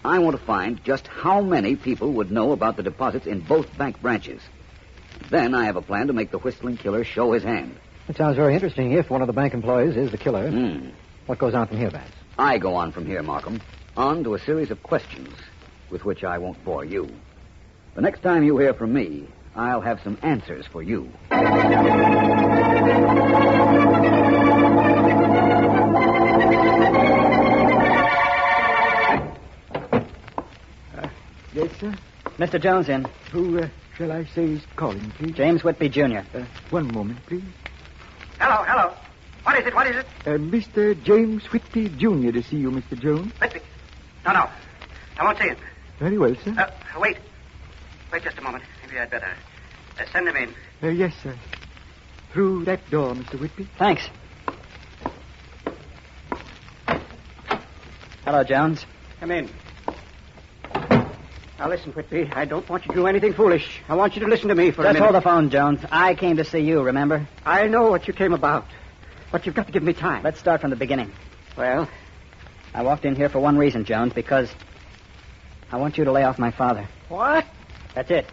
I want to find just how many people would know about the deposits in both bank branches. Then I have a plan to make the whistling killer show his hand. It sounds very interesting if one of the bank employees is the killer. What goes on from here, Vance? I go on from here, Markham, on to a series of questions with which I won't bore you. The next time you hear from me, I'll have some answers for you. Yes, sir? Mr. Jones in. Who shall I say is calling, please? James Whitby, Jr. One moment, please. Hello, hello. What is it? What is it? Mr. James Whitby, Jr. to see you, Mr. Jones. Whitby. No. I won't see him. Very well, sir. Wait. Wait just a moment. Maybe I'd better send him in. Yes, sir. Through that door, Mr. Whitby. Thanks. Hello, Jones. Come in. Now, listen, Whitby. I don't want you to do anything foolish. I want you to listen to me for a minute. Just hold the phone, Jones. I came to see you, remember? I know what you came about. But you've got to give me time. Let's start from the beginning. Well? I walked in here for one reason, Jones, because I want you to lay off my father. What? That's it.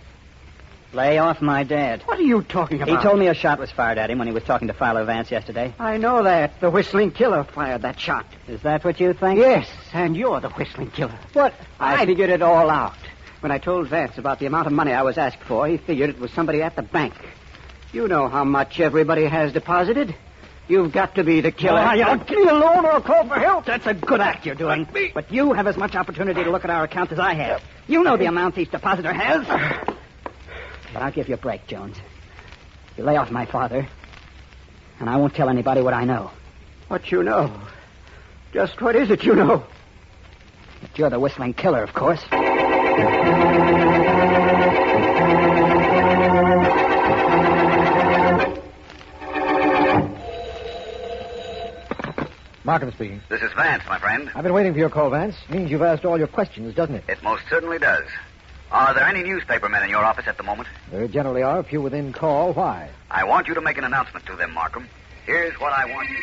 Lay off my dad. What are you talking about? He told me a shot was fired at him when he was talking to Philo Vance yesterday. I know that. The whistling killer fired that shot. Is that what you think? Yes, and you're the whistling killer. What? I figured it all out. When I told Vance about the amount of money I was asked for, he figured it was somebody at the bank. You know how much everybody has deposited. You've got to be the killer. I'll leave me alone or I'll call for help. That's a good act you're doing. But you have as much opportunity to look at our accounts as I have. You know the amount each depositor has. But I'll give you a break, Jones. You lay off my father, and I won't tell anybody what I know. What you know? Just what is it you know? That you're the whistling killer, of course. Markham speaking. This is Vance, my friend. I've been waiting for your call, Vance. Means you've asked all your questions, doesn't it? It most certainly does. Are there any newspaper men in your office at the moment? There generally are, a few within call. Why? I want you to make an announcement to them, Markham. Here's what I want you to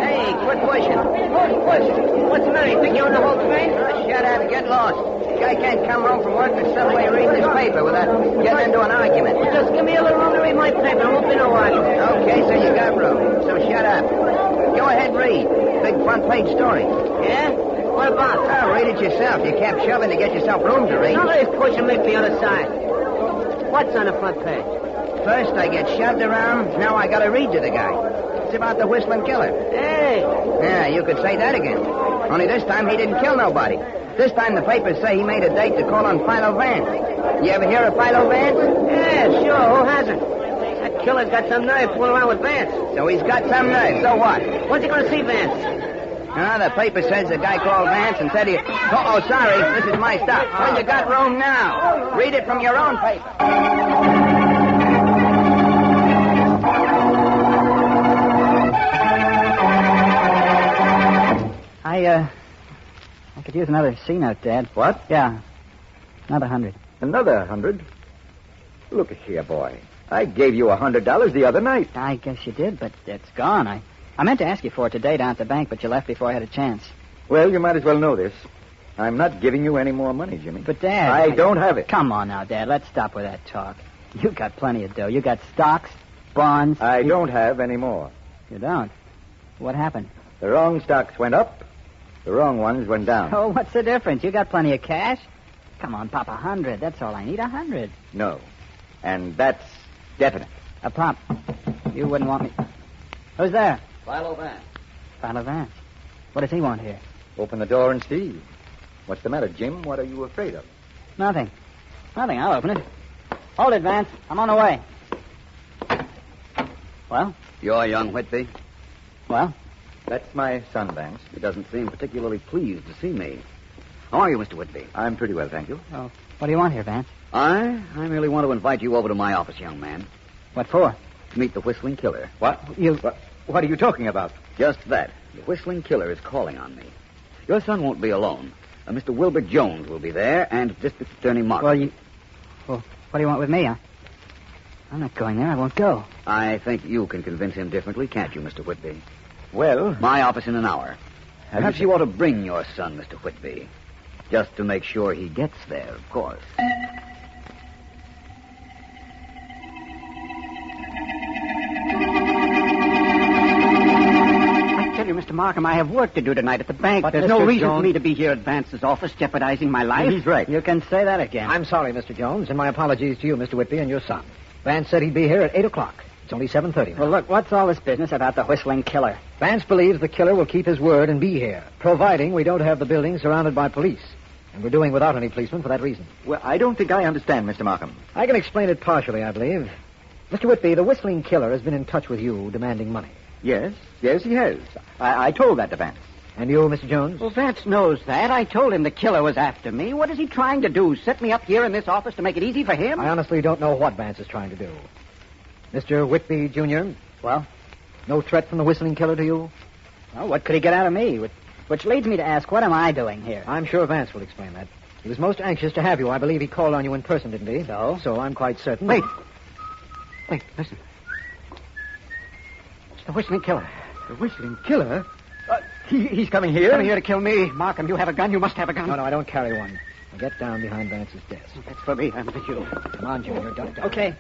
Hey, quit pushing. What's the matter? You think you own the whole train? Shut up and get lost. Guy can't come home from work and suddenly read his paper without getting into an argument. Well, just give me a little room to read my paper. It won't be no argument. Okay, so you got room. So shut up. Go ahead, read. Big front page story. Yeah? What about? Oh, read it yourself. You kept shoving to get yourself room to read. Somebody's pushing me to the other side. What's on the front page? First I get shoved around. Now I got to read to the guy. It's about the whistling killer. Hey. Yeah, you could say that again. Only this time he didn't kill nobody. This time the papers say he made a date to call on Philo Vance. You ever hear of Philo Vance? Yeah, sure. Who hasn't? That killer's got some nerve fooling around with Vance. So he's got some nerve. So what? When's he going to see Vance? The paper says the guy called Vance and said he... Oh, sorry. This is my stuff. Well, you got room now. Read it from your own paper. I could use another C-note, Dad. What? Yeah. Another 100. Another 100? Look here, boy. I gave you $100 the other night. I guess you did, but it's gone. I meant to ask you for it today down at the bank, but you left before I had a chance. Well, you might as well know this. I'm not giving you any more money, Jimmy. But, Dad... I don't have it. Come on now, Dad. Let's stop with that talk. You got plenty of dough. You got stocks, bonds... I don't have any more. You don't? What happened? The wrong stocks went up. The wrong ones went down. Oh, what's the difference? You got plenty of cash. Come on, Pop, 100. That's all I need, 100. No. And that's definite. Pop, you wouldn't want me... Who's there? Philo Vance. Philo Vance. What does he want here? Open the door and see. What's the matter, Jim? What are you afraid of? Nothing. Nothing. I'll open it. Hold it, Vance. I'm on the way. Well? You're young Whitby? Well? That's my son, Vance. He doesn't seem particularly pleased to see me. How are you, Mr. Whitby? I'm pretty well, thank you. Oh, what do you want here, Vance? I merely want to invite you over to my office, young man. What for? To meet the whistling killer. What? What are you talking about? Just that. The whistling killer is calling on me. Your son won't be alone. Mr. Wilbur Jones will be there, and District Attorney Markham. Well, what do you want with me? I'm not going there. I won't go. I think you can convince him differently, can't you, Mr. Whitby? Well... My office in an hour. Perhaps you ought to bring your son, Mr. Whitby. Just to make sure he gets there, of course. I tell you, Mr. Markham, I have work to do tonight at the bank. But There's Mr. no reason Jones... for me to be here at Vance's office jeopardizing my life. He's right. You can say that again. I'm sorry, Mr. Jones, and my apologies to you, Mr. Whitby, and your son. Vance said he'd be here at 8 o'clock. It's only 7:30 now. Well, look, what's all this business about the whistling killer? Vance believes the killer will keep his word and be here, providing we don't have the building surrounded by police. And we're doing without any policemen for that reason. Well, I don't think I understand, Mr. Markham. I can explain it partially, I believe. Mr. Whitby, the whistling killer has been in touch with you demanding money. Yes, he has. I told that to Vance. And you, Mr. Jones? Well, Vance knows that. I told him the killer was after me. What is he trying to do? Set me up here in this office to make it easy for him? I honestly don't know what Vance is trying to do. Mr. Whitby, Jr.? Well? No threat from the whistling killer to you? Well, what could he get out of me? Which leads me to ask, what am I doing here? I'm sure Vance will explain that. He was most anxious to have you. I believe he called on you in person, didn't he? So? So I'm quite certain. Wait, listen. It's the whistling killer. The whistling killer? He's coming here? He's coming here to kill me. Markham, you have a gun. You must have a gun. No, I don't carry one. Now get down behind Vance's desk. That's for me and for you. Come on, Junior. Don't. Okay.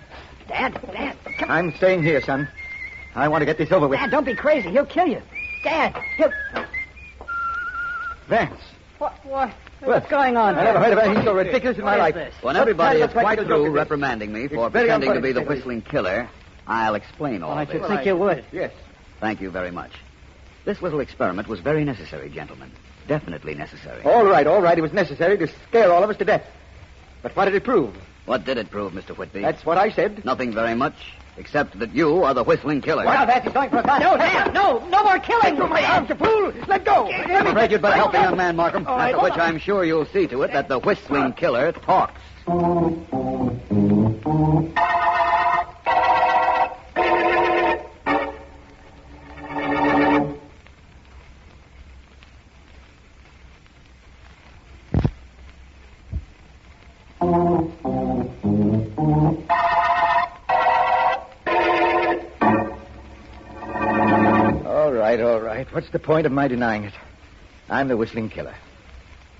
Dad, come. I'm staying here, son. I want to get this over with. Dad, don't be crazy. He'll kill you. Dad, he'll... Vance. What's going on? I never heard of anything so ridiculous in my life. When everybody is quite through reprimanding me for pretending to be the whistling killer, I'll explain all I this. should think you would. Yes. Thank you very much. This little experiment was very necessary, gentlemen. Definitely necessary. All right. It was necessary to scare all of us to death. But what did it prove? What did it prove, Mr. Whitby? That's what I said. Nothing very much, except that you are the whistling killer. Wow, that's going for a gun. No, damn, no more killing. Let go my arms, you fool. Let go. I'm afraid you'd better help the young man, Markham. After which I'm sure you'll see to it that the whistling killer talks. All right. What's the point of my denying it? I'm the whistling killer.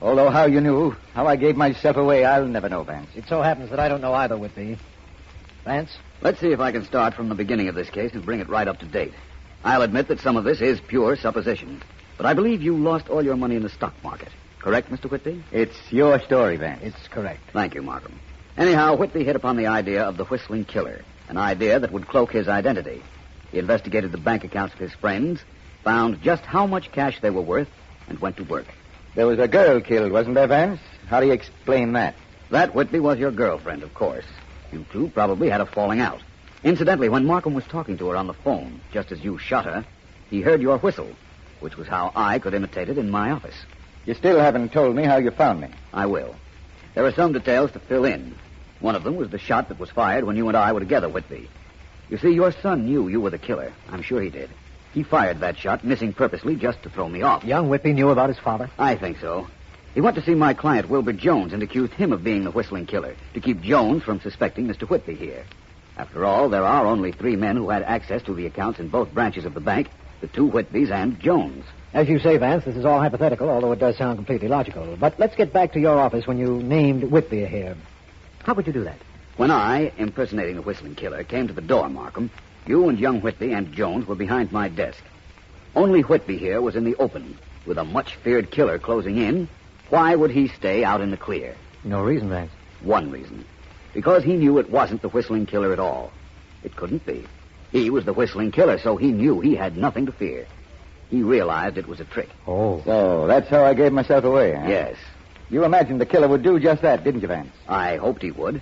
Although how you knew, how I gave myself away, I'll never know, Vance. It so happens that I don't know either, Whitby. Vance? Let's see if I can start from the beginning of this case and bring it right up to date. I'll admit that some of this is pure supposition, but I believe you lost all your money in the stock market. Correct, Mr. Whitby? It's your story, Vance. It's correct. Thank you, Markham. Anyhow, Whitby hit upon the idea of the whistling killer, an idea that would cloak his identity. He investigated the bank accounts of his friends, found just how much cash they were worth, and went to work. There was a girl killed, wasn't there, Vance? How do you explain that? That, Whitby, was your girlfriend, of course. You two probably had a falling out. Incidentally, when Markham was talking to her on the phone, just as you shot her, he heard your whistle, which was how I could imitate it in my office. You still haven't told me how you found me. I will. There are some details to fill in. One of them was the shot that was fired when you and I were together, Whitby. You see, your son knew you were the killer. I'm sure he did. He fired that shot, missing purposely just to throw me off. Young Whitby knew about his father? I think so. He went to see my client, Wilbur Jones, and accused him of being the whistling killer, to keep Jones from suspecting Mr. Whitby here. After all, there are only 3 men who had access to the accounts in both branches of the bank, the 2 Whitbys and Jones. As you say, Vance, this is all hypothetical, although it does sound completely logical. But let's get back to your office when you named Whitby here. How would you do that? When I, impersonating the whistling killer, came to the door, Markham, you and young Whitby and Jones were behind my desk. Only Whitby here was in the open, with a much-feared killer closing in. Why would he stay out in the clear? No reason, Vance. One reason. Because he knew it wasn't the whistling killer at all. It couldn't be. He was the whistling killer, so he knew he had nothing to fear. He realized it was a trick. Oh. So that's how I gave myself away, huh? Yes. You imagined the killer would do just that, didn't you, Vance? I hoped he would.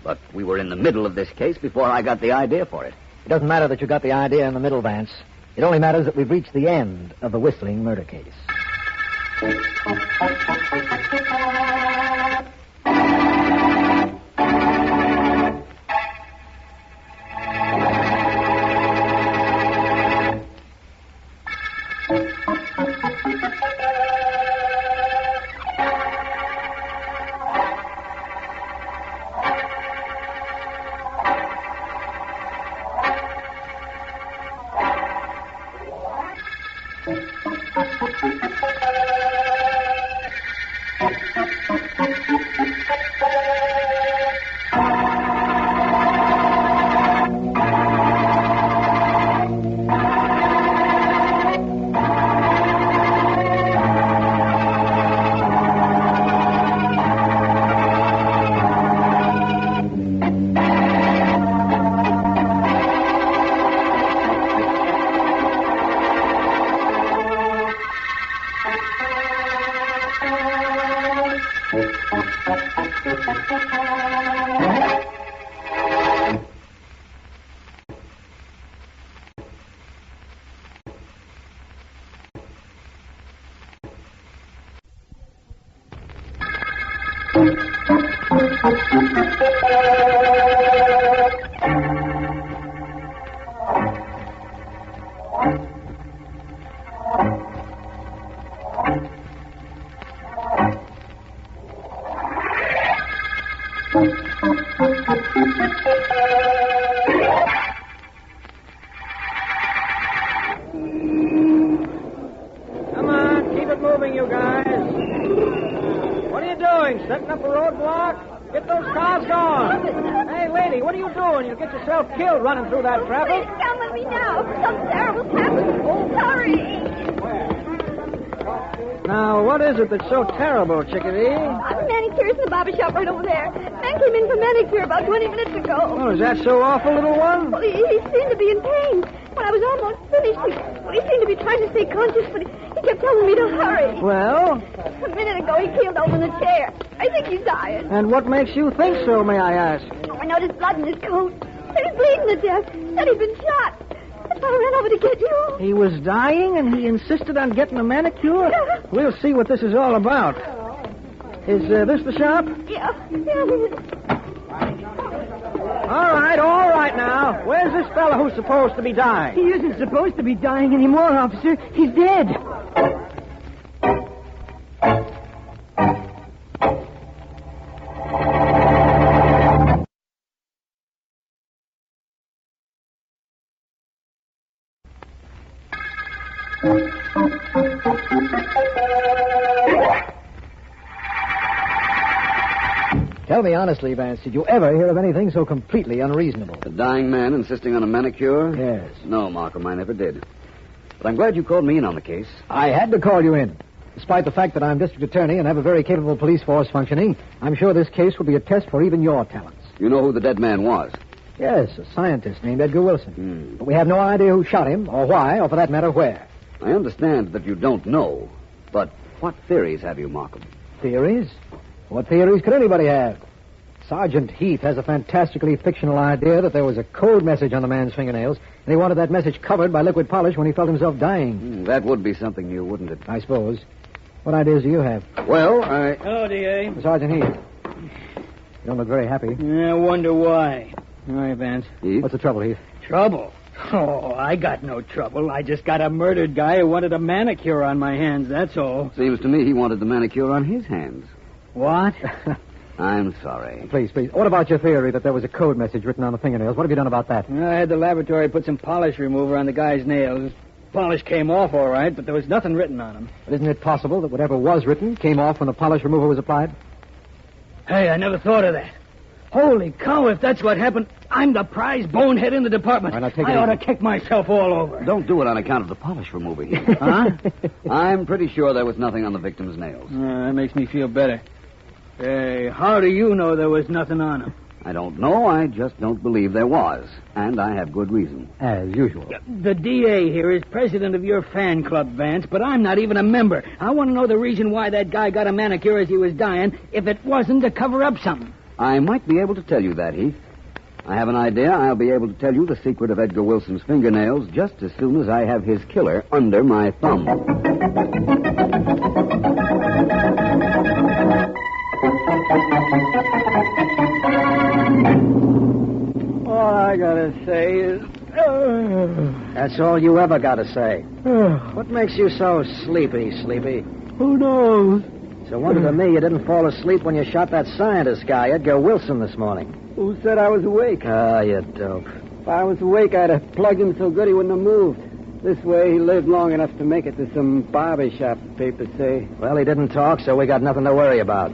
But we were in the middle of this case before I got the idea for it. It doesn't matter that you got the idea in the middle, Vance. It only matters that we've reached the end of the whistling murder case. Come on, keep it moving, you guys. What are you doing? Setting up a roadblock? Get those cars going. Hey, lady, what are you doing? You'll get yourself killed running through that traffic. Please come with me now. Something terrible's happened. Sorry. Where? Now, what is it that's so terrible, Chickadee? Manicures in the barber shop right over there. Man came in for manicure about 20 minutes ago. Oh, is that so awful, little one? Well, he seemed to be in pain. When I was almost finished, he seemed to be trying to stay conscious, but he kept telling me to hurry. Well? A minute ago, he keeled over in the chair. I think he's dying. And what makes you think so, may I ask? I noticed blood in his coat. He was bleeding to death. Said he'd been shot. That's why I ran over to get you. He was dying, and he insisted on getting a manicure? We'll see what this is all about. Is this the shop? Yeah. All right now. Where's this fella who's supposed to be dying? He isn't supposed to be dying anymore, officer. He's dead. Tell me honestly, Vance, did you ever hear of anything so completely unreasonable? A dying man insisting on a manicure? Yes. No, Markham, I never did. But I'm glad you called me in on the case. I had to call you in. Despite the fact that I'm district attorney and have a very capable police force functioning, I'm sure this case will be a test for even your talents. You know who the dead man was? Yes, a scientist named Edgar Wilson. But we have no idea who shot him, or why, or for that matter, where. I understand that you don't know, but what theories have you, Markham? Theories? What theories could anybody have? Sergeant Heath has a fantastically fictional idea that there was a code message on the man's fingernails, and he wanted that message covered by liquid polish when he felt himself dying. That would be something new, wouldn't it? I suppose. What ideas do you have? Well, I... Hello, D.A. Sergeant Heath. You don't look very happy. I wonder why. All right, Vance. Heath? What's the trouble, Heath? Trouble? Oh, I got no trouble. I just got a murdered guy who wanted a manicure on my hands, that's all. Seems to me he wanted the manicure on his hands. What? I'm sorry. Please. What about your theory that there was a code message written on the fingernails? What have you done about that? I had the laboratory put some polish remover on the guy's nails. Polish came off all right, but there was nothing written on them. But isn't it possible that whatever was written came off when the polish remover was applied? Hey, I never thought of that. Holy cow, if that's what happened, I'm the prize bonehead in the department. Right, I ought to kick myself all over. Don't do it on account of the polish remover here. Huh? I'm pretty sure there was nothing on the victim's nails. That makes me feel better. Hey, how do you know there was nothing on them? I don't know. I just don't believe there was. And I have good reason. As usual. The DA here is president of your fan club, Vance, but I'm not even a member. I want to know the reason why that guy got a manicure as he was dying, if it wasn't to cover up something. I might be able to tell you that, Heath. I have an idea I'll be able to tell you the secret of Edgar Wilson's fingernails just as soon as I have his killer under my thumb. All I gotta say is... That's all you ever gotta say. What makes you so sleepy? Who knows? It's a wonder to me you didn't fall asleep when you shot that scientist guy, Edgar Wilson, this morning. Who said I was awake? Ah, you dope. If I was awake, I'd have plugged him so good he wouldn't have moved. This way, he lived long enough to make it to some barber shop, the papers say. Well, he didn't talk, so we got nothing to worry about.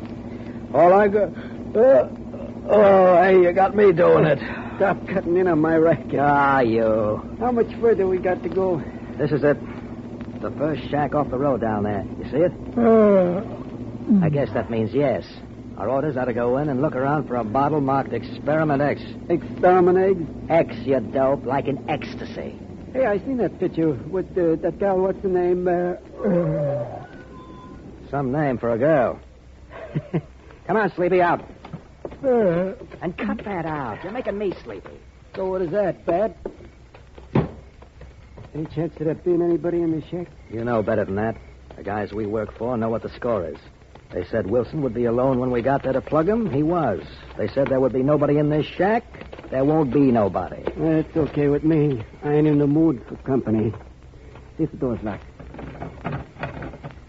All I got... hey, you got me doing it. Stop cutting in on my racket. Ah, you. How much further we got to go? This is it. The first shack off the road down there. You see it? I guess that means yes. Our orders are to go in and look around for a bottle marked Experiment X. Experiment eggs? X, you dope, like in ecstasy. Hey, I seen that picture with that gal, what's the name? Some name for a girl. Come on, Sleepy, out. And cut that out. You're making me sleepy. So what is that, Pat? Any chance of that being anybody in the shack? You know better than that. The guys we work for know what the score is. They said Wilson would be alone when we got there to plug him. He was. They said there would be nobody in this shack. There won't be nobody. That's okay with me. I ain't in the mood for company. See if the door's locked.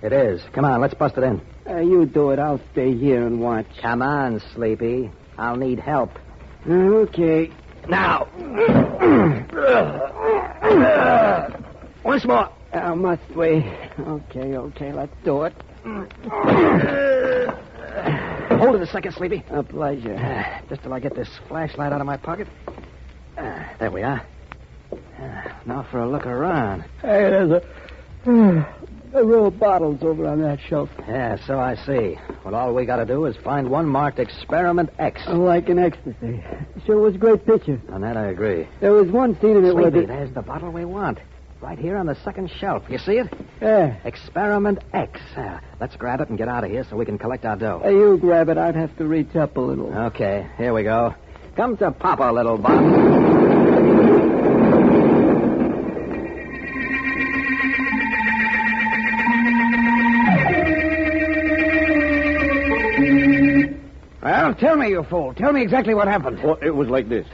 It is. Come on, let's bust it in. You do it. I'll stay here and watch. Come on, Sleepy. I'll need help. Okay. Now. Once more. Must we? Okay, let's do it. Hold it a second, Sleepy. A pleasure. Just till I get this flashlight out of my pocket. There we are. Now for a look around. Hey, there's A row of bottles over on that shelf. Yeah, so I see. Well, all we got to do is find one marked Experiment X. Like an ecstasy. Sure was a great picture. On that I agree. There was one scene in it where Sleepy, there's the bottle we want. Right here on the second shelf. You see it? Yeah. Experiment X. Let's grab it and get out of here so we can collect our dough. Hey, you grab it. I'd have to reach up a little. Okay, here we go. Come to Papa, little Bob. Well, tell me, you fool. Tell me exactly what happened. Well, it was like this.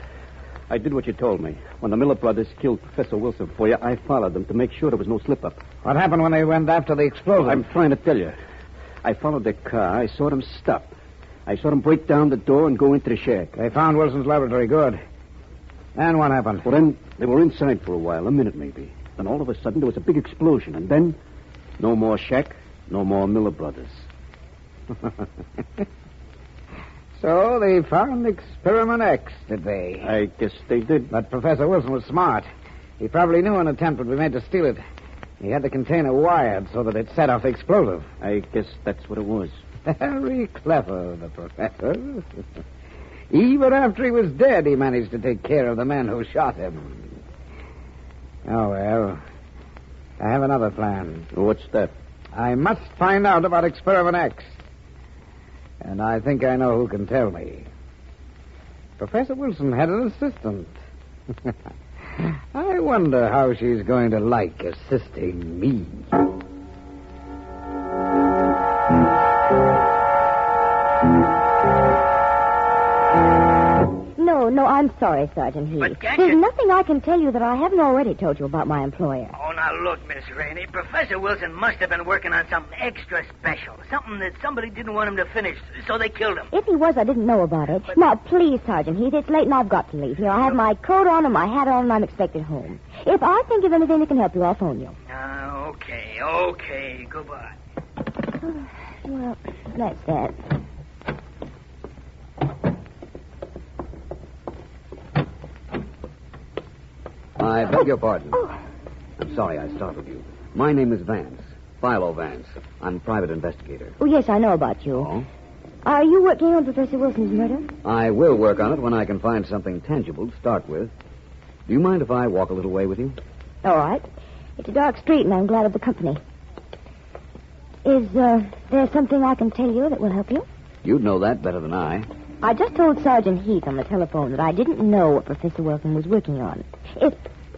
I did what you told me. When the Miller brothers killed Professor Wilson for you, I followed them to make sure there was no slip-up. What happened when they went after the explosive? I'm trying to tell you. I followed their car. I saw them stop. I saw them break down the door and go into the shack. They found Wilson's laboratory. Good. And what happened? Well, then, they were inside for a while, a minute maybe. Then all of a sudden, there was a big explosion. And then, no more shack, no more Miller brothers. So they found Experiment X, did they? I guess they did. But Professor Wilson was smart. He probably knew an attempt would be made to steal it. He had the container wired so that it set off the explosive. I guess that's what it was. Very clever, the professor. Even after he was dead, he managed to take care of the men who shot him. Oh, well. I have another plan. What's that? I must find out about Experiment X. And I think I know who can tell me. Professor Wilson had an assistant. I wonder how she's going to like assisting me. No, I'm sorry, Sergeant Heath. But can't There's you... nothing I can tell you that I haven't already told you about my employer. Oh, now look, Miss Rainey. Professor Wilson must have been working on something extra special. Something that somebody didn't want him to finish, so they killed him. If he was, I didn't know about it. Now, please, Sergeant Heath, it's late and I've got to leave here. I have my coat on and my hat on and I'm expected home. If I think of anything that can help you, I'll phone you. Okay. Goodbye. Well, that's that. I beg your pardon. I'm sorry I startled you. My name is Vance. Philo Vance. I'm a private investigator. Oh, yes, I know about you. Oh? Are you working on Professor Wilson's murder? I will work on it when I can find something tangible to start with. Do you mind if I walk a little way with you? All right. It's a dark street, and I'm glad of the company. Is there something I can tell you that will help you? You'd know that better than I. I just told Sergeant Heath on the telephone that I didn't know what Professor Wilson was working on. If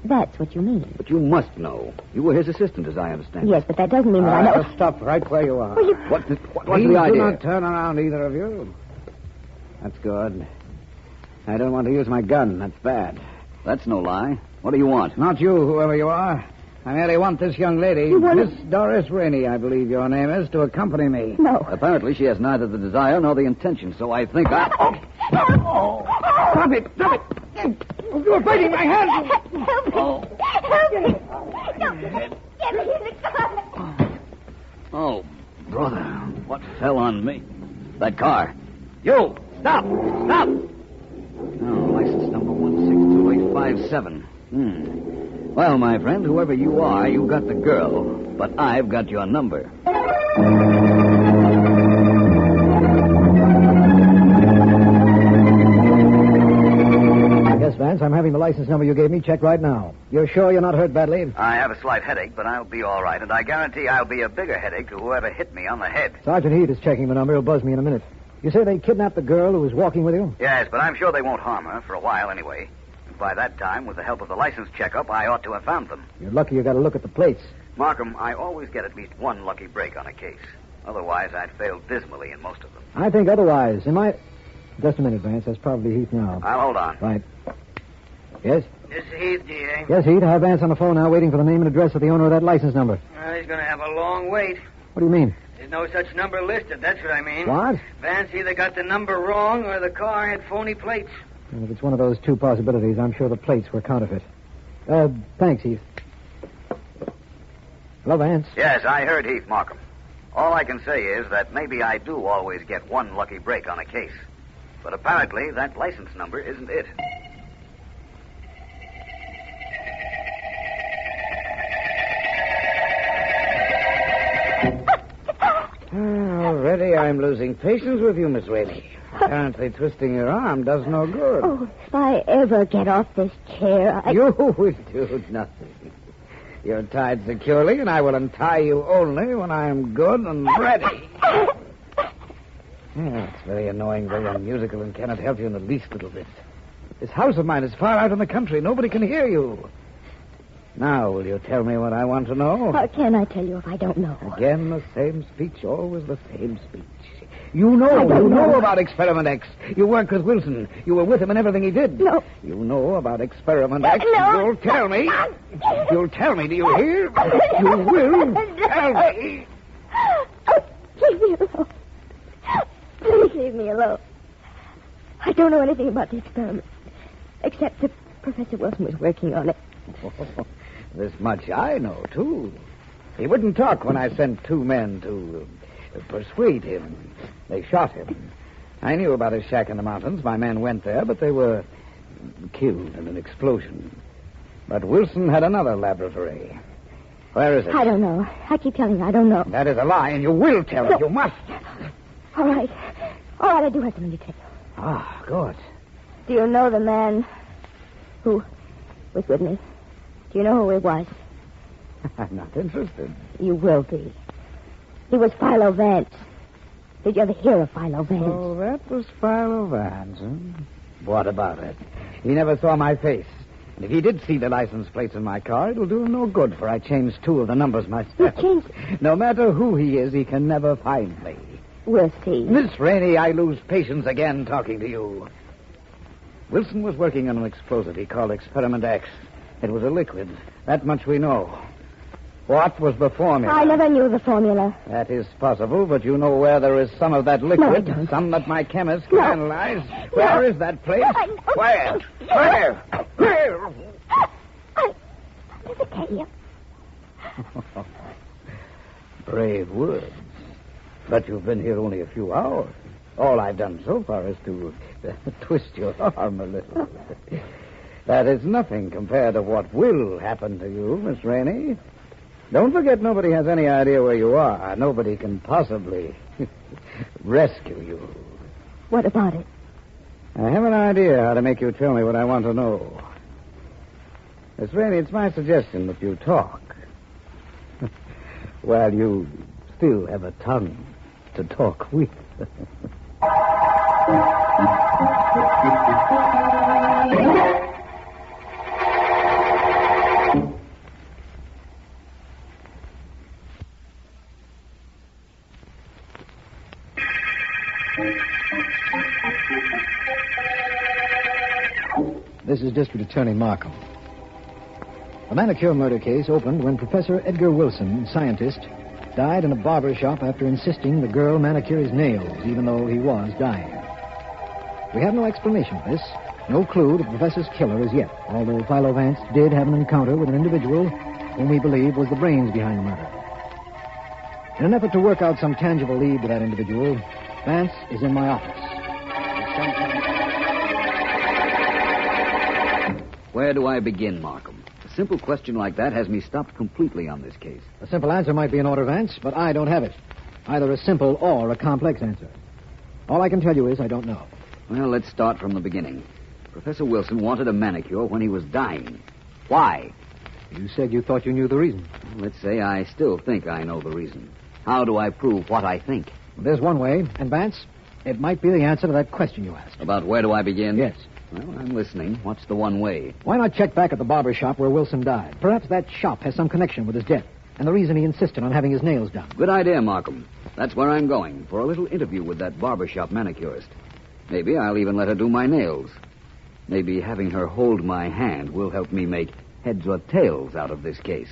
that's what you mean. But you must know. You were his assistant, as I understand. Yes, but that doesn't mean that I know... Just stop right where you are. Well, you... What's the Please idea? do not turn around, either of you. That's good. I don't want to use my gun. That's bad. That's no lie. What do you want? Not you, whoever you are. I merely want this young lady, Miss Doris Rainey, I believe your name is, to accompany me. No. Apparently she has neither the desire nor the intention, so I think I... Stop it! Stop it! You're biting my hand! Help me! Help me! Get me in the car! Oh, brother, what fell on me? That car. You! Stop! Stop! Oh, license number 162857. Well, my friend, whoever you are, you got the girl, but I've got your number. Yes, Vance, I'm having the license number you gave me checked right now. You're sure you're not hurt badly? I have a slight headache, but I'll be all right, and I guarantee I'll be a bigger headache to whoever hit me on the head. Sergeant Heath is checking the number. He'll buzz me in a minute. You say they kidnapped the girl who was walking with you? Yes, but I'm sure they won't harm her for a while anyway. By that time, with the help of the license checkup, I ought to have found them. You're lucky you got a look at the plates. Markham, I always get at least one lucky break on a case. Otherwise, I'd fail dismally in most of them. I think otherwise. Just a minute, Vance. That's probably Heath now. I'll hold on. Right. Yes? This is Heath, DA. Yes, Heath. I have Vance on the phone now, waiting for the name and address of the owner of that license number. Well, he's going to have a long wait. What do you mean? There's no such number listed, that's what I mean. What? Vance either got the number wrong or the car had phony plates. Well, if it's one of those two possibilities, I'm sure the plates were counterfeit. Thanks, Heath. Hello, Vance. Yes, I heard Heath, Markham. All I can say is that maybe I do always get one lucky break on a case. But apparently, that license number isn't it. I'm losing patience with you, Miss Rainey. Apparently twisting your arm does no good. Oh, if I ever get off this chair, You will do nothing. You're tied securely, and I will untie you only when I am good and ready. Yeah, it's very annoying, very unmusical, and cannot help you in the least little bit. This house of mine is far out in the country. Nobody can hear you. Now, will you tell me what I want to know? How can I tell you if I don't know? Again, the same speech, always the same speech. You know about Experiment X. You worked with Wilson. You were with him in everything he did. No. You know about Experiment X. No. You'll tell me. You'll tell me, do you hear? You will tell me. Leave me alone. Please leave me alone. I don't know anything about the experiment, except that Professor Wilson was working on it. This much I know, too. He wouldn't talk when I sent 2 men to persuade him. They shot him. I knew about his shack in the mountains. My men went there, but they were killed in an explosion. But Wilson had another laboratory. Where is it? I don't know. I keep telling you, I don't know. That is a lie, and you will tell it. You must. All right. All right, I do have something to tell you. Ah, good. Do you know the man who was with me? Do you know who he was? I'm not interested. You will be. He was Philo Vance. Did you ever hear of Philo Vance? Oh, that was Philo Vance, huh? What about it? He never saw my face. And if he did see the license plates in my car, it'll do him no good, for I changed 2 of the numbers myself. You changed? No matter who he is, he can never find me. We'll see. Miss Rainey, I lose patience again talking to you. Wilson was working on an explosive he called Experiment X. It was a liquid. That much we know. What was the formula? I never knew the formula. That is possible, but you know where there is some of that liquid. No, I don't. Some that my chemist can analyze. Where is that place? Where? Where? I never tell you. Brave words. But you've been here only a few hours. All I've done so far is to twist your arm a little. That is nothing compared to what will happen to you, Miss Rainey. Don't forget nobody has any idea where you are. Nobody can possibly rescue you. What about it? I have an idea how to make you tell me what I want to know. Miss Rainey, it's my suggestion that you talk. While you still have a tongue to talk with. This is District Attorney Markham. The Manicure murder case opened when Professor Edgar Wilson, scientist, died in a barber shop after insisting the girl manicure his nails, even though he was dying. We have no explanation for this, no clue to the professor's killer as yet, although Philo Vance did have an encounter with an individual whom we believe was the brains behind the murder. In an effort to work out some tangible lead to that individual, Vance is in my office. Where do I begin, Markham? A simple question like that has me stopped completely on this case. A simple answer might be in order, Vance, but I don't have it. Either a simple or a complex answer. All I can tell you is I don't know. Well, let's start from the beginning. Professor Wilson wanted a manicure when he was dying. Why? You said you thought you knew the reason. Let's say I still think I know the reason. How do I prove what I think? There's one way, and Vance, it might be the answer to that question you asked. About where do I begin? Yes. Well, I'm listening. What's the one way? Why not check back at the barber shop where Wilson died? Perhaps that shop has some connection with his death, and the reason he insisted on having his nails done. Good idea, Markham. That's where I'm going, for a little interview with that barber shop manicurist. Maybe I'll even let her do my nails. Maybe having her hold my hand will help me make heads or tails out of this case.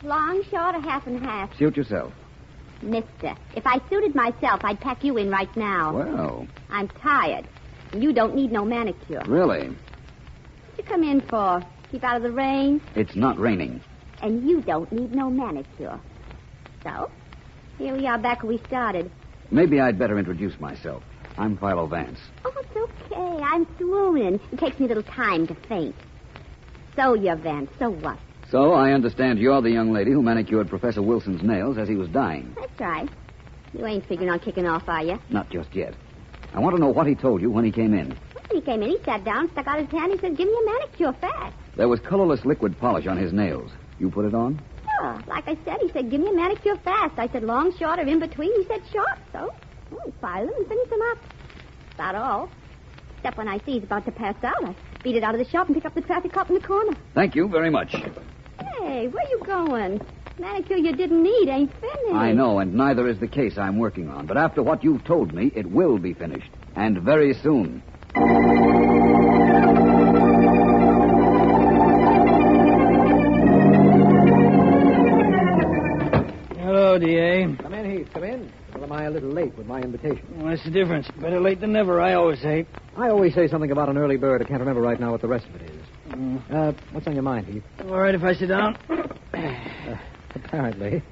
Long, short, or half and half? Suit yourself. Mister, if I suited myself, I'd pack you in right now. Well. I'm tired. You don't need no manicure. Really? What'd you come in for? Keep out of the rain? It's not raining. And you don't need no manicure. So, here we are back where we started. Maybe I'd better introduce myself. I'm Philo Vance. Oh, It's okay. I'm swooning. It takes me a little time to faint. So you're Vance. So what? So I understand you're the young lady who manicured Professor Wilson's nails as he was dying. That's right. You ain't figuring on kicking off, are you? Not just yet. I want to know what he told you when he came in. When he came in, he sat down, stuck out his hand, he said, give me a manicure fast. There was colorless liquid polish on his nails. You put it on? Yeah, like I said, he said, give me a manicure fast. I said, long, short, or in between. He said, short. So, I filed them and finished them up. About all. Except when I see he's about to pass out, I beat it out of the shop and pick up the traffic cop in the corner. Thank you very much. Hey, where you going? Manicure you didn't need ain't finished. I know, and neither is the case I'm working on. But after what you've told me, it will be finished. And very soon. Hello, D.A. Come in, Heath. Come in. Or am I a little late with my invitation? What's the difference? Better late than never, I always say. I always say something about an early bird. I can't remember right now what the rest of it is. What's on your mind, Heath? All right if I sit down. Apparently.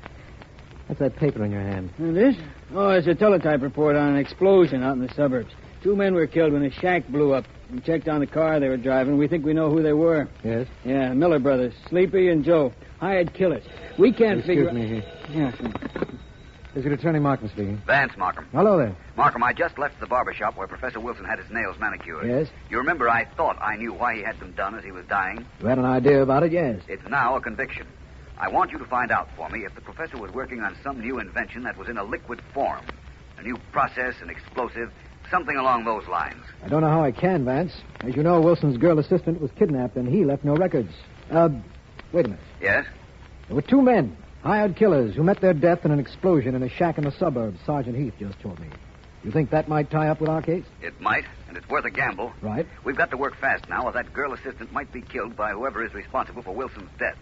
What's that paper in your hand? This? Oh, it's a teletype report on an explosion out in the suburbs. 2 men were killed when a shack blew up. We checked on the car they were driving. We think we know who they were. Yes? Yeah, Miller brothers, Sleepy and Joe. Hired killers. We can't figure... Excuse me, Heath. Yeah. This is Attorney Markham speaking. Vance, Markham. Hello there. Markham, I just left the barber shop where Professor Wilson had his nails manicured. Yes? You remember I thought I knew why he had them done as he was dying? You had an idea about it, yes. It's now a conviction. I want you to find out for me if the professor was working on some new invention that was in a liquid form. A new process, an explosive, something along those lines. I don't know how I can, Vance. As you know, Wilson's girl assistant was kidnapped, and he left no records. Wait a minute. Yes? There were 2 men, hired killers, who met their death in an explosion in a shack in the suburbs, Sergeant Heath just told me. You think that might tie up with our case? It might, and it's worth a gamble. Right. We've got to work fast now, or that girl assistant might be killed by whoever is responsible for Wilson's death.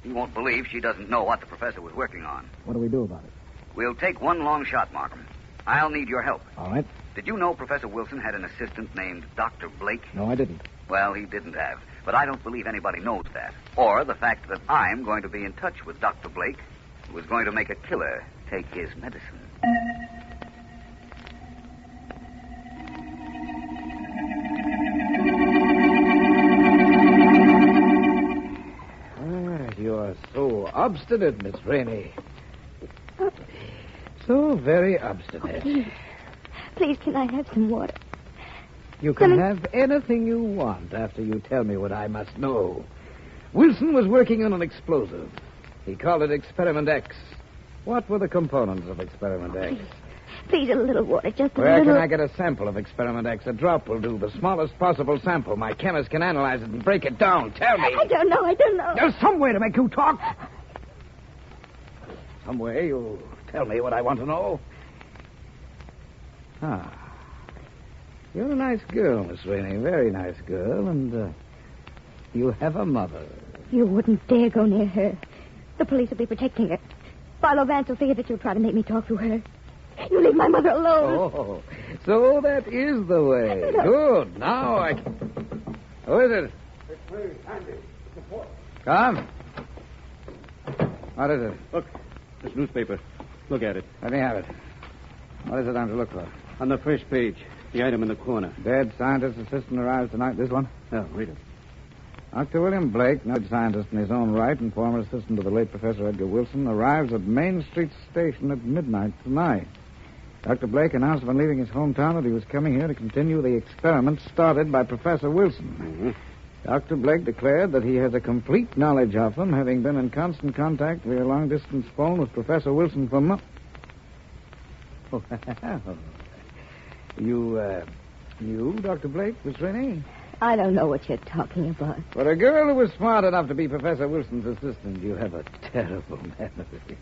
He won't believe she doesn't know what the professor was working on. What do we do about it? We'll take one long shot, Markham. I'll need your help. All right. Did you know Professor Wilson had an assistant named Dr. Blake? No, I didn't. Well, he didn't have. But I don't believe anybody knows that. Or the fact that I'm going to be in touch with Dr. Blake, who is going to make a killer take his medicine. You are so obstinate, Miss Rainey. So very obstinate. Please, can I have some water? You can have anything you want after you tell me what I must know. Wilson was working on an explosive. He called it Experiment X. What were the components of Experiment X? Please, a little water, just a Where little... can I get a sample of Experiment X? A drop will do. The smallest possible sample. My chemist can analyze it and break it down. Tell me. I don't know. There's some way to make you talk. Some way you'll tell me what I want to know. Ah. You're a nice girl, Miss Rainey. Very nice girl. And you have a mother. You wouldn't dare go near her. The police will be protecting her. Philo Vance will figure that you'll try to make me talk to her. You leave my mother alone. Oh, so that is the way. Good. Now I can... Who is it? Come. What is it? Look, this newspaper. Look at it. Let me have it. What is it I'm to look for? On the first page, the item in the corner. Dead scientist assistant arrives tonight. This one? Oh, read it. Dr. William Blake, noted scientist in his own right and former assistant to the late Professor Edgar Wilson, arrives at Main Street Station at midnight tonight. Dr. Blake announced when leaving his hometown that he was coming here to continue the experiment started by Professor Wilson. Mm-hmm. Dr. Blake declared that he has a complete knowledge of them, having been in constant contact via long-distance phone with Professor Wilson for months. You, Dr. Blake, Miss Rainey? I don't know what you're talking about. For a girl who was smart enough to be Professor Wilson's assistant, you have a terrible memory.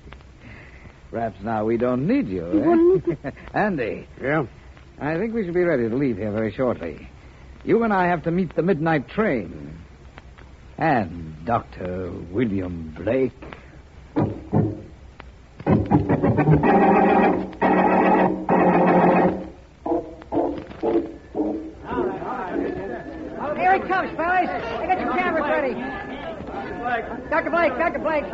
Perhaps now we don't need you, eh? Andy. Yeah? I think we should be ready to leave here very shortly. You and I have to meet the midnight train. And Dr. William Blake. Here he comes, fellas. I got your cameras ready. Dr. Blake.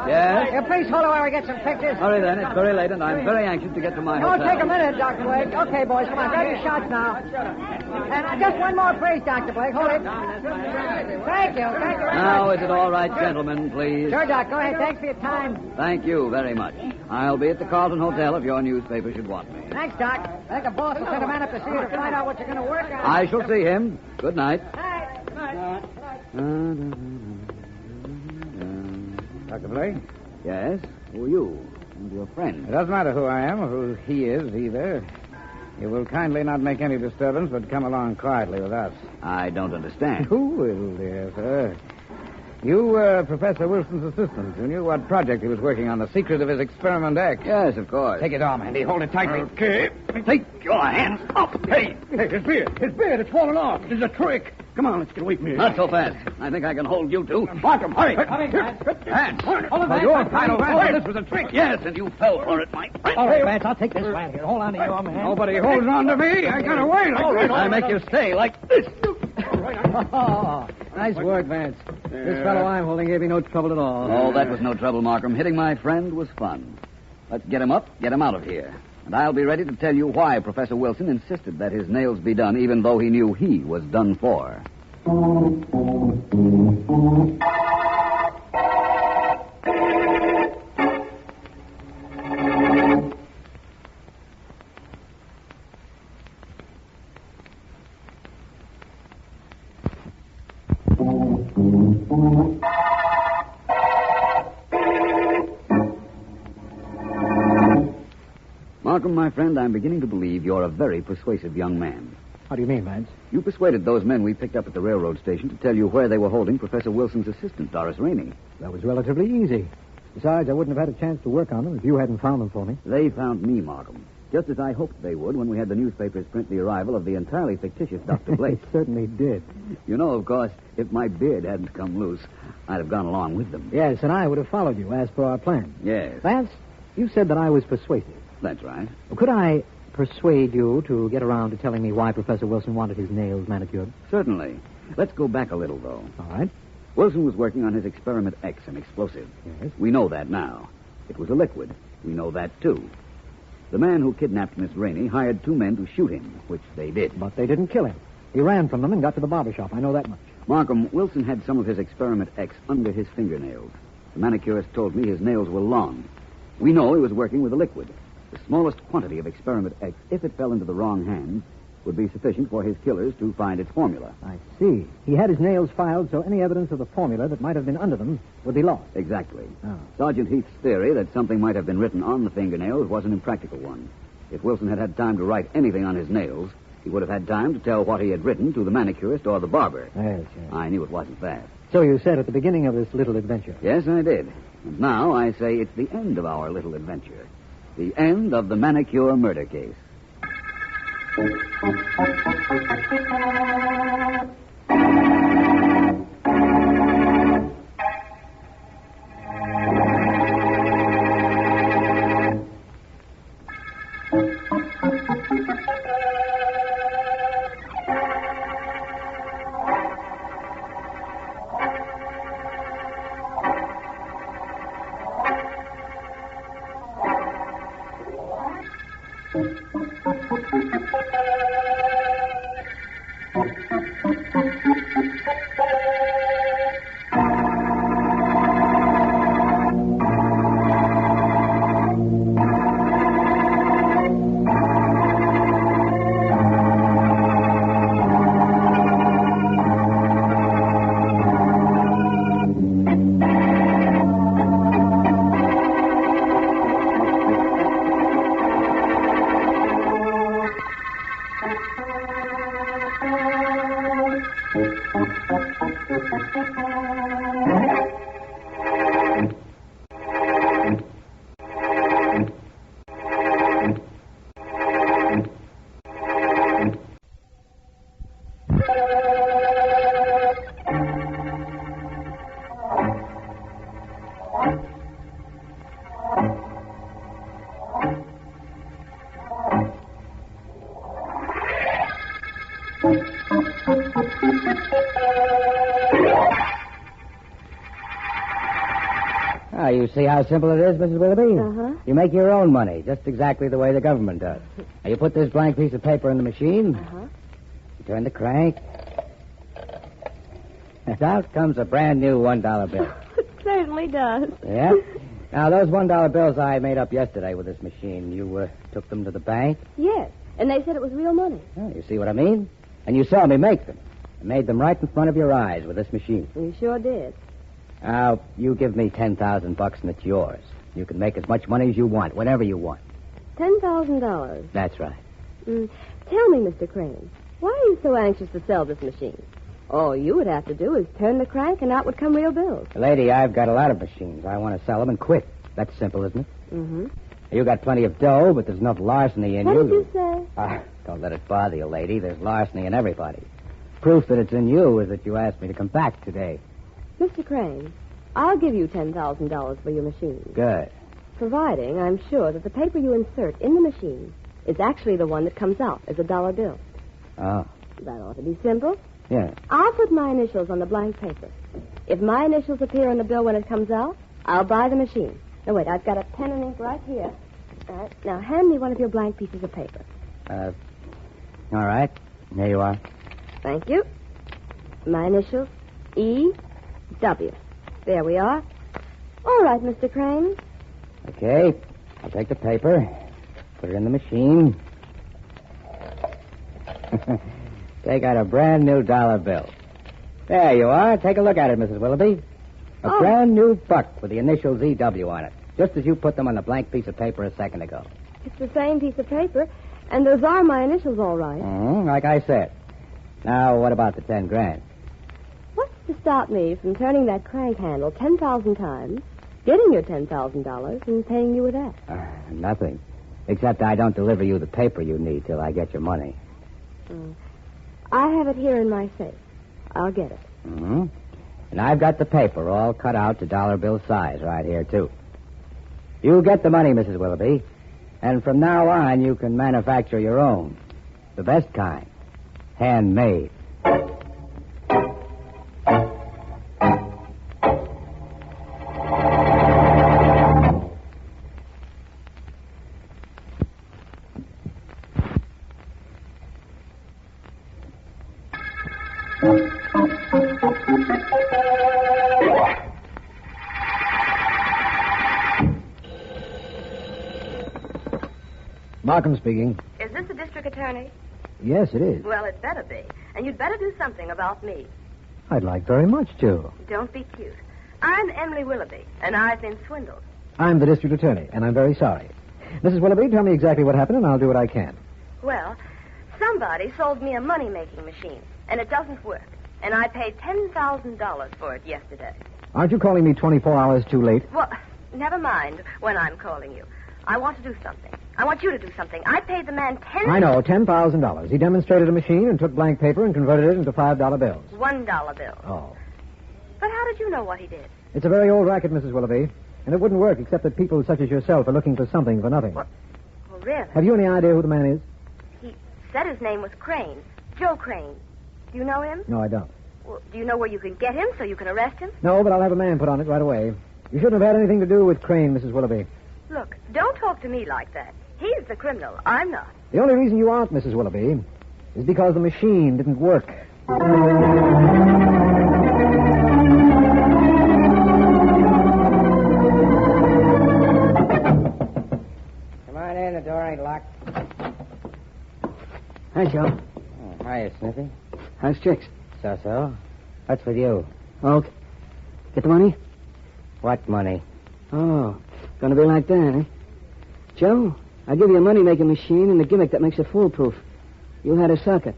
Yes? Please hold on while we get some pictures. Hurry then. It's very late, and I'm very anxious to get to my Oh, hotel. take a minute, Dr. Blake. Okay, boys, come on. Grab your shots now. And just one more, please, Dr. Blake. Hold it. Thank you. Thank you very Now, much. is it all right, gentlemen, please? Sure, Doc. Go ahead. Thanks for your time. Thank you very much. I'll be at the Carlton Hotel if your newspaper should want me. Thanks, Doc. I think a boss will send a man up to see you to find out what you're going to work on. I shall see him. Good night. Dr. Blake? Yes? Who are you? And your friend? It doesn't matter who I am or who he is, either. You will kindly not make any disturbance, but come along quietly with us. I don't understand. Who will, dear sir? You were Professor Wilson's assistant. You knew what project he was working on, the secret of his Experiment X. Yes, of course. Take his arm, Andy. Hold it tightly. Okay. Take your hands up. Hey, his beard. It's falling off. It's a trick. Come on, let's get away from here. Not so fast. I think I can hold you two. Markham, hurry. Hands. You're Philo Vance. This was a trick. Yes, and you fell for it, my friend. All right, Vance, I'll take this man here. Hold on to your man. Nobody holds on to me. I got away like this. I make you stay like this. Oh, nice work, Vance. This fellow I'm holding gave me no trouble at all. Oh, that was no trouble, Markham. Hitting my friend was fun. Let's get him up, get him out of here. And I'll be ready to tell you why Professor Wilson insisted that his nails be done, even though he knew he was done for. Markham, my friend, I'm beginning to believe you're a very persuasive young man. How do you mean, Vance? You persuaded those men we picked up at the railroad station to tell you where they were holding Professor Wilson's assistant, Doris Rainey. That was relatively easy. Besides, I wouldn't have had a chance to work on them if you hadn't found them for me. They found me, Markham, just as I hoped they would when we had the newspapers print the arrival of the entirely fictitious Dr. Blake. It certainly did. You know, of course, if my beard hadn't come loose, I'd have gone along with them. Yes, and I would have followed you as per our plan. Yes. Vance, you said that I was persuasive. That's right. Could I persuade you to get around to telling me why Professor Wilson wanted his nails manicured? Certainly. Let's go back a little, though. All right. Wilson was working on his Experiment X, an explosive. Yes. We know that now. It was a liquid. We know that, too. The man who kidnapped Miss Rainey hired two men to shoot him, which they did. But they didn't kill him. He ran from them and got to the barber shop. I know that much. Markham, Wilson had some of his Experiment X under his fingernails. The manicurist told me his nails were long. We know he was working with a liquid. The smallest quantity of Experiment X, if it fell into the wrong hands, would be sufficient for his killers to find its formula. I see. He had his nails filed so any evidence of the formula that might have been under them would be lost. Exactly. Oh. Sergeant Heath's theory that something might have been written on the fingernails was an impractical one. If Wilson had had time to write anything on his nails, he would have had time to tell what he had written to the manicurist or the barber. Yes. I knew it wasn't that. So you said at the beginning of this little adventure. Yes, I did. And now I say it's the end of our little adventure. The end of the Manicure murder case. Ah, you see how simple it is, Mrs. Willoughby? Uh-huh. You make your own money, just exactly the way the government does. Now, you put this blank piece of paper in the machine. Uh-huh. You turn the crank. And out comes a brand new $1 bill. It certainly does. Yeah? Now, those $1 bills I made up yesterday with this machine, you took them to the bank? Yes, and they said it was real money. Oh, you see what I mean? And you saw me make them. I made them right in front of your eyes with this machine. You sure did. Now, you give me $10,000 and it's yours. You can make as much money as you want, whenever you want. $10,000. That's right. Tell me, Mr. Crane, why are you so anxious to sell this machine? All you would have to do is turn the crank and out would come real bills. Lady, I've got a lot of machines. I want to sell them and quit. That's simple, isn't it? Mm-hmm. You got plenty of dough, but there's enough larceny in What you. did you say? Don't let it bother you, lady. There's larceny in everybody. Proof that it's in you is that you asked me to come back today. Mr. Crane, I'll give you $10,000 for your machine. Good. Providing I'm sure that the paper you insert in the machine is actually the one that comes out as a dollar bill. Oh. That ought to be simple. Yeah. I'll put my initials on the blank paper. If my initials appear on the bill when it comes out, I'll buy the machine. Now, wait, I've got a pen and ink right here. All right, now hand me one of your blank pieces of paper. All right. There you are. Thank you. My initials, E.W. There we are. All right, Mr. Crane. Okay. I'll take the paper, put it in the machine. Take out a brand new dollar bill. There you are. Take a look at it, Mrs. Willoughby. A brand new buck with the initials E.W. on it, just as you put them on the blank piece of paper a second ago. It's the same piece of paper, and those are my initials, all right. Like I said. Now, what about the $10,000? What's to stop me from turning that crank handle 10,000 times, getting your $10,000, and paying you with that? Nothing. Except I don't deliver you the paper you need till I get your money. I have it here in my safe. I'll get it. Mm-hmm. And I've got the paper all cut out to dollar bill size right here, too. You get the money, Mrs. Willoughby. And from now on, you can manufacture your own. The best kind. Handmade. Markham speaking. Is this the district attorney? Yes, it is. Well, it better be. And you'd better do something about me. I'd like very much to. Don't be cute. I'm Emily Willoughby, and I've been swindled. I'm the district attorney, and I'm very sorry. Mrs. Willoughby, tell me exactly what happened, and I'll do what I can. Well, somebody sold me a money-making machine, and it doesn't work. And I paid $10,000 for it yesterday. Aren't you calling me 24 hours too late? Well, never mind when I'm calling you. I want to do something. I want you to do something. I paid the man I know, $10,000. He demonstrated a machine and took blank paper and converted it into $5 bills. $1 bills. Oh. But how did you know what he did? It's a very old racket, Mrs. Willoughby, and it wouldn't work except that people such as yourself are looking for something for nothing. Well, really? Have you any idea who the man is? He said his name was Crane. Joe Crane. Do you know him? No, I don't. Well, do you know where you can get him so you can arrest him? No, but I'll have a man put on it right away. You shouldn't have had anything to do with Crane, Mrs. Willoughby. Look, don't talk to me like that. He's the criminal. I'm not. The only reason you aren't, Mrs. Willoughby, is because the machine didn't work. Come on in. The door ain't locked. Hi, Joe. Oh, hiya, Sniffy. How's chicks? So. What's with you? Okay. Get the money? What money? Oh, gonna be like that, eh? Joe, I'll give you a money-making machine and a gimmick that makes it foolproof. You had a sucker.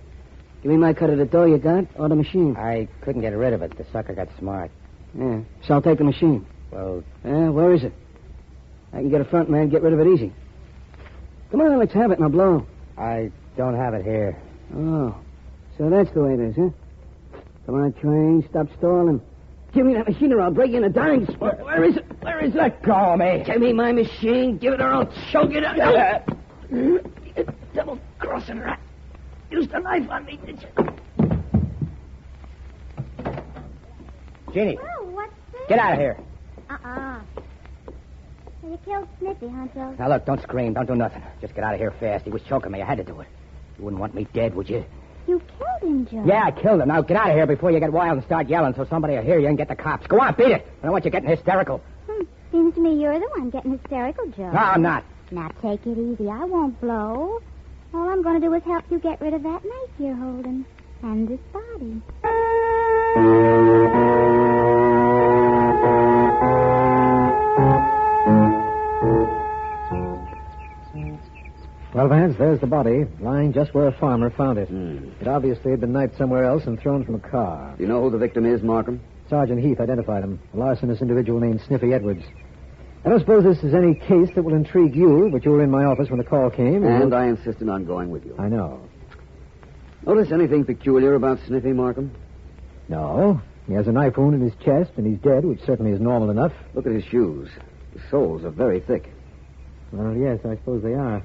Give me my cut of the dough you got, or the machine. I couldn't get rid of it. The sucker got smart. Yeah, so I'll take the machine. Well... Where is it? I can get a front man, get rid of it easy. Come on, let's have it, and I'll blow. I don't have it here. Oh, so that's the way it is, huh? Come on, train, stop stalling. Give me that machine or I'll break you in a dime. Where is it? Where is it? Let go of me. Give me my machine. Give it or I'll choke it out. You double-crossing rat. Used a knife on me, did you? Jeannie. Well, what's this? Get out of here. You killed Snippy, huh, Joe? Now, look, don't scream. Don't do nothing. Just get out of here fast. He was choking me. I had to do it. You wouldn't want me dead, would you? You killed him, Joe. Yeah, I killed him. Now, get out of here before you get wild and start yelling so somebody will hear you and get the cops. Go on, beat it. I don't want you getting hysterical. Seems to me you're the one getting hysterical, Joe. No, I'm not. Now, take it easy. I won't blow. All I'm going to do is help you get rid of that knife you're holding. And this body. Well, Vance, there's the body, lying just where a farmer found it. It obviously had been knifed somewhere else and thrown from a car. Do you know who the victim is, Markham? Sergeant Heath identified him. A larcenous individual named Sniffy Edwards. I don't suppose this is any case that will intrigue you, but you were in my office when the call came. And I insisted on going with you. I know. Notice anything peculiar about Sniffy, Markham? No. He has a knife wound in his chest, and he's dead, which certainly is normal enough. Look at his shoes. The soles are very thick. Well, yes, I suppose they are.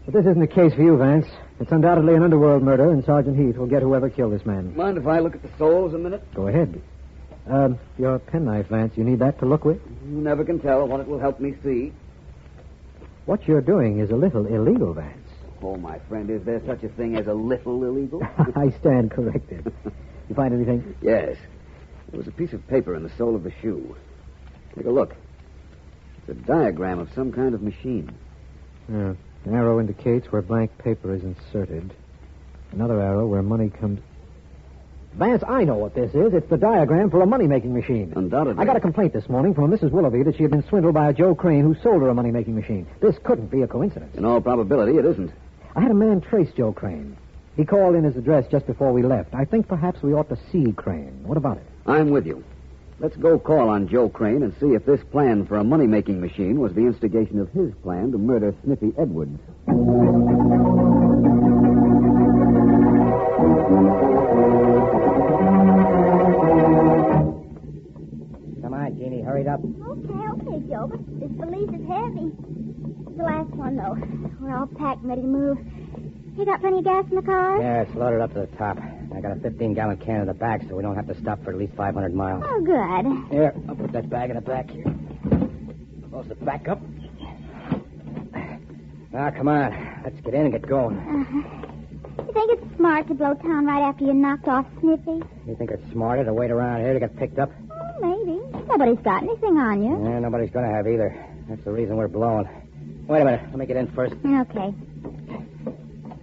But this isn't a case for you, Vance. It's undoubtedly an underworld murder, and Sergeant Heath will get whoever killed this man. Mind if I look at the soles a minute? Go ahead. Your penknife, Vance, you need that to look with? You never can tell what it will help me see. What you're doing is a little illegal, Vance. Oh, my friend, is there such a thing as a little illegal? I stand corrected. You find anything? Yes. There was a piece of paper in the sole of the shoe. Take a look. It's a diagram of some kind of machine. Yeah. An arrow indicates where blank paper is inserted. Another arrow where money comes... Vance, I know what this is. It's the diagram for a money-making machine. Undoubtedly. I got a complaint this morning from a Mrs. Willoughby that she had been swindled by a Joe Crane who sold her a money-making machine. This couldn't be a coincidence. In all probability, it isn't. I had a man trace Joe Crane. He called in his address just before we left. I think perhaps we ought to see Crane. What about it? I'm with you. Let's go call on Joe Crane and see if this plan for a money-making machine was the instigation of his plan to murder Sniffy Edwards. Come on, Jeannie, hurry up. Okay, Joe, but this valise is heavy. It's the last one, though. We're all packed and ready to move. You got plenty of gas in the car? Yeah, it's loaded up to the top. I got a 15-gallon can in the back, so we don't have to stop for at least 500 miles. Oh, good. Here, I'll put that bag in the back here. Close the back up. Now, come on. Let's get in and get going. You think it's smart to blow town right after you knocked off Sniffy? You think it's smarter to wait around here to get picked up? Maybe. Nobody's got anything on you. Yeah, nobody's going to have either. That's the reason we're blowing. Wait a minute. Let me get in first. Okay.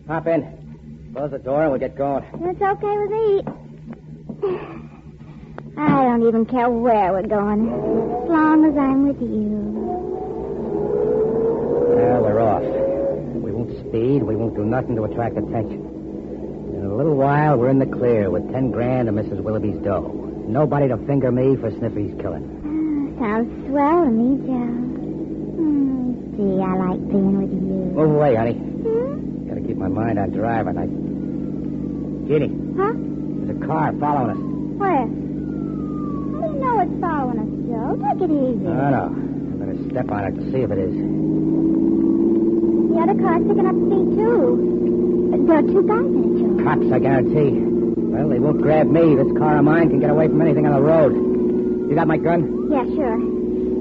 Hop in. Close the door and we'll get going. It's okay with me. I don't even care where we're going, as long as I'm with you. Well, we're off. We won't speed. We won't do nothing to attract attention. In a little while, we're in the clear with 10 grand of Mrs. Willoughby's dough. Nobody to finger me for Sniffy's killing. Sounds swell to me, Joe. See, I like being with you. Move away, honey. Gotta keep my mind on driving. Jeannie. Huh? There's a car following us. Where? How do you know it's following us, Joe? Take it easy. No. I'm gonna step on it to see if it is. The other car's picking up speed, too. There are 2 guys in it, Joe. Cops, I guarantee. Well, they won't grab me. This car of mine can get away from anything on the road. You got my gun? Yeah, sure.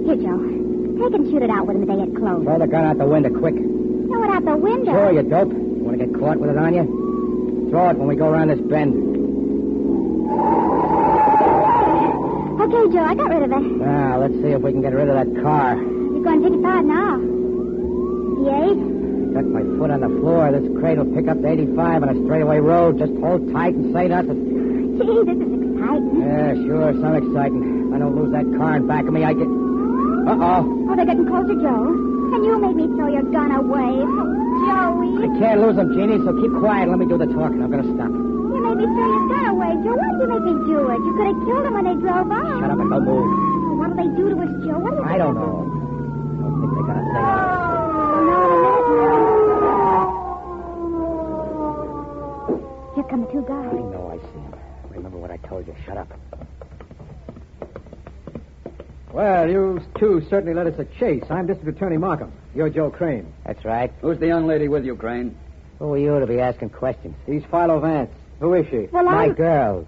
Here, Joe. Take and shoot it out with them if they get close. Throw the gun out the window, quick. Throw it out the window? Sure, you dope. You want to get caught with it on you? Throw it when we go around this bend. Okay, Joe, I got rid of it. Now, let's see if we can get rid of that car. You're going 55 now. 58? Got my foot on the floor. This crate will pick up to 85 on a straightaway road. Just hold tight and say nothing. Gee, this is exciting. Yeah, sure, some exciting. If I don't lose that car in back of me, I get... Uh-oh. Oh, they're getting closer, Joe. And you made me throw your gun away. Oh, Joey. I can't lose them, Jeannie, so keep quiet and let me do the talking. I'm going to stop. You made me throw your gun away, Joe. Why did you make me do it? You could have killed them when they drove off. Shut up and don't move. Oh, what'll they do to us, Joe? What do you I don't know. I don't think they're going to say anything. Here come the 2 guys. I know I see them. Remember what I told you. Shut up. Well, you 2 certainly led us a chase. I'm District Attorney Markham. You're Joe Crane. That's right. Who's the young lady with you, Crane? Who are you to be asking questions? He's Philo Vance. Who is she? Well, My girl.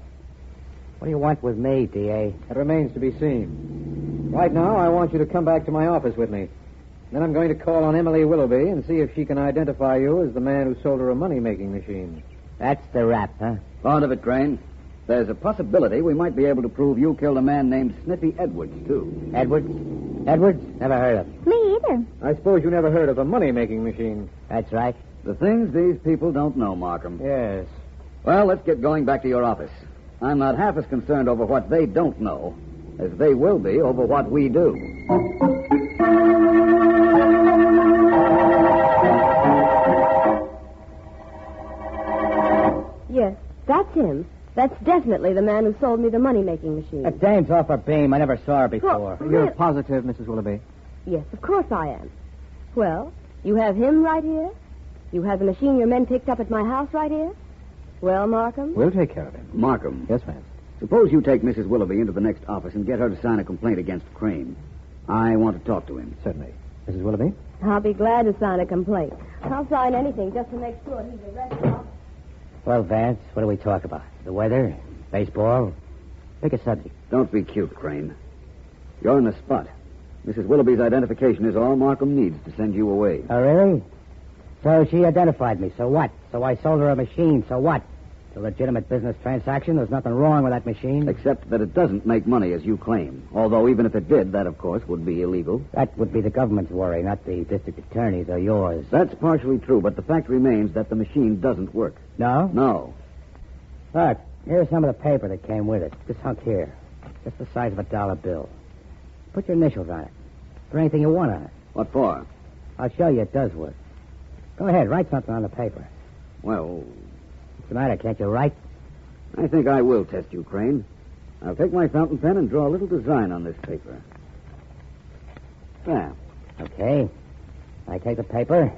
What do you want with me, D.A.? That remains to be seen. Right now, I want you to come back to my office with me. Then I'm going to call on Emily Willoughby and see if she can identify you as the man who sold her a money-making machine. That's the rap, huh? Thought of it, Crane. There's a possibility we might be able to prove you killed a man named Sniffy Edwards, too. Edwards? Edwards? Never heard of him. Me either. I suppose you never heard of a money-making machine. That's right. The things these people don't know, Markham. Yes. Well, let's get going back to your office. I'm not half as concerned over what they don't know as they will be over what we do. Yes, that's him. That's definitely the man who sold me the money-making machine. That dame's off her beam. I never saw her before. Well, You're positive, Mrs. Willoughby? Yes, of course I am. Well, you have him right here? You have the machine your men picked up at my house right here? Well, Markham? We'll take care of him. Markham. Yes, Vance. Suppose you take Mrs. Willoughby into the next office and get her to sign a complaint against Crane. I want to talk to him. Certainly. Mrs. Willoughby? I'll be glad to sign a complaint. I'll sign anything just to make sure he's arrested. Well, Vance, what do we talk about? The weather? Baseball? Pick a subject. Don't be cute, Crane. You're in the spot. Mrs. Willoughby's identification is all Markham needs to send you away. Oh, really? So she identified me. So what? So I sold her a machine. So what? It's a legitimate business transaction. There's nothing wrong with that machine. Except that it doesn't make money, as you claim. Although, even if it did, that, of course, would be illegal. That would be the government's worry, not the district attorney's or yours. That's partially true, but the fact remains that the machine doesn't work. No? No. Look, here's some of the paper that came with it. This hunk here. Just the size of a dollar bill. Put your initials on it. For anything you want on it. What for? I'll show you it does work. Go ahead, write something on the paper. Well, What's the matter? Can't you write? I think I will test you, Crane. I'll take my fountain pen and draw a little design on this paper. There. Okay. I take the paper,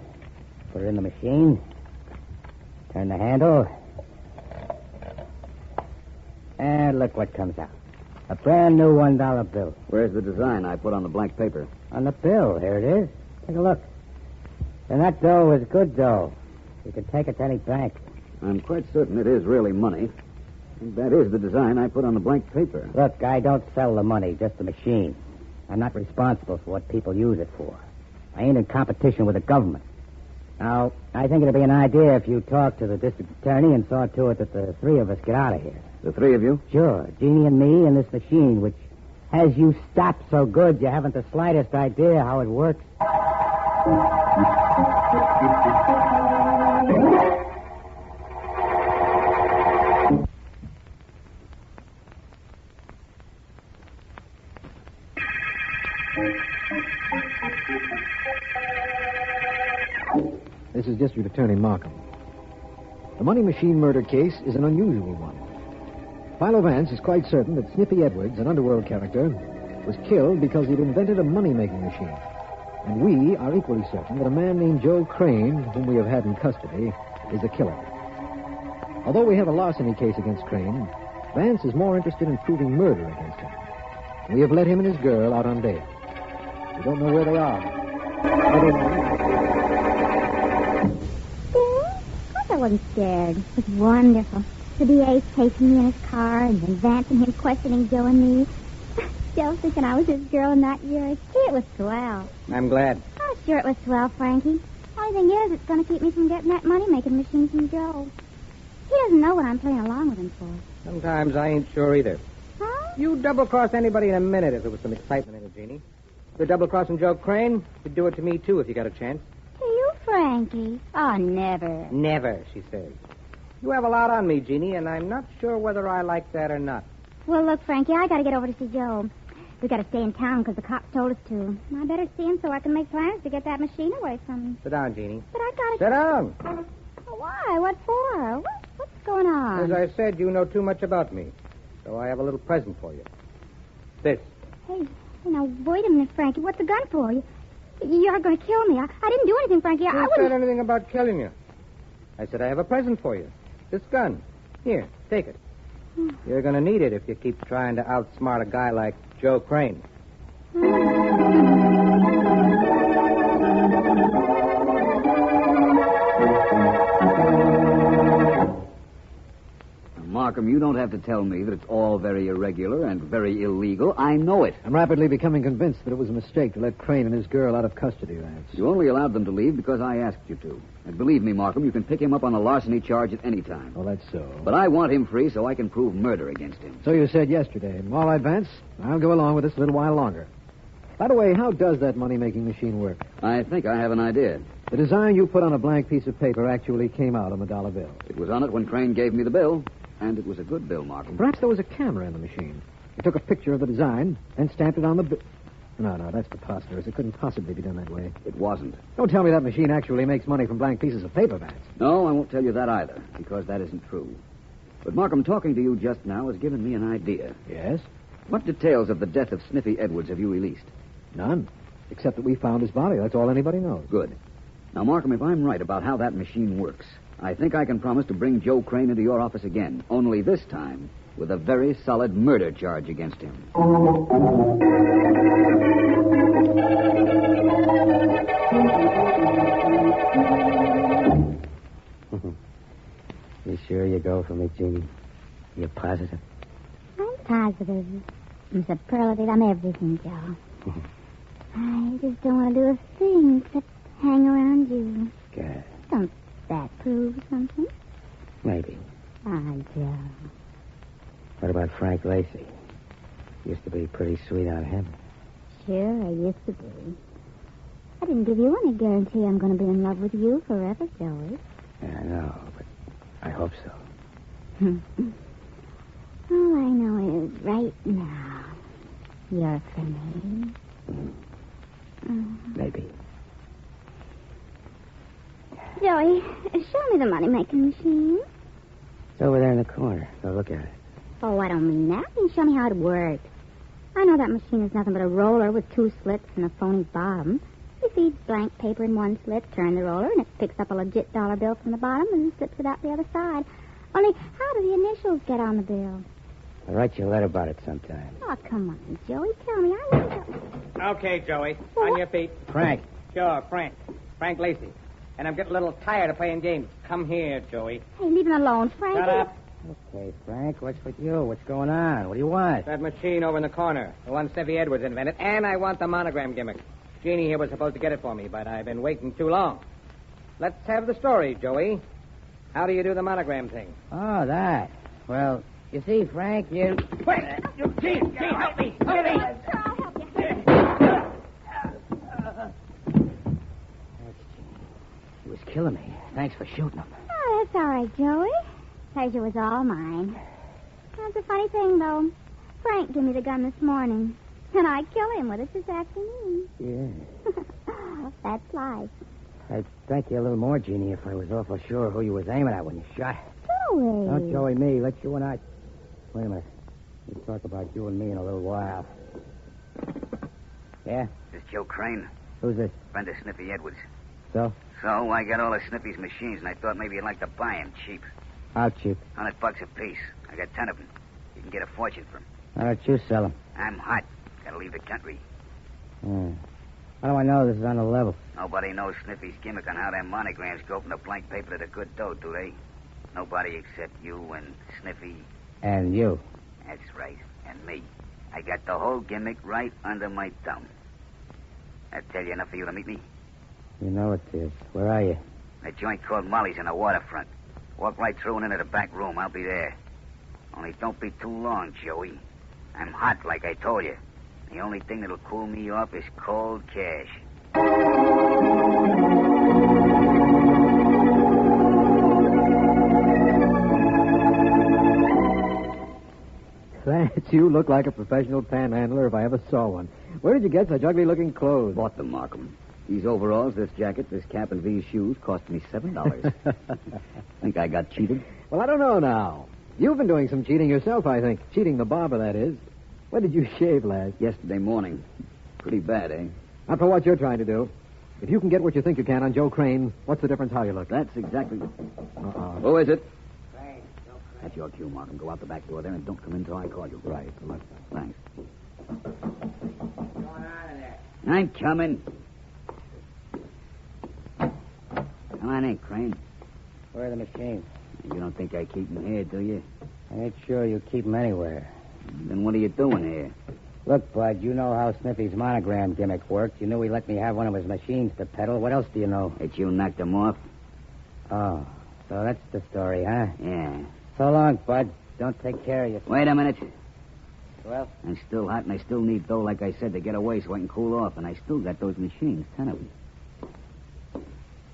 put it in the machine, turn the handle, and look what comes out. A brand new $1 bill. Where's the design I put on the blank paper? On the bill. Here it is. Take a look. And that dough is good dough. You can take it to any bank. I'm quite certain it is really money. And that is the design I put on the blank paper. Look, I don't sell the money, just the machine. I'm not responsible for what people use it for. I ain't in competition with the government. Now, I think it'd be an idea if you talked to the district attorney and saw to it that the three of us get out of here. The three of you? Sure. Jeannie and me and this machine, which has you stopped so good you haven't the slightest idea how it works. This is District Attorney Markham. The money machine murder case is an unusual one. Philo Vance is quite certain that Sniffy Edwards, an underworld character, was killed because he'd invented a money-making machine. And we are equally certain that a man named Joe Crane, whom we have had in custody, is the killer. Although we have a larceny case against Crane, Vance is more interested in proving murder against him. We have let him and his girl out on bail. We don't know where they are. I wasn't scared. It was wonderful. The DA chasing me in his car and then Vance and him questioning Joe and me. Still thinking I was his girl and not yours. Gee, it was swell. I'm glad. Oh, sure it was swell, Frankie. Only thing is, it's going to keep me from getting that money-making machine from Joe. He doesn't know what I'm playing along with him for. Sometimes I ain't sure either. Huh? You'd double-cross anybody in a minute if there was some excitement in it, Jeannie. If you're double-crossing Joe Crane, you'd do it to me, too, if you got a chance. To you, Frankie? Oh, never. Never, she says. You have a lot on me, Jeannie, and I'm not sure whether I like that or not. Well, look, Frankie, I got to get over to see Joe. We got to stay in town because the cops told us to. I better see him so I can make plans to get that machine away from him. Sit down, Jeannie. But I got to... Sit down. Why? What for? What's going on? As I said, you know too much about me. So I have a little present for you. This. Hey, now, wait a minute, Frankie. What's the gun for? You're going to kill me. I didn't do anything, Frankie. I Who wouldn't... said anything about killing you? I said I have a present for you. This gun. Here, take it. You're going to need it if you keep trying to outsmart a guy like Joe Crane. Markham, you don't have to tell me that it's all very irregular and very illegal. I know it. I'm rapidly becoming convinced that it was a mistake to let Crane and his girl out of custody, Vance. You only allowed them to leave because I asked you to. And believe me, Markham, you can pick him up on a larceny charge at any time. Oh, that's so. But I want him free so I can prove murder against him. So you said yesterday. All right, Vance. I'll go along with this a little while longer. By the way, how does that money-making machine work? I think I have an idea. The design you put on a blank piece of paper actually came out on the dollar bill. It was on it when Crane gave me the bill. And it was a good bill, Markham. Perhaps there was a camera in the machine. He took a picture of the design and stamped it on the bill. No, that's preposterous. It couldn't possibly be done that way. It wasn't. Don't tell me that machine actually makes money from blank pieces of paper, Vance. No, I won't tell you that either, because that isn't true. But, Markham, talking to you just now has given me an idea. Yes? What details of the death of Sniffy Edwards have you released? None. Except that we found his body. That's all anybody knows. Good. Now, Markham, if I'm right about how that machine works, I think I can promise to bring Joe Crane into your office again, only this time with a very solid murder charge against him. You sure you go for me, Jeannie? You're positive? I'm positive. I'm superlative on everything, Joe. I just don't want to do a thing except hang around you. Good. Don't that prove something? Maybe. Ah, Joe. What about Frank Lacey? Used to be pretty sweet on him. Sure, I used to be. I didn't give you any guarantee I'm going to be in love with you forever, Joey. Yeah, I know, but I hope so. All I know is right now, you're for me. Maybe. Joey, show me the money-making machine. It's over there in the corner. Go look at it. Oh, I don't mean that. You show me how it works. I know that machine is nothing but a roller with 2 slits and a phony bottom. You feed blank paper in one slit, turn the roller, and it picks up a legit dollar bill from the bottom and slips it out the other side. Only, how do the initials get on the bill? I'll write you a letter about it sometime. Oh, come on, Joey. Tell me. I want to... Okay, Joey. On your feet. Frank. Sure, Frank. Frank Lacey. And I'm getting a little tired of playing games. Come here, Joey. Hey, leave him alone, Frank. Shut up. Okay, Frank, what's with you? What's going on? What do you want? That machine over in the corner. The one Sniffy Edwards invented. And I want the monogram gimmick. Jeannie here was supposed to get it for me, but I've been waiting too long. Let's have the story, Joey. How do you do the monogram thing? Oh, that. Well, you see, Frank, you... Wait! Gene, help me! Help me! He was killing me. Thanks for shooting him. Oh, that's all right, Joey. Pleasure was all mine. That's a funny thing, though. Frank gave me the gun this morning, and I killed him with it this afternoon. Yeah. That's life. I'd thank you a little more, Jeannie, if I was awful sure who you was aiming at when you shot. Joey. Don't Joey me. Let you and I... Wait a minute. We'll talk about you and me in a little while. Yeah? This is Joe Crane. Who's this? Friend of Sniffy Edwards. So? So, I got all of Sniffy's machines, and I thought maybe you'd like to buy them cheap. How cheap? $100 a piece. I got 10 of them. You can get a fortune for them. Why don't you sell them? I'm hot. Gotta leave the country. How do I know this is on the level? Nobody knows Sniffy's gimmick on how them monograms go from the blank paper to the good dough, do they? Nobody except you and Sniffy. And you. That's right. And me. I got the whole gimmick right under my thumb. That tell you enough for you to meet me? You know it is. Where are you? A joint called Molly's in the waterfront. Walk right through and into the back room. I'll be there. Only don't be too long, Joey. I'm hot, like I told you. The only thing that'll cool me off is cold cash. Vance, you look like a professional panhandler if I ever saw one. Where did you get such ugly-looking clothes? Bought them, Markham. These overalls, this jacket, this cap, and these shoes cost me $7. Think I got cheated? Well, I don't know now. You've been doing some cheating yourself, I think. Cheating the barber, that is. When did you shave last? Yesterday morning. Pretty bad, eh? Not for what you're trying to do. If you can get what you think you can on Joe Crane, what's the difference how you look? That's exactly... Who is it? That's your cue, Markham. Go out the back door there and don't come in until I call you. Right. Thanks. What's going on in there? I'm coming. Come on in, Crane. Where are the machines? You don't think I keep them here, do you? I ain't sure you keep him anywhere. Then what are you doing here? Look, Bud, you know how Sniffy's monogram gimmick worked. You knew he let me have one of his machines to peddle. What else do you know? That you knocked him off? Oh, so that's the story, huh? Yeah. So long, Bud. Don't take care of yourself. Wait a minute. Well? I'm still hot, and I still need dough, like I said, to get away so I can cool off. And I still got those machines, 10 of them.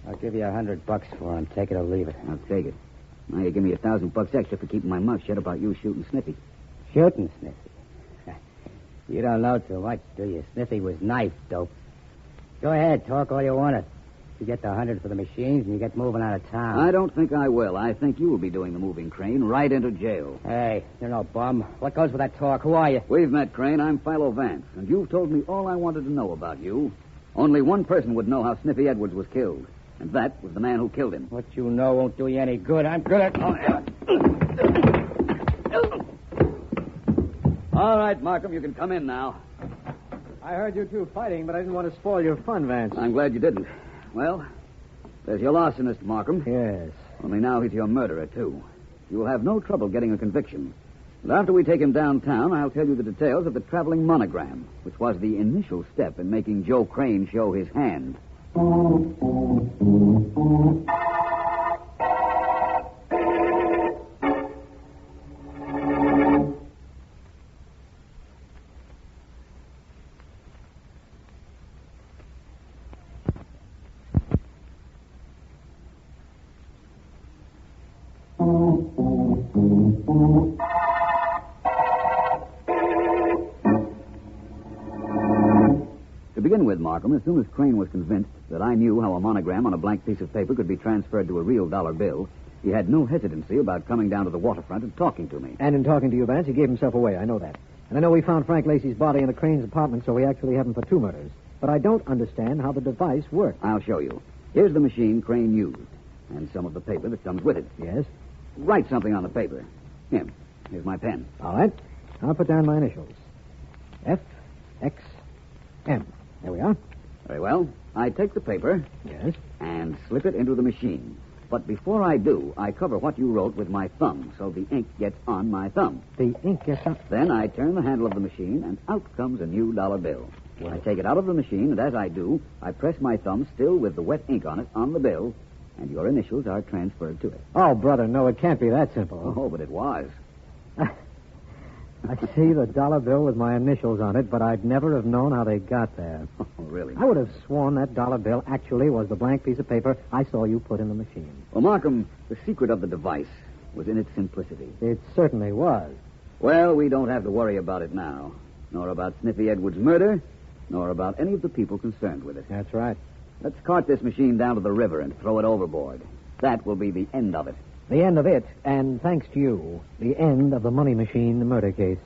I'll give you $100 for him. Take it or leave it. I'll take it. Now you give me $1,000 extra for keeping my mouth shut about you shooting Sniffy. Shooting Sniffy? You don't know too much, do you? Sniffy was knifed, dope. Go ahead, talk all you want to. You get the 100 for the machines, and you get moving out of town. I don't think I will. I think you will be doing the moving, Crane, right into jail. Hey, you're no bum. What goes with that talk? Who are you? We've met, Crane. I'm Philo Vance, and you've told me all I wanted to know about you. Only one person would know how Sniffy Edwards was killed, and that was the man who killed him. What you know won't do you any good. I'm good at... All right, Markham, you can come in now. I heard you two fighting, but I didn't want to spoil your fun, Vance. I'm glad you didn't. Well, there's your larcenist, Markham. Yes. Only now he's your murderer, too. You will have no trouble getting a conviction. And after we take him downtown, I'll tell you the details of the traveling monogram, which was the initial step in making Joe Crane show his hand. To begin with, Markham, as soon as Crane was convinced that I knew how a monogram on a blank piece of paper could be transferred to a real dollar bill, he had no hesitancy about coming down to the waterfront and talking to me. And in talking to you, Vance, he gave himself away. I know that. And I know we found Frank Lacey's body in the Crane's apartment, so we actually have him for 2 murders. But I don't understand how the device works. I'll show you. Here's the machine Crane used, and some of the paper that comes with it. Yes? Write something on the paper. Here, here's my pen. All right. I'll put down my initials. F, X, M. There we are. Very well. I take the paper. Yes? And slip it into the machine. But before I do, I cover what you wrote with my thumb, so the ink gets on my thumb. The ink gets on... Then I turn the handle of the machine, and out comes a new dollar bill. I take it out of the machine, and as I do, I press my thumb, still with the wet ink on it, on the bill, and your initials are transferred to it. Oh, brother, no, it can't be that simple. Oh, but it was. I see the dollar bill with my initials on it, but I'd never have known how they got there. Oh, really? I would have sworn that dollar bill actually was the blank piece of paper I saw you put in the machine. Well, Markham, the secret of the device was in its simplicity. It certainly was. Well, we don't have to worry about it now. Nor about Sniffy Edwards' murder, nor about any of the people concerned with it. That's right. Let's cart this machine down to the river and throw it overboard. That will be the end of it. The end of it, and thanks to you, the end of the money machine murder case.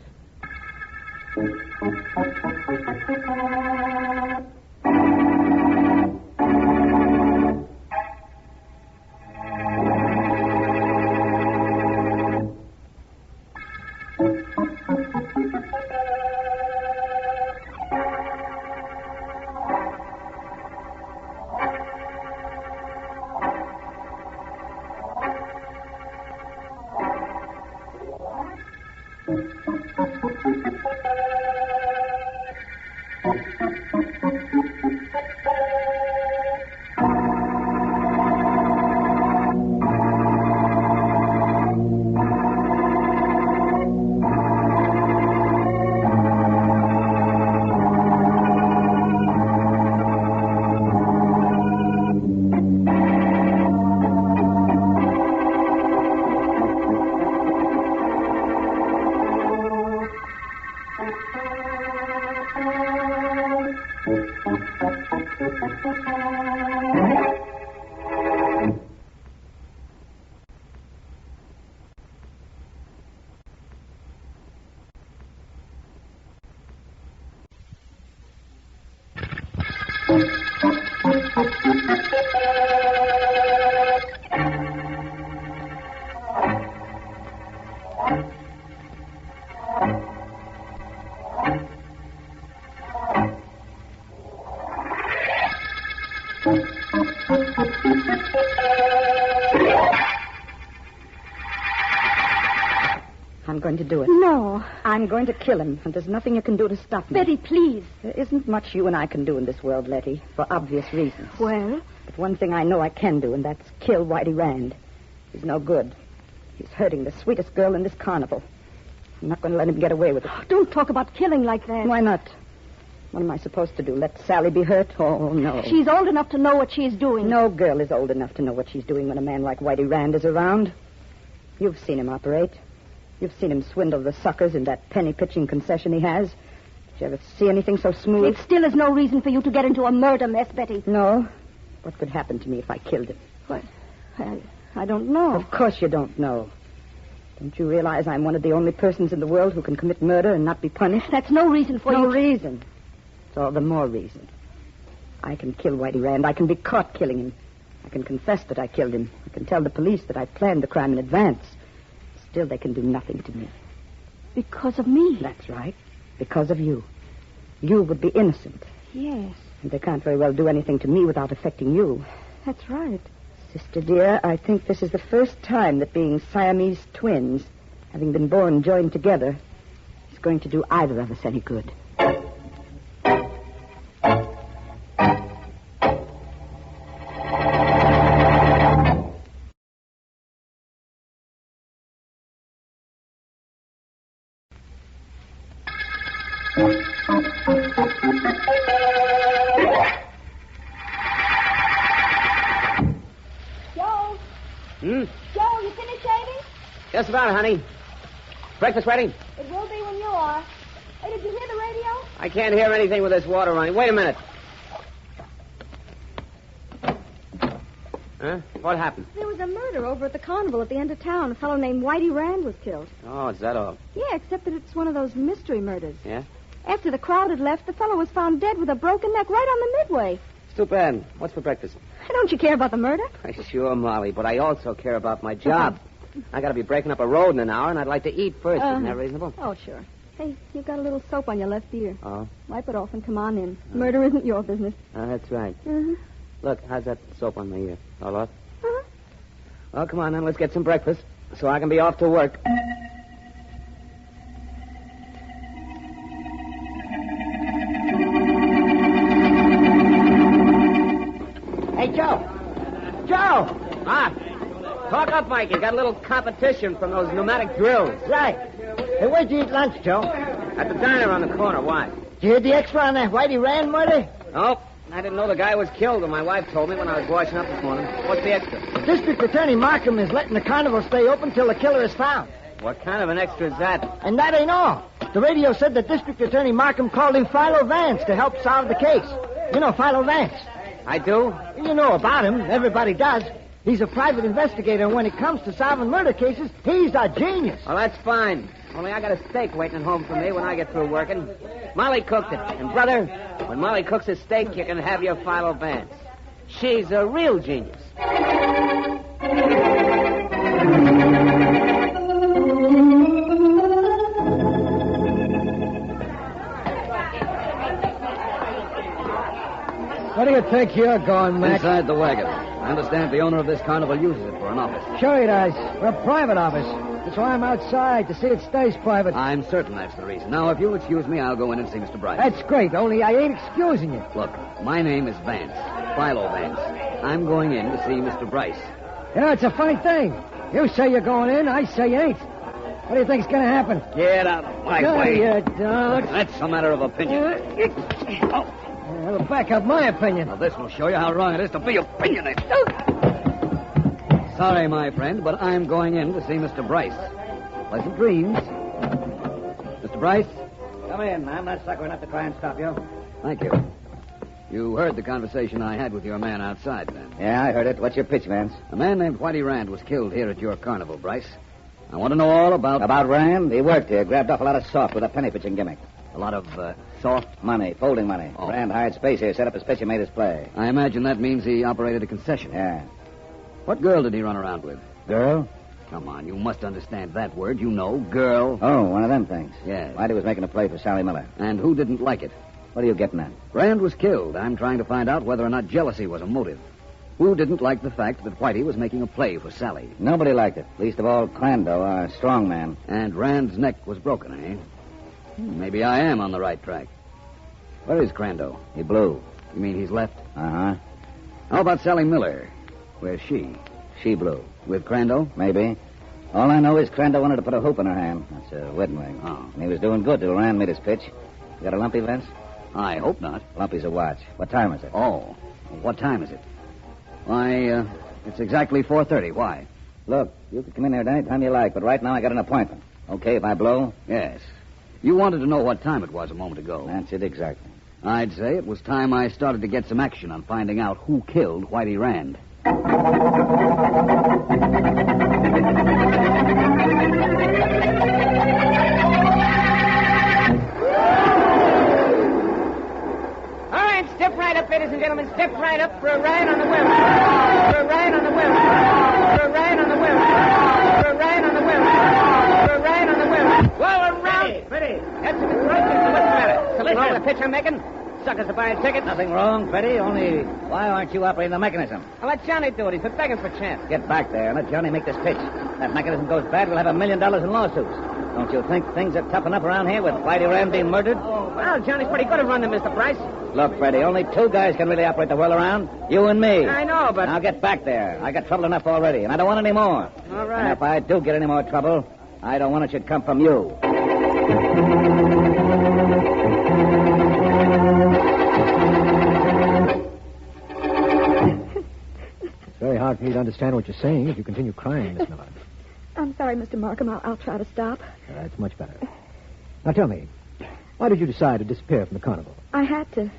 I'm going to do it. No. I'm going to kill him, and there's nothing you can do to stop me. Betty, please. There isn't much you and I can do in this world, Letty, for obvious reasons. Well? But one thing I know I can do, and that's kill Whitey Rand. He's no good. He's hurting the sweetest girl in this carnival. I'm not going to let him get away with it. Don't talk about killing like that. Why not? What am I supposed to do? Let Sally be hurt? Oh, no. She's old enough to know what she's doing. No girl is old enough to know what she's doing when a man like Whitey Rand is around. You've seen him operate. You've seen him swindle the suckers in that penny-pitching concession he has. Did you ever see anything so smooth? It still is no reason for you to get into a murder mess, Betty. No? What could happen to me if I killed him? What? I don't know. Of course you don't know. Don't you realize I'm one of the only persons in the world who can commit murder and not be punished? That's no reason for you. No reason. It's all the more reason. I can kill Whitey Rand. I can be caught killing him. I can confess that I killed him. I can tell the police that I planned the crime in advance. Still, they can do nothing to me. Because of me? That's right. Because of you. You would be innocent. Yes. And they can't very well do anything to me without affecting you. That's right. Sister dear, I think this is the first time that being Siamese twins, having been born joined together, is going to do either of us any good. Joe, you finished shaving? Just about, honey. Breakfast ready? It will be when you are. Hey, did you hear the radio? I can't hear anything with this water running. Wait a minute. Huh? What happened? There was a murder over at the carnival at the end of town. A fellow named Whitey Rand was killed. Oh, is that all? Yeah, except that it's one of those mystery murders. Yeah? After the crowd had left, the fellow was found dead with a broken neck right on the midway. It's too bad. What's for breakfast? Don't you care about the murder? Sure, Molly, but I also care about my job. I got to be breaking up a road in an hour, and I'd like to eat first. Isn't that reasonable? Oh, sure. Hey, you've got a little soap on your left ear. Oh? Wipe it off and come on in. Murder isn't your business. Oh, that's right. Uh-huh. Look, how's that soap on my ear? All off? Uh-huh. Well, come on, then. Let's get some breakfast so I can be off to work. Hey, Joe. Joe! Ah, talk up, Mike. You got a little competition from those pneumatic drills. Right. Hey, where'd you eat lunch, Joe? At the diner on the corner. Why? Did you hear the extra on that Whitey Rand murder? Nope. I didn't know the guy was killed, and my wife told me when I was washing up this morning. What's the extra? The district attorney Markham is letting the carnival stay open till the killer is found. What kind of an extra is that? And that ain't all. The radio said that district attorney Markham called in Philo Vance to help solve the case. You know Philo Vance? I do? You know about him. Everybody does. He's a private investigator, and when it comes to solving murder cases, he's a genius. Well, that's fine. Only I got a steak waiting at home for me when I get through working. Molly cooked it. And, brother, when Molly cooks a steak, you can have your Philo Vance. She's a real genius. Where do you think you're going, Mac? Inside the wagon. I understand the owner of this carnival uses it for an office. Sure he does. For a private office. That's why I'm outside, to see it stays private. I'm certain that's the reason. Now, if you'll excuse me, I'll go in and see Mr. Bryce. That's great, only I ain't excusing you. Look, my name is Vance. Philo Vance. I'm going in to see Mr. Bryce. You know, it's a funny thing. You say you're going in, I say you ain't. What do you think's going to happen? Get out of my way. You don't. That's a matter of opinion. That'll back up my opinion. Now, this will show you how wrong it is to be opinionated. Sorry, my friend, but I'm going in to see Mr. Bryce. Pleasant dreams. Mr. Bryce? Come in. I'm not sucker enough to try and stop you. Thank you. You heard the conversation I had with your man outside, then? Yeah, I heard it. What's your pitch, Vance? A man named Whitey Rand was killed here at your carnival, Bryce. I want to know all about... About Rand? He worked here, grabbed off a lot of soft with a penny pitching gimmick. A lot of, soft? Money, folding money. Oh. Rand hired space here, set up his pitch, and made his play. I imagine that means he operated a concession. Yeah. What girl did he run around with? Girl? Come on, you must understand that word. You know, girl. Oh, one of them things. Yes. Whitey was making a play for Sally Miller. And who didn't like it? What are you getting at? Rand was killed. I'm trying to find out whether or not jealousy was a motive. Who didn't like the fact that Whitey was making a play for Sally? Nobody liked it, least of all Crandall, our strong man. And Rand's neck was broken, eh? Maybe I am on the right track. Where is Crandall? He blew. You mean he's left? Uh-huh. How about Sally Miller? Where's she? She blew. With Crandall? Maybe. All I know is Crandall wanted to put a hoop in her hand. That's a wedding ring. Oh. And he was doing good till Rand made his pitch. You got a lumpy, Vince? I hope not. Lumpy's a watch. What time is it? Oh. What time is it? Why, it's exactly 4:30. Why? Look, you can come in here at any time you like, but right now I got an appointment. Okay, if I blow? Yes. You wanted to know what time it was a moment ago. That's it exactly. I'd say it was time I started to get some action on finding out who killed Whitey Rand. Step right up, ladies and gentlemen. Step right up for a ride on the Whirlaround. For a ride on the Whirlaround. For a ride on the Whirlaround. For a ride on the Whirlaround. For a ride on the Whirlaround. Whirlaround. Freddie. That's the question. What's the matter? Something wrong with the pitch I'm making? Suckers to buy a ticket. Nothing wrong, Freddie. Only why aren't you operating the mechanism? I'll let Johnny do it. He's been begging for a chance. Get back there and let Johnny make this pitch. That mechanism goes bad, we'll have $1 million in lawsuits. Don't you think things are toughen up around here with Whitey Rand being murdered? Well, Johnny's pretty good at running, Mr. Price. Look, Freddie, only two guys can really operate the Whirlaround. You and me. I know, but... Now get back there. I got trouble enough already, and I don't want any more. All right. And if I do get any more trouble, I don't want it should come from you. It's very hard for me to understand what you're saying if you continue crying, Miss Miller. I'm sorry, Mr. Markham. I'll try to stop. That's much better. Now tell me, why did you decide to disappear from the carnival? I had to.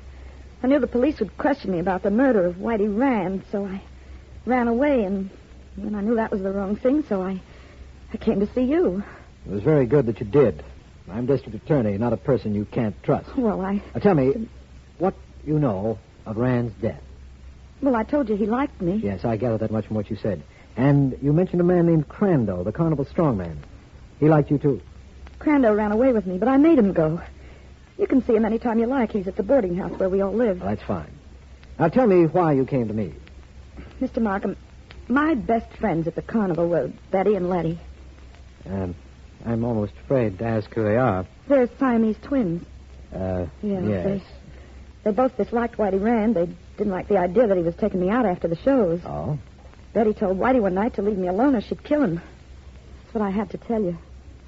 I knew the police would question me about the murder of Whitey Rand, so I ran away, and then I knew that was the wrong thing, so I came to see you. It was very good that you did. I'm district attorney, not a person you can't trust. Well, Now tell me, what you know of Rand's death? Well, I told you he liked me. Yes, I gathered that much from what you said. And you mentioned a man named Crandall, the carnival strongman. He liked you, too. Crandall ran away with me, but I made him go. You can see him any time you like. He's at the boarding house where we all live. Well, that's fine. Now tell me why you came to me. Mr. Markham, my best friends at the carnival were Betty and Letty. I'm almost afraid to ask who they are. They're Siamese twins. Yes. They both disliked Whitey Rand. They didn't like the idea that he was taking me out after the shows. Oh? Betty told Whitey one night to leave me alone or she'd kill him. That's what I had to tell you.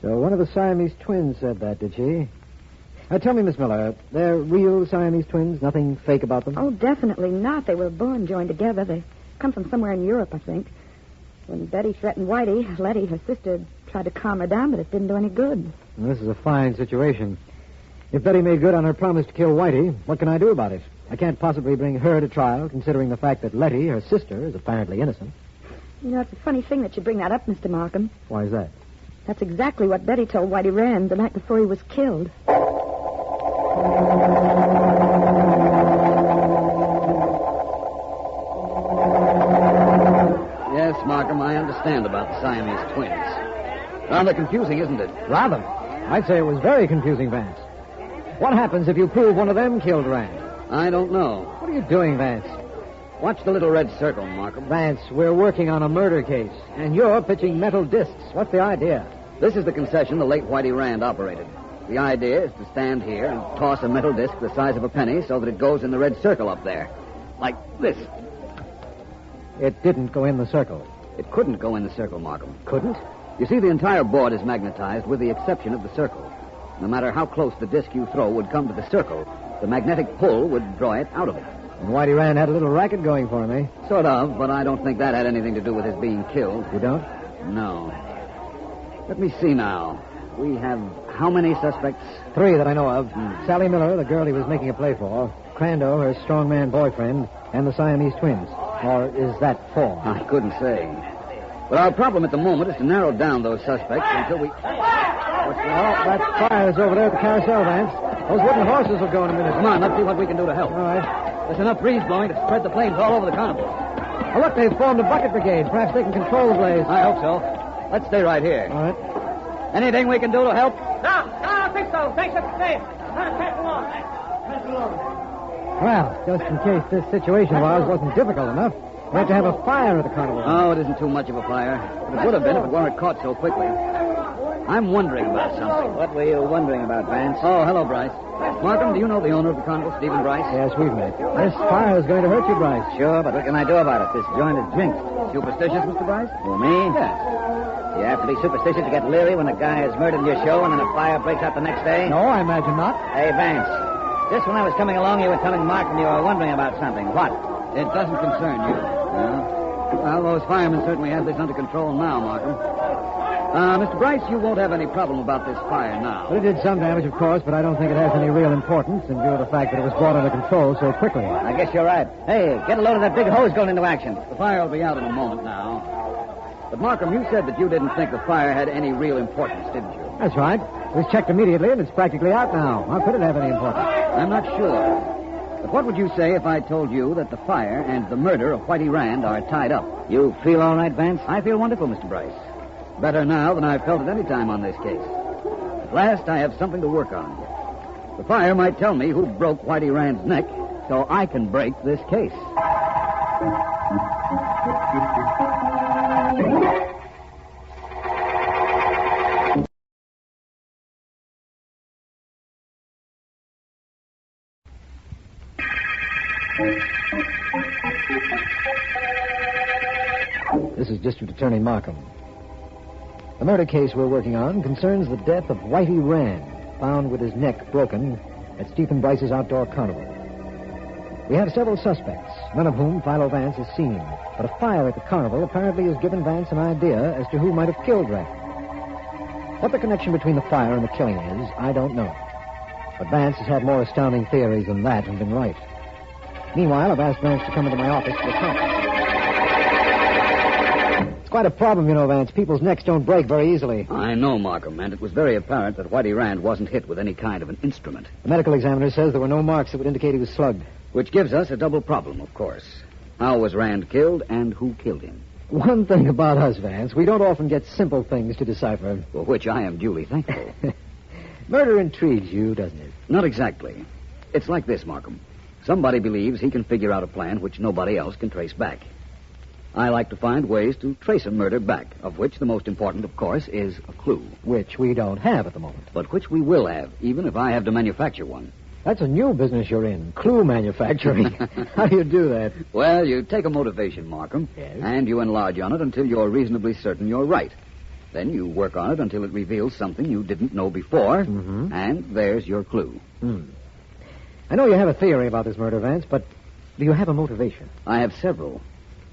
So one of the Siamese twins said that, did she? Now tell me, Miss Miller, they're real Siamese twins? Nothing fake about them? Oh, definitely not. They were born joined together. They come from somewhere in Europe, I think. When Betty threatened Whitey, Letty, her sister, tried to calm her down, but it didn't do any good. Well, this is a fine situation. If Betty made good on her promise to kill Whitey, what can I do about it? I can't possibly bring her to trial, considering the fact that Letty, her sister, is apparently innocent. You know, it's a funny thing that you bring that up, Mr. Markham. Why is that? That's exactly what Betty told Whitey Rand the night before he was killed. Yes, Markham, I understand about the Siamese twins. Rather confusing, isn't it? Rather. I'd say it was very confusing, Vance. What happens if you prove one of them killed Rand? I don't know. What are you doing, Vance? Watch the little red circle, Markham. Vance, we're working on a murder case, and you're pitching metal discs. What's the idea? This is the concession the late Whitey Rand operated. The idea is to stand here and toss a metal disc the size of a penny so that it goes in the red circle up there. Like this. It didn't go in the circle. It couldn't go in the circle, Markham. Couldn't? You see, the entire board is magnetized with the exception of the circle. No matter how close the disc you throw would come to the circle, the magnetic pull would draw it out of it. And Whitey Rand had a little racket going for him, eh? Sort of, but I don't think that had anything to do with his being killed. You don't? No. Let me see now. We have how many suspects? 3 that I know of. Sally Miller, the girl he was making a play for. Crandall, her strongman boyfriend. And the Siamese twins. Or is that 4? I couldn't say. But our problem at the moment is to narrow down those suspects until we... that fire's over there at the carousel, Vance. Those wooden horses will go in a minute. Come on, let's see what we can do to help. All right. There's enough breeze blowing to spread the flames all over the carnival. Oh, look, they've formed a bucket brigade. Perhaps they can control the blaze. I hope so. Let's stay right here. All right. Anything we can do to help? No, I don't think so. Thanks for the safe. Pass along. Pass along. Well, just in case this situation of ours wasn't difficult enough, We have to have a fire at the carnival. Oh, it isn't too much of a fire. But it would have been if it weren't caught so quickly. I'm wondering about something. What were you wondering about, Vance? Oh, hello, Bryce. Markham, do you know the owner of the carnival, Stephen Bryce? Yes, we've met. This fire is going to hurt you, Bryce. Sure, but what can I do about it? This joint is jinxed. Superstitious, Mr. Bryce? Who, me? Yes. You have to be superstitious to get leery when a guy is murdered in your show and then a fire breaks out the next day? No, I imagine not. Hey, Vance. Just when I was coming along, you were telling Markham you were wondering about something. What? It doesn't concern you. No? Well, those firemen certainly have this under control now, Markham. Mr. Bryce, you won't have any problem about this fire now. Well, it did some damage, of course, but I don't think it has any real importance in view of the fact that it was brought under control so quickly. I guess you're right. Hey, get a load of that big hose going into action. The fire will be out in a moment now. But, Markham, you said that you didn't think the fire had any real importance, didn't you? That's right. It was checked immediately, and it's practically out now. How could it have any importance? I'm not sure. But what would you say if I told you that the fire and the murder of Whitey Rand are tied up? You feel all right, Vance? I feel wonderful, Mr. Bryce. Better now than I've felt at any time on this case. At last, I have something to work on. The fire might tell me who broke Whitey Rand's neck, so I can break this case. This is District Attorney Markham. The murder case we're working on concerns the death of Whitey Rand, found with his neck broken at Stephen Bryce's outdoor carnival. We have several suspects, none of whom Philo Vance has seen. But a fire at the carnival apparently has given Vance an idea as to who might have killed Rand. What the connection between the fire and the killing is, I don't know. But Vance has had more astounding theories than that and been right. Meanwhile, I've asked Vance to come into my office for a conference. It's quite a problem, you know, Vance. People's necks don't break very easily. I know, Markham, and it was very apparent that Whitey Rand wasn't hit with any kind of an instrument. The medical examiner says there were no marks that would indicate he was slugged. Which gives us a double problem, of course. How was Rand killed, and who killed him? One thing about us, Vance, we don't often get simple things to decipher. For which I am duly thankful. Murder intrigues you, doesn't it? Not exactly. It's like this, Markham. Somebody believes he can figure out a plan which nobody else can trace back. I like to find ways to trace a murder back, of which the most important, of course, is a clue. Which we don't have at the moment. But which we will have, even if I have to manufacture one. That's a new business you're in, clue manufacturing. How do you do that? Well, you take a motivation, Markham, Yes. and you enlarge on it until you're reasonably certain you're right. Then you work on it until it reveals something you didn't know before, and there's your clue. I know you have a theory about this murder, Vance, but do you have a motivation? I have several.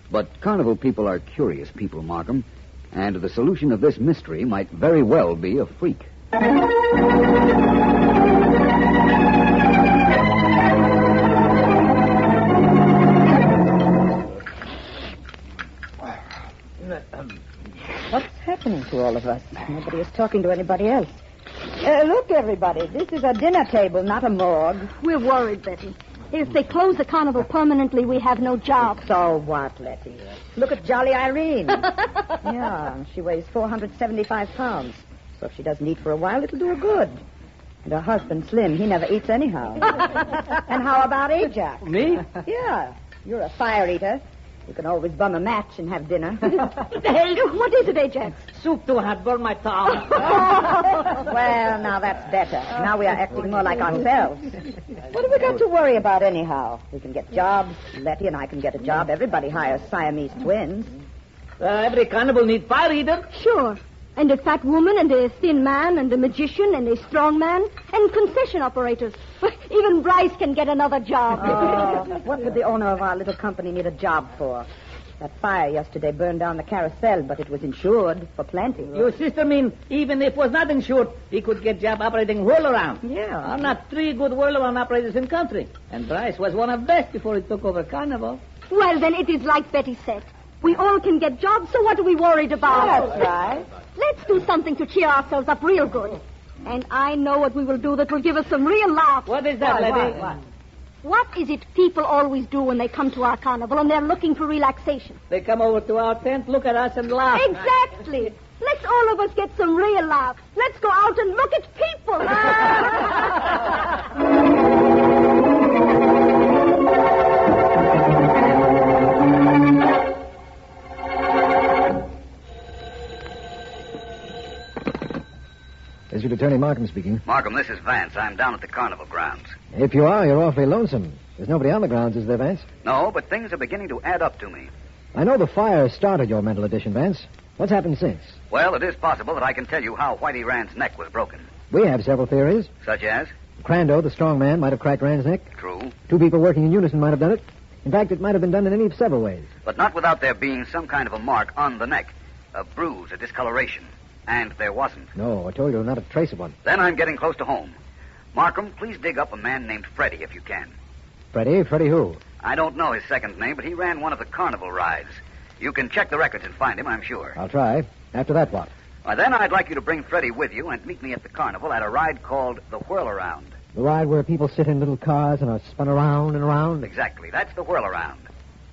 But carnival people are curious people, Markham, and the solution of this mystery might very well be a freak. What's happening to all of us? Nobody is talking to anybody else. Look, everybody, this is a dinner table, not a morgue. We're worried, Betty. If they close the carnival permanently, we have no job. So what, Letty? Look at Jolly Irene. Yeah, she weighs 475 pounds. So if she doesn't eat for a while, it'll do her good. And her husband, Slim, he never eats anyhow. And how about Ajax? Me? Yeah, you're a fire eater. You can always bum a match and have dinner. Hey, what is it, Ajax? Soup too hot, burn my tongue. Well, now that's better. Now we are acting more like ourselves. What have we got to worry about anyhow? We can get jobs. Letty and I can get a job. Everybody hires Siamese twins. Every carnival needs fire eater. Sure. And a fat woman, and a thin man, and a magician, and a strong man, and concession operators. Even Bryce can get another job. Oh, what would the owner of our little company need a job for? That fire yesterday burned down the carousel, but it was insured for plenty. Your sister mean even if it was not insured, he could get job operating Whirlaround. Yeah. I'm not 3 good Whirlaround operators in country. And Bryce was one of best before he took over Carnival. Well, then it is like Betty said. We all can get jobs, so what are we worried about? That's right. Let's do something to cheer ourselves up real good. And I know what we will do that will give us some real laughs. What is that, Letty? What is it people always do when they come to our carnival and they're looking for relaxation? They come over to our tent, look at us, and laugh. Exactly. Let's all of us get some real laughs. Let's go out and look at people. District Attorney Markham speaking. Markham, this is Vance. I'm down at the carnival grounds. If you are, you're awfully lonesome. There's nobody on the grounds, is there, Vance? No, but things are beginning to add up to me. I know the fire started your mental addiction, Vance. What's happened since? Well, it is possible that I can tell you how Whitey Rand's neck was broken. We have several theories. Such as? Crando, the strong man, might have cracked Rand's neck. True. Two people working in unison might have done it. In fact, it might have been done in any of several ways. But not without there being some kind of a mark on the neck. A bruise, a discoloration. And there wasn't. No, I told you, not a trace of one. Then I'm getting close to home. Markham, please dig up a man named Freddie if you can. Freddie? Freddie who? I don't know his second name, but he ran one of the carnival rides. You can check the records and find him, I'm sure. I'll try. After that, what? Then I'd like you to bring Freddie with you and meet me at the carnival at a ride called the Whirlaround. The ride where people sit in little cars and are spun around and around? Exactly. That's the Whirlaround.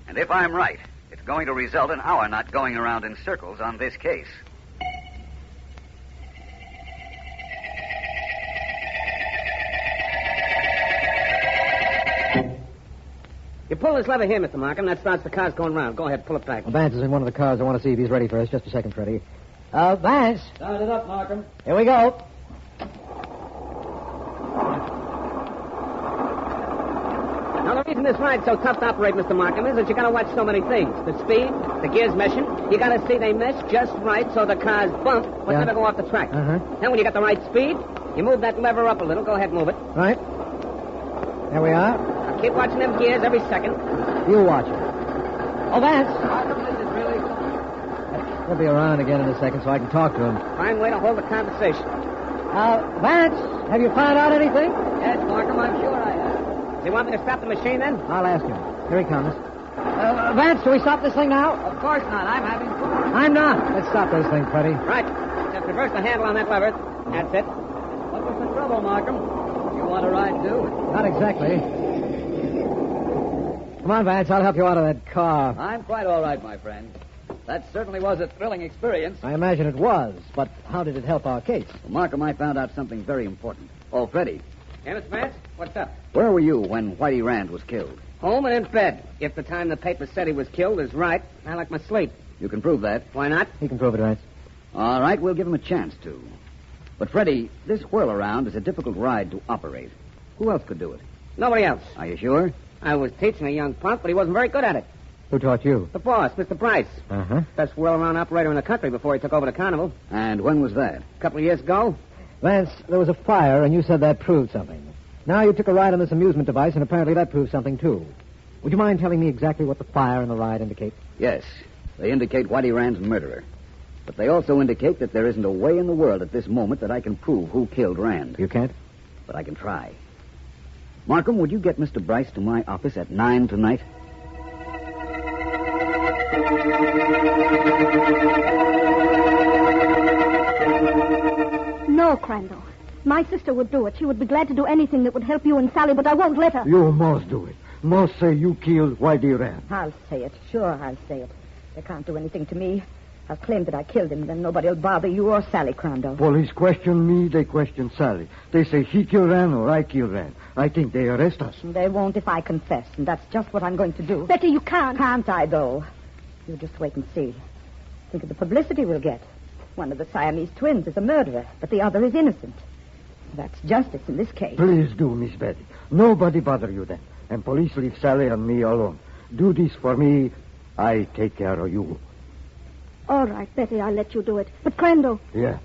And if I'm right, it's going to result in our not going around in circles on this case. You pull this lever here, Mr. Markham. That starts the cars going round. Go ahead, pull it back. Well, Vance is in one of the cars. I want to see if he's ready for us. Just a second, Freddie. Vance. Start it up, Markham. Here we go. Now, the reason this ride's so tough to operate, Mr. Markham, is that you got to watch so many things. The speed, the gears meshing. You got to see they mesh just right so the cars bump but never go off the track. Uh-huh. Then when you got the right speed, you move that lever up a little. Go ahead, move it. Right. There we are. Now, keep watching them gears every second. You watch it. Oh, Vance. Markham, this is really... He'll be around again in a second so I can talk to him. Fine way to hold the conversation. Vance, have you found out anything? Yes, Markham, I'm sure I have. Do you want me to stop the machine, then? I'll ask him. Here he comes. Vance, do we stop this thing now? Of course not. I'm having fun. I'm not. Let's stop this thing, Freddie. Right. Just reverse the handle on that lever. That's it. What was the trouble, Markham? You want a ride, too? Not exactly. Come on, Vance. I'll help you out of that car. I'm quite all right, my friend. That certainly was a thrilling experience. I imagine it was, but how did it help our case? Well, Markham, I found out something very important. Oh, Freddie. Yeah, Mr. Vance? What's up? Where were you when Whitey Rand was killed? Home and in bed. If the time the paper said he was killed is right, I like my sleep. You can prove that. Why not? He can prove it, Vance. All right, we'll give him a chance to. But, Freddie, this Whirlaround is a difficult ride to operate. Who else could do it? Nobody else. Are you sure? I was teaching a young punk, but he wasn't very good at it. Who taught you? The boss, Mr. Price. Uh-huh. Best Whirlaround operator in the country before he took over the carnival. And when was that? A couple of years ago. Vance, there was a fire, and you said that proved something. Now you took a ride on this amusement device, and apparently that proves something, too. Would you mind telling me exactly what the fire and the ride indicate? Yes. They indicate Whitey Rand's murderer. But they also indicate that there isn't a way in the world at this moment that I can prove who killed Rand. You can't? But I can try. Markham, would you get Mr. Bryce to my office at 9 tonight? No, Crandall. My sister would do it. She would be glad to do anything that would help you and Sally, but I won't let her. You must do it. Must say you killed Whitey Rand. I'll say it. Sure, I'll say it. They can't do anything to me. I'll claim that I killed him, then nobody will bother you or Sally Crandall. Police question me, they question Sally. They say he killed Rand or I killed Rand. I think they arrest us. They won't if I confess, and that's just what I'm going to do. Betty, you can't. Can't I, though? You just wait and see. Think of the publicity we'll get. One of the Siamese twins is a murderer, but the other is innocent. That's justice in this case. Please do, Miss Betty. Nobody bother you then. And police leave Sally and me alone. Do this for me. I take care of you. All right, Betty, I'll let you do it. But, Crandall. Yeah.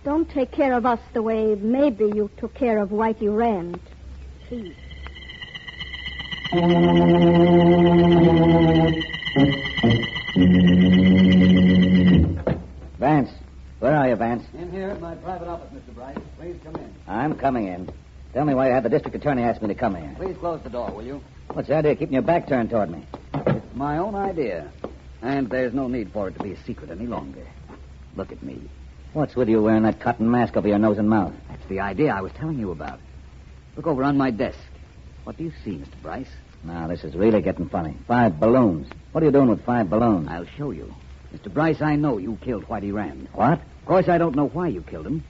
Don't take care of us the way maybe you took care of Whitey Rand. Please. Vance. Where are you, Vance? In here at my private office, Mr. Bryce. Please come in. I'm coming in. Tell me why you had the district attorney ask me to come here. Please close the door, will you? What's the idea of keeping your back turned toward me? It's my own idea. And there's no need for it to be a secret any longer. Look at me. What's with you wearing that cotton mask over your nose and mouth? That's the idea I was telling you about. Look over on my desk. What do you see, Mr. Bryce? Now, this is really getting funny. 5 balloons. What are you doing with 5 balloons? I'll show you. Mr. Bryce, I know you killed Whitey Rand. What? Of course, I don't know why you killed him,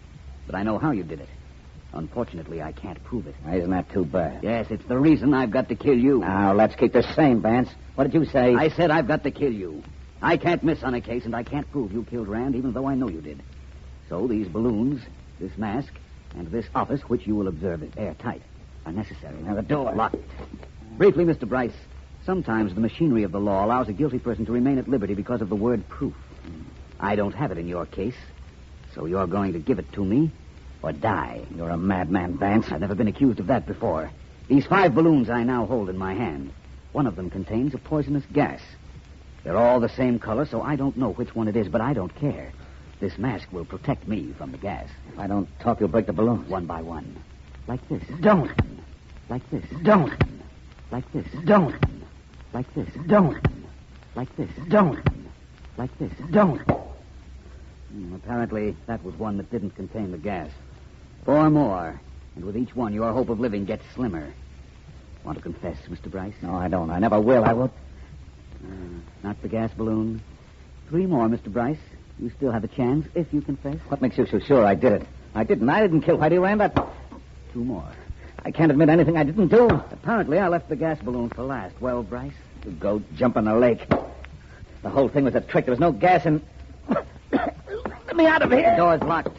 but I know how you did it. Unfortunately, I can't prove it. Isn't that too bad? Yes, it's the reason I've got to kill you. Now, let's keep this same, Vance. What did you say? I said I've got to kill you. I can't miss on a case, and I can't prove you killed Rand, even though I know you did. So these balloons This mask and this office, which you will observe is airtight, are necessary. Now, the door locked. Briefly, Mr. Bryce, sometimes the machinery of the law allows a guilty person to remain at liberty because of the word proof. I don't have it in your case, so you're going to give it to me or die. You're a madman, Vance. I've never been accused of that before. These 5 balloons I now hold in my hand, one of them contains a poisonous gas. They're all the same color, so I don't know which one it is, but I don't care. This mask will protect me from the gas. If I don't talk, you'll break the balloons. One by one. Like this. Don't. Like this. Don't. Like this. Don't. Like this. Don't. Like this. Don't. Like this. Don't. Apparently, that was one that didn't contain the gas. 4 more, and with each one, your hope of living gets slimmer. Want to confess, Mr. Bryce? No, I don't. I never will. I won't. Not the gas balloon. 3 more, Mr. Bryce. You still have a chance if you confess. What makes you so sure I did it? I didn't kill Whitey Rand. 2 more. I can't admit anything I didn't do. Apparently, I left the gas balloon for last. Well, Bryce? You go jump in the lake. The whole thing was a trick. There was no gas in... Let me out of here. The door's locked.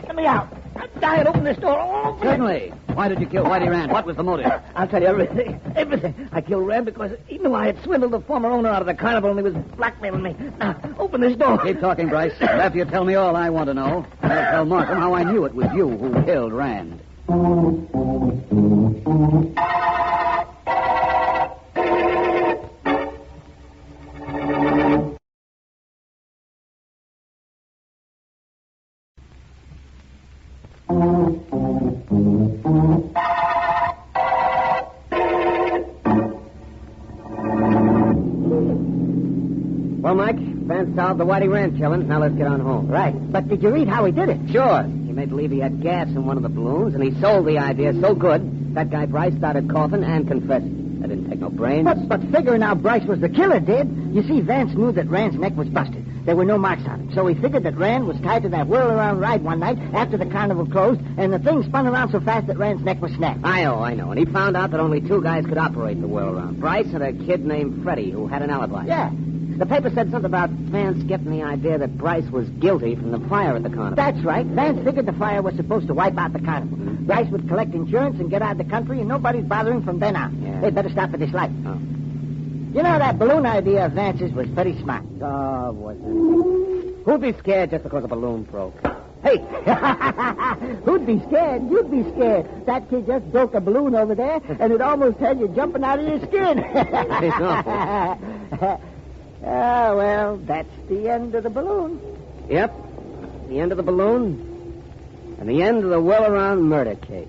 Let me out. I'm dying. Open this door. Oh, certainly. Why did you kill Whitey Rand? What was the motive? I'll tell you everything. Everything. I killed Rand because he knew I had swindled the former owner out of the carnival and he was blackmailing me. Now, open this door. Keep talking, Bryce. After you tell me all I want to know, I'll tell Markham how I knew it was you who killed Rand. Well, Mike, Vance solved the Whitey Rand killing. Now let's get on home. Right. But did you read how he did it? Sure. He made believe he had gas in one of the balloons, and he sold the idea so good, that guy Bryce started coughing and confessing. That didn't take no brains. But figuring out Bryce was the killer did. You see, Vance knew that Rand's neck was busted. There were no marks on him. So he figured that Rand was tied to that whirl-around ride one night after the carnival closed, and the thing spun around so fast that Rand's neck was snapped. I know. And he found out that only 2 guys could operate the whirl-around. Bryce and a kid named Freddie, who had an alibi. Yeah. The paper said something about Vance getting the idea that Bryce was guilty from the fire at the carnival. That's right. Vance figured the fire was supposed to wipe out the carnival. Mm-hmm. Bryce would collect insurance and get out of the country, and nobody's bothering from then on. Yeah. They'd better stop for this life. Oh. You know, that balloon idea of Vance's was pretty smart. Oh, was it? Who'd be scared just because a balloon broke? Hey, who'd be scared? You'd be scared. That kid just broke a balloon over there, and it almost had you jumping out of your skin. Ah, well, that's the end of the balloon. Yep. The end of the balloon and the end of the Whirlaround murder case.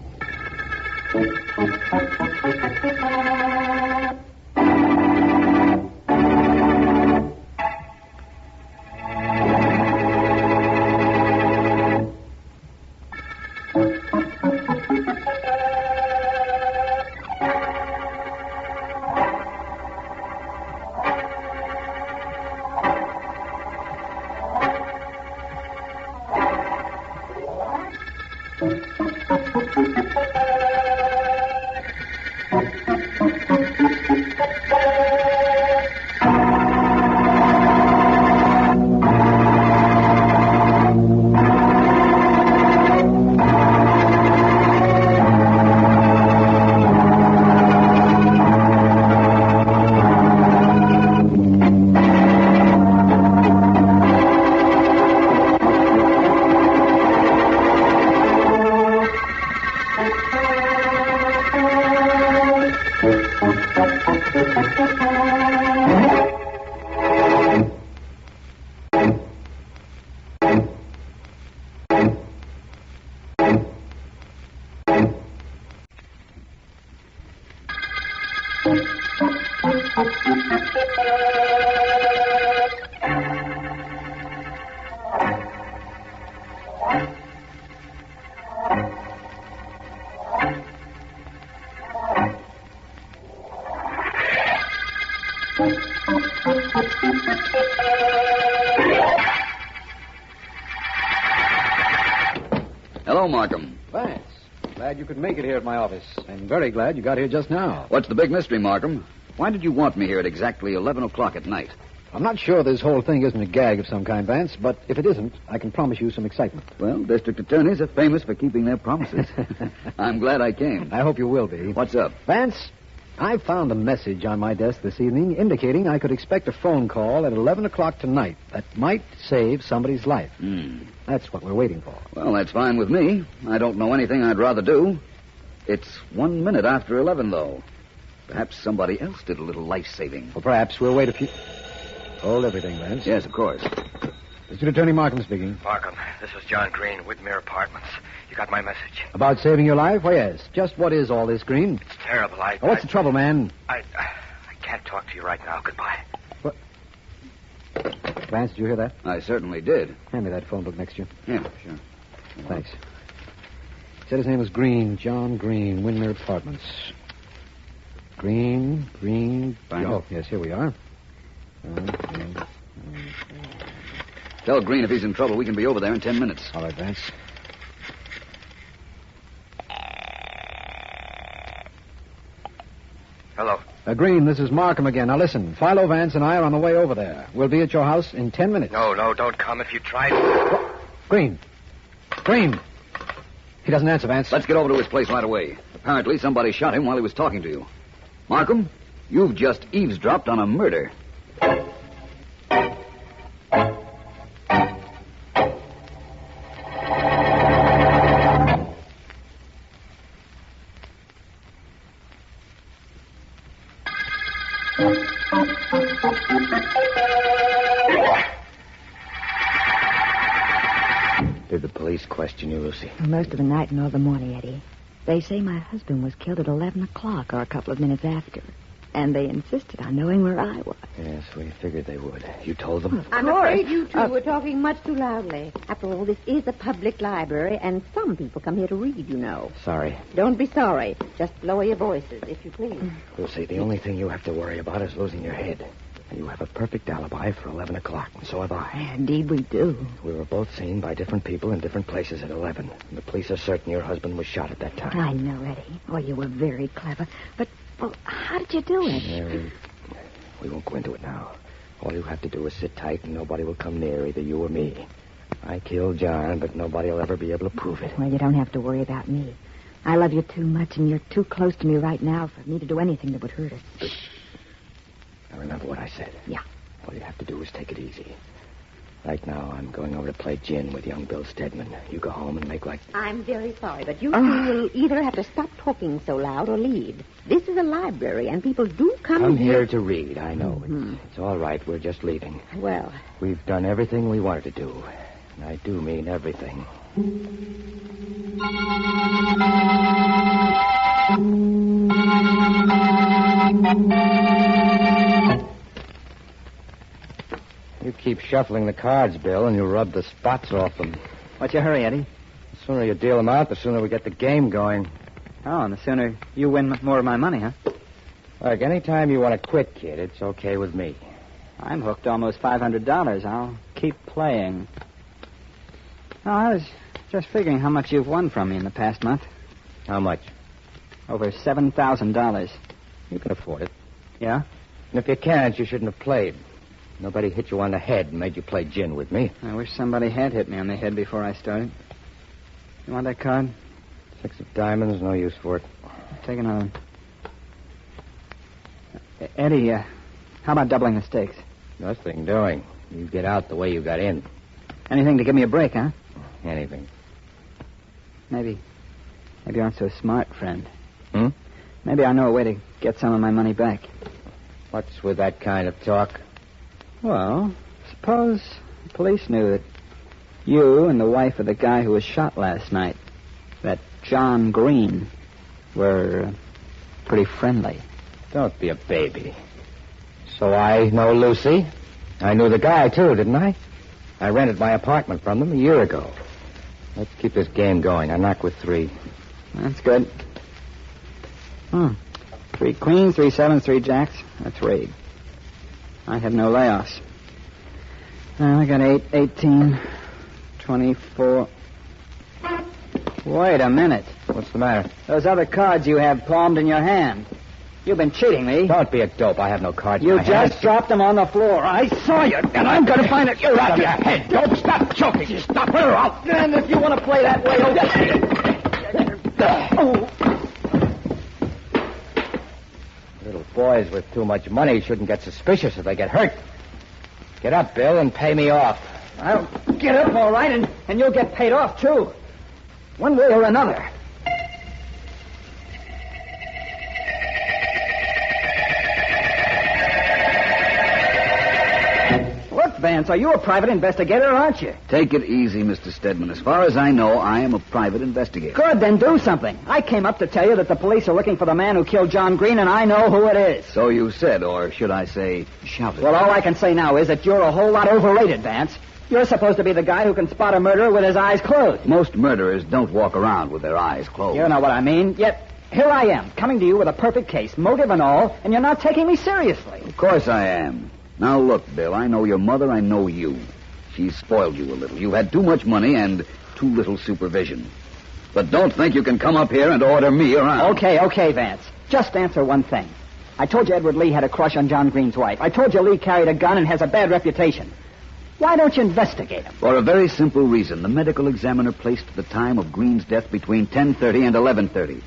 Hello, Markham. Vance, glad you could make it here at my office. I'm very glad you got here just now. What's the big mystery, Markham? Why did you want me here at exactly 11 o'clock at night? I'm not sure this whole thing isn't a gag of some kind, Vance, but if it isn't, I can promise you some excitement. Well, district attorneys are famous for keeping their promises. I'm glad I came. I hope you will be. What's up? Vance, I found a message on my desk this evening indicating I could expect a phone call at 11 o'clock tonight that might save somebody's life. That's what we're waiting for. Well, that's fine with me. I don't know anything I'd rather do. It's 1 minute after 11, though. Perhaps somebody else did a little life-saving. Well, perhaps we'll wait a few... Hold everything, Vance. Yes, of course. District Attorney Markham speaking. Markham, this is John Green, Whitmere Apartments. You got my message? About saving your life? Why, yes. Just what is all this, Green? It's terrible. What's the trouble, man? I can't talk to you right now. Goodbye. What? Vance, did you hear that? I certainly did. Hand me that phone book next to you. Yeah, sure. Thanks. He said his name was Green, John Green, Whitmere Apartments. Green. Oh, yes, here we are. Tell Green if he's in trouble, we can be over there in 10 minutes. All right, Vance. Hello. Green, this is Markham again. Now, listen. Philo Vance and I are on the way over there. We'll be at your house in 10 minutes. No, don't come if you try. Green. He doesn't answer, Vance. Let's get over to his place right away. Apparently, somebody shot him while he was talking to you. Markham, you've just eavesdropped on a murder. Did the police question you, Lucy? Most of the night and all the morning, Eddie. They say my husband was killed at 11 o'clock or a couple of minutes after. And they insisted on knowing where I was. Yes, we figured they would. You told them? I'm afraid you two were talking much too loudly. After all, this is a public library, and some people come here to read, you know. Sorry. Don't be sorry. Just lower your voices, if you please. Lucy, the only thing you have to worry about is losing your head. And you have a perfect alibi for 11 o'clock, and so have I. Indeed we do. We were both seen by different people in different places at 11. And the police are certain your husband was shot at that time. I know, Eddie. Oh, you were very clever. But, well, how did you do it? Yeah, we won't go into it now. All you have to do is sit tight, and nobody will come near either you or me. I killed John, but nobody will ever be able to prove it. Well, you don't have to worry about me. I love you too much, and you're too close to me right now for me to do anything that would hurt us. Now, remember what I said. Yeah. All you have to do is take it easy. Right now, I'm going over to play gin with young Bill Stedman. You go home and make like... I'm very sorry, but you two will either have to stop talking so loud or leave. This is a library, and people do come here to read, I know. It's all right. We're just leaving. Well... We've done everything we wanted to do. And I do mean everything. You keep shuffling the cards, Bill, and you rub the spots off them. What's your hurry, Eddie? The sooner you deal them out, the sooner we get the game going. Oh, and the sooner you win more of my money, huh? Look, anytime you want to quit, kid, it's okay with me. I'm hooked almost $500. I'll keep playing. Oh, I was just figuring how much you've won from me in the past month. How much? Over $7,000. You can afford it. Yeah? And if you can't, you shouldn't have played. Nobody hit you on the head and made you play gin with me. I wish somebody had hit me on the head before I started. You want that card? 6 of diamonds, no use for it. Take another one. Eddie, how about doubling the stakes? Nothing doing. You get out the way you got in. Anything to give me a break, huh? Anything. Maybe you aren't so smart, friend. Hmm? Maybe I know a way to get some of my money back. What's with that kind of talk? Well, suppose the police knew that you and the wife of the guy who was shot last night, that John Green, were pretty friendly. Don't be a baby. So I know Lucy. I knew the guy, too, didn't I? I rented my apartment from them a year ago. Let's keep this game going. I knock with 3. That's good. 3 queens, 3 sevens, 3 jacks. That's rigged. I have no layoffs. I got 8, 18, 24. Wait a minute. What's the matter? Those other cards you have palmed in your hand. You've been cheating me. Don't be a dope. I have no cards in You my hand. just dropped them on the floor. I saw you, and I'm going to find it. You're out of your head, dope. Stop choking. You stop her out. And if you want to play that way, Little boys with too much money shouldn't get suspicious if they get hurt. Get up, Bill, and pay me off. I'll get up, all right, and you'll get paid off, too. One way or another. Look, Vance, are you a private investigator, aren't you? Take it easy, Mr. Stedman. As far as I know, I am a private investigator. Good, then do something. I came up to tell you that the police are looking for the man who killed John Green, and I know who it is. So you said, or should I say, shouted. Well, all I can say now is that you're a whole lot overrated, Vance. You're supposed to be the guy who can spot a murderer with his eyes closed. Most murderers don't walk around with their eyes closed. You know what I mean. Yet, here I am, coming to you with a perfect case, motive and all, and you're not taking me seriously. Of course I am. Now, look, Bill, I know your mother, I know you. She's spoiled you a little. You had too much money and too little supervision. But don't think you can come up here and order me around. Okay, Vance. Just answer one thing. I told you Edward Lee had a crush on John Green's wife. I told you Lee carried a gun and has a bad reputation. Why don't you investigate him? For a very simple reason. The medical examiner placed the time of Green's death between 10:30 and 11:30.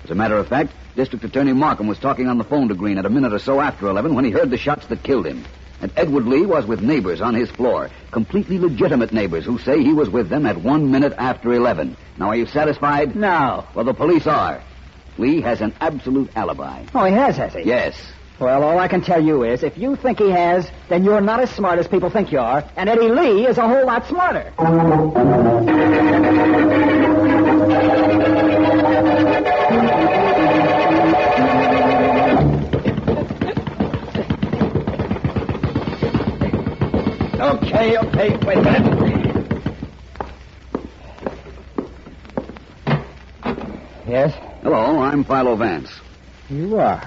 As a matter of fact, District Attorney Markham was talking on the phone to Green at a minute or so after 11 when he heard the shots that killed him. And Edward Lee was with neighbors on his floor, completely legitimate neighbors who say he was with them at 1 minute after 11. Now, are you satisfied? No. Well, the police are. Lee has an absolute alibi. Oh, he has he? Yes. Well, all I can tell you is, if you think he has, then you're not as smart as people think you are, and Eddie Lee is a whole lot smarter. Okay, wait a minute. Yes? Hello, I'm Philo Vance. You are.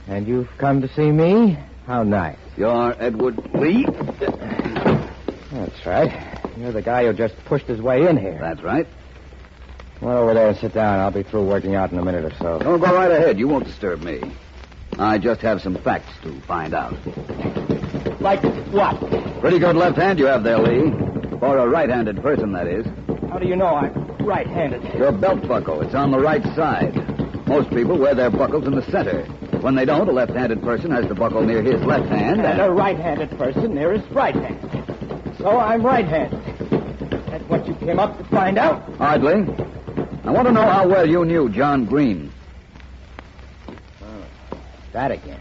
And you've come to see me? How nice. You're Edward Lee? That's right. You're the guy who just pushed his way in here. That's right. Well, over there and sit down. I'll be through working out in a minute or so. Oh, go right ahead. You won't disturb me. I just have some facts to find out. Like what? Pretty good left hand you have there, Lee. For a right-handed person, that is. How do you know I'm right-handed? Your belt buckle. It's on the right side. Most people wear their buckles in the center. When they don't, a left-handed person has the buckle near his left hand. And a right-handed person near his right hand. So I'm right-handed. That's what you came up to find out? Hardly. I want to know how well you knew John Green. That again.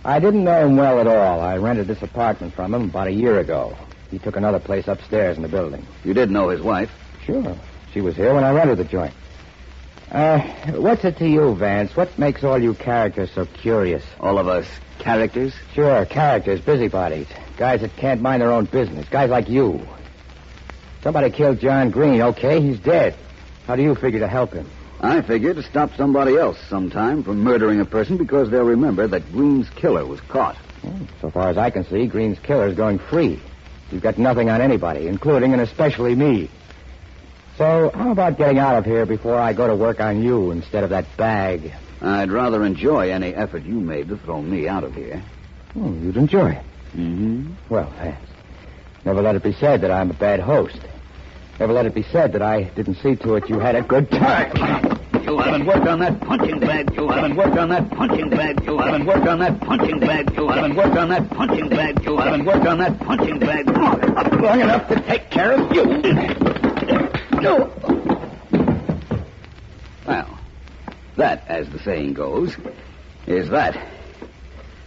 I didn't know him well at all. I rented this apartment from him about a year ago. He took another place upstairs in the building. You did know his wife? Sure. She was here when I rented the joint. What's it to you, Vance? What makes all you characters so curious? All of us characters? Sure, characters, busybodies. Guys that can't mind their own business. Guys like you. Somebody killed John Green. Okay, he's dead. How do you figure to help him? I figure to stop somebody else sometime from murdering a person because they'll remember that Green's killer was caught. Well, so far as I can see, Green's killer's going free. You've got nothing on anybody, including and especially me. So how about getting out of here before I go to work on you instead of that bag? I'd rather enjoy any effort you made to throw me out of here. Oh, you'd enjoy it. Mm-hmm. Well, Vance, never let it be said that I'm a bad host. Never let it be said that I didn't see to it you had a good time. You haven't worked on that punching bag. You haven't worked on that punching bag. You haven't worked on that punching bag. You haven't worked on that punching bag. You haven't worked on that punching bag. Long enough to take care of you. No. Well, that, as the saying goes, is that.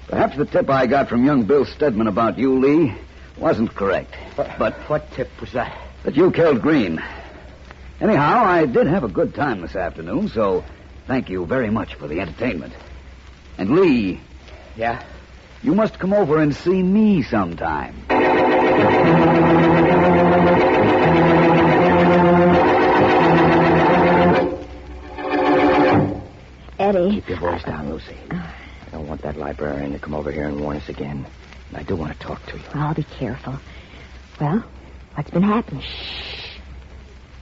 Perhaps the tip I got from young Bill Stedman about you, Lee, wasn't correct. But what tip was that? That you killed Green. Anyhow, I did have a good time this afternoon, so thank you very much for the entertainment. And Lee. Yeah? You must come over and see me sometime. Eddie. Keep your voice down, Lucy. I don't want that librarian to come over here and warn us again. And I do want to talk to you. I'll be careful. Well, what's been happening?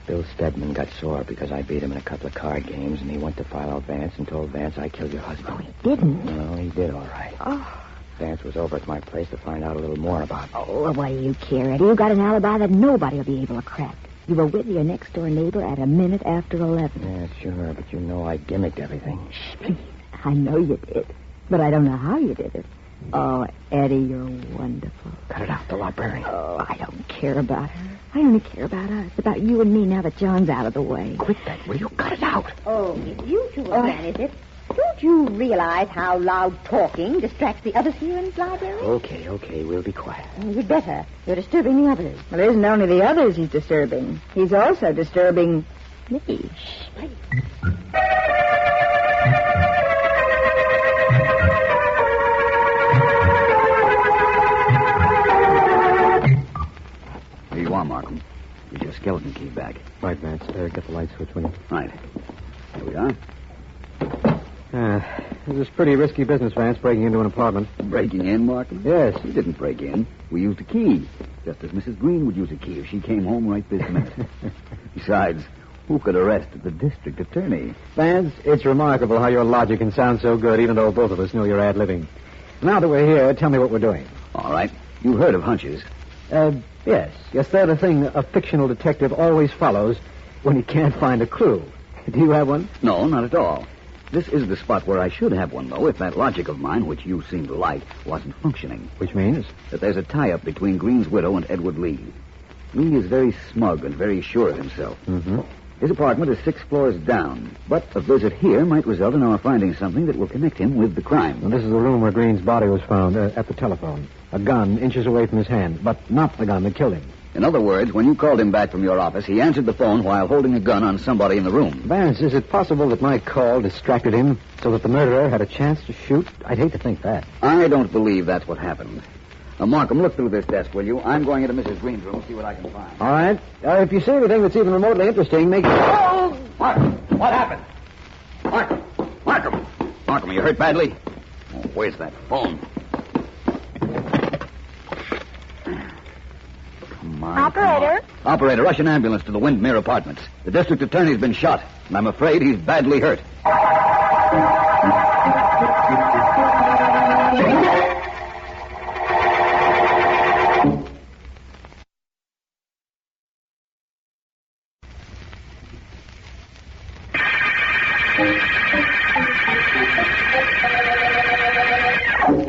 Bill Stedman got sore because I beat him in a couple of card games, and he went to Philo Vance and told Vance I killed your husband. Oh, he didn't? No, he did all right. Oh. Vance was over at my place to find out a little more about it. Oh, well, what do you care, Eddie? You got an alibi that nobody will be able to crack. You were with your next-door neighbor at a minute after 11. Yeah, sure, but you know I gimmicked everything. Shh, please. I know you did, but I don't know how you did it. Oh, Eddie, you're wonderful. Cut it out, the librarian. Oh, I don't care about her. I only care about us, about you and me now that John's out of the way. Quit that, will you? Cut it out. Oh, it's you two again, is it? Don't you realize how loud talking distracts the others here in the library? Okay, we'll be quiet. You'd better. You're disturbing the others. Well, it isn't only the others he's disturbing. He's also disturbing me. Shh, please. Here you are, Markham. Get your skeleton key back. Right, Vance. Get the light switch, will you? Right. Here we are. This is pretty risky business, Vance, breaking into an apartment. Breaking in, Markham? Yes. We didn't break in. We used a key. Just as Mrs. Green would use a key if she came home right this minute. Besides, who could arrest the district attorney? Vance, it's remarkable how your logic can sound so good, even though both of us know you're ad-libbing. Now that we're here, tell me what we're doing. All right. You've heard of hunches. Yes. Yes, they're the thing a fictional detective always follows when he can't find a clue. Do you have one? No, not at all. This is the spot where I should have one, though, if that logic of mine, which you seem to like, wasn't functioning. Which means? That there's a tie-up between Green's widow and Edward Lee. Lee is very smug and very sure of himself. Mm-hmm. His apartment is 6 floors down, but a visit here might result in our finding something that will connect him with the crime. Well, this is the room where Green's body was found, at the telephone. A gun inches away from his hand, but not the gun that killed him. In other words, when you called him back from your office, he answered the phone while holding a gun on somebody in the room. Vance, is it possible that my call distracted him so that the murderer had a chance to shoot? I'd hate to think that. I don't believe that's what happened. Markham, look through this desk, will you? I'm going into Mrs. Green's room, see what I can find. All right. If you see anything that's even remotely interesting, make it... Oh! Markham, what happened? Markham, are you hurt badly? Oh, where's that phone? Operator? Operator, rush an ambulance to the Windmere Apartments. The district attorney's been shot, and I'm afraid he's badly hurt.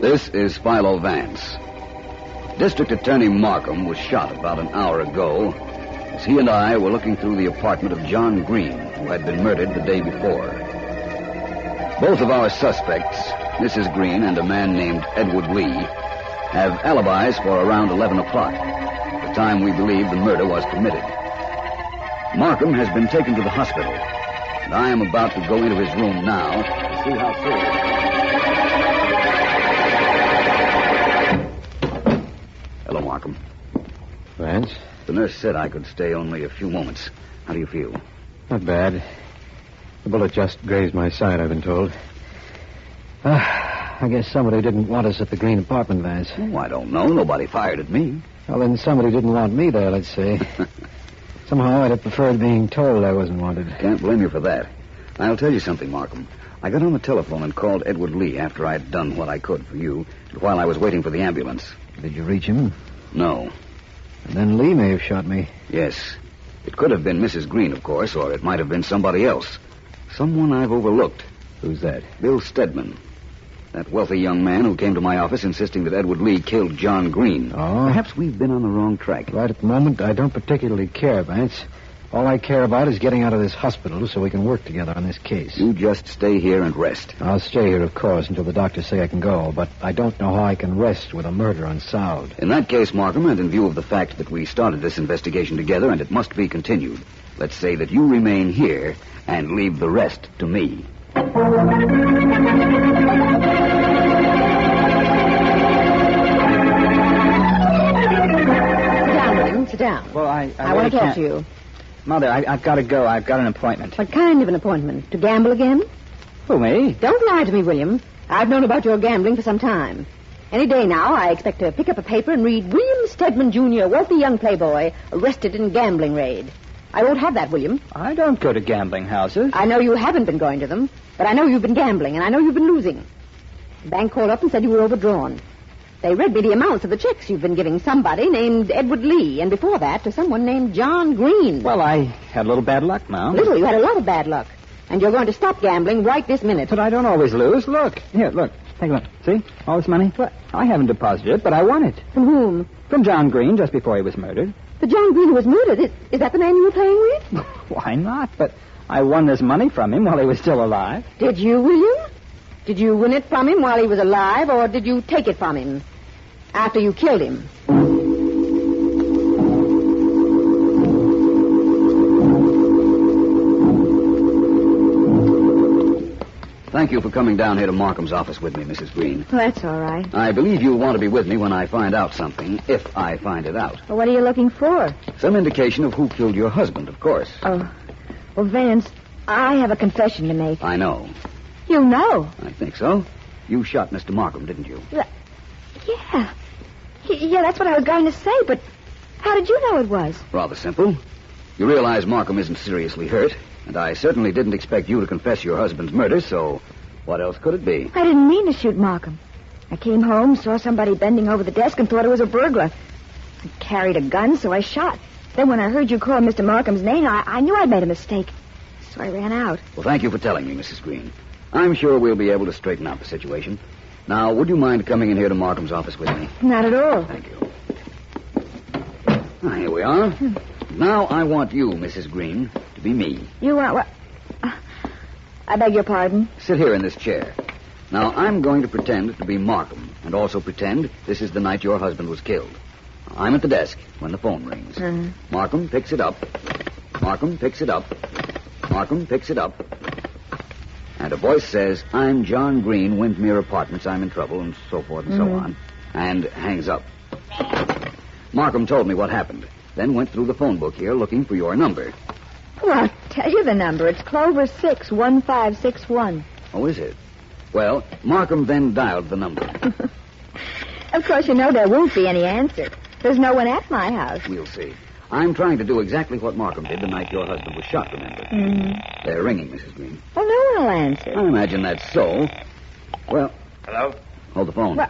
This is Philo Vance. District Attorney Markham was shot about an hour ago as he and I were looking through the apartment of John Green, who had been murdered the day before. Both of our suspects, Mrs. Green and a man named Edward Lee, have alibis for around 11 o'clock, the time we believe the murder was committed. Markham has been taken to the hospital, and I am about to go into his room now to see how serious... Hello, Markham. Vance? The nurse said I could stay only a few moments. How do you feel? Not bad. The bullet just grazed my side, I've been told. I guess somebody didn't want us at the Green apartment, Vance. Oh, I don't know. Nobody fired at me. Well, then somebody didn't want me there, let's say. Somehow I'd have preferred being told I wasn't wanted. Can't blame you for that. I'll tell you something, Markham. I got on the telephone and called Edward Lee after I'd done what I could for you, and while I was waiting for the ambulance. Did you reach him? No. And then Lee may have shot me. Yes. It could have been Mrs. Green, of course, or it might have been somebody else. Someone I've overlooked. Who's that? Bill Stedman. That wealthy young man who came to my office insisting that Edward Lee killed John Green. Oh? Perhaps we've been on the wrong track. Right at the moment, I don't particularly care, Vance. All I care about is getting out of this hospital so we can work together on this case. You just stay here and rest. I'll stay here, of course, until the doctors say I can go, but I don't know how I can rest with a murder unsolved. In that case, Markham, and in view of the fact that we started this investigation together and it must be continued, let's say that you remain here and leave the rest to me. Sit down. Well, I want to talk to you. Mother, I've got to go. I've got an appointment. What kind of an appointment? To gamble again? Who, me? Don't lie to me, William. I've known about your gambling for some time. Any day now, I expect to pick up a paper and read William Stedman, Jr., wealthy young playboy, arrested in gambling raid. I won't have that, William. I don't go to gambling houses. I know you haven't been going to them, but I know you've been gambling, and I know you've been losing. The bank called up and said you were overdrawn. They read me the amounts of the checks you've been giving somebody named Edward Lee, and before that to someone named John Green. Well, I had a little bad luck now. Little? You had a lot of bad luck. And you're going to stop gambling right this minute. But I don't always lose. Look. Here, look. Take a look. See? All this money? What? I haven't deposited it, but I won it. From whom? From John Green, just before he was murdered. The John Green who was murdered? Is that the man you were playing with? Why not? But I won this money from him while he was still alive. Did you, William? Did you win it from him while he was alive, or did you take it from him after you killed him? Thank you for coming down here to Markham's office with me, Mrs. Green. Well, that's all right. I believe you'll want to be with me when I find out something, if I find it out. Well, what are you looking for? Some indication of who killed your husband, of course. Oh. Well, Vance, I have a confession to make. I know. You know? I think so. You shot Mr. Markham, didn't you? Yeah. Yeah, that's what I was going to say, but how did you know it was? Rather simple. You realize Markham isn't seriously hurt, and I certainly didn't expect you to confess your husband's murder, so what else could it be? I didn't mean to shoot Markham. I came home, saw somebody bending over the desk, and thought it was a burglar. I carried a gun, so I shot. Then when I heard you call Mr. Markham's name, I knew I'd made a mistake. So I ran out. Well, thank you for telling me, Mrs. Green. I'm sure we'll be able to straighten out the situation. Now, would you mind coming in here to Markham's office with me? Not at all. Thank you. Here we are. Now I want you, Mrs. Green, to be me. You want what? I beg your pardon? Sit here in this chair. Now, I'm going to pretend to be Markham, and also pretend this is the night your husband was killed. I'm at the desk when the phone rings. Markham picks it up. Markham picks it up. Markham picks it up. And a voice says, "I'm John Green, Windmere Apartments. I'm in trouble," and so forth and so on. And hangs up. Markham told me what happened. Then went through the phone book here looking for your number. Well, I'll tell you the number. It's Clover 61561. Oh, is it? Well, Markham then dialed the number. Of course, you know there won't be any answer. There's no one at my house. We'll see. I'm trying to do exactly what Markham did the night your husband was shot, remember? They're ringing, Mrs. Green. Well, no one will answer. I imagine that's so. Well... Hello? Hold the phone. What?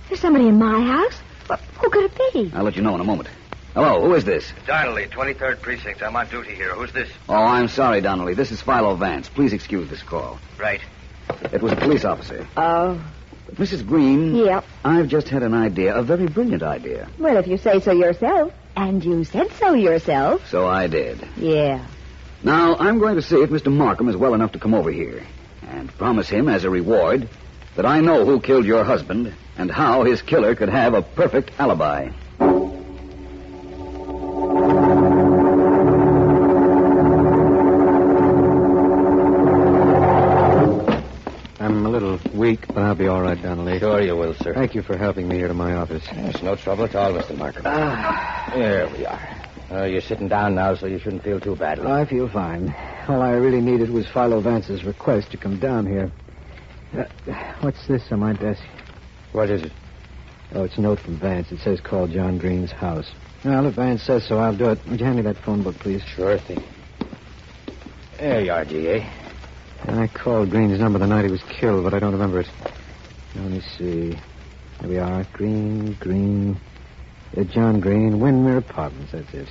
There's somebody in my house? Well, who could it be? I'll let you know in a moment. Hello, who is this? Donnelly, 23rd Precinct. I'm on duty here. Who's this? Oh, I'm sorry, Donnelly. This is Philo Vance. Please excuse this call. Right. It was a police officer. Oh. But Mrs. Green... Yep. I've just had an idea, a very brilliant idea. Well, if you say so yourself. And you said so yourself. So I did. Yeah. Now, I'm going to see if Mr. Markham is well enough to come over here. And promise him, as a reward, that I know who killed your husband and how his killer could have a perfect alibi. I'm a little weak, but I'll be all right, Donnelly. Sure you will, sir. Thank you for helping me here to my office. It's no trouble at all, Mr. Markham. There we are. You're sitting down now, so you shouldn't feel too badly. I feel fine. All I really needed was Philo Vance's request to come down here. What's this on my desk? What is it? Oh, it's a note from Vance. It says call John Green's house. Well, if Vance says so, I'll do it. Would you hand me that phone book, please? Sure thing. There you are, G.A. I called Green's number the night he was killed, but I don't remember it. Now, let me see. There we are. Green. John Green, Windmere Apartments. That's it.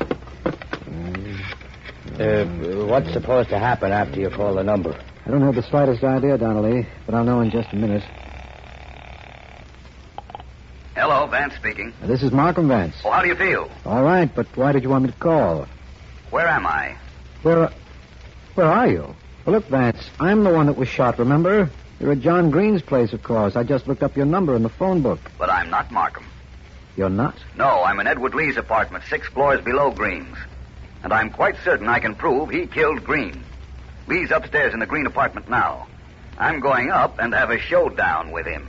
What's supposed to happen after you call the number? I don't have the slightest idea, Donnelly, but I'll know in just a minute. Hello, Vance speaking. This is Markham Vance. Oh, how do you feel? All right, but why did you want me to call? Where am I? Where are you? Well, look, Vance, I'm the one that was shot, remember? You're at John Green's place, of course. I just looked up your number in the phone book. But I'm not Markham. You're not? No, I'm in Edward Lee's apartment, 6 floors below Green's. And I'm quite certain I can prove he killed Green. Lee's upstairs in the Green apartment now. I'm going up and have a showdown with him.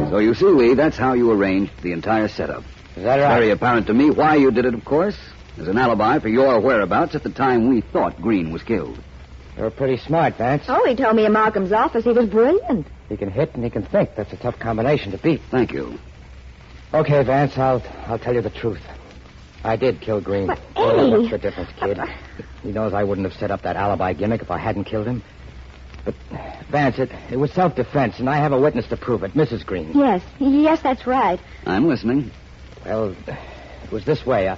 So you see, Lee, that's how you arranged the entire setup. Is that It's right? very apparent to me why you did it, of course. As an alibi for your whereabouts at the time we thought Green was killed. You're pretty smart, Vance. Oh, he told me in Markham's office he was brilliant. He can hit and he can think. That's a tough combination to beat. Thank you. Okay, Vance, I'll tell you the truth. I did kill Green. But, Oh, Eddie... what's the difference, kid? He knows I wouldn't have set up that alibi gimmick if I hadn't killed him. But, Vance, it was self-defense, and I have a witness to prove it, Mrs. Green. Yes, that's right. I'm listening. Well, it was this way.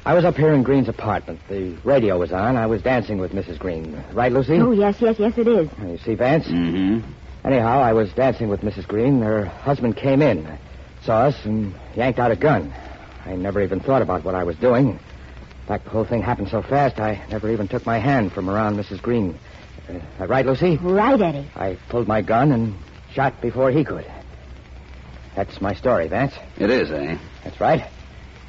I was up here in Green's apartment. The radio was on. I was dancing with Mrs. Green. Right, Lucy? Oh, yes, it is. You see, Vance? Mm-hmm. Anyhow, I was dancing with Mrs. Green. Her husband came in, saw us, and yanked out a gun. I never even thought about what I was doing. In fact, the whole thing happened so fast, I never even took my hand from around Mrs. Green. Right, Lucy? Right, Eddie. I pulled my gun and shot before he could. That's my story, Vance. It is, eh? That's right.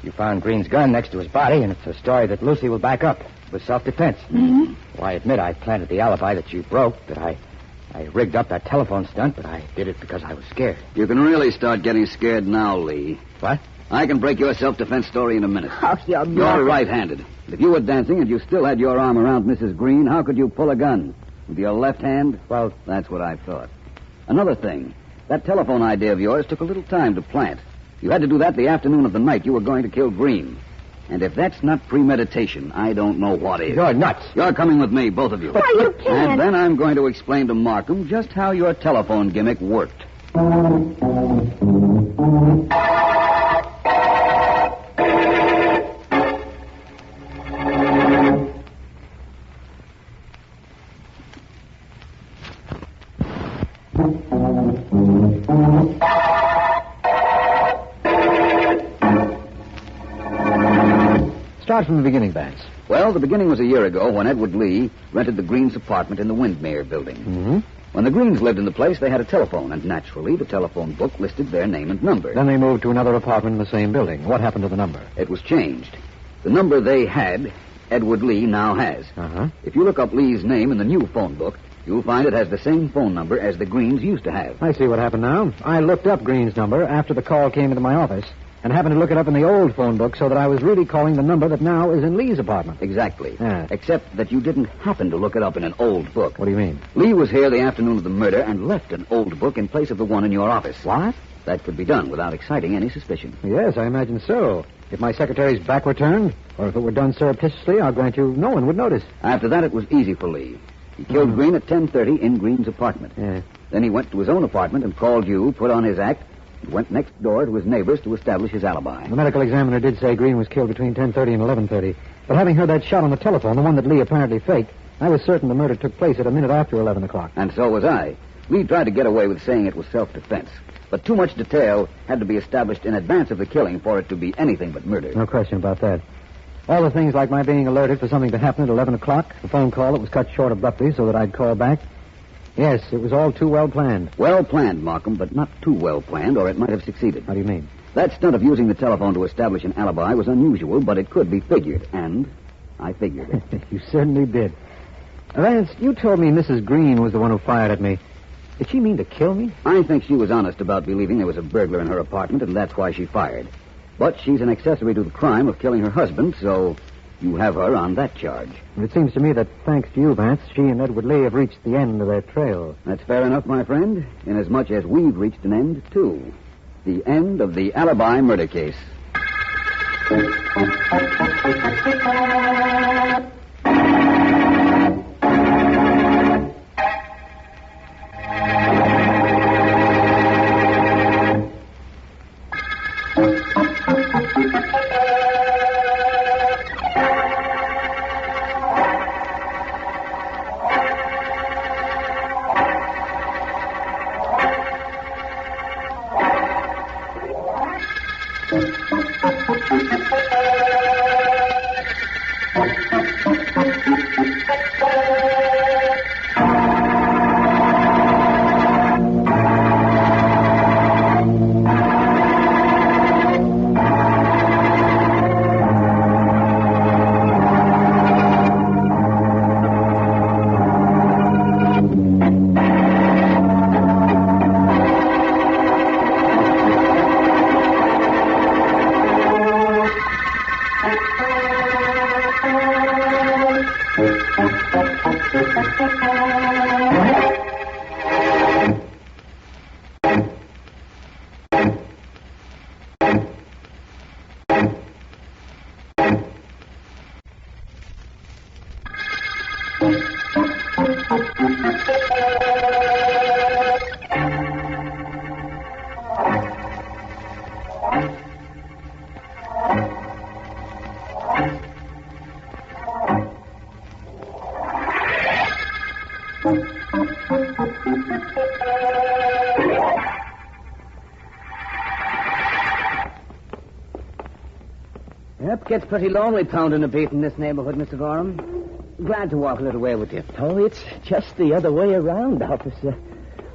You found Green's gun next to his body, and it's a story that Lucy will back up. It was self-defense. Mm-hmm. Well, I admit I planted the alibi that you broke, that I rigged up that telephone stunt, but I did it because I was scared. You can really start getting scared now, Lee. What? I can break your self-defense story in a minute. Oh, you're right-handed. If you were dancing and you still had your arm around Mrs. Green, how could you pull a gun? With your left hand? Well, that's what I thought. Another thing, that telephone idea of yours took a little time to plant. You had to do that the afternoon of the night you were going to kill Green. And if that's not premeditation, I don't know what is. You're nuts. You're coming with me, both of you. Why, you can't. And then I'm going to explain to Markham just how your telephone gimmick worked. Start from the beginning, Vance. Well, the beginning was a year ago when Edward Lee rented the Greens' apartment in the Windmere building. Mm-hmm. When the Greens lived in the place, they had a telephone, and naturally, the telephone book listed their name and number. Then they moved to another apartment in the same building. What happened to the number? It was changed. The number they had, Edward Lee now has. Uh-huh. If you look up Lee's name in the new phone book, you'll find it has the same phone number as the Greens used to have. I see what happened now. I looked up Green's number after the call came into my office and happened to look it up in the old phone book so that I was really calling the number that now is in Lee's apartment. Exactly. Yeah. Except that you didn't happen to look it up in an old book. What do you mean? Lee was here the afternoon of the murder and left an old book in place of the one in your office. What? That could be done without exciting any suspicion. Yes, I imagine so. If my secretary's back were turned, or if it were done surreptitiously, I'll grant you no one would notice. After that, it was easy for Lee. He killed Green at 10:30 in Green's apartment. Yeah. Then he went to his own apartment and called you, put on his act, and went next door to his neighbors to establish his alibi. The medical examiner did say Green was killed between 10:30 and 11:30. But having heard that shot on the telephone, the one that Lee apparently faked, I was certain the murder took place at a minute after 11 o'clock. And so was I. Lee tried to get away with saying it was self-defense. But too much detail had to be established in advance of the killing for it to be anything but murder. No question about that. All the things like my being alerted for something to happen at 11 o'clock, the phone call that was cut short abruptly so that I'd call back. Yes, it was all too well planned. Well planned, Markham, but not too well planned, or it might have succeeded. How do you mean? That stunt of using the telephone to establish an alibi was unusual, but it could be figured, and I figured it. You certainly did. Vance, you told me Mrs. Green was the one who fired at me. Did she mean to kill me? I think she was honest about believing there was a burglar in her apartment, and that's why she fired. But she's an accessory to the crime of killing her husband, so you have her on that charge. It seems to me that, thanks to you, Vance, she and Edward Lee have reached the end of their trail. That's fair enough, my friend, inasmuch as we've reached an end, too. The end of the Alibi murder case. Yep, gets pretty lonely pounding a beat in this neighborhood, Mr. Gorham. Glad to walk a little way with you. Oh, it's just the other way around, officer.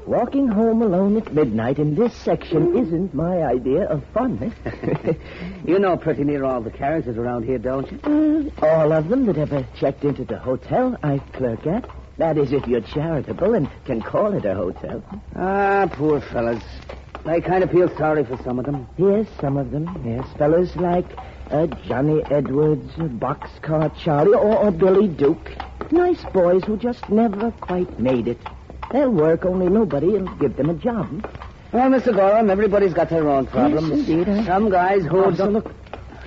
Walking home alone at midnight in this section isn't my idea of fun. You know pretty near all the characters around here, don't you? All of them that ever checked into the hotel I clerk at. That is, if you're charitable and can call it a hotel. Ah, poor fellas. I kind of feel sorry for some of them. Yes, some of them. Yes, fellas like Johnny Edwards, Boxcar Charlie, or Billy Duke. Nice boys who just never quite made it. They'll work, only nobody will give them a job. Well, Mr. Gorham, everybody's got their own problems. Yes, indeed. Some guys who... Oh,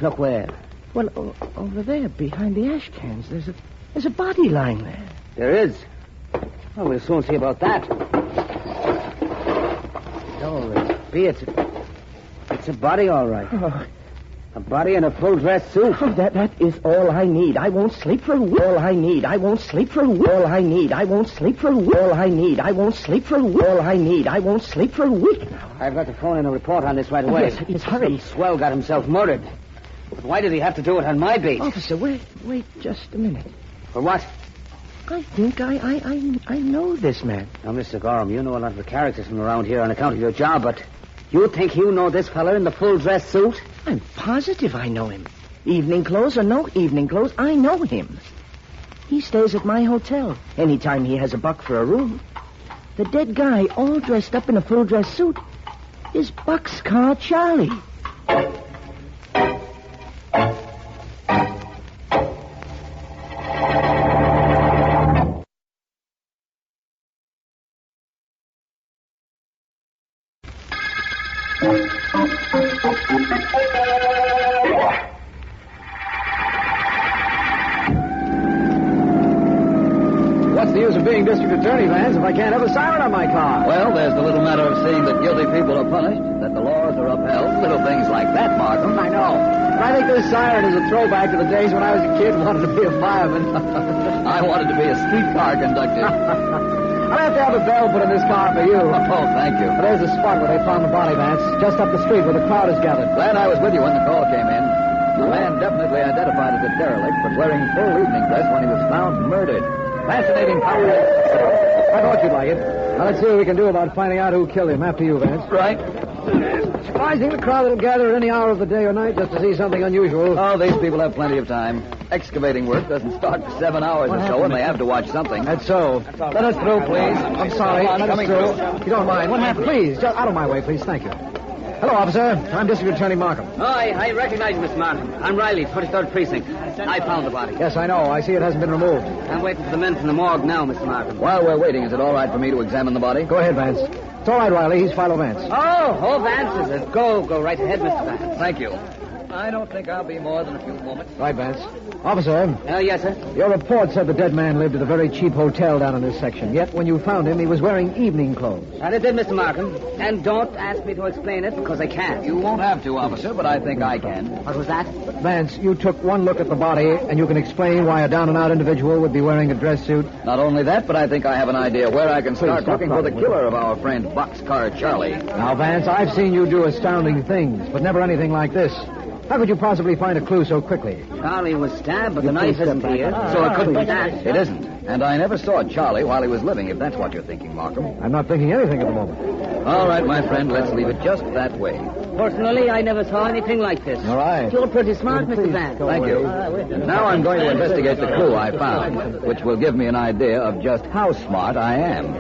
Look where? Well, over there, behind the ash cans, there's a body lying there. There is? Well, we'll soon see about that. Oh, it's a body, all right. Oh. A body in a full-dress suit. Oh, that is all I need. I won't sleep for a week. All I need. I won't sleep for a week. All I need. I won't sleep for a week. All I need. I won't sleep for a week. All I need. I won't sleep for a week now. I've got to phone in a report on this right away. Yes, hurry. Some swell got himself murdered. But why did he have to do it on my beat? Officer, wait just a minute. For what? I think I know this man. Now, Mr. Gorham, you know a lot of the characters from around here on account of your job, but you think you know this fella in the full-dress suit? I'm positive I know him. Evening clothes or no evening clothes, I know him. He stays at my hotel anytime he has a buck for a room. The dead guy, all dressed up in a full-dress suit, is Boxcar Charlie. What's the use of being district attorney, Vance, if I can't have a siren on my car? Well, there's the little matter of seeing that guilty people are punished, that the laws are upheld, little things like that, Markham. I know. But I think this siren is a throwback to the days when I was a kid and wanted to be a fireman. I wanted to be a streetcar conductor. I'll have to have a bell put in this car for you. Oh, thank you. But there's the spot where they found the body, Vance. Just up the street where the crowd is gathered. Glad I was with you when the call came in. The man definitely identified as a derelict, but wearing full evening dress when he was found murdered. Fascinating power. I thought you'd like it. Now, let's see what we can do about finding out who killed him. After you, Vance. Right. Surprising the crowd that'll gather at any hour of the day or night just to see something unusual. Oh, these people have plenty of time. Excavating work doesn't start for 7 hours or so, and they have to watch something. That's so. Let us through, please. I'm sorry. Come on, Let us through. If you don't mind. What happened? Please, just out of my way, please. Thank you. Hello, officer. I'm District Attorney Markham. Oh, I recognize you, Miss Markham. I'm Riley, 23rd Precinct. I found the body. Yes, I know. I see it hasn't been removed. I'm waiting for the men from the morgue now, Mr. Markham. While we're waiting, is it all right for me to examine the body? Go ahead, Vance. It's all right, Riley. He's Philo Vance. Oh, Vance is it? Go right ahead, Mr. Vance. Thank you. I don't think I'll be more than a few moments. Right, Vance. Officer. Yes, sir? Your report said the dead man lived at a very cheap hotel down in this section. Yet, when you found him, he was wearing evening clothes. And it did, Mr. Markham. And don't ask me to explain it, because I can't. You won't have to, officer, but I think I can. What was that? Vance, you took one look at the body, and you can explain why a down-and-out individual would be wearing a dress suit? Not only that, but I think I have an idea where I can start looking for the killer of our friend Boxcar Charlie. Now, Vance, I've seen you do astounding things, but never anything like this. How could you possibly find a clue so quickly? Charlie was stabbed, but the knife isn't here, so it couldn't be that. It isn't. And I never saw Charlie while he was living, if that's what you're thinking, Markham. I'm not thinking anything at the moment. All right, my friend, let's leave it just that way. Personally, I never saw anything like this. All right. You're pretty smart, Mr. Vance. Thank you. Now I'm going to investigate the clue I found, which will give me an idea of just how smart I am.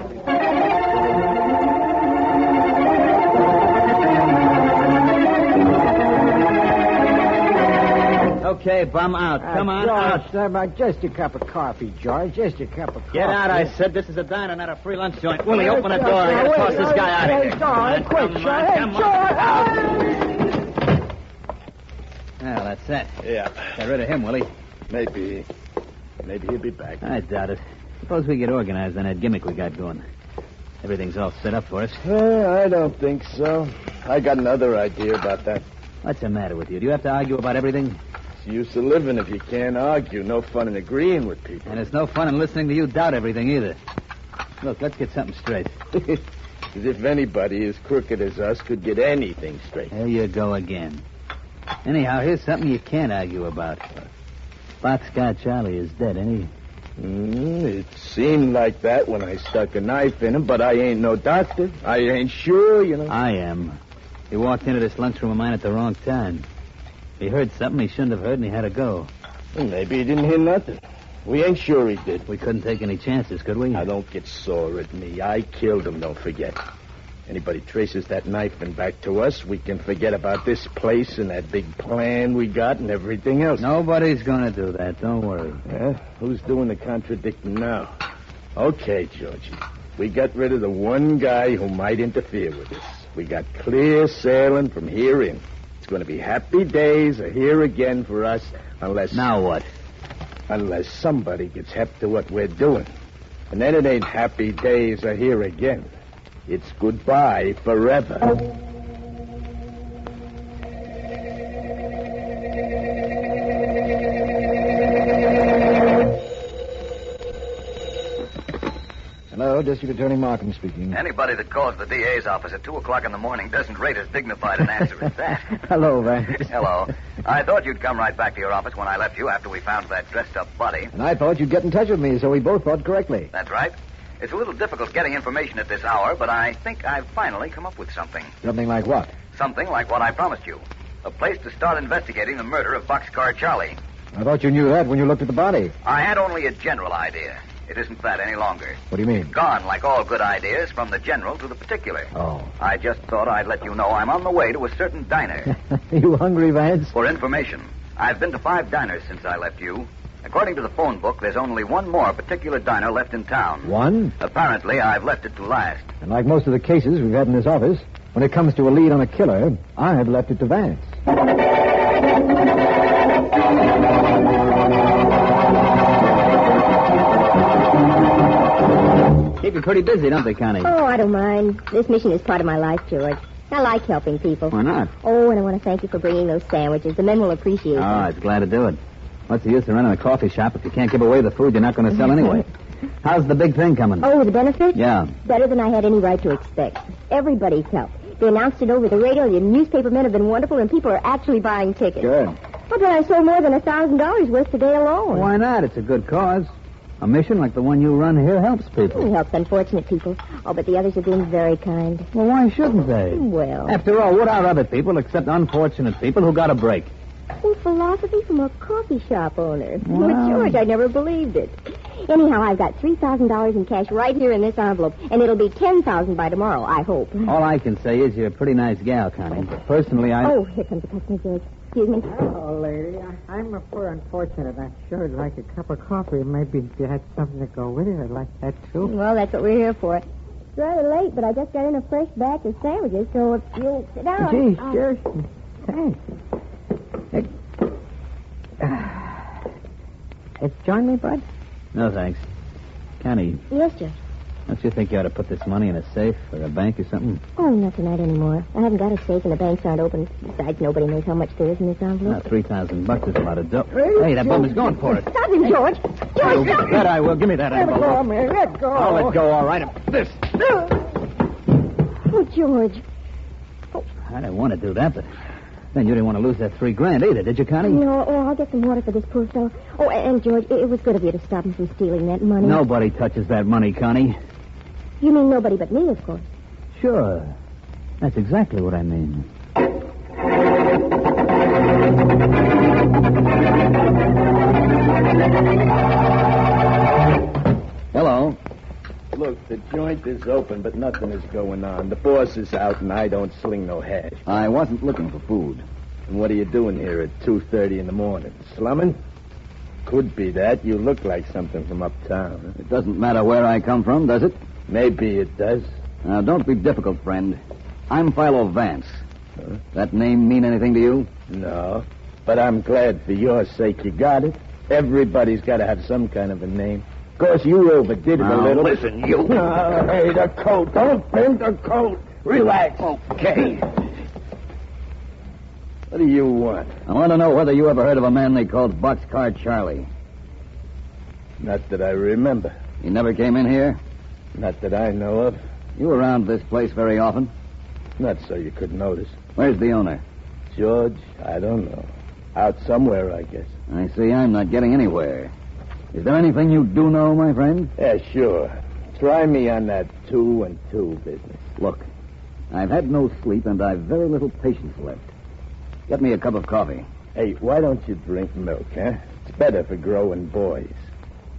Okay, bum out. Come on, George, out. Just a cup of coffee, George. Just a cup of coffee. Get out, I said. This is a diner, not a free lunch joint. Willie, open the door. I gotta toss this guy out of here. Quick, Well, that's it. Yeah. Get rid of him, Willie. Maybe he'll be back. I doubt it. Suppose we get organized on that gimmick we got going. Everything's all set up for us. I don't think so. I got another idea about that. What's the matter with you? Do you have to argue about everything? It's the use of living if you can't argue. No fun in agreeing with people. And it's no fun in listening to you doubt everything either. Look, let's get something straight. As if anybody as crooked as us could get anything straight. There you go again. Anyhow, here's something you can't argue about. Boxcar Charlie is dead, ain't he? It seemed like that when I stuck a knife in him, but I ain't no doctor. I ain't sure, you know. I am. He walked into this lunchroom of mine at the wrong time. He heard something he shouldn't have heard, and he had to go. Well, maybe he didn't hear nothing. We ain't sure he did. We couldn't take any chances, could we? Now, don't get sore at me. I killed him, don't forget. Anybody traces that knife and back to us, we can forget about this place and that big plan we got and everything else. Nobody's going to do that. Don't worry. Yeah? Who's doing the contradicting now? Okay, Georgie. We got rid of the one guy who might interfere with us. We got clear sailing from here in. It's going to be happy days here again for us unless... Now what? Unless somebody gets hep to what we're doing. And then it ain't happy days here again. It's goodbye forever. Hello, District Attorney Markham speaking. Anybody that calls the DA's office at 2 o'clock in the morning doesn't rate as dignified an answer as that. Hello, Vance. Hello. I thought you'd come right back to your office when I left you after we found that dressed-up body. And I thought you'd get in touch with me, so we both thought correctly. That's right. It's a little difficult getting information at this hour, but I think I've finally come up with something. Something like what? Something like what I promised you. A place to start investigating the murder of Boxcar Charlie. I thought you knew that when you looked at the body. I had only a general idea. It isn't that any longer. What do you mean? Gone, like all good ideas, from the general to the particular. Oh. I just thought I'd let you know I'm on the way to a certain diner. You hungry, Vance? For information. I've been to 5 diners since I left you. According to the phone book, there's only one more particular diner left in town. One? Apparently, I've left it to last. And like most of the cases we've had in this office, when it comes to a lead on a killer, I've left it to Vance. Keep you pretty busy, don't they, Connie? Oh, I don't mind. This mission is part of my life, George. I like helping people. Why not? Oh, and I want to thank you for bringing those sandwiches. The men will appreciate them. I was glad to do it. What's the use of running a coffee shop if you can't give away the food you're not going to sell anyway? How's the big thing coming? Oh, the benefits? Yeah. Better than I had any right to expect. Everybody's helped. They announced it over the radio. The newspaper men have been wonderful, and people are actually buying tickets. Good. Well, then I sold more than $1,000 worth today alone. Why not? It's a good cause. A mission like the one you run here helps people. It helps unfortunate people. Oh, but the others are being very kind. Well, why shouldn't they? Well. After all, what are other people except unfortunate people who got a break? Well, philosophy from a coffee shop owner. Wow. But, George, I never believed it. Anyhow, I've got $3,000 in cash right here in this envelope, and it'll be $10,000 by tomorrow, I hope. All I can say is you're a pretty nice gal, Connie. Personally, I... Oh, here comes the customer, George. Excuse me. Hello, lady. I'm a poor unfortunate. I sure would like a cup of coffee. Maybe if you had something to go with it, I'd like that, too. Well, that's what we're here for. It's rather late, but I just got in a fresh batch of sandwiches, so if you'll sit down... Gee, sure. Thanks. Join me, Bud? No, thanks. Connie, Yes, George. don't you think you ought to put this money in a safe or a bank or something? Oh, not tonight anymore. I haven't got a safe and the banks aren't open. Besides, nobody knows how much there is in this envelope. $3,000 is a lot of dough. Hey, that bum is going for it. Stop him, George. George, stop him. That I will. Give me that Let envelope. go, man. Let go. I'll let go, all right. This. Oh, George. I didn't want to do that, but then you didn't want to lose that $3,000 either, did you, Connie? No, I'll get some water for this poor fellow. Oh, and George, it was good of you to stop him from stealing that money. Nobody touches that money, Connie. You mean nobody but me, of course. Sure. That's exactly what I mean. Hello. Look, the joint is open, but nothing is going on. The boss is out, and I don't sling no hash. I wasn't looking for food. And what are you doing here at 2:30 in the morning? Slumming? Could be that. You look like something from uptown. It doesn't matter where I come from, does it? Maybe it does. Now, don't be difficult, friend. I'm Philo Vance. That name mean anything to you? No. But I'm glad for your sake you got it. Everybody's got to have some kind of a name. Of course, you overdid it a little. Listen, you. Hey, the coat. Don't bend the coat. Relax. Okay. What do you want? I want to know whether you ever heard of a man they called Boxcar Charlie. Not that I remember. He never came in here? Not that I know of. You around this place very often? Not so you could notice. Where's the owner? George? I don't know. Out somewhere, I guess. I see I'm not getting anywhere. Is there anything you do know, my friend? Yeah, sure. Try me on that 2 and 2 business. Look, I've had no sleep and I've very little patience left. Get me a cup of coffee. Hey, why don't you drink milk, huh? It's better for growing boys.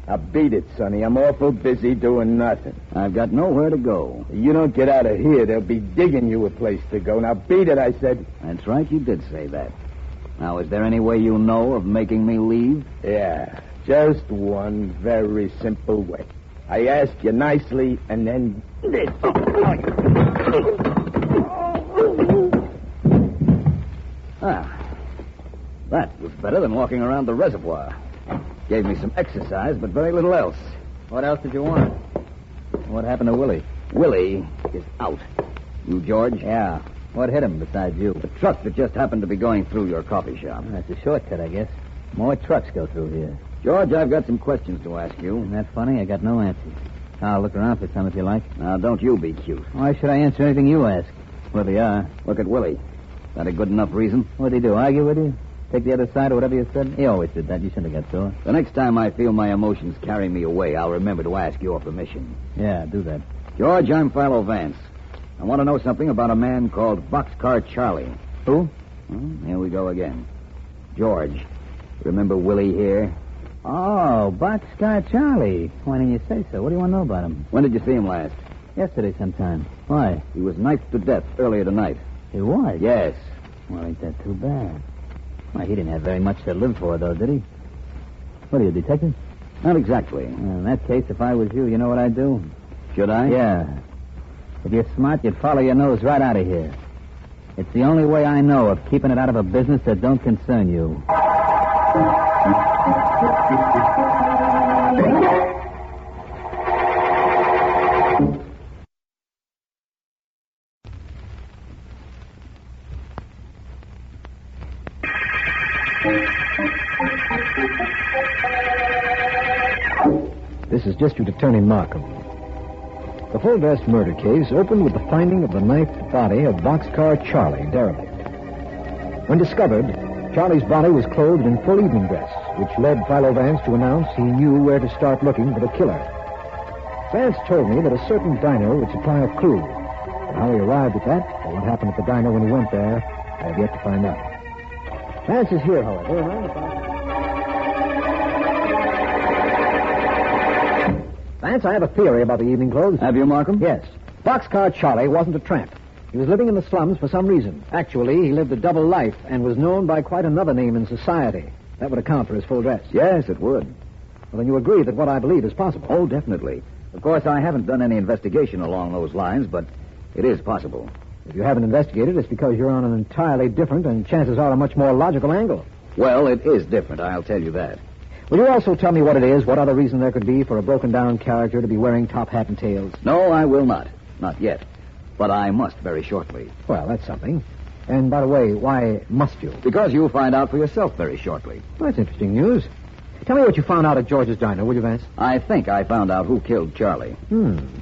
Now beat it, Sonny. I'm awful busy doing nothing. I've got nowhere to go. You don't get out of here, they'll be digging you a place to go. Now beat it, I said. That's right, you did say that. Now, is there any way you know of making me leave? Yeah, just one very simple way. I ask you nicely, and then... That was better than walking around the reservoir. Gave me some exercise, but very little else. What else did you want? What happened to Willie? Willie is out. You, George? Yeah. What hit him besides you? The truck that just happened to be going through your coffee shop. That's a shortcut, I guess. More trucks go through here. George, I've got some questions to ask you. Isn't that funny? I got no answers. I'll look around for some if you like. Now, don't you be cute. Why should I answer anything you ask? Well, they are. Look at Willie. That a good enough reason? What'd he do, argue with you? Take the other side or whatever you said? He always did that. You shouldn't have got sore. The next time I feel my emotions carry me away, I'll remember to ask your permission. Yeah, do that. George, I'm Philo Vance. I want to know something about a man called Boxcar Charlie. Who? Well, here we go again. George, remember Willie here? Oh, Boxcar Charlie. Why didn't you say so? What do you want to know about him? When did you see him last? Yesterday sometime. Why? He was knifed to death earlier tonight. He was? Yes. Well, ain't that too bad. Why, he didn't have very much to live for, though, did he? What are you, a detective? Not exactly. In that case, if I was you, you know what I'd do? Should I? Yeah. If you're smart, you'd follow your nose right out of here. It's the only way I know of keeping it out of a business that don't concern you. This is District Attorney Markham. The full-dress murder case opened with the finding of the knifed body of Boxcar Charlie, derelict. When discovered, Charlie's body was clothed in full evening dress, which led Philo Vance to announce he knew where to start looking for the killer. Vance told me that a certain diner would supply a clue. But how he arrived at that, or what happened at the diner when he went there, I have yet to find out. Vance is here, however. Vance, I have a theory about the evening clothes. Have you, Markham? Yes. Boxcar Charlie wasn't a tramp. He was living in the slums for some reason. Actually, he lived a double life and was known by quite another name in society. That would account for his full dress. Yes, it would. Well, then you agree that what I believe is possible. Oh, definitely. Of course, I haven't done any investigation along those lines, but it is possible. If you haven't investigated, it's because you're on an entirely different and chances are a much more logical angle. Well, it is different, I'll tell you that. Will you also tell me what it is, what other reason there could be for a broken-down character to be wearing top hat and tails? No, I will not. Not yet. But I must very shortly. Well, that's something. And, by the way, why must you? Because you'll find out for yourself very shortly. Well, that's interesting news. Tell me what you found out at George's diner, will you, Vance? I think I found out who killed Charlie.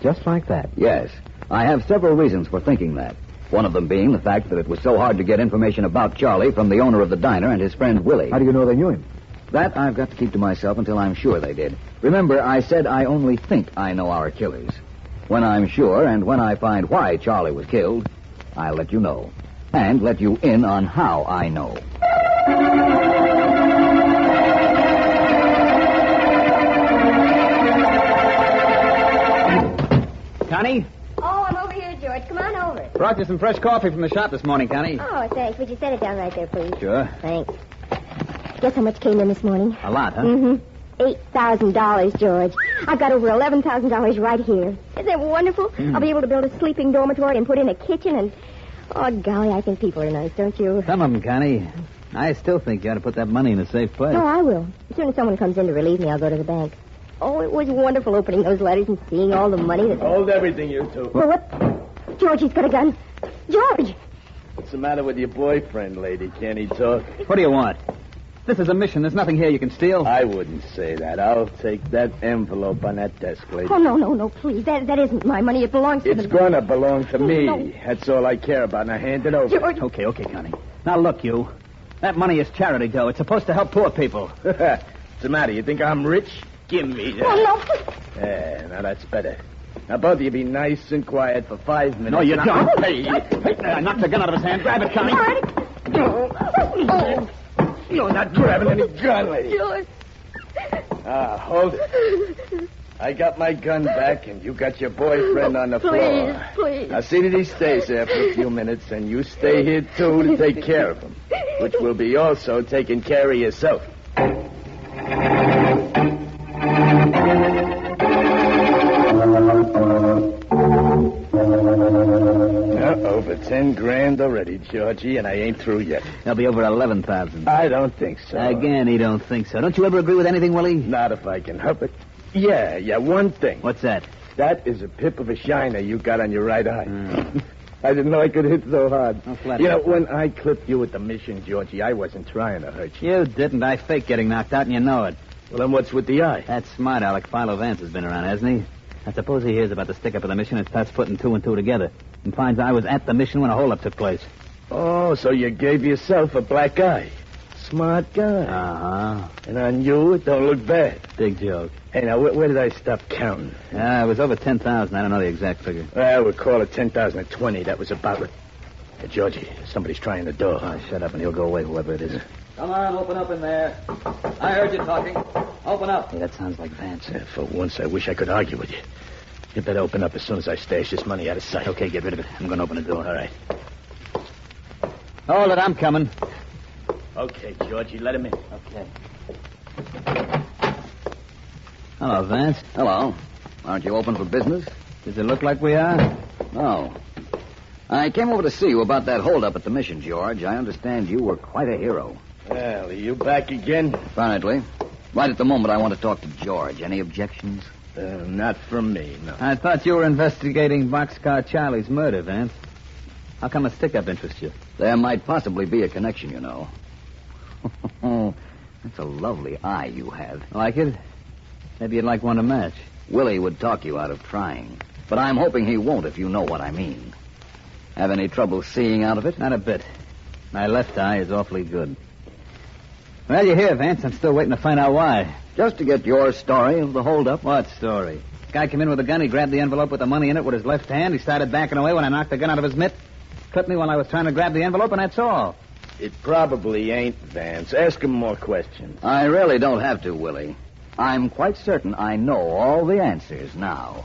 Just like that. Yes. I have several reasons for thinking that. One of them being the fact that it was so hard to get information about Charlie from the owner of the diner and his friend Willie. How do you know they knew him? That I've got to keep to myself until I'm sure they did. Remember, I said I only think I know our killers. When I'm sure and when I find why Charlie was killed, I'll let you know. And let you in on how I know. Connie? Oh, I'm over here, George. George. Come on over. Brought you some fresh coffee from the shop this morning, Connie. Oh, thanks. Would you set it down right there, please? Sure. Thanks. Guess how much came in this morning? A lot, huh? Mm-hmm. $8,000, George. I've got over $11,000 right here. Isn't that wonderful? I'll be able to build a sleeping dormitory and put in a kitchen and... Oh, golly, I think people are nice, don't you? Some of them, Connie. I still think you ought to put that money in a safe place. No, I will. As soon as someone comes in to relieve me, I'll go to the bank. Oh, it was wonderful opening those letters and seeing all the money that... Hold everything, you two. Well, what? George, he's got a gun. George! What's the matter with your boyfriend, lady? Can't he talk? What do you want? This is a mission. There's nothing here you can steal. I wouldn't say that. I'll take that envelope on that desk, lady. Oh, no, please. That isn't my money. It belongs to It's gonna belong to me. No. That's all I care about. Now hand it over. George. Okay, Connie. Now look, you. That money is charity dough. It's supposed to help poor people. What's the matter? You think I'm rich? Give me that. Oh, no. Yeah, now that's better. Now both of you be nice and quiet for 5 minutes. No, you don't. Hey. I knocked the gun out of his hand. Grab it, Connie. Oh. You're not grabbing any gun, lady. George. Hold it. I got my gun back, and you got your boyfriend on the floor. Please. Now, see that he stays there for a few minutes, and you stay here, too, to take care of him, which will be also taking care of yourself. Over 10 grand already, Georgie, and I ain't through yet. There'll be over 11,000. I don't think so. Again, he don't think so. Don't you ever agree with anything, Willie? Not if I can help it. Yeah, one thing. What's that? That is a pip of a shiner you got on your right eye. I didn't know I could hit so hard. When I clipped you at the mission, Georgie, I wasn't trying to hurt you. You didn't. I faked getting knocked out, and you know it. Well, then what's with the eye? That smart Alec Philo Vance has been around, hasn't he? I suppose he hears about the stick-up of the mission and starts putting two and two together and finds I was at the mission when a hold-up took place. Oh, so you gave yourself a black eye. Smart guy. Uh-huh. And on you, it don't look bad. Big joke. Hey, now, where did I stop counting? It was over 10,000. I don't know the exact figure. Well, we'll call it 10,020. That was about it. Hey, Georgie, somebody's trying the door. Oh, shut up and he'll go away, whoever it is. Come on, open up in there. I heard you talking. Open up. Hey, that sounds like Vance. Yeah, for once, I wish I could argue with you. You better open up as soon as I stash this money out of sight. Okay, get rid of it. I'm going to open the door. All right. Hold it, I'm coming. Okay, Georgie, let him in. Okay. Hello, Vance. Hello. Aren't you open for business? Does it look like we are? No. I came over to see you about that holdup at the mission, George. I understand you were quite a hero. Well, are you back again? Apparently. Right at the moment, I want to talk to George. Any objections? Not from me, no. I thought you were investigating Boxcar Charlie's murder, Vance. How come a stick-up interests you? There might possibly be a connection, you know. That's a lovely eye you have. Like it? Maybe you'd like one to match. Willie would talk you out of trying. But I'm hoping he won't, if you know what I mean. Have any trouble seeing out of it? Not a bit. My left eye is awfully good. Well, you're here, Vance. I'm still waiting to find out why. Just to get your story of the holdup. What story? Guy came in with a gun. He grabbed the envelope with the money in it with his left hand. He started backing away when I knocked the gun out of his mitt. Clipped me while I was trying to grab the envelope, and that's all. It probably ain't, Vance. Ask him more questions. I really don't have to, Willie. I'm quite certain I know all the answers now.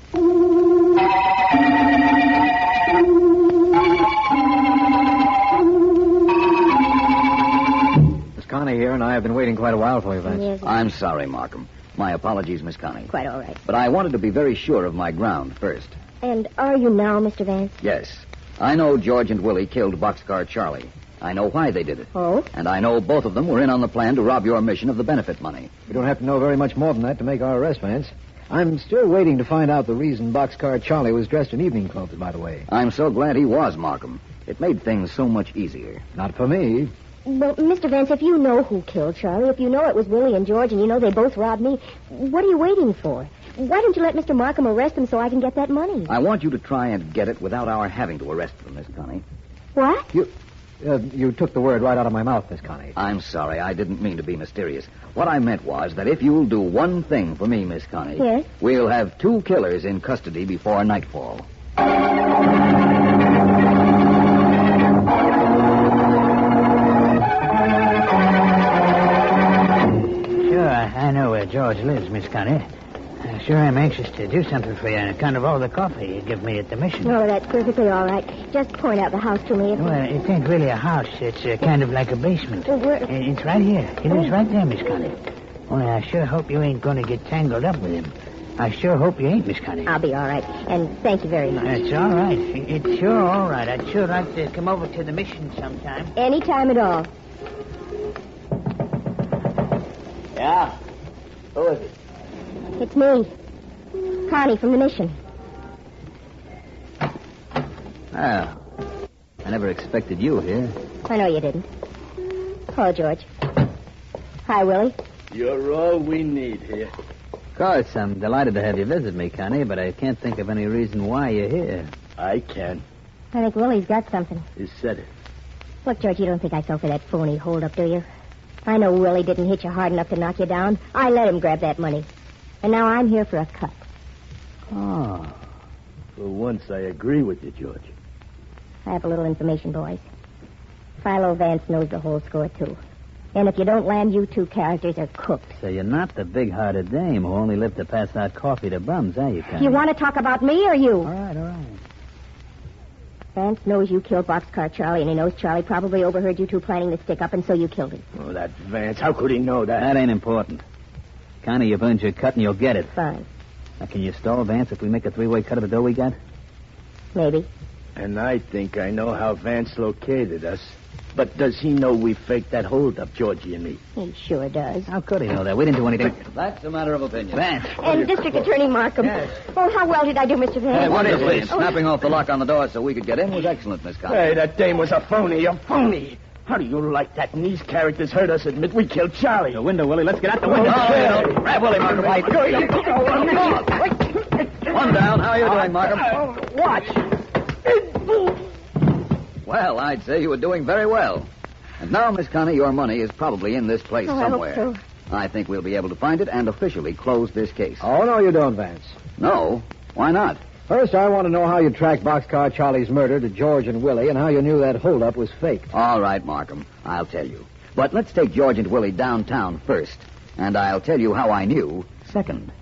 Miss Connie here, and I have been waiting quite a while for you, Vance. Yes, I'm sorry, Markham. My apologies, Miss Connie. quite all right. But I wanted to be very sure of my ground first. And are you now, Mr. Vance? Yes. I know George and Willie killed Boxcar Charlie. I know why they did it. Oh? And I know both of them were in on the plan to rob your mission of the benefit money. We don't have to know very much more than that to make our arrest, Vance. I'm still waiting to find out the reason Boxcar Charlie was dressed in evening clothes, by the way. I'm so glad he was, Markham. It made things so much easier. Not for me. Well, Mr. Vance, if you know who killed Charlie, if you know it was Willie and George, and you know they both robbed me, what are you waiting for? Why don't you let Mr. Markham arrest him so I can get that money? I want you to try and get it without our having to arrest them, Miss Connie. What? You took the word right out of my mouth, Miss Connie. I'm sorry. I didn't mean to be mysterious. What I meant was that if you'll do one thing for me, Miss Connie... Yes? We'll have 2 killers in custody before nightfall. Sure, I know where George lives, Miss Connie. sure am anxious to do something for you on account of all the coffee you give me at the mission. Oh, that's perfectly all right. Just point out the house to me. Well, it ain't really a house. It's kind of like a basement. It's right here. It is right there, Miss Connie. Only I sure hope you ain't going to get tangled up with him. I sure hope you ain't, Miss Connie. I'll be all right. And thank you very much. It's all right. It's sure all right. I'd sure like to come over to the mission sometime. Any time at all. Yeah? Who is it? It's me. Connie from the mission. Ah. I never expected you here. I know you didn't. Hello, George. Hi, Willie. You're all we need here. Of course, I'm delighted to have you visit me, Connie, but I can't think of any reason why you're here. I can. I think Willie's got something. You said it. Look, George, you don't think I fell for that phony holdup, do you? I know Willie didn't hit you hard enough to knock you down. I let him grab that money. And now I'm here for a cut. Oh. For once, I agree with you, George. I have a little information, boys. Philo Vance knows the whole score, too. And if you don't land, you two characters are cooked. So you're not the big-hearted dame who only lived to pass out coffee to bums, are you, Connie? You want to talk about me or you? All right. Vance knows you killed Boxcar Charlie, and he knows Charlie probably overheard you two planning the stick-up, and so you killed him. Oh, that Vance. How could he know that? That ain't important. Connie, you've earned your cut, and you'll get it. Fine. Now, can you stall Vance if we make a three-way cut of the dough we got? Maybe. And I think I know how Vance located us. But does he know we faked that holdup, Georgie and me? He sure does. How could he know that? We didn't do anything. That's a matter of opinion. Vance. And District Attorney Markham. Yes. Oh, how well did I do, Mr. Vance? Hey, what is this? Oh. Snapping off the lock on the door so we could get in was excellent, Miss Connie. Hey, that dame was a phony. How do you like that? And these characters heard us admit we killed Charlie. The window, Willie. Let's get out the window. Grab Willie, Markham. One down. How are you doing, Markham? Watch. Well, I'd say you were doing very well. And now, Miss Connie, your money is probably in this place somewhere. I hope so. I think we'll be able to find it and officially close this case. Oh, no, you don't, Vance. No? Why not? First, I want to know how you tracked Boxcar Charlie's murder to George and Willie and how you knew that holdup was fake. All right, Markham. I'll tell you. But let's take George and Willie downtown first. And I'll tell you how I knew second.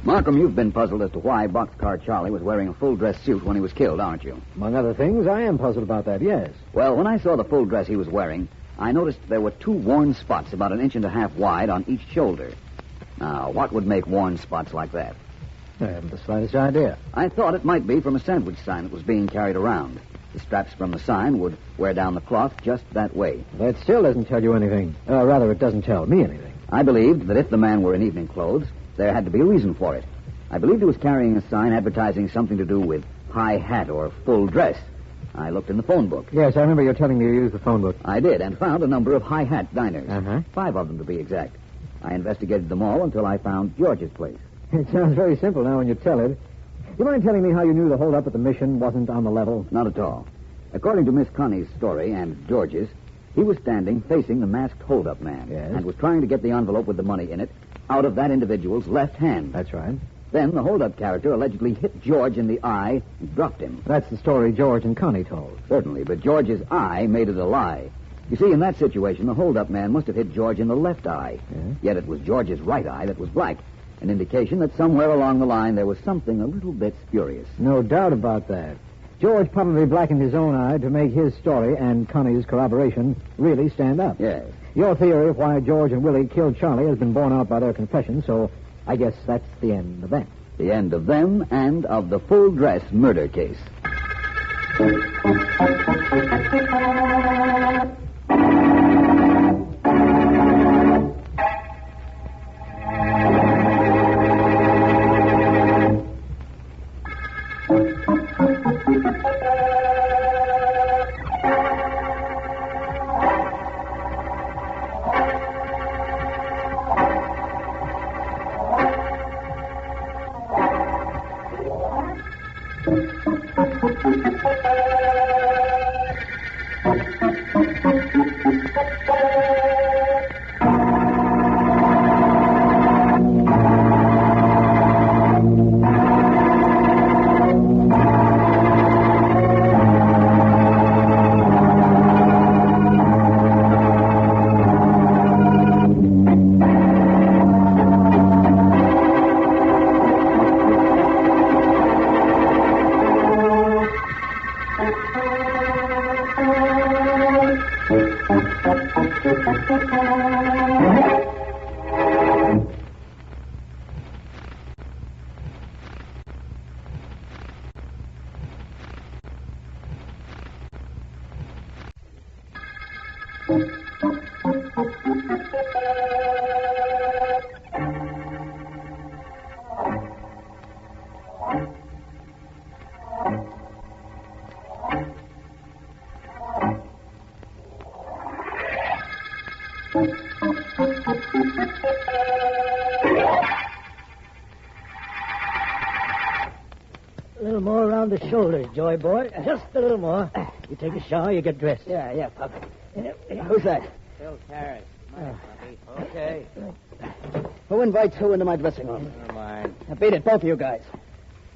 Markham, you've been puzzled as to why Boxcar Charlie was wearing a full-dress suit when he was killed, aren't you? Among other things, I am puzzled about that, yes. Well, when I saw the full dress he was wearing, I noticed there were 2 worn spots about 1.5 inches wide on each shoulder. Now, what would make worn spots like that? I haven't the slightest idea. I thought it might be from a sandwich sign that was being carried around. The straps from the sign would wear down the cloth just that way. That still doesn't tell you anything. Rather, it doesn't tell me anything. I believed that if the man were in evening clothes, there had to be a reason for it. I believed he was carrying a sign advertising something to do with high hat or full dress. I looked in the phone book. Yes, I remember you telling me you used the phone book. I did, and found a number of high hat diners. 5 of them, to be exact. I investigated them all until I found George's place. It sounds very simple now when you tell it. You mind telling me how you knew the holdup at the mission wasn't on the level? Not at all. According to Miss Connie's story and George's, he was standing facing the masked holdup man. Yes. And was trying to get the envelope with the money in it out of that individual's left hand. That's right. Then the holdup character allegedly hit George in the eye and dropped him. That's the story George and Connie told. Certainly, but George's eye made it a lie. You see, in that situation, the holdup man must have hit George in the left eye. Yes. Yet it was George's right eye that was black, an indication that somewhere along the line there was something a little bit spurious. No doubt about that. George probably blackened his own eye to make his story and Connie's corroboration really stand up. Yes. Your theory of why George and Willie killed Charlie has been borne out by their confession, so I guess that's the end of that. The end of them and of the full-dress murder case. more around the shoulders, Joy boy. Just a little more. You take a shower, you get dressed. Yeah, Pop. Who's that? Phil Terrace. Okay. Who invites who into my dressing room? Never mind. Now beat it, both of you guys.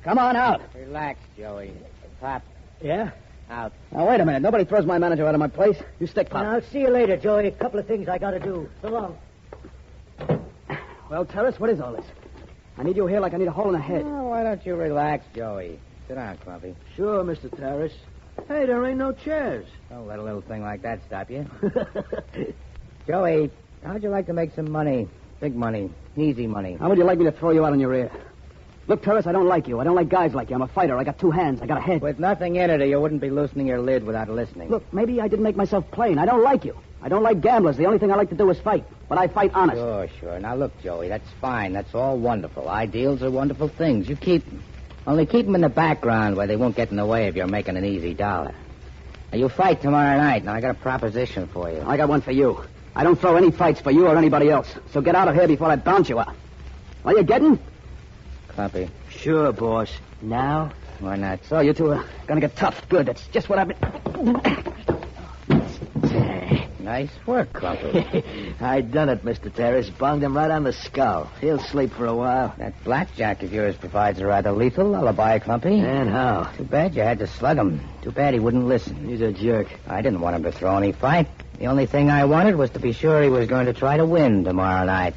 Come on out. Relax, Joey. Pop. Yeah? Out. Now, wait a minute. Nobody throws my manager out of my place. You stick, Pop. I'll see you later, Joey. A couple of things I got to do. So long. Well, Terrace, what is all this? I need you here like I need a hole in the head. Oh, why don't you relax, Joey? Sit down, Clumpy. Sure, Mr. Terrace. Hey, there ain't no chairs. Don't let a little thing like that stop you. Joey, how'd you like to make some money? Big money. Easy money. How would you like me to throw you out on your ear? Look, Terrace, I don't like you. I don't like guys like you. I'm a fighter. I got 2 hands. I got a head. With nothing in it, or you wouldn't be loosening your lid without listening. Look, maybe I didn't make myself plain. I don't like you. I don't like gamblers. The only thing I like to do is fight. But I fight honest. Sure. Now, look, Joey, that's fine. That's all wonderful. Ideals are wonderful things. You keep them. Only keep them in the background where they won't get in the way of your making an easy dollar. Now, you fight tomorrow night. Now, I got a proposition for you. I got one for you. I don't throw any fights for you or anybody else. So get out of here before I bounce you out. Are you getting? Clumpy. Sure, boss. Now? Why not? So you two are gonna get tough. Good. That's just what I've been... Nice work, Clumpy. I done it, Mr. Terrace. Bonged him right on the skull. He'll sleep for a while. That blackjack of yours provides a rather lethal alibi, Clumpy. And how? Too bad you had to slug him. Too bad he wouldn't listen. He's a jerk. I didn't want him to throw any fight. The only thing I wanted was to be sure he was going to try to win tomorrow night.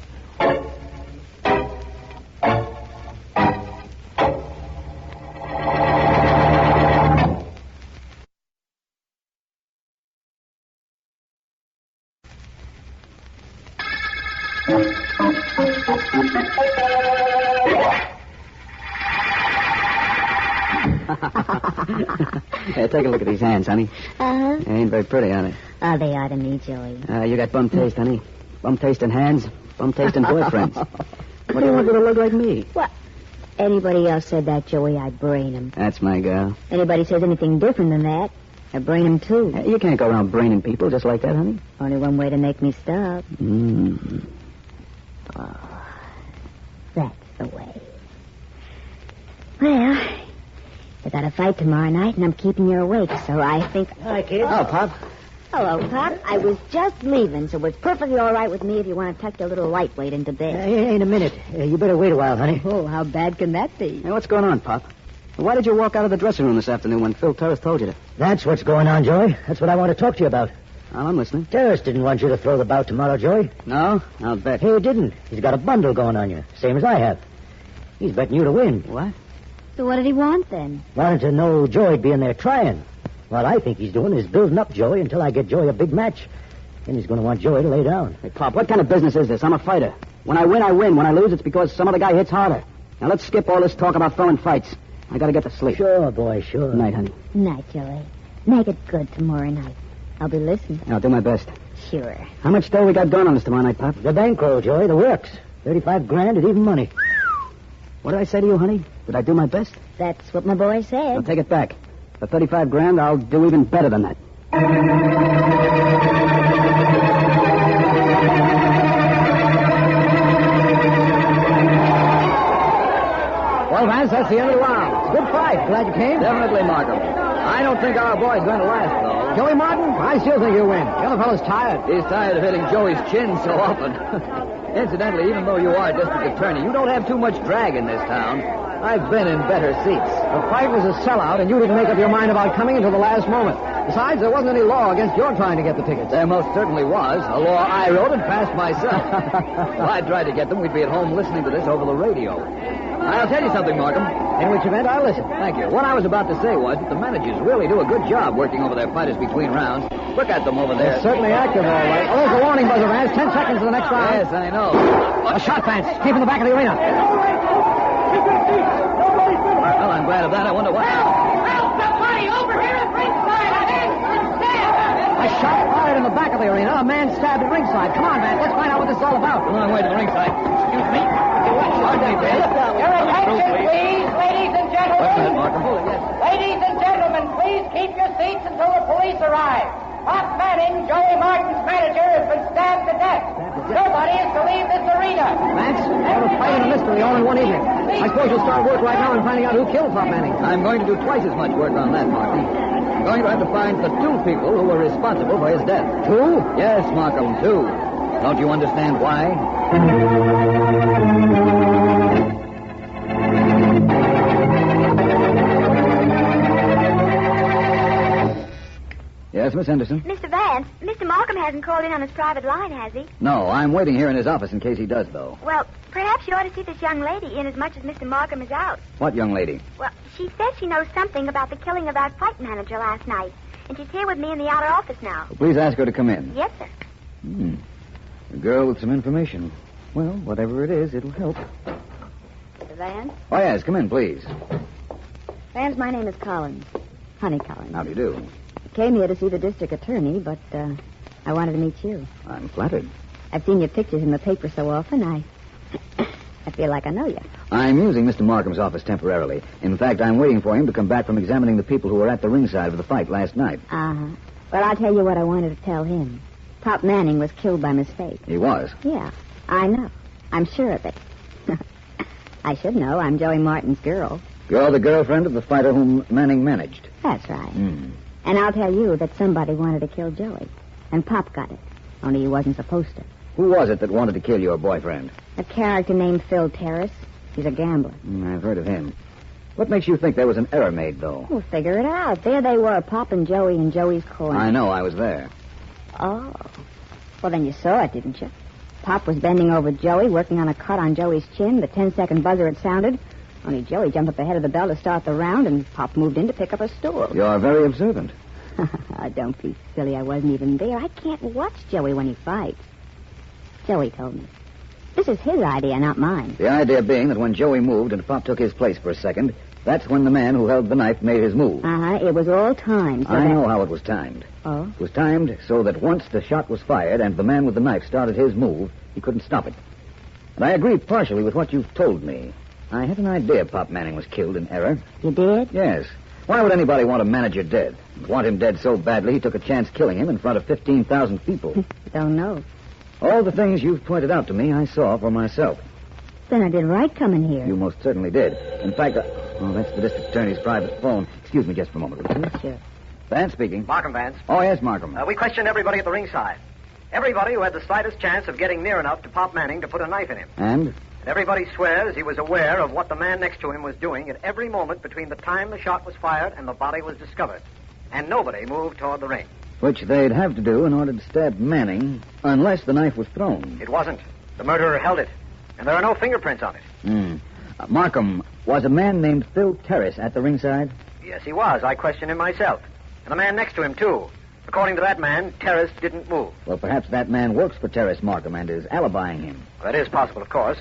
Hey, take a look at these hands, honey. Uh-huh. They ain't very pretty, are they? Oh, they are to me, Joey. You got bum taste, honey. Bum taste in hands, bum taste in boyfriends. What do you want you to look like me? What? Anybody else said that, Joey, I'd brain him. That's my girl. Anybody says anything different than that, I'd brain him, too. Hey, you can't go around braining people just like that, honey. Only one way to make me stop. Oh, that's the way. Well, I got a fight tomorrow night, and I'm keeping you awake, so I think... Hi, kid. Oh, Pop. Hello, Pop. I was just leaving, so it's perfectly all right with me if you want to tuck your little lightweight into bed. In a minute. You better wait a while, honey. Oh, how bad can that be? Hey, what's going on, Pop? Why did you walk out of the dressing room this afternoon when Phil Terrace told you to? That's what's going on, Joey. That's what I want to talk to you about. Well, I'm listening. Terrace didn't want you to throw the bout tomorrow, Joey. No? I'll bet. He didn't. He's got a bundle going on you, same as I have. He's betting you to win. What? So what did he want, then? Wanted to know Joey'd be in there trying. What I think he's doing is building up Joey until I get Joey a big match. Then he's going to want Joey to lay down. Hey, Pop, what kind of business is this? I'm a fighter. When I win, I win. When I lose, it's because some other guy hits harder. Now, let's skip all this talk about throwing fights. I got to get to sleep. Sure, boy, sure. Night, honey. Night, Joey. Make it good tomorrow night. I'll be listening. I'll do my best. Sure. How much dough we got going on this tomorrow night, Pop? The bankroll, Joey, the works. 35 grand at even money. What did I say to you, honey? Did I do my best? That's what my boy said. I'll take it back. For 35 grand, I'll do even better than that. Well, Vance, that's the end of the round. Good fight. Glad you came. Definitely, Markham. I don't think our boy's going to last, though. Joey Martin, I still think he'll win. The other fellow's tired. He's tired of hitting Joey's chin so often. Incidentally, even though you are district attorney, you don't have too much drag in this town. I've been in better seats. The fight was a sellout, and you didn't make up your mind about coming until the last moment. Besides, there wasn't any law against your trying to get the tickets. There most certainly was. A law I wrote and passed myself. If I tried to get them, we'd be at home listening to this over the radio. I'll tell you something, Markham. In which event, I'll listen. Thank you. What I was about to say was that the managers really do a good job working over their fighters between rounds. Look at them over there. They're certainly active, all right. Oh, there's a warning buzzer, Vance. 10 seconds to the next round. Yes, I know. A shot, Vance. Keep in the back of the arena. Well, I'm glad of that. I wonder what... Help! Somebody over here at ringside! I think A shot fired in the back of the arena. A man stabbed at ringside. Come on, Vance. Let's find out what this is all about. A long way to the ringside. Excuse me. Pardon me, Ben. Your attention, please, ladies and gentlemen. What's that, Markham? Ladies and gentlemen, please keep your seats until the police arrive. Pop Manning, Joey Martin's manager, has been stabbed to death. Nobody is to leave this arena. Vance, we're fighting in this mystery all in one evening. I suppose you'll start work right now in finding out who killed Pop Manning. I'm going to do twice as much work on that, Markham. I'm going to have to find the two people who were responsible for his death. Two? Yes, Markham, two. Don't you understand why? Yes, Miss Henderson? Mr. Vance, Mr. Markham hasn't called in on his private line, has he? No, I'm waiting here in his office in case he does, though. Well, perhaps you ought to see this young lady in as much as Mr. Markham is out. What young lady? Well, she says she knows something about the killing of our fight manager last night. And she's here with me in the outer office now. Well, please ask her to come in. Yes, sir. A girl with some information. Well, whatever it is, it'll help. Mr. Vance? Oh, yes, come in, please. Vance, my name is Collins. Honey Collins. How do you do? I came here to see the district attorney, but I wanted to meet you. I'm flattered. I've seen your pictures in the paper so often, I feel like I know you. I'm using Mr. Markham's office temporarily. In fact, I'm waiting for him to come back from examining the people who were at the ringside of the fight last night. Uh-huh. Well, I'll tell you what I wanted to tell him. Pop Manning was killed by mistake. He was? Yeah, I know. I'm sure of it. I should know. I'm Joey Martin's girl. You're the girlfriend of the fighter whom Manning managed. That's right. And I'll tell you that somebody wanted to kill Joey. And Pop got it. Only he wasn't supposed to. Who was it that wanted to kill your boyfriend? A character named Phil Terrace. He's a gambler. I've heard of him. What makes you think there was an error made, though? We'll figure it out. There they were, Pop and Joey in Joey's corner. I know. I was there. Oh. Well, then you saw it, didn't you? Pop was bending over Joey, working on a cut on Joey's chin. The 10-second buzzer had sounded. Only Joey jumped up ahead of the bell to start the round, and Pop moved in to pick up a stool. You're very observant. Don't be silly. I wasn't even there. I can't watch Joey when he fights. Joey told me. This is his idea, not mine. The idea being that when Joey moved and Pop took his place for a second, that's when the man who held the knife made his move. Uh-huh. It was all timed. I know how it was timed. Oh? It was timed so that once the shot was fired and the man with the knife started his move, he couldn't stop it. And I agree partially with what you've told me. I had an idea Pop Manning was killed in error. You did? Yes. Why would anybody want a manager dead? Want him dead so badly he took a chance killing him in front of 15,000 people. Don't know. All the things you've pointed out to me, I saw for myself. Then I did right coming here. You most certainly did. In fact, that's the district attorney's private phone. Excuse me just for a moment, will you? Sure. Vance speaking. Markham, Vance. Oh, yes, Markham. We questioned everybody at the ringside. Everybody who had the slightest chance of getting near enough to Pop Manning to put a knife in him. And? Everybody swears he was aware of what the man next to him was doing at every moment between the time the shot was fired and the body was discovered. And nobody moved toward the ring. Which they'd have to do in order to stab Manning, unless the knife was thrown. It wasn't. The murderer held it. And there are no fingerprints on it. Markham, was a man named Phil Terrace at the ringside? Yes, he was. I questioned him myself. And the man next to him, too. According to that man, Terrace didn't move. Well, perhaps that man works for Terrace, Markham, and is alibying him. That is possible, of course.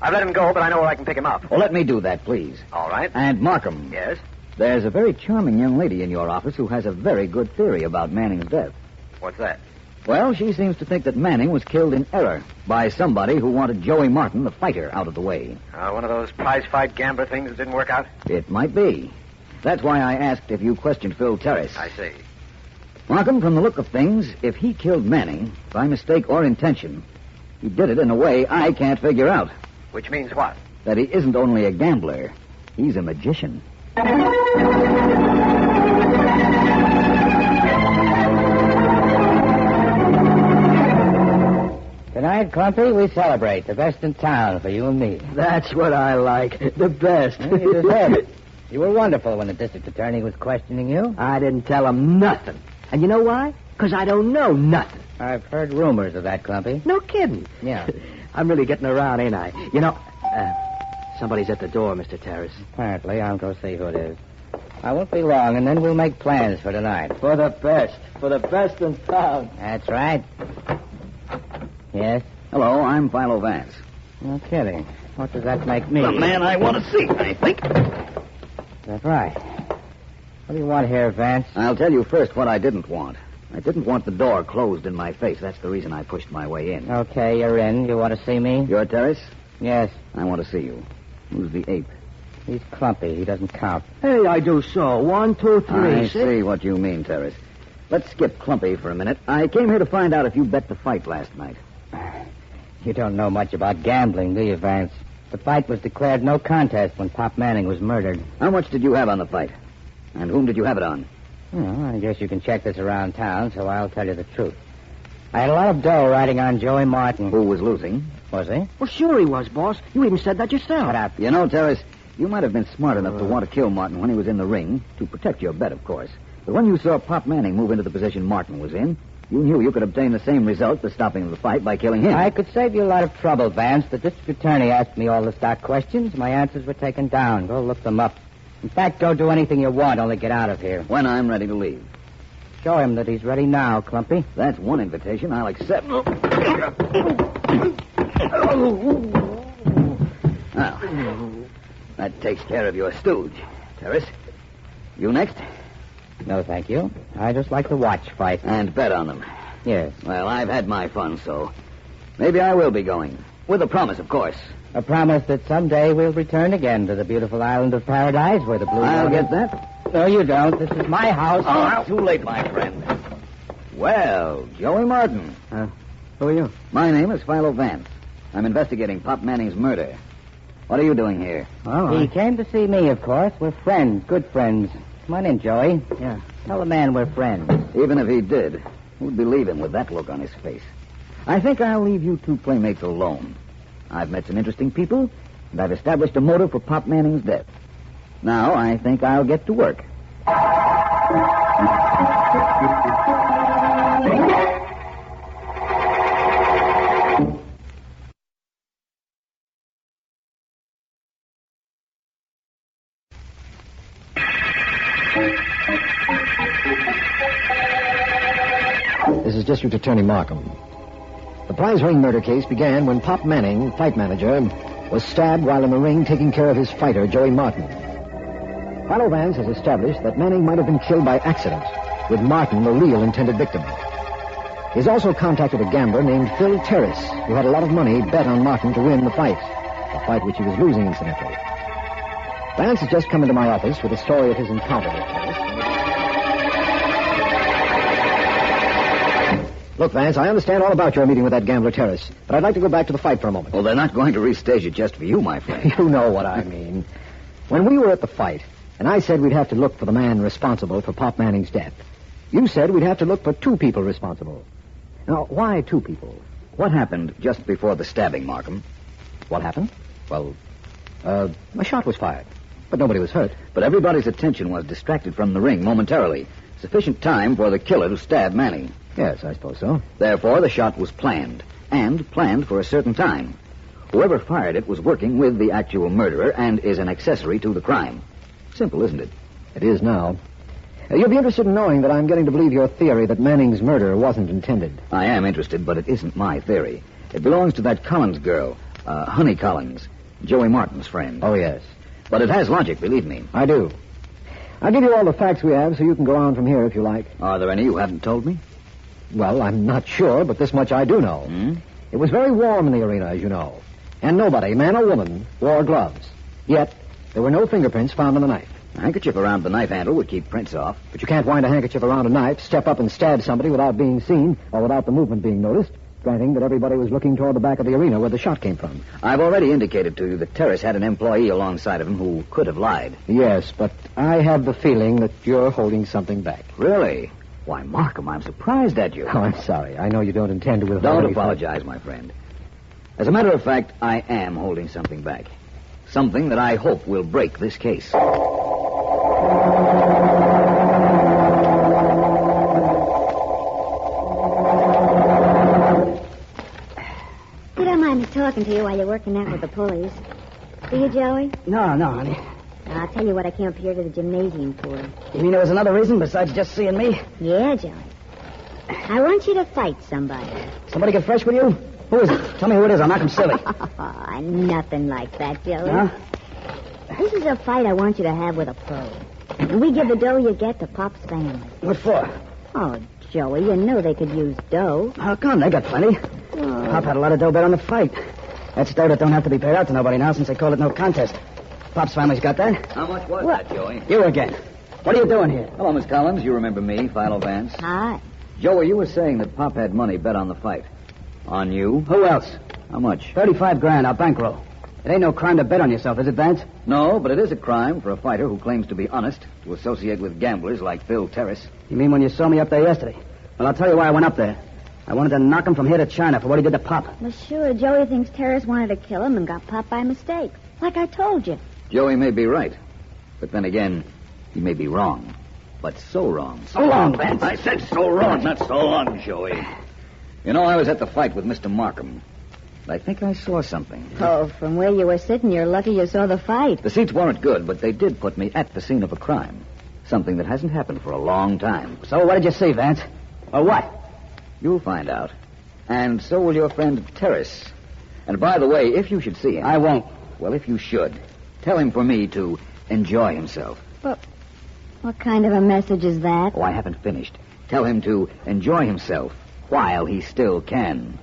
I've let him go, but I know where I can pick him up. Well, let me do that, please. All right. And, Markham. Yes? There's a very charming young lady in your office who has a very good theory about Manning's death. What's that? Well, she seems to think that Manning was killed in error by somebody who wanted Joey Martin, the fighter, out of the way. One of those prize fight gambler things that didn't work out? It might be. That's why I asked if you questioned Phil Terrace. I see. Markham, from the look of things, if he killed Manning, by mistake or intention, he did it in a way I can't figure out. Which means what? That he isn't only a gambler, he's a magician. Tonight, Clumpy, we celebrate the best in town for you and me. That's what I like. The best. You deserve it. You were wonderful when the district attorney was questioning you. I didn't tell him nothing. And you know why? Because I don't know nothing. I've heard rumors of that, Clumpy. No kidding. Yeah. I'm really getting around, ain't I? You know, somebody's at the door, Mr. Terrace. Apparently. I'll go see who it is. I won't be long, and then we'll make plans for tonight. For the best. For the best in town. That's right. Yes? Hello, I'm Philo Vance. No kidding. What does that make me? The man I want to see, I think. That's right. What do you want here, Vance? I'll tell you first what I didn't want. I didn't want the door closed in my face. That's the reason I pushed my way in. Okay, you're in. You want to see me? You're Terrace? Yes. I want to see you. Who's the ape? He's Clumpy. He doesn't count. Hey, I do so. 1, 2, 3. I see what you mean, Terrace. Let's skip Clumpy for a minute. I came here to find out if you bet the fight last night. You don't know much about gambling, do you, Vance? The fight was declared no contest when Pop Manning was murdered. How much did you have on the fight? And whom did you have it on? Well, I guess you can check this around town, so I'll tell you the truth. I had a lot of dough riding on Joey Martin. Who was losing? Was he? Well, sure he was, boss. You even said that yourself. Shut up. You know, Terrace, you might have been smart enough to want to kill Martin when he was in the ring, to protect your bet, of course. But when you saw Pop Manning move into the position Martin was in, you knew you could obtain the same result, the stopping of the fight, by killing him. I could save you a lot of trouble, Vance. The district attorney asked me all the stock questions. My answers were taken down. Go look them up. In fact, go do anything you want, only get out of here. When I'm ready to leave. Show him that he's ready now, Clumpy. That's one invitation I'll accept. Now, that takes care of your stooge. Terrace, you next? No, thank you. I just like to watch fights. And bet on them. Yes. Well, I've had my fun, so maybe I will be going. With a promise, of course. A promise that someday we'll return again to the beautiful island of paradise where the blue... I'll get that. No, you don't. This is my house. Oh, too late, my friend. Well, Joey Martin. Who are you? My name is Philo Vance. I'm investigating Pop Manning's murder. What are you doing here? Oh, he came to see me, of course. We're friends, good friends. Come on in, Joey. Yeah. Tell the man we're friends. Even if he did, who'd believe him with that look on his face? I think I'll leave you two playmates alone. I've met some interesting people, and I've established a motive for Pop Manning's death. Now, I think I'll get to work. This is District Attorney Markham. The prize ring murder case began when Pop Manning, fight manager, was stabbed while in the ring taking care of his fighter, Joey Martin. Philo Vance has established that Manning might have been killed by accident, with Martin the real intended victim. He's also contacted a gambler named Phil Terrace, who had a lot of money bet on Martin to win the fight, a fight which he was losing, incidentally. Vance has just come into my office with a story of his encounter with Terrace. Look, Vance, I understand all about your meeting with that gambler Terrace, but I'd like to go back to the fight for a moment. Well, they're not going to restage it just for you, my friend. You know what I mean. When we were at the fight, and I said we'd have to look for the man responsible for Pop Manning's death, you said we'd have to look for two people responsible. Now, why two people? What happened just before the stabbing, Markham? What happened? Well, a shot was fired, but nobody was hurt. But everybody's attention was distracted from the ring momentarily. Sufficient time for the killer to stab Manning. Yes, I suppose so. Therefore, the shot was planned, and planned for a certain time. Whoever fired it was working with the actual murderer and is an accessory to the crime. Simple, isn't it? It is now. You'll be interested in knowing that I'm getting to believe your theory that Manning's murder wasn't intended. I am interested, but it isn't my theory. It belongs to that Collins girl, Honey Collins, Joey Martin's friend. Oh, yes. But it has logic, believe me. I do. I'll give you all the facts we have so you can go on from here if you like. Are there any you haven't told me? Well, I'm not sure, but this much I do know. It was very warm in the arena, as you know. And nobody, man or woman, wore gloves. Yet, there were no fingerprints found on the knife. A handkerchief around the knife handle would keep prints off. But you can't wind a handkerchief around a knife, step up and stab somebody without being seen or without the movement being noticed, granting that everybody was looking toward the back of the arena where the shot came from. I've already indicated to you that Terrace had an employee alongside of him who could have lied. Yes, but I have the feeling that you're holding something back. Really? Why, Markham, I'm surprised at you. Oh, I'm sorry. I know you don't intend to withhold Don't anything. apologize, my friend. As a matter of fact, I am holding something back. Something that I hope will break this case. You don't mind me talking to you while you're working out with the pulleys. Do you, Joey? No, honey. I'll tell you what I came up here to the gymnasium for. You mean there was another reason besides just seeing me? Yeah, Joey. I want you to fight somebody. Somebody get fresh with you? Who is it? Tell me who it is. I'll knock him silly. Nothing like that, Joey. Huh? This is a fight I want you to have with a pro. And we give the dough you get to Pop's family. What for? Oh, Joey, you know they could use dough. How come? They got plenty. Pop had a lot of dough bet on the fight. That's dough that don't have to be paid out to nobody now since they called it no contest. Pop's family's got that. How much was that, Joey? You again. What are you doing here? Hello, Miss Collins. You remember me, Philo Vance. Hi. Joey, you were saying that Pop had money bet on the fight. On you? Who else? How much? 35 grand, our bankroll. It ain't no crime to bet on yourself, is it, Vance? No, but it is a crime for a fighter who claims to be honest to associate with gamblers like Phil Terrace. You mean when you saw me up there yesterday? Well, I'll tell you why I went up there. I wanted to knock him from here to China for what he did to Pop. Well, sure, Joey thinks Terrace wanted to kill him and got Pop by mistake. Like I told you. Joey may be right, but then again, he may be wrong. But so wrong. So long, Vance. I said so wrong, not so long, Joey. You know, I was at the fight with Mr. Markham. I think I saw something. Oh, from where you were sitting, you're lucky you saw the fight. The seats weren't good, but they did put me at the scene of a crime. Something that hasn't happened for a long time. So what did you see, Vance? Or what? You'll find out. And so will your friend Terrace. And by the way, if you should see him... I won't. Well, if you should, tell him for me to enjoy himself. But what kind of a message is that? Oh, I haven't finished. Tell him to enjoy himself while he still can.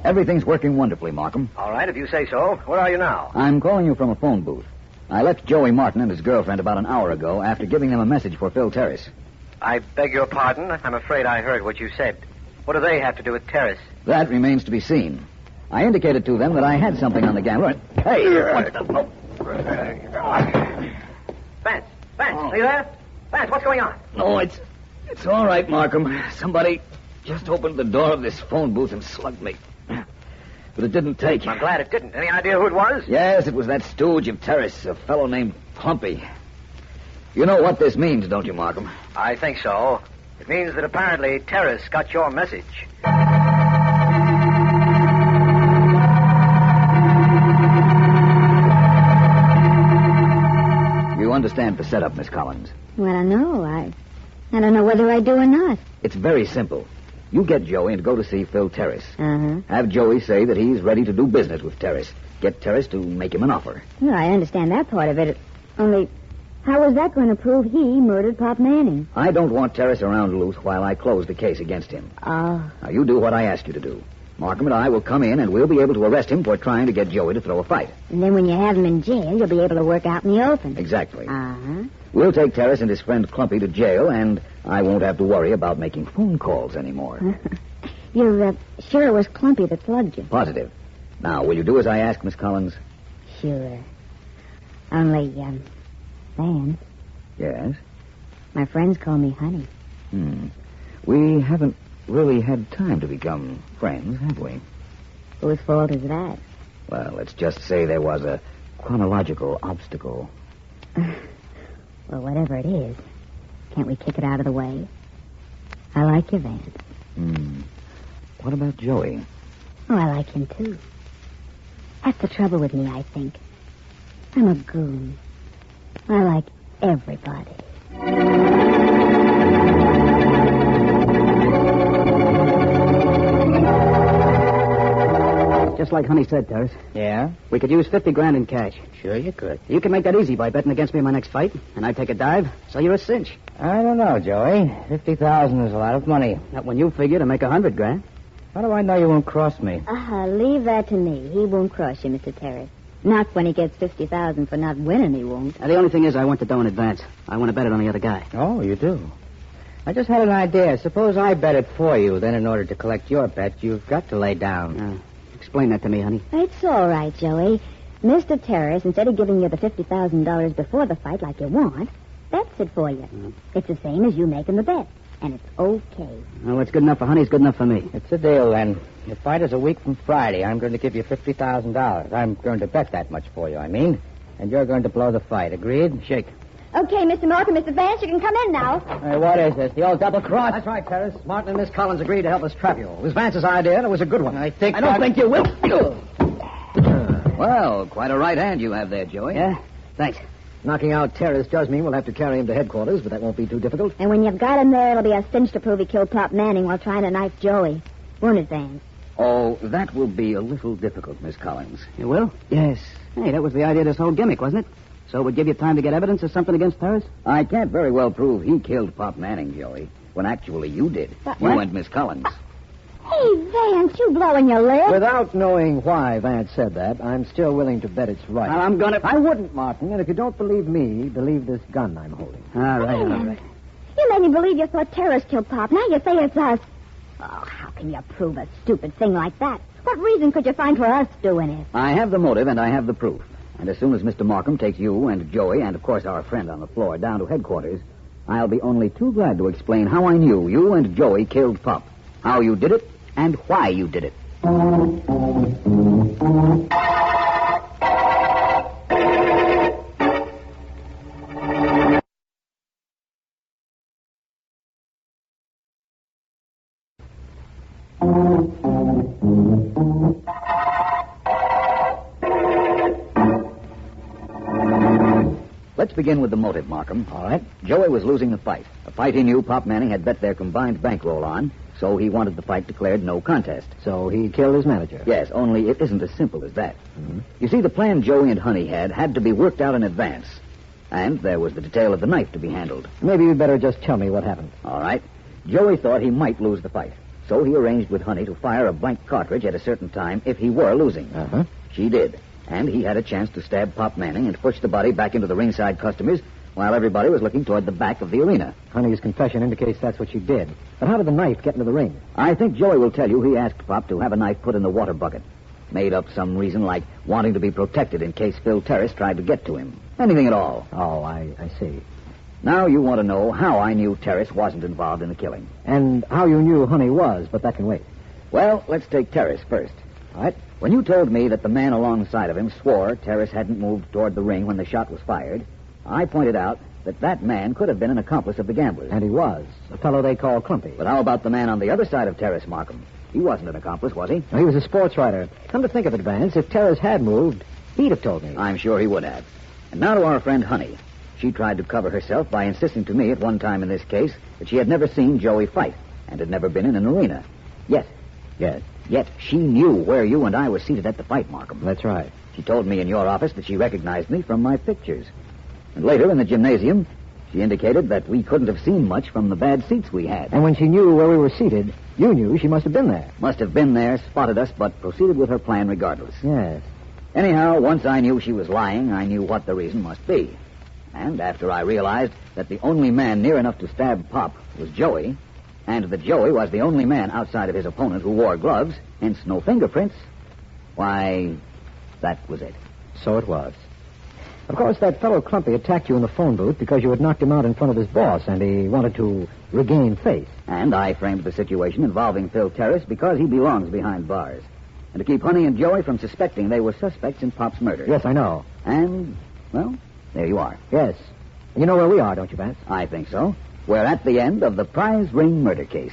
Everything's working wonderfully, Markham. All right, if you say so. Where are you now? I'm calling you from a phone booth. I left Joey Martin and his girlfriend about an hour ago after giving them a message for Phil Terrace. I beg your pardon. I'm afraid I heard what you said. What do they have to do with Terrace? That remains to be seen. I indicated to them that I had something on the gambler. Hey, what the... Vance, are you there? Vance, what's going on? No, it's all right, Markham. Somebody just opened the door of this phone booth and slugged me. But it didn't take. I'm glad it didn't. Any idea who it was? Yes, it was that stooge of Terrace, a fellow named Clumpy. You know what this means, don't you, Markham? I think so. It means that apparently Terrace got your message. You understand the setup, Miss Collins? Well, I know. I don't know whether I do or not. It's very simple. You get Joey and go to see Phil Terrace. Uh-huh. Have Joey say that he's ready to do business with Terrace. Get Terrace to make him an offer. Well, I understand that part of it. Only, how is that going to prove he murdered Pop Manning? I don't want Terrace around loose while I close the case against him. Oh. Now, you do what I ask you to do. Markham and I will come in, and we'll be able to arrest him for trying to get Joey to throw a fight. And then when you have him in jail, you'll be able to work out in the open. Exactly. Uh-huh. We'll take Terrace and his friend Clumpy to jail, and I won't have to worry about making phone calls anymore. You're sure it was Clumpy that slugged you? Positive. Now, will you do as I ask, Miss Collins? Sure. Only, Vance. Yes? My friends call me Honey. We haven't really had time to become friends, have we? Whose fault is that? Well, let's just say there was a chronological obstacle. Well, whatever it is, can't we kick it out of the way? I like you, Vance. What about Joey? Oh, I like him, too. That's the trouble with me, I think. I'm a goon. I like everybody. Just like Honey said, Terrace. Yeah? We could use $50,000 in cash. Sure you could. You can make that easy by betting against me in my next fight, and I take a dive, so you're a cinch. I don't know, Joey. 50,000 is a lot of money. Not when you figure to make $100,000. How do I know you won't cross me? Leave that to me. He won't cross you, Mr. Terrace. Not when he gets 50,000 for not winning, he won't. The only thing is I want the dough in advance. I want to bet it on the other guy. Oh, you do? I just had an idea. Suppose I bet it for you. Then in order to collect your bet, you've got to lay down. Explain that to me, Honey. It's all right, Joey. Mr. Terrace, instead of giving you the $50,000 before the fight like you want, bets it for you. It's the same as you making the bet. And it's okay. Well, what's good enough for Honey is good enough for me. It's a deal, then. The fight is a week from Friday. I'm going to give you $50,000. I'm going to bet that much for you, I mean. And you're going to blow the fight. Agreed? Shake. Okay, Mr. Markham, Mr. Vance, you can come in now. Hey, what is this? The old double cross? That's right, Terrace. Martin and Miss Collins agreed to help us trap you. It was Vance's idea, and it was a good one. I don't think you will. Well, quite a right hand you have there, Joey. Yeah? Thanks. Knocking out Terrace does mean we'll have to carry him to headquarters, but that won't be too difficult. And when you've got him there, it'll be a cinch to prove he killed Pop Manning while trying to knife Joey. Won't it, Vance? Oh, that will be a little difficult, Miss Collins. You will? Yes. Hey, that was the idea of this whole gimmick, wasn't it? So it would give you time to get evidence or something against Terrace? I can't very well prove he killed Pop Manning, Joey, when actually you did. What? You and Miss Collins. Hey, Vance, you blowing your lid? Without knowing why Vance said that, I'm still willing to bet it's right. Well, I'm gonna... I wouldn't, Martin, and if you don't believe me, believe this gun I'm holding. All right. You made me believe you thought terrorists killed Pop. Now you say it's us. Oh, how can you prove a stupid thing like that? What reason could you find for us doing it? I have the motive and I have the proof. And as soon as Mr. Markham takes you and Joey and, of course, our friend on the floor down to headquarters, I'll be only too glad to explain how I knew you and Joey killed Pop, how you did it, and why you did it. Let's begin with the motive, Markham. All right. Joey was losing the fight. A fight he knew Pop Manning had bet their combined bankroll on, so he wanted the fight declared no contest. So he killed his manager. Yes, only it isn't as simple as that. Mm-hmm. You see, the plan Joey and Honey had to be worked out in advance. And there was the detail of the knife to be handled. Maybe you'd better just tell me what happened. All right. Joey thought he might lose the fight, so he arranged with Honey to fire a blank cartridge at a certain time if he were losing. Uh-huh. She did. And he had a chance to stab Pop Manning and push the body back into the ringside customers while everybody was looking toward the back of the arena. Honey's confession indicates that's what she did. But how did the knife get into the ring? I think Joey will tell you he asked Pop to have a knife put in the water bucket. Made up some reason like wanting to be protected in case Phil Terrace tried to get to him. Anything at all. Oh, I see. Now you want to know how I knew Terrace wasn't involved in the killing. And how you knew Honey was, but that can wait. Well, let's take Terrace first. All right. When you told me that the man alongside of him swore Terrace hadn't moved toward the ring when the shot was fired, I pointed out that that man could have been an accomplice of the gamblers. And he was. A fellow they call Clumpy. But how about the man on the other side of Terrace, Markham? He wasn't an accomplice, was he? No, he was a sports writer. Come to think of it, Vance, if Terrace had moved, he'd have told me. I'm sure he would have. And now to our friend Honey. She tried to cover herself by insisting to me at one time in this case that she had never seen Joey fight and had never been in an arena. Yet she knew where you and I were seated at the fight, Markham. That's right. She told me in your office that she recognized me from my pictures. And later in the gymnasium, she indicated that we couldn't have seen much from the bad seats we had. And when she knew where we were seated, you knew she must have been there. Must have been there, spotted us, but proceeded with her plan regardless. Yes. Anyhow, once I knew she was lying, I knew what the reason must be. And after I realized that the only man near enough to stab Pop was Joey, and that Joey was the only man outside of his opponent who wore gloves, hence no fingerprints, why, that was it. So it was. Of course, that fellow Clumpy attacked you in the phone booth because you had knocked him out in front of his boss, and he wanted to regain face. And I framed the situation involving Phil Terrace because he belongs behind bars. And to keep Honey and Joey from suspecting they were suspects in Pop's murder. Yes, I know. And, well, there you are. Yes. You know where we are, don't you, Vance? I think so. We're at the end of the prize ring murder case.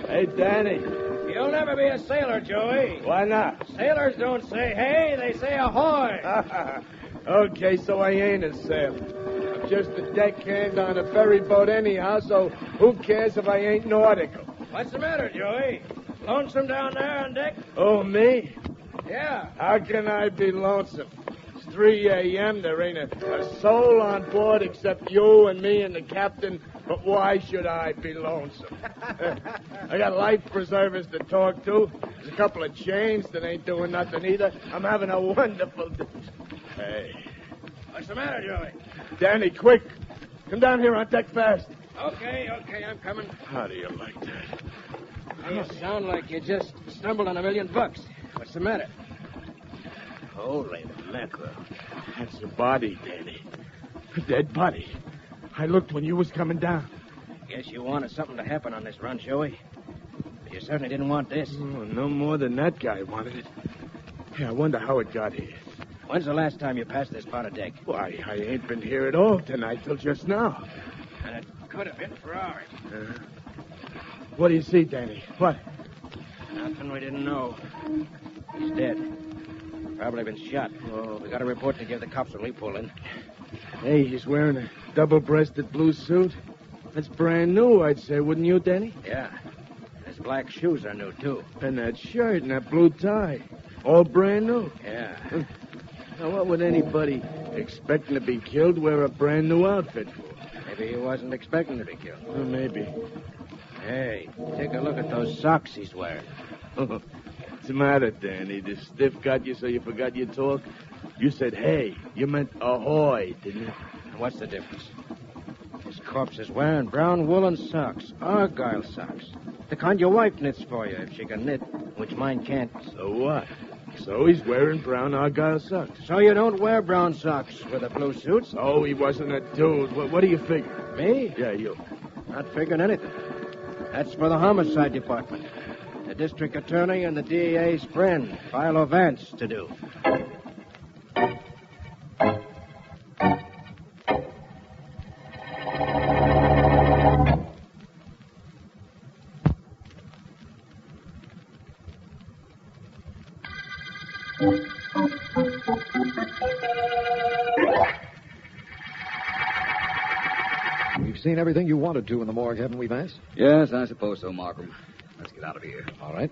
Hey, Danny. You'll never be a sailor, Joey. Why not? Sailors don't say hey, they say ahoy. Okay, so I ain't a sailor. I'm just a deckhand on a ferry boat anyhow, so who cares if I ain't nautical? What's the matter, Joey? Lonesome down there on deck? Oh, me? Yeah. How can I be lonesome? It's 3 a.m. There ain't a soul on board except you and me and the captain. But why should I be lonesome? I got life preservers to talk to. There's a couple of chains that ain't doing nothing either. I'm having a wonderful day. Hey. What's the matter, Joey? Danny, quick. Come down here on deck fast. Okay, I'm coming. How do you like that? You sound like you just stumbled on $1 million. What's the matter? Holy mackerel. That's a body, Danny. A dead body. I looked when you was coming down. Guess you wanted something to happen on this run, Joey. But you certainly didn't want this. Oh, no more than that guy wanted it. Hey, I wonder how it got here. When's the last time you passed this part of deck? Why, I ain't been here at all tonight till just now. And it could have been for hours. What do you see, Danny? What? Nothing we didn't know. He's dead. Probably been shot. Oh, we got a report to give the cops when we pull in. Hey, he's wearing a double-breasted blue suit. That's brand new, I'd say, wouldn't you, Danny? Yeah. And his black shoes are new, too. And that shirt and that blue tie. All brand new. Yeah. Now, what would anybody expecting to be killed wear a brand new outfit for? Maybe he wasn't expecting to be killed. Well, maybe. Hey, take a look at those socks he's wearing. What's the matter, Danny? The stiff got you so you forgot your talk? You said, hey. You meant ahoy, didn't you? What's the difference? His corpse is wearing brown woolen socks, Argyle socks. The kind your wife knits for you if she can knit, which mine can't. So what? So he's wearing brown Argyle socks. So you don't wear brown socks with a blue suit? Oh, he wasn't a dude. What do you figure? Me? Yeah, you. Not figuring anything. That's for the homicide department. The district attorney and the DA's friend, Philo Vance, to do. We've seen everything you wanted to in the morgue, haven't we, Vance? Yes, I suppose so, Markham. Let's get out of here. All right.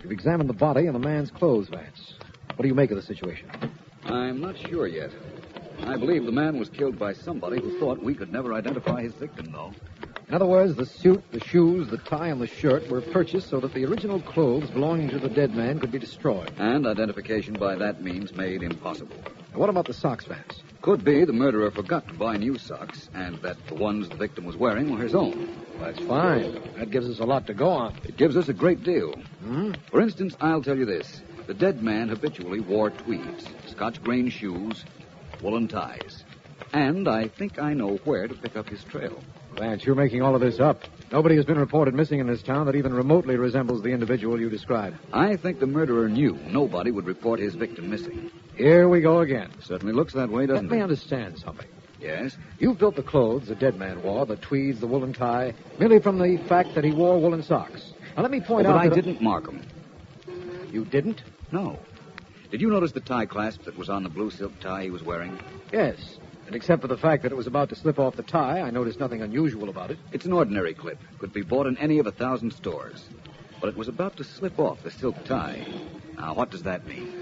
We've examined the body and the man's clothes, Vance. What do you make of the situation? I'm not sure yet. I believe the man was killed by somebody who thought we could never identify his victim, though. In other words, the suit, the shoes, the tie, and the shirt were purchased so that the original clothes belonging to the dead man could be destroyed. And identification by that means made impossible. Now, what about the socks, Vance? Could be the murderer forgot to buy new socks, and that the ones the victim was wearing were his own. That's fine. That gives us a lot to go on. It gives us a great deal. Hmm? For instance, I'll tell you this. The dead man habitually wore tweeds, Scotch grain shoes, woolen ties. And I think I know where to pick up his trail. Vance, you're making all of this up. Nobody has been reported missing in this town that even remotely resembles the individual you described. I think the murderer knew nobody would report his victim missing. Here we go again. Certainly looks that way, doesn't it? Let me understand something. Yes? You've built the clothes the dead man wore, the tweeds, the woolen tie, merely from the fact that he wore woolen socks. Now, let me point out But I that... didn't mark them. You didn't? No. Did you notice the tie clasp that was on the blue silk tie he was wearing? Yes. And except for the fact that it was about to slip off the tie, I noticed nothing unusual about it. It's an ordinary clip. Could be bought in any of 1,000 stores. But it was about to slip off the silk tie. Now, what does that mean?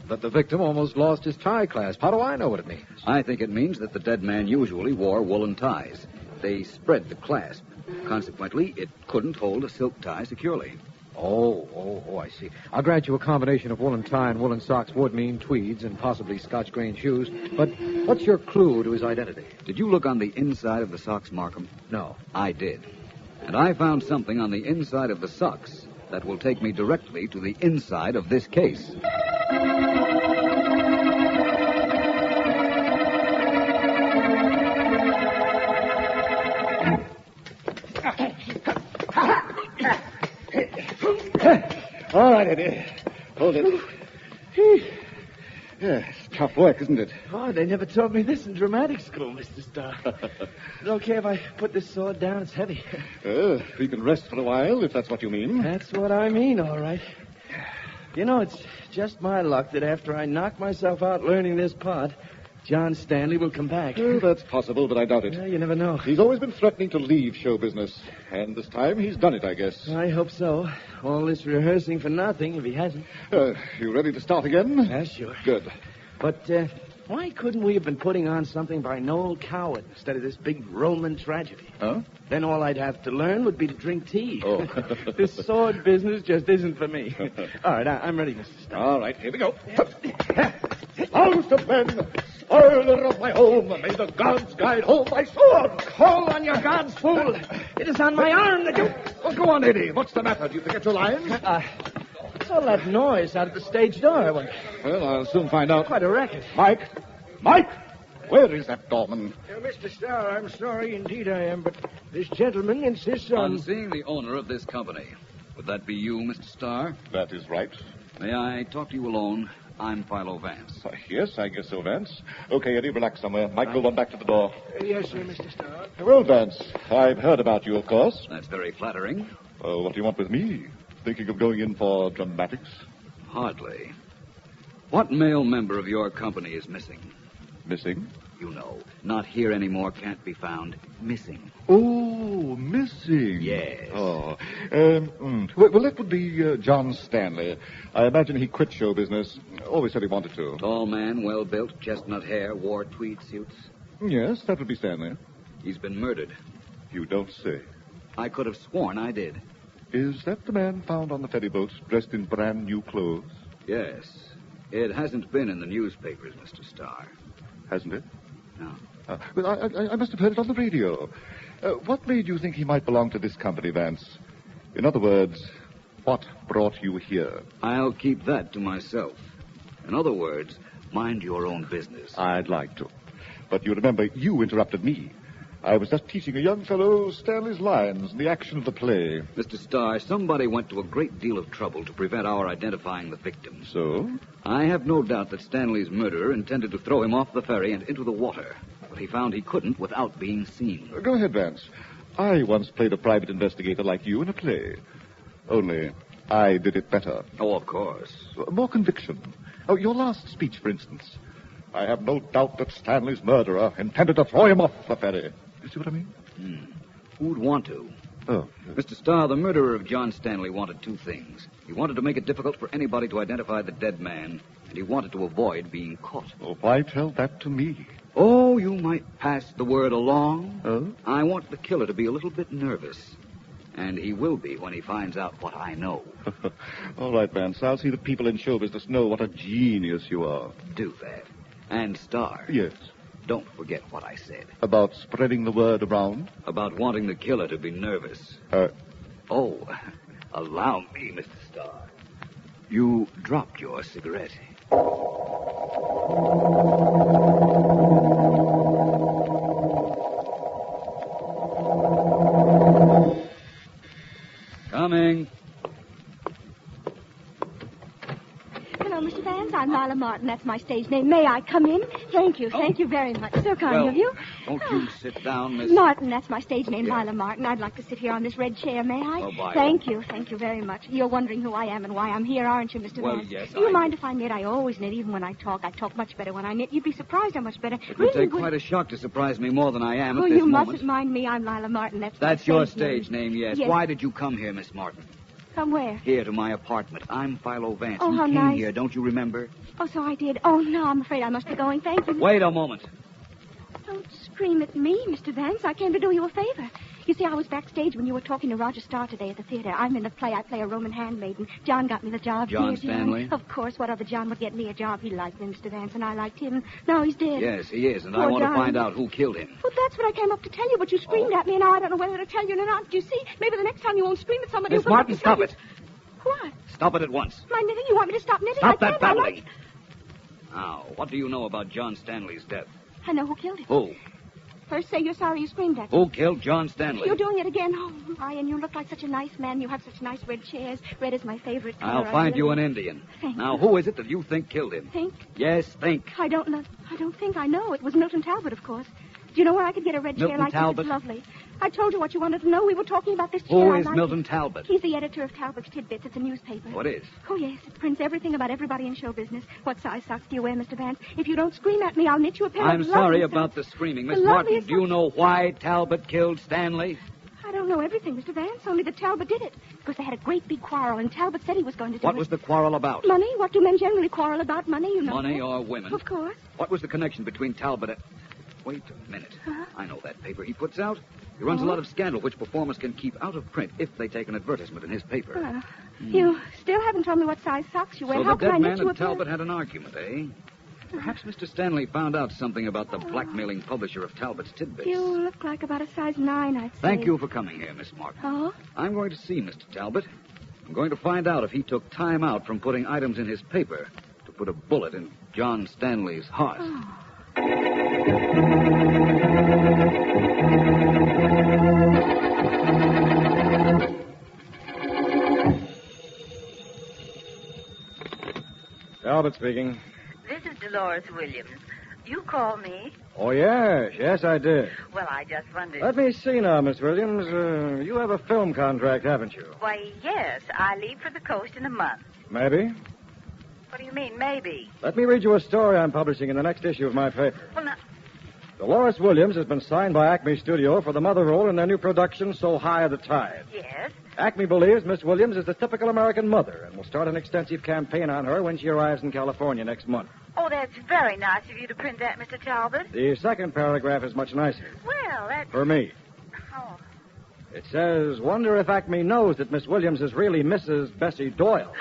That the victim almost lost his tie clasp. How do I know what it means? I think it means that the dead man usually wore woolen ties. They spread the clasp. Consequently, it couldn't hold a silk tie securely. Oh, I see. I'll grant you a combination of woolen tie and woolen socks would mean tweeds and possibly Scotch grain shoes. But what's your clue to his identity? Did you look on the inside of the socks, Markham? No. I did. And I found something on the inside of the socks that will take me directly to the inside of this case. All right, Eddie. Hold it. Yeah, it's tough work, isn't it? Oh, they never taught me this in dramatic school, Mr. Starr. Is it okay if I put this sword down? It's heavy. We can rest for a while, if that's what you mean. That's what I mean, all right. You know, it's just my luck that after I knocked myself out learning this part, John Stanley will come back. Oh, that's possible, but I doubt it. Well, you never know. He's always been threatening to leave show business. And this time he's done it, I guess. I hope so. All this rehearsing for nothing if he hasn't. You ready to start again? Yeah, sure. Good. But why couldn't we have been putting on something by Noel Coward instead of this big Roman tragedy? Huh? Then all I'd have to learn would be to drink tea. Oh. This sword business just isn't for me. All right, I'm ready, Mr. Starr. All right, here we go. House of men, spoiler of my home, may the gods guide home my sword. Call on your gods, fool. It is on my arm that you... Oh, go on, Eddie. What's the matter? Do you forget your lines? What's all that noise out at the stage door? Well, I'll soon find out. Quite a racket. Mike! Where is that doorman? Mr. Starr, I'm sorry indeed I am, but this gentleman insists on... On seeing the owner of this company. Would that be you, Mr. Starr? That is right. May I talk to you alone? I'm Philo Vance. Yes, I guess so, Vance. Okay, Eddie, relax somewhere. Mike will run back to the door. Yes, sir, Mr. Starr. Well, Vance, I've heard about you, of course. That's very flattering. What do you want with me? Thinking of going in for dramatics? Hardly. What male member of your company is missing? Missing? You know, not here anymore, can't be found. Missing. Oh, missing. Yes. Oh. Well, that would be John Stanley. I imagine he quit show business. Always said he wanted to. Tall man, well-built, chestnut hair, wore tweed suits. Yes, that would be Stanley. He's been murdered. You don't say. I could have sworn I did. Is that the man found on the ferry boat dressed in brand new clothes? Yes. It hasn't been in the newspapers, Mr. Starr. Hasn't it? No. Well, I must have heard it on the radio. What made you think he might belong to this company, Vance? In other words, what brought you here? I'll keep that to myself. In other words, mind your own business. I'd like to. But you remember, you interrupted me. I was just teaching a young fellow Stanley's lines and the action of the play. Mr. Starr, somebody went to a great deal of trouble to prevent our identifying the victim. So? I have no doubt that Stanley's murderer intended to throw him off the ferry and into the water. But he found he couldn't without being seen. Go ahead, Vance. I once played a private investigator like you in a play. Only, I did it better. Oh, of course. More conviction. Oh, your last speech, for instance. I have no doubt that Stanley's murderer intended to throw him off the ferry. You see what I mean? Who'd want to? Oh. Mr. Starr, the murderer of John Stanley wanted two things. He wanted to make it difficult for anybody to identify the dead man, and he wanted to avoid being caught. Oh, why tell that to me? Oh, you might pass the word along. Oh? I want the killer to be a little bit nervous. And he will be when he finds out what I know. All right, Vance. I'll see the people in show business know what a genius you are. Do that. And Starr. Yes. Don't forget what I said. About spreading the word around? About wanting the killer to be nervous. Oh, allow me, Mr. Starr. You dropped your cigarette. Coming. Hello, Mr. Vance. I'm Lila Martin. That's my stage name. May I come in? Thank you. Thank you very much. So kind of you. Don't you sit down, Miss... Martin, that's my stage name, Lila Martin. I'd like to sit here on this red chair, may I? Oh, bye. Thank you. Thank you very much. You're wondering who I am and why I'm here, aren't you, Mr. Well, Vance? yes, Do you mind if I knit? I always knit, even when I talk. I talk much better when I knit. You'd be surprised how much better. It would take quite a shock to surprise me more than I am at this you moment. mustn't mind me. I'm Lila Martin. That's my your stage stage name, yes. Yes. Why did you come here, Miss Martin? From where? Here to my apartment. I'm Philo Vance. Oh, you how came nice. here, don't you remember? Oh, so I did. Oh, no, I'm afraid I must be going. Thank you. Wait a moment. Don't scream at me, Mr. Vance. I came to do you a favor. You see, I was backstage when you were talking to Roger Starr today at the theater. I'm in the play. I play a Roman handmaiden. John got me the job. John here, Stanley? Of course. What other John would get me a job? He liked me, Mr. Vance, and I liked him. Now he's dead. Yes, he is, and I Poor want to John. find out who killed him. Well, that's what I came up to tell you, but you screamed at me, and now I don't know whether to tell you or not. Do you see? Maybe the next time you won't scream at somebody. Miss who'll come up Martin, to tell stop you. it. What? Stop it at once. My knitting? You want me to stop knitting? Stop I that can't. babbling. Now, what do you know about John Stanley's death? I know who killed him. Who? First say you're sorry you screamed at me. Who killed John Stanley? You're doing it again. Oh, Ryan, you look like such a nice man. You have such nice red chairs. Red is my favorite color. I'll find you an Indian. Thank Now, you. who is it that you think killed him? Think? Yes, think. I don't know. I don't think I know. It was Milton Talbot, of course. Do you know where I could get a red chair Milton like Talbot? this? It's lovely. I told you what you wanted to know. We were talking about this chair. Who I is like Milton it. Talbot? He's the editor of Talbot's Tidbits. It's a newspaper. What is? Oh, yes. It prints everything about everybody in show business. What size socks do you wear, Mr. Vance? If you don't scream at me, I'll knit you a pair of I'm lovely sorry socks. about the screaming. Miss The Martin, loveliest do you know why Talbot killed Stanley? I don't know everything, Mr. Vance, only that Talbot did it. Because they had a great big quarrel, and Talbot said he was going to do What it. was the quarrel about? Money? What do men generally quarrel about? Money, you know. Money or women? Of course. What was the connection between Talbot and... Wait a minute. Huh? I know that paper he puts out. He runs a lot of scandal which performers can keep out of print if they take an advertisement in his paper. You still haven't told me what size socks you wear. So How the can I dead knit man you a and pair? Talbot had an argument, eh? Perhaps Mr. Stanley found out something about the blackmailing publisher of Talbot's Tidbits. You look like about a size 9, I'd say. Thank you for coming here, Miss Martin. Oh? I'm going to see Mr. Talbot. I'm going to find out if he took time out from putting items in his paper to put a bullet in John Stanley's heart. Talbot speaking. This is Dolores Williams. You called me. Oh, yes, I did. Well, I just wondered. Let me see now, Miss Williams. You have a film contract, haven't you? Why, yes. I leave for the coast in a month. Maybe. What do you mean, maybe? Let me read you a story I'm publishing in the next issue of my paper. Well, now, Dolores Williams has been signed by Acme Studio for the mother role in their new production, So High the Tide. yes. Acme believes Miss Williams is the typical American mother and will start an extensive campaign on her when she arrives in California next month. Oh, that's very nice of you to print that, Mr. Talbot. The second paragraph is much nicer. Well, that's... For me. Oh, It says, wonder if Acme knows that Miss Williams is really Mrs. Bessie Doyle,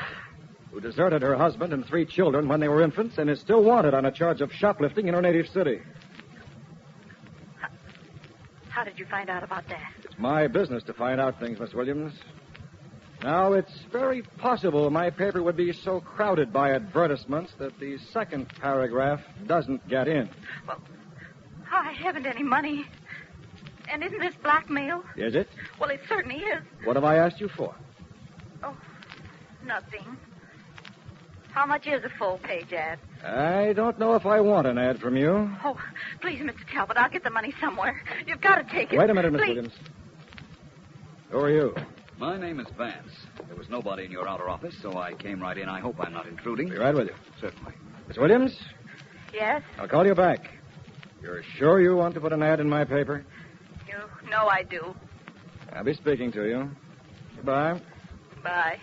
who deserted her husband and 3 children when they were infants and is still wanted on a charge of shoplifting in her native city. how did you find out about that? It's my business to find out things, Miss Williams. Now, it's very possible my paper would be so crowded by advertisements that the second paragraph doesn't get in. Well, I haven't any money. And isn't this blackmail? Is it? Well, it certainly is. What have I asked you for? Oh, nothing. How much is a full-page ad? I don't know if I want an ad from you. Oh, please, Mr. Talbot, I'll get the money somewhere. You've got to take it. Wait a minute, Miss Please. Williams. Who are you? My name is Vance. There was nobody in your outer office, so I came right in. I hope I'm not intruding. Be right with you. Certainly. Miss Williams, Yes? I'll call you back. You're sure you want to put an ad in my paper? You know I do. I'll be speaking to you. Goodbye. Bye.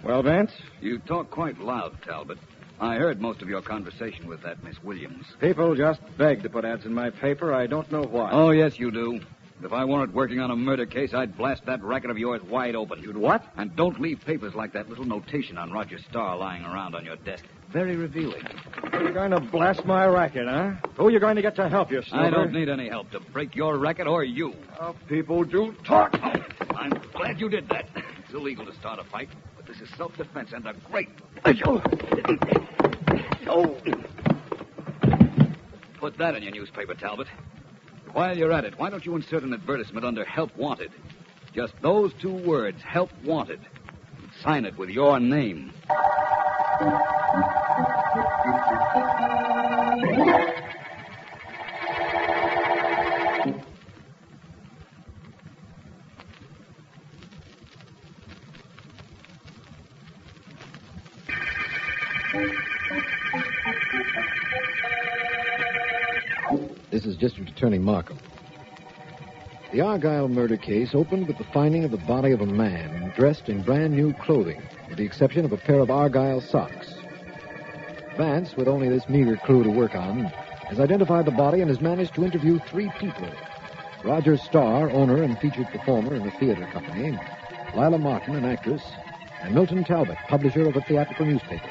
Well, Vance? You talk quite loud, Talbot. I heard most of your conversation with that Miss Williams. People just beg to put ads in my paper. I don't know why. Oh, yes, you do. If I weren't working on a murder case, I'd blast that racket of yours wide open. You'd what? And don't leave papers like that little notation on Roger Starr lying around on your desk. Very revealing. You're going to blast my racket, huh? Who are you going to get to help you, Silver? I don't need any help to break your racket or you. How people do talk. I'm glad you did that. It's illegal to start a fight, but this is self-defense and a great... Oh. Put that in your newspaper, Talbot. While you're at it, why don't you insert an advertisement under Help Wanted? Just those 2 words, Help Wanted. Sign it with your name. This is District Attorney Markham. The Argyle murder case opened with the finding of the body of a man dressed in brand new clothing, with the exception of a pair of Argyle socks. Vance, with only this meager clue to work on, has identified the body and has managed to interview 3 people. Roger Starr, owner and featured performer in the theater company, Lila Martin, an actress, and Milton Talbot, publisher of a theatrical newspaper.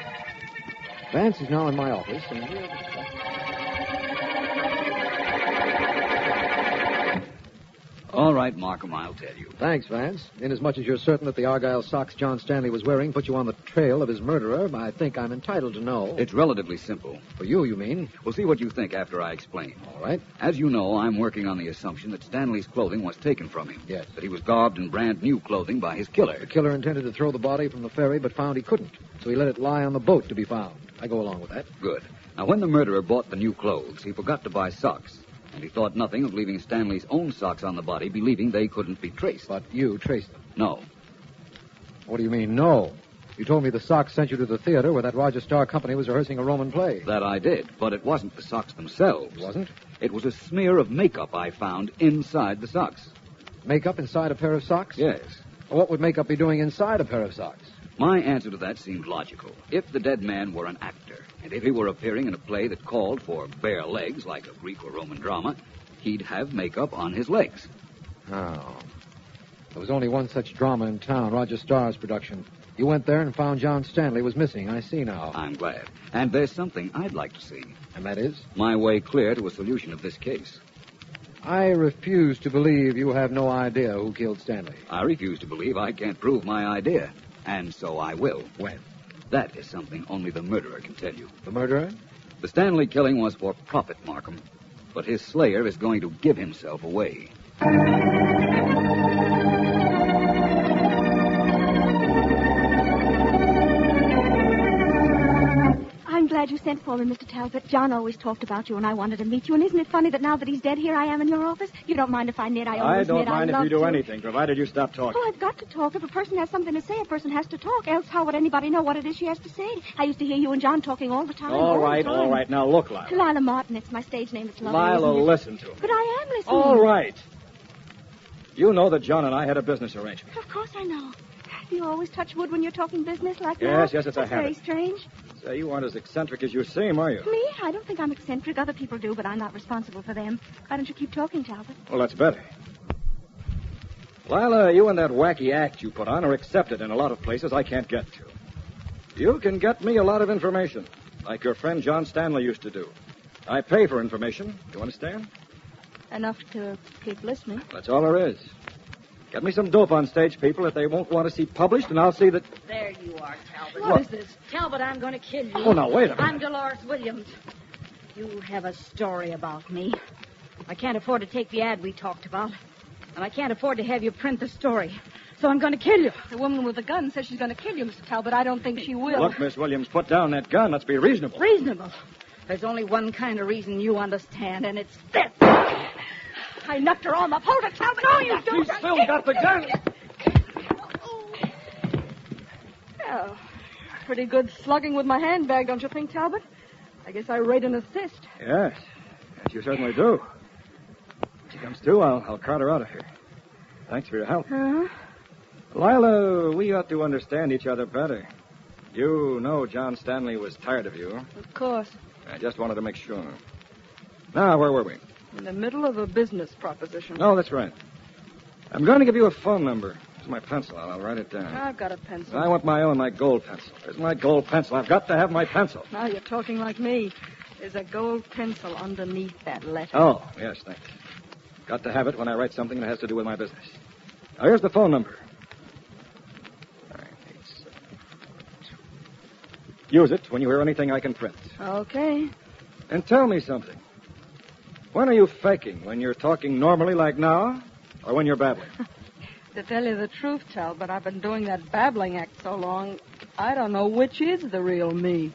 Vance is now in my office, and we'll discuss... All right, Markham, I'll tell you. Thanks, Vance. Inasmuch as you're certain that the Argyle socks John Stanley was wearing put you on the trail of his murderer, I think I'm entitled to know. It's relatively simple. For you, you mean? We'll see what you think after I explain. All right. As you know, I'm working on the assumption that Stanley's clothing was taken from him. Yes. That he was garbed in brand new clothing by his killer. The killer intended to throw the body from the ferry, but found he couldn't, so he let it lie on the boat to be found. I go along with that. Good. Now, when the murderer bought the new clothes, he forgot to buy socks. And he thought nothing of leaving Stanley's own socks on the body, believing they couldn't be traced. But you traced them? No. What do you mean, no? You told me the socks sent you to the theater where that Roger Starr company was rehearsing a Roman play. That I did, but it wasn't the socks themselves. It wasn't? It was a smear of makeup I found inside the socks. Makeup inside a pair of socks? Yes. What would makeup be doing inside a pair of socks? My answer to that seemed logical. If the dead man were an actor, and if he were appearing in a play that called for bare legs, like a Greek or Roman drama, he'd have makeup on his legs. Oh. There was only one such drama in town, Roger Starr's production. You went there and found John Stanley was missing. I see now. I'm glad. And there's something I'd like to see. And that is? My way clear to a solution of this case. I refuse to believe you have no idea who killed Stanley. I refuse to believe I can't prove my idea. And so I will. When? That is something only the murderer can tell you. The murderer? The Stanley killing was for profit, Markham. But his slayer is going to give himself away. I'm glad you sent for me, Mr. Talbot. John always talked about you, and I wanted to meet you. And isn't it funny that now that he's dead, here I am in your office? You don't mind if I knit? I always don't knit. mind if love you do to. anything, provided you stop talking. Oh, I've got to talk. If a person has something to say, a person has to talk. Else how would anybody know what it is she has to say? I used to hear you and John talking all the time. All right. Now, look, Lila. Lila Martin. It's my stage name. It's lovely. Lila, isn't it? listen to me. But I am listening. All right. You know that John and I had a business arrangement. Of course I know. Do you always touch wood when you're talking business like that? Yes, it's a habit. Very strange. Say, you aren't as eccentric as you seem, are you? Me? I don't think I'm eccentric. Other people do, but I'm not responsible for them. Why don't you keep talking, Talbot? Well, that's better. Lila, you and that wacky act you put on are accepted in a lot of places I can't get to. You can get me a lot of information, like your friend John Stanley used to do. I pay for information. You understand? Enough to keep listening. That's all there is. Get me some dope on stage, people, that they won't want to see published, and I'll see that... There you are, Talbot. What is this? Talbot, I'm going to kill you. Oh, now, wait a minute. I'm Dolores Williams. You have a story about me. I can't afford to take the ad we talked about, and I can't afford to have you print the story. So I'm going to kill you. The woman with the gun says she's going to kill you, Mr. Talbot. I don't think she will. Look, Miss Williams, put down that gun. Let's be reasonable. Reasonable? There's only one kind of reason you understand, and it's this. I knocked her arm up. Hold it, Talbot. No, you don't. She's still got the gun. Oh, pretty good slugging with my handbag, don't you think, Talbot? I guess I rate an assist. Yes, you certainly do. When she comes to, I'll cart her out of here. Thanks for your help. Uh-huh. Lila, we ought to understand each other better. You know John Stanley was tired of you. Of course. I just wanted to make sure. Now, where were we? In the middle of a business proposition. Oh, that's right. I'm going to give you a phone number. Here's my pencil. I'll write it down. I've got a pencil. I want my gold pencil. Where's my gold pencil? I've got to have my pencil. Now you're talking like me. There's a gold pencil underneath that letter. Oh, yes, thanks. Got to have it when I write something that has to do with my business. Now, here's the phone number. 987. Use it when you hear anything I can print. Okay. And tell me something. When are you faking? When you're talking normally like now, or when you're babbling? To tell you the truth, Talbot, I've been doing that babbling act so long, I don't know which is the real me.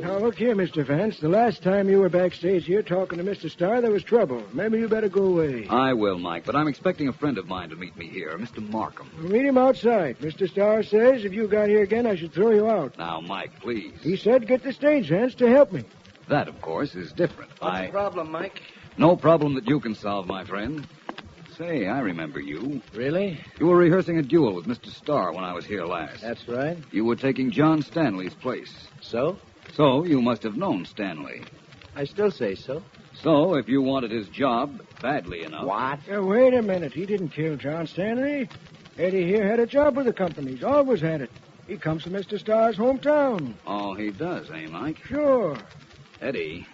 Now, look here, Mr. Vance. The last time you were backstage here talking to Mr. Starr, there was trouble. Maybe you better go away. I will, Mike, but I'm expecting a friend of mine to meet me here, Mr. Markham. We'll meet him outside. Mr. Starr says if you got here again, I should throw you out. Now, Mike, please. He said get the stage hands to help me. That, of course, is different. What's the problem, Mike? No problem that you can solve, my friend. Say, I remember you. Really? You were rehearsing a duel with Mr. Starr when I was here last. That's right. You were taking John Stanley's place. So? So, you must have known Stanley. I still say so. So, if you wanted his job badly enough... What? Wait a minute. He didn't kill John Stanley. Eddie here had a job with the company. He's always had it. He comes from Mr. Starr's hometown. Oh, he does, eh, Mike? Sure. Eddie.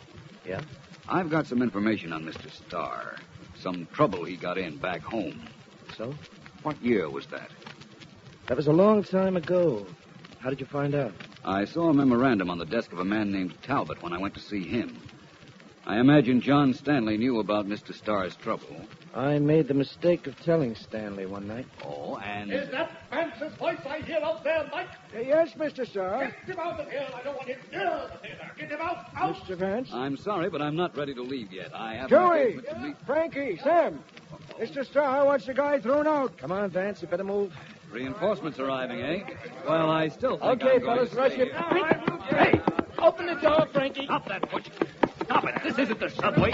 Yeah? I've got some information on Mr. Starr. Some trouble he got in back home. So? What year was that? That was a long time ago. How did you find out? I saw a memorandum on the desk of a man named Talbot when I went to see him. I imagine John Stanley knew about Mr. Starr's trouble. I made the mistake of telling Stanley one night. Oh, and... Is that Vance's voice I hear out there, Mike? Yes, Mr. Starr. Get him out of here. I don't want him near the theater. Get him out. Out. Mr. Vance? I'm sorry, but I'm not ready to leave yet. I have... Joey! Frankie! Sam! Mr. Starr wants the guy thrown out. Come on, Vance. You better move. Reinforcements arriving, eh? Well, I still think Okay, I'm going fellas, to rush stay it. here. Hey, open the door, Frankie. Stop that, Butch. Stop it. This isn't the subway.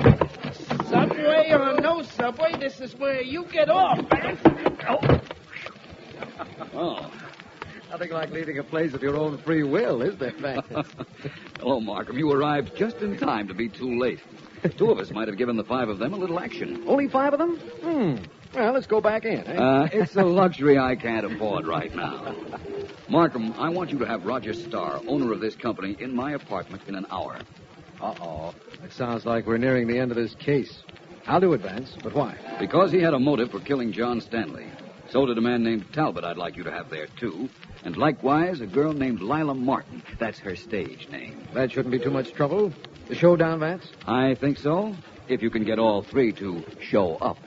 Subway or no subway, this is where you get off. Oh. Nothing like leaving a place of your own free will, is there, Vance? Hello, Markham. You arrived just in time to be too late. 2 of us might have given the 5 of them a little action. Only 5 of them? Well, let's go back in, eh? It's a luxury I can't afford right now. Markham, I want you to have Roger Starr, owner of this company, in my apartment in an hour. Uh-oh. It sounds like we're nearing the end of this case. I'll do it, Vance, but why? Because he had a motive for killing John Stanley. So did a man named Talbot I'd like you to have there, too. And likewise, a girl named Lila Martin. That's her stage name. That shouldn't be too much trouble. The showdown, Vance? I think so, if you can get all 3 to show up.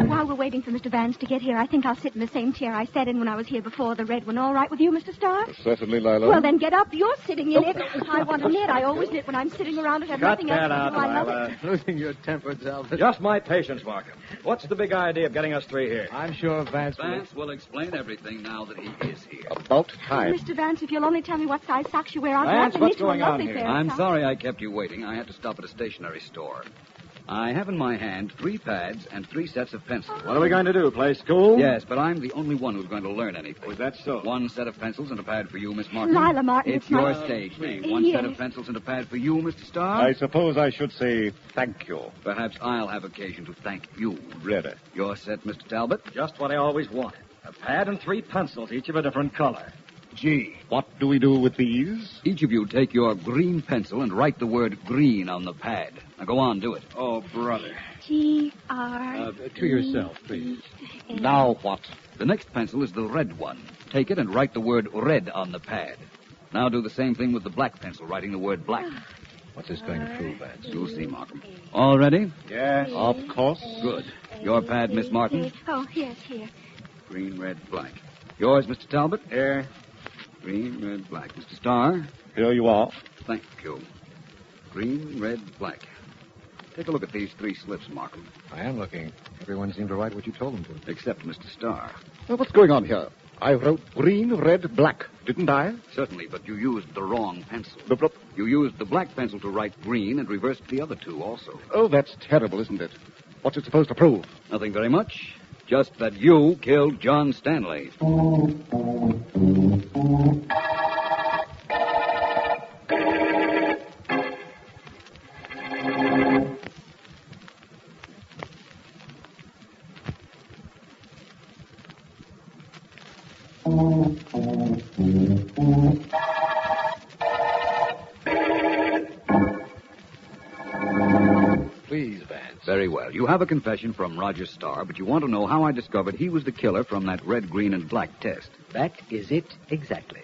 While we're waiting for Mr. Vance to get here, I think I'll sit in the same chair I sat in when I was here before, the red one. All right with you, Mr. Starr? Certainly, Lila. Well, then get up. You're sitting in it. I want to knit. I always knit when I'm sitting around. It has Cut nothing else that to out, do. I love Lila. it. Losing your temper, Talbot. Just my patience, Markham. What's the big idea of getting us 3 here? I'm sure Vance will explain everything now that he is here. About time. Mr. Vance, if you'll only tell me what size socks you wear, I'll Vance, gladly what's knit you a going on lovely here? pair of I'm socks. sorry I kept you waiting. I had to stop at a stationery store. I have in my hand 3 pads and 3 sets of pencils. What are we going to do, play school? Yes, but I'm the only one who's going to learn anything. Was that so? 1 set of pencils and a pad for you, Miss Martin. Lila Martin, It's it's my- your stage name. 1 set of pencils and a pad for you, Mr. Starr. I suppose I should say thank you. Perhaps I'll have occasion to thank you. Ready. Your set, Mr. Talbot. Just what I always wanted. A pad and 3 pencils, each of a different color. Gee, what do we do with these? Each of you take your green pencil and write the word green on the pad. Now go on, do it. Oh, brother. G-R... To yourself, please. Now what? The next pencil is the red one. Take it and write the word red on the pad. Now do the same thing with the black pencil, writing the word black. What's this going to prove, Vance? You'll see, Markham. All ready? Yes. Of course. Good. Your pad, Miss Martin. Oh, yes, here. Green, red, black. Yours, Mr. Talbot. Here. Green, red, black. Mr. Starr. Here you are. Thank you. Green, red, black. Take a look at these 3 slips, Markham. I am looking. Everyone seemed to write what you told them to. Except Mr. Starr. Well, what's going on here? I wrote green, red, black, didn't I? Certainly, but you used the wrong pencil. Blup. You used the black pencil to write green and reversed the other 2 also. Oh, that's terrible, isn't it? What's it supposed to prove? Nothing very much. Just that you killed John Stanley. Please, Vance. Very well. You have a confession from Roger Starr, but you want to know how I discovered he was the killer from that red, green, and black test. That is it exactly.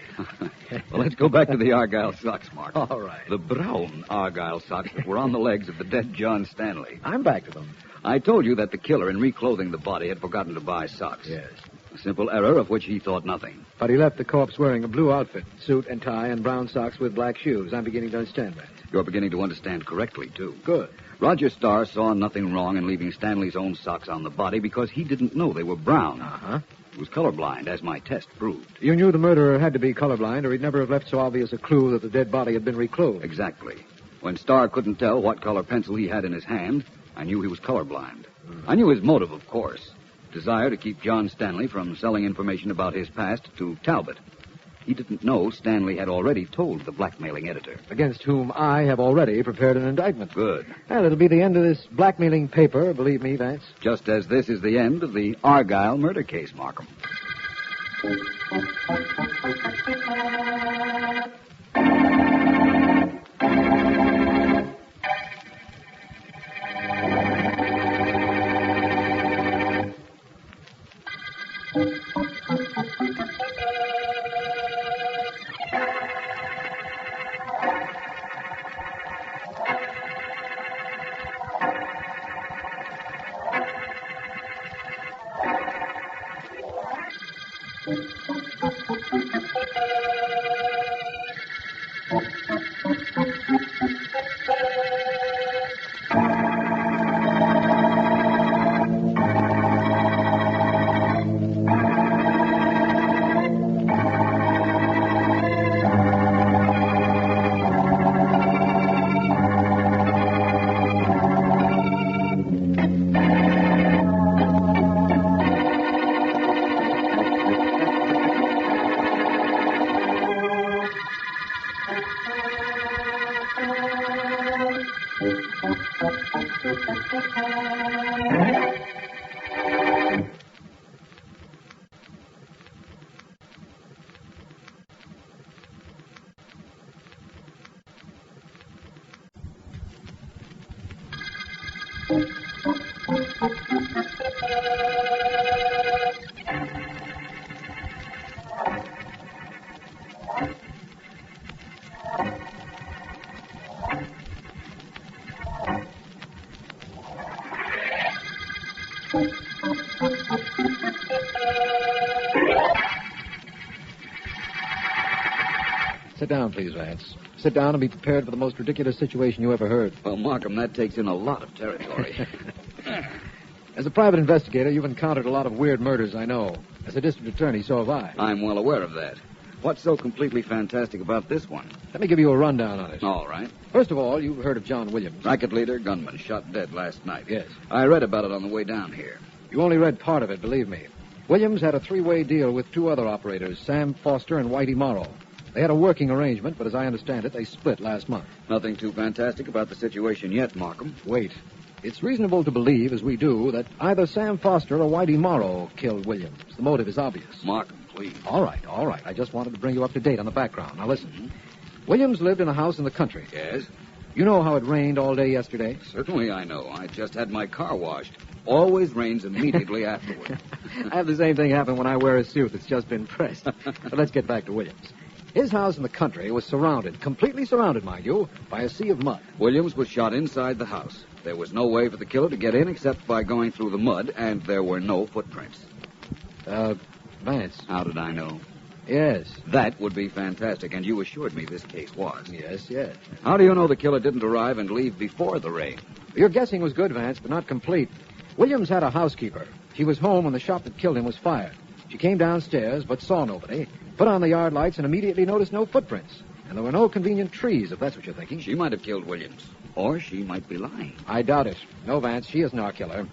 Well, let's go back to the Argyle socks, Mark. All right. The brown Argyle socks that were on the legs of the dead John Stanley. I'm back to them. I told you that the killer, in reclothing the body, had forgotten to buy socks. Yes. A simple error of which he thought nothing. But he left the corpse wearing a blue outfit, suit and tie, and brown socks with black shoes. I'm beginning to understand that. You're beginning to understand correctly, too. Good. Roger Starr saw nothing wrong in leaving Stanley's own socks on the body because he didn't know they were brown. Uh-huh. He was colorblind, as my test proved. You knew the murderer had to be colorblind, or he'd never have left so obvious a clue that the dead body had been reclothed. Exactly. When Starr couldn't tell what color pencil he had in his hand, I knew he was colorblind. I knew his motive, of course. Desire to keep John Stanley from selling information about his past to Talbot. He didn't know Stanley had already told the blackmailing editor. Against whom I have already prepared an indictment. Good. Well, it'll be the end of this blackmailing paper, believe me, Vance. Just as this is the end of the Argyle murder case, Markham. Sit down, please, Vance. Sit down and be prepared for the most ridiculous situation you ever heard. Well, Markham, that takes in a lot of territory. As a private investigator, you've encountered a lot of weird murders, I know. As a district attorney, so have I. I'm well aware of that. What's so completely fantastic about this one? Let me give you a rundown on it. All right. First of all, you've heard of John Williams. Racket leader, gunman, shot dead last night. Yes. I read about it on the way down here. You only read part of it, believe me. Williams had a three-way deal with two other operators, Sam Foster and Whitey Morrow. They had a working arrangement, but as I understand it, they split last month. Nothing too fantastic about the situation yet, Markham. Wait. It's reasonable to believe, as we do, that either Sam Foster or Whitey Morrow killed Williams. The motive is obvious. Markham, please. All right. I just wanted to bring you up to date on the background. Now, listen. Mm-hmm. Williams lived in a house in the country. Yes? You know how it rained all day yesterday? Certainly I know. I just had my car washed. Always rains immediately afterward. I have the same thing happen when I wear a suit that's just been pressed. But let's get back to Williams. His house in the country was surrounded, completely surrounded, mind you, by a sea of mud. Williams was shot inside the house. There was no way for the killer to get in except by going through the mud, and there were no footprints. Vance. How did I know? Yes. That would be fantastic, and you assured me this case was. Yes. How do you know the killer didn't arrive and leave before the rain? Your guessing was good, Vance, but not complete. Williams had a housekeeper. She was home when the shop that killed him was fired. She came downstairs, but saw nobody, put on the yard lights, and immediately noticed no footprints. And there were no convenient trees, if that's what you're thinking. She might have killed Williams. Or she might be lying. I doubt it. No, Vance, she isn't our killer.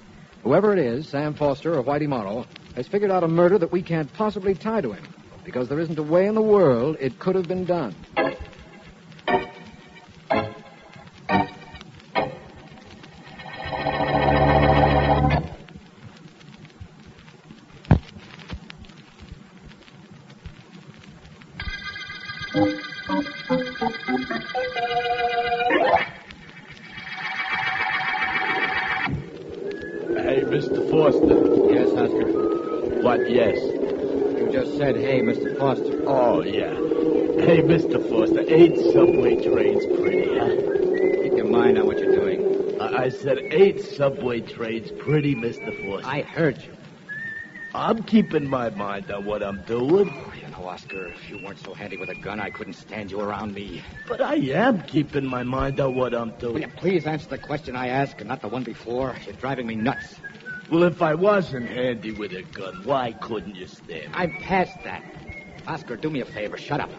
Whoever it is, Sam Foster or Whitey Morrow, has figured out a murder that we can't possibly tie to him. Because there isn't a way in the world it could have been done. Hey, Mr. Foster. Yes, Oscar? What, yes? You just said, hey, Mr. Foster. Oh, yeah. Hey, Mr. Foster, ain't subway trains pretty, huh? Keep your mind on what you're doing. I said ain't subway trains pretty, Mr. Foster. I heard you. I'm keeping my mind on what I'm doing. Oh, you know, Oscar, if you weren't so handy with a gun, I couldn't stand you around me. But I am keeping my mind on what I'm doing. Will you please answer the question I asked and not the one before? You're driving me nuts. Well, if I wasn't handy with a gun, why couldn't you stand me? I'm past that. Oscar, do me a favor. Shut up.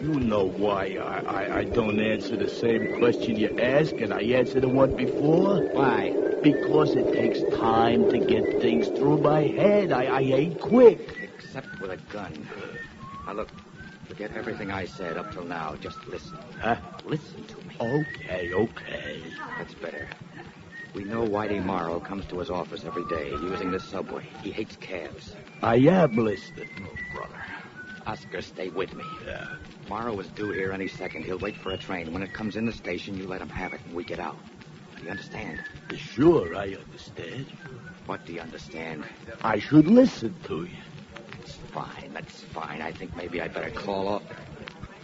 You know why I don't answer the same question you ask, and I answer the one before? Why? Because it takes time to get things through my head. I ain't quick. Except with a gun. Now, look, forget everything I said up till now. Just listen. Huh? Listen to me. Okay. That's better. We know Whitey Morrow comes to his office every day using this subway. He hates cabs. I am listening. Oh, brother. Oscar, stay with me. Yeah. Morrow is due here any second. He'll wait for a train. When it comes in the station, you let him have it, and we get out. Do you understand? Sure, I understand. What do you understand? I should listen to you. That's fine. I think maybe I'd better call off.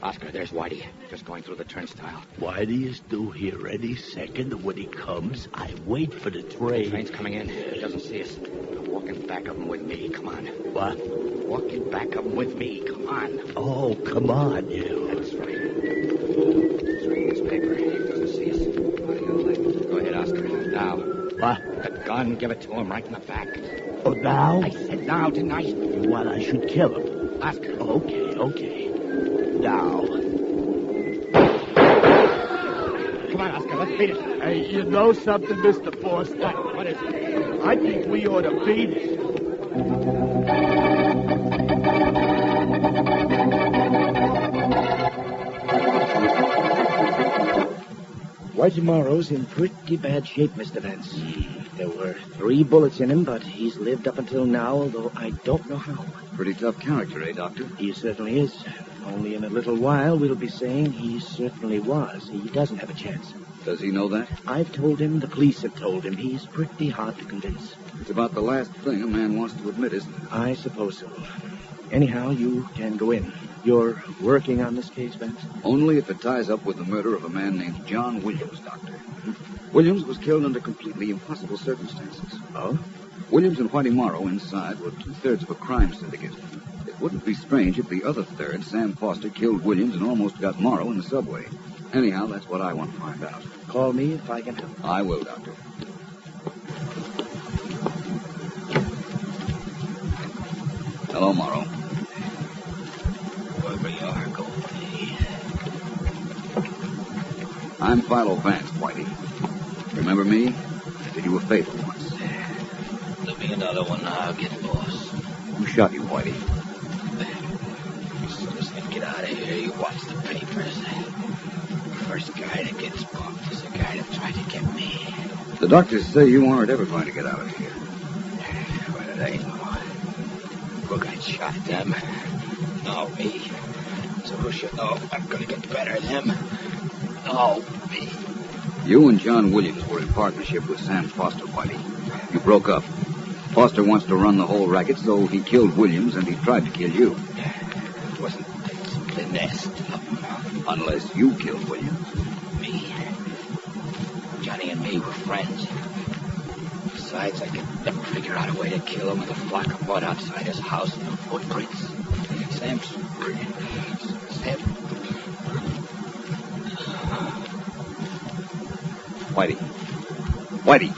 Oscar, there's Whitey. Just going through the turnstile. Whitey is due here any second, and when he comes, I wait for the train. The train's coming in. He doesn't see us. I'm walking back of him with me. Come on. What? Walking back of him with me. Come on. Oh, come on, you. That's right. He's reading his paper. He doesn't see us. Go ahead, Oscar. Now. What? The gun, give it to him right in the back. Oh, now? I said now, didn't I? You want I should kill him? Oscar. Okay. Now. Come on, Oscar, let's beat it. Hey, you know something, Mr. Forster? What is it? I think we ought to beat it. Whitey Morrow's in pretty bad shape, Mr. Vance. There were 3 bullets in him, but he's lived up until now, although I don't know how. Pretty tough character, eh, Doctor? He certainly is. Only in a little while we'll be saying he certainly was. He doesn't have a chance. Does he know that? I've told him, the police have told him. He's pretty hard to convince. It's about the last thing a man wants to admit, isn't it? I suppose so. Anyhow, you can go in. You're working on this case, Vance? Only if it ties up with the murder of a man named John Williams, Doctor. Williams was killed under completely impossible circumstances. Oh? Williams and Whitey Morrow inside were 2/3 of a crime syndicate. It wouldn't be strange if the other third, Sam Foster, killed Williams and almost got Morrow in the subway. Anyhow, that's what I want to find out. Call me if I can help. I will, Doctor. Hello, Morrow. Wherever you are, go away. I'm Philo Vance, Whitey. Remember me? I did you a favor once. There'll be another one now. I'll get lost. Who shot you, Whitey? As soon as I get out of here, you watch the papers. The first guy that gets bumped is the guy that tried to get me. The doctors say you aren't ever going to get out of here. What do they know? Who got shot? Them? No, me. So who should know I'm going to get better than them? No, me. You and John Williams were in partnership with Sam Foster, Whitey. You broke up. Foster wants to run the whole racket, so he killed Williams and he tried to kill you. It wasn't the nest of them. Unless you killed Williams. Me. Johnny and me were friends. Besides, I could never figure out a way to kill him with a flock of mud outside his house and no footprints. Sam's... Whitey. Whitey.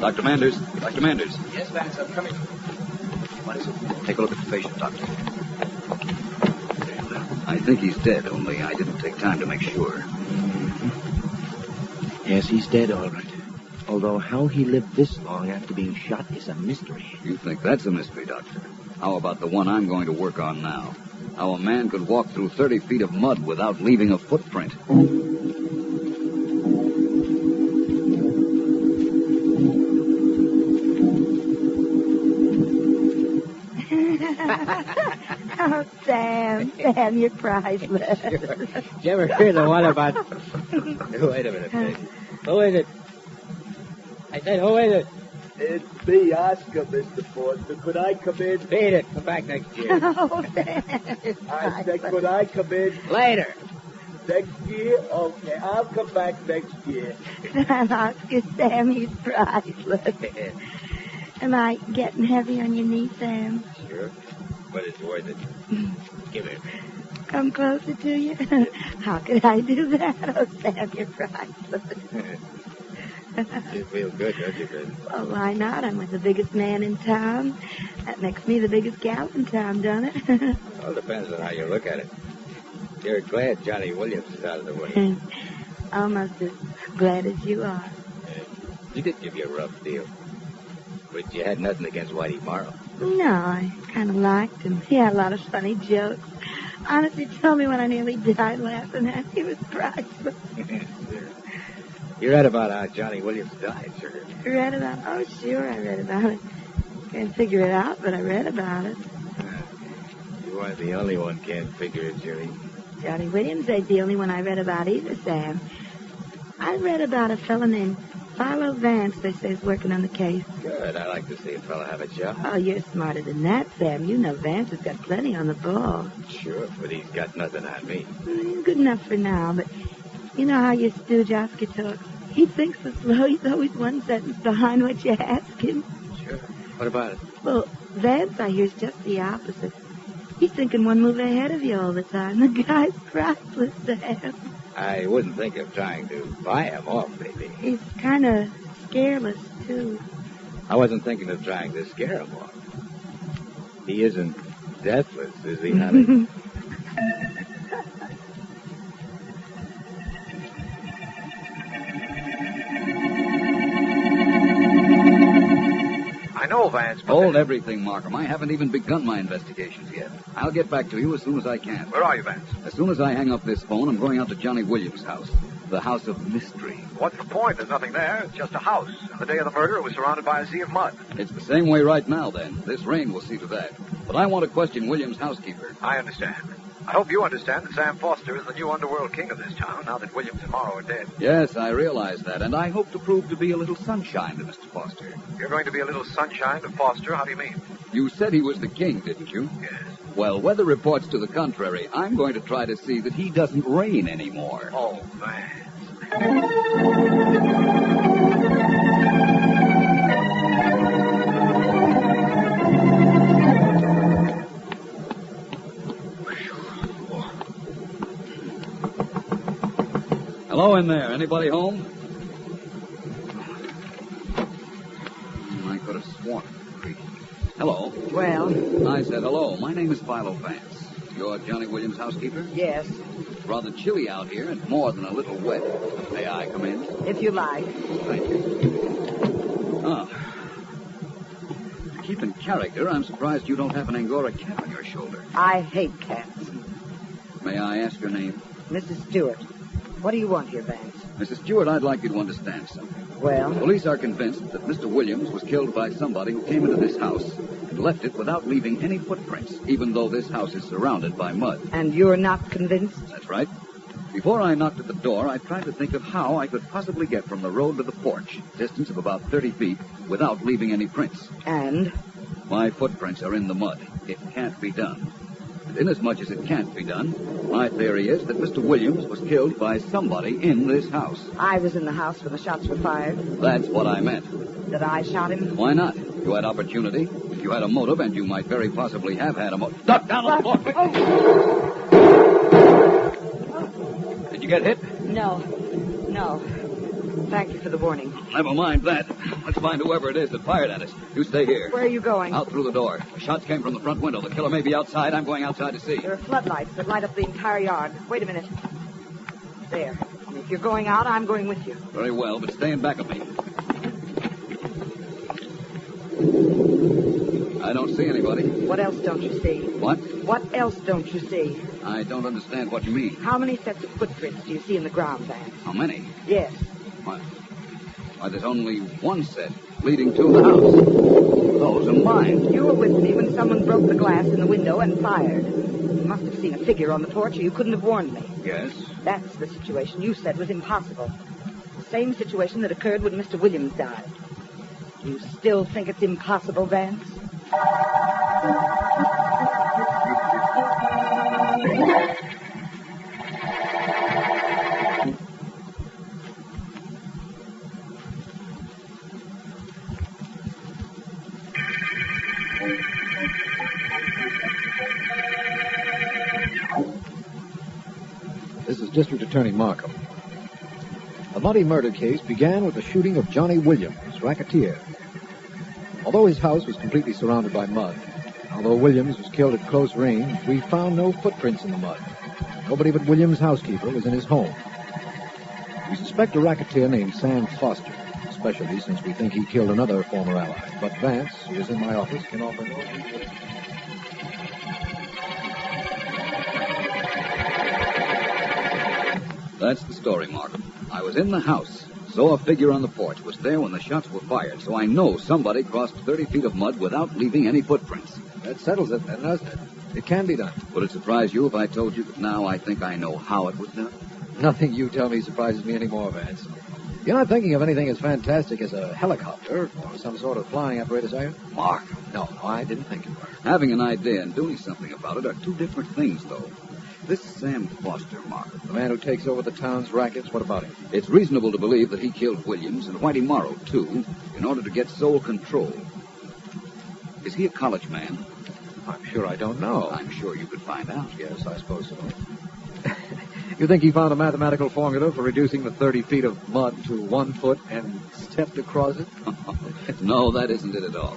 Dr. Manders. Dr. Manders. Yes, Vance, I'm coming. What is it? Take a look at the patient, Doctor. I think he's dead, only I didn't take time to make sure. Yes, he's dead, all right. Although how he lived this long after being shot is a mystery. You think that's a mystery, Doctor? How about the one I'm going to work on now? How a man could walk through 30 feet of mud without leaving a footprint. Oh, Sam, you're priceless. Sure. Did you ever hear the one about... Wait a minute, baby. Who is it? I said, who is it? It's me, Oscar, Mr. Forster. Could I come in? Beat it. Come back next year. Oh, Sam. I said, could I come in? Later. Next year? Okay, I'll come back next year. Oscar, Sam, he's priceless. Am I getting heavy on your knee, Sam? Sure, but it's worth it. Give it. Come closer to you? How could I do that? Oh, Sam, you're priceless. You feel good, don't you, baby? Well, why not? I'm with the biggest man in town. That makes me the biggest gal in town, don't it? All depends on how you look at it. You're glad Johnny Williams is out of the way. Almost as glad as you are. He did give you a rough deal. But you had nothing against Whitey Morrow. No, I kind of liked him. He had a lot of funny jokes. Honestly, told me when I nearly died laughing at him. He was priceless. You read about how Johnny Williams died, sure. Read about it? Oh, sure, I read about it. Can't figure it out, but I read about it. You aren't the only one can't figure it, Julie. Johnny Williams ain't the only one I read about either, Sam. I read about a fellow named Philo Vance, they say, is working on the case. Good. I like to see a fellow have a job. Oh, you're smarter than that, Sam. You know Vance has got plenty on the ball. Sure, but he's got nothing on me. He's good enough for now, but you know how your stooge Oscar talks. He thinks so slow. He's always one sentence behind what you ask him. Sure. What about it? Well, Vance, I hear, is just the opposite. He's thinking one move ahead of you all the time. The guy's priceless to have. I wouldn't think of trying to buy him off, baby. He's kind of scareless, too. I wasn't thinking of trying to scare him off. He isn't deathless, is he, honey? I know, Vance, but... Hold everything, Markham. I haven't even begun my investigations yet. I'll get back to you as soon as I can. Where are you, Vance? As soon as I hang up this phone, I'm going out to Johnny Williams' house. The house of mystery. What's the point? There's nothing there. It's just a house. And the day of the murder, it was surrounded by a sea of mud. It's the same way right now, then. This rain will see to that. But I want to question Williams' housekeeper. I understand. I hope you understand that Sam Foster is the new underworld king of this town, now that Williams and Morrow are dead. Yes, I realize that, and I hope to prove to be a little sunshine to Mr. Foster. You're going to be a little sunshine to Foster? How do you mean? You said he was the king, didn't you? Yes. Well, weather reports to the contrary. I'm going to try to see that he doesn't rain anymore. Oh, man. Hello in there. Anybody home? I could have sworn. Hello. Well? I said hello. My name is Philo Vance. You're Johnny Williams' housekeeper? Yes. It's rather chilly out here and more than a little wet. May I come in? If you like. Thank you. Oh. To keep in character, I'm surprised you don't have an Angora cat on your shoulder. I hate cats. May I ask your name? Mrs. Stewart. What do you want here, Vance? Mrs. Stewart, I'd like you to understand something. Well? Police are convinced that Mr. Williams was killed by somebody who came into this house and left it without leaving any footprints, even though this house is surrounded by mud. And you're not convinced? That's right. Before I knocked at the door, I tried to think of how I could possibly get from the road to the porch, distance of about 30 feet, without leaving any prints. And? My footprints are in the mud. It can't be done. And inasmuch as it can't be done, my theory is that Mr. Williams was killed by somebody in this house. I was in the house when the shots were fired. That's what I meant. That I shot him? Why not? You had opportunity. You had a motive, and you might very possibly have had a motive. Duck down on the floor. Did you get hit? No. Thank you for the warning. Never mind that. Let's find whoever it is that fired at us. You stay here. Where are you going? Out through the door. The shots came from the front window. The killer may be outside. I'm going outside to see. There are floodlights that light up the entire yard. Wait a minute. There. If you're going out, I'm going with you. Very well, but stay in back of me. I don't see anybody. What else don't you see? What? What else don't you see? I don't understand what you mean. How many sets of footprints do you see in the ground, Vance? How many? Yes. Why, there's only one set leading to the house. Those are mine. You were with me when someone broke the glass in the window and fired. You must have seen a figure on the porch, or you couldn't have warned me. Yes. That's the situation you said was impossible. The same situation that occurred when Mr. Williams died. You still think it's impossible, Vance? This is District Attorney Markham. The muddy murder case began with the shooting of Johnny Williams, racketeer. Although his house was completely surrounded by mud, although Williams was killed at close range, we found no footprints in the mud. Nobody but Williams' housekeeper was in his home. We suspect a racketeer named Sam Foster, especially since we think he killed another former ally. But Vance, who is in my office, can offer no details. That's the story, Markham. I was in the house, saw a figure on the porch, was there when the shots were fired, so I know somebody crossed 30 feet of mud without leaving any footprints. That settles it, then, doesn't it? It can be done. Would it surprise you if I told you that now I think I know how it was done? Nothing you tell me surprises me anymore, Vance. You're not thinking of anything as fantastic as a helicopter or some sort of flying apparatus, are you? Mark. No, I didn't think you were. Having an idea and doing something about it are two different things, though. This Sam Foster, Mark. The man who takes over the town's rackets, what about him? It's reasonable to believe that he killed Williams and Whitey Morrow, too, in order to get sole control. Is he a college man? I'm sure I don't know. I'm sure you could find out. Yes, I suppose so. You think he found a mathematical formula for reducing the 30 feet of mud to 1 foot and stepped across it? No, that isn't it at all.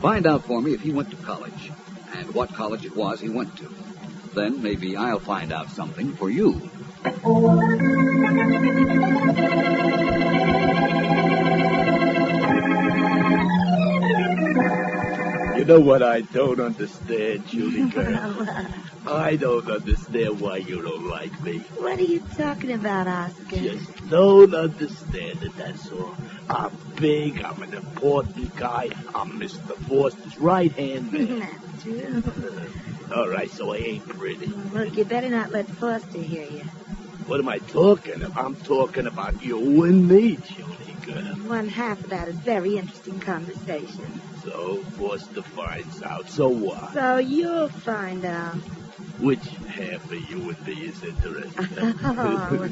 Find out for me if he went to college, and what college it was he went to. Then maybe I'll find out something for you. You know what I don't understand, Julie girl? I don't understand why you don't like me. What are you talking about, Oscar? Just don't understand it, that's all. I'm big, I'm an important guy, I'm Mr. Foster's right-hand man. That's true. All right, so I ain't pretty. Look, you better not let Foster hear you. What am I talking about? I'm talking about you and me, Julie girl. One half of that is very interesting conversation. So Foster finds out, so what? So you'll find out. Which half of you and me is interested? Come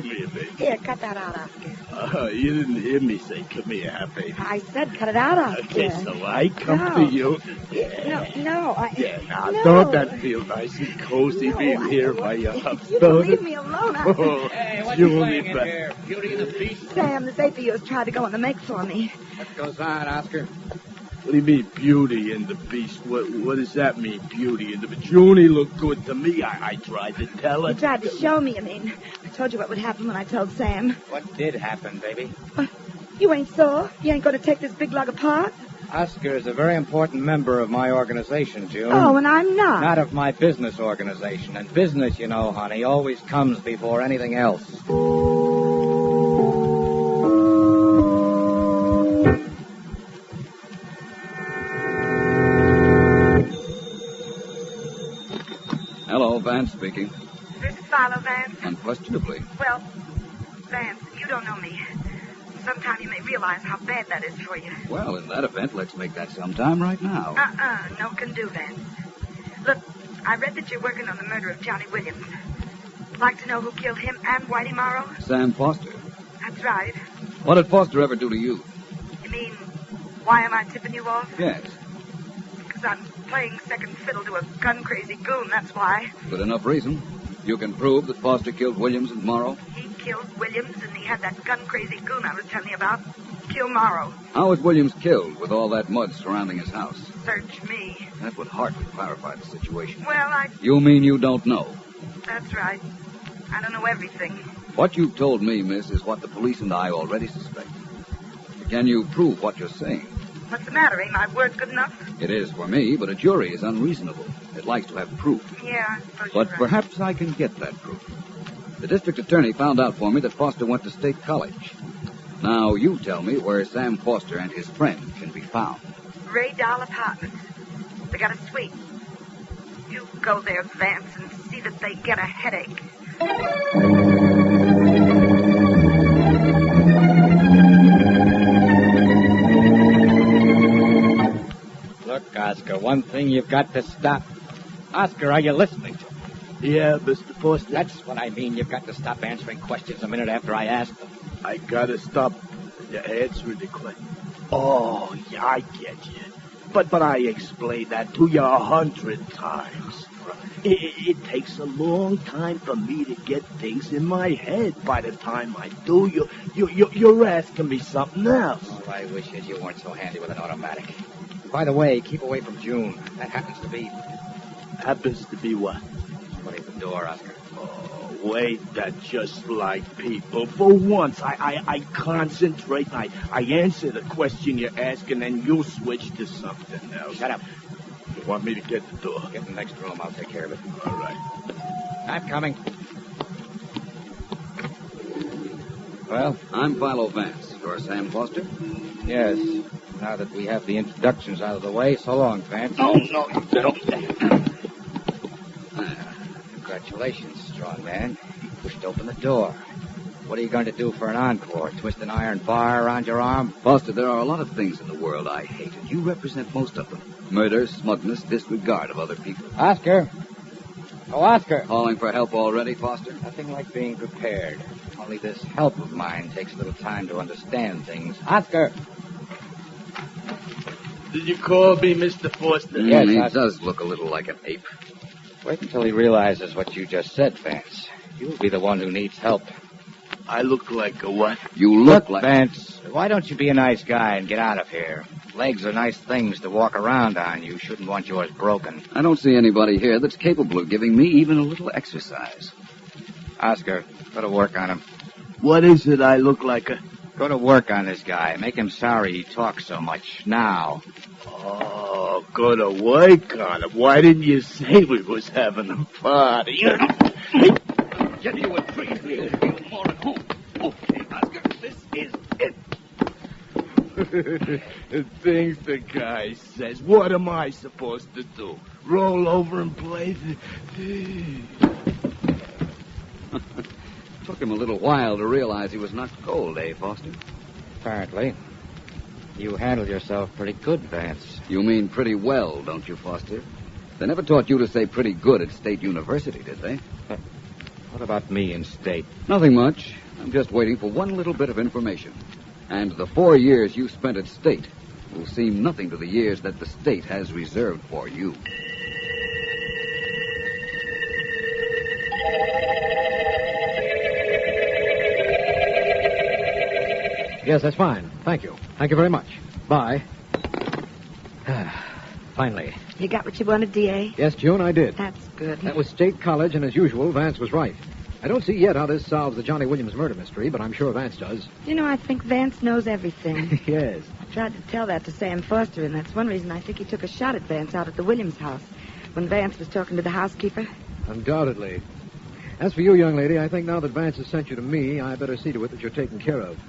here, baby. Here, cut that out, Oscar. You didn't hear me say, come here, baby. I said cut it out, Oscar. Okay, so I come to you. No, Don't that feel nice and cozy being here by your house? You don't leave me alone, Oscar. Hey, what you playing in here? Beauty and the Beast? Sam, this ape of yours tried to go on the make for me. What goes on, Oscar? What do you mean, Beauty and the Beast? What does that mean, Beauty and the Beast? Junie looked good to me. I tried to tell her. You tried to show me, I mean. I told you what would happen when I told Sam. What did happen, baby? You ain't sore? You ain't going to take this big log apart? Oscar is a very important member of my organization, June. Oh, and I'm not. Not of my business organization. And business, you know, honey, always comes before anything else. Hello, Vance speaking. This is Philo Vance. Unquestionably. Well, Vance, you don't know me. Sometime you may realize how bad that is for you. Well, in that event, let's make that sometime right now. No can do, Vance. Look, I read that you're working on the murder of Johnny Williams. Like to know who killed him and Whitey Morrow? Sam Foster. That's right. What did Foster ever do to you? You mean, why am I tipping you off? Yes. Because I'm playing second fiddle to a gun-crazy goon, that's why. Good enough reason. You can prove that Foster killed Williams and Morrow? He killed Williams, and he had that gun-crazy goon I was telling you about kill Morrow. How was Williams killed with all that mud surrounding his house? Search me. That would hardly clarify the situation. Well, You mean you don't know? That's right. I don't know everything. What you've told me, miss, is what the police and I already suspect. Can you prove what you're saying? What's the matter? Ain't my word good enough? It is for me, but a jury is unreasonable. It likes to have proof. Yeah, I suppose But you're right. perhaps I can get that proof. The district attorney found out for me that Foster went to State College. Now, you tell me where Sam Foster and his friend can be found. Ray Dahl Apartments. They got a suite. You go there, Vance, and see that they get a headache. Look, Oscar, one thing you've got to stop. Oscar, are you listening to me? Yeah, Mr. Foster. That's what I mean. You've got to stop answering questions a minute after I ask them. I gotta stop answering the question. Oh, yeah, I get you. But I explained that to you 100 times. It takes a long time for me to get things in my head. By the time I do, you're asking me something else. All I wish is you weren't so handy with an automatic. By the way, keep away from June. That happens to be... Happens to be what? Somebody at the door, Oscar. Oh, wait, that's just like people. For once, I concentrate. I answer the question you're asking, and you switch to something else. Shut up. You want me to get the door? Get in the next room. I'll take care of it. All right. I'm coming. Well? I'm Philo Vance. You're Sam Foster? Yes. Now that we have the introductions out of the way, so long, Vance. Oh, no, you don't. Congratulations, strong man. You pushed open the door. What are you going to do for an encore? Twist an iron bar around your arm? Foster, there are a lot of things in the world I hate, and you represent most of them. Murder, smugness, disregard of other people. Oscar. Oh, Oscar. Calling for help already, Foster? Nothing like being prepared. Only this help of mine takes a little time to understand things. Oscar. Did you call me Mr. Foster? Yes, he Oscar. does look a little like an ape. Wait until he realizes what you just said, Vance. You'll be the one who needs help. I look like a what? You look like... Vance, why don't you be a nice guy and get out of here? Legs are nice things to walk around on. You shouldn't want yours broken. I don't see anybody here that's capable of giving me even a little exercise. Oscar, go to work on him. What is it I look like a... Go to work on this guy. Make him sorry he talks so much. Now. Oh, go to work on him. Why didn't you say we was having a party? Get you a drink. We'll feel more at home. Okay, Oscar, this is it. The things the guy says. What am I supposed to do? Roll over and play the... Took him a little while to realize he was not cold, eh, Foster? Apparently. You handled yourself pretty good, Vance. You mean pretty well, don't you, Foster? They never taught you to say pretty good at State University, did they? What about me in State? Nothing much. I'm just waiting for one little bit of information. And the 4 years you spent at State will seem nothing to the years that the State has reserved for you. Yes, that's fine. Thank you. Thank you very much. Bye. Finally. You got what you wanted, D.A.? Yes, June, I did. That's good. That was State College, and as usual, Vance was right. I don't see yet how this solves the Johnny Williams murder mystery, but I'm sure Vance does. You know, I think Vance knows everything. Yes. I tried to tell that to Sam Foster, and that's one reason I think he took a shot at Vance out at the Williams house when Vance was talking to the housekeeper. Undoubtedly. As for you, young lady, I think now that Vance has sent you to me, I better see to it that you're taken care of.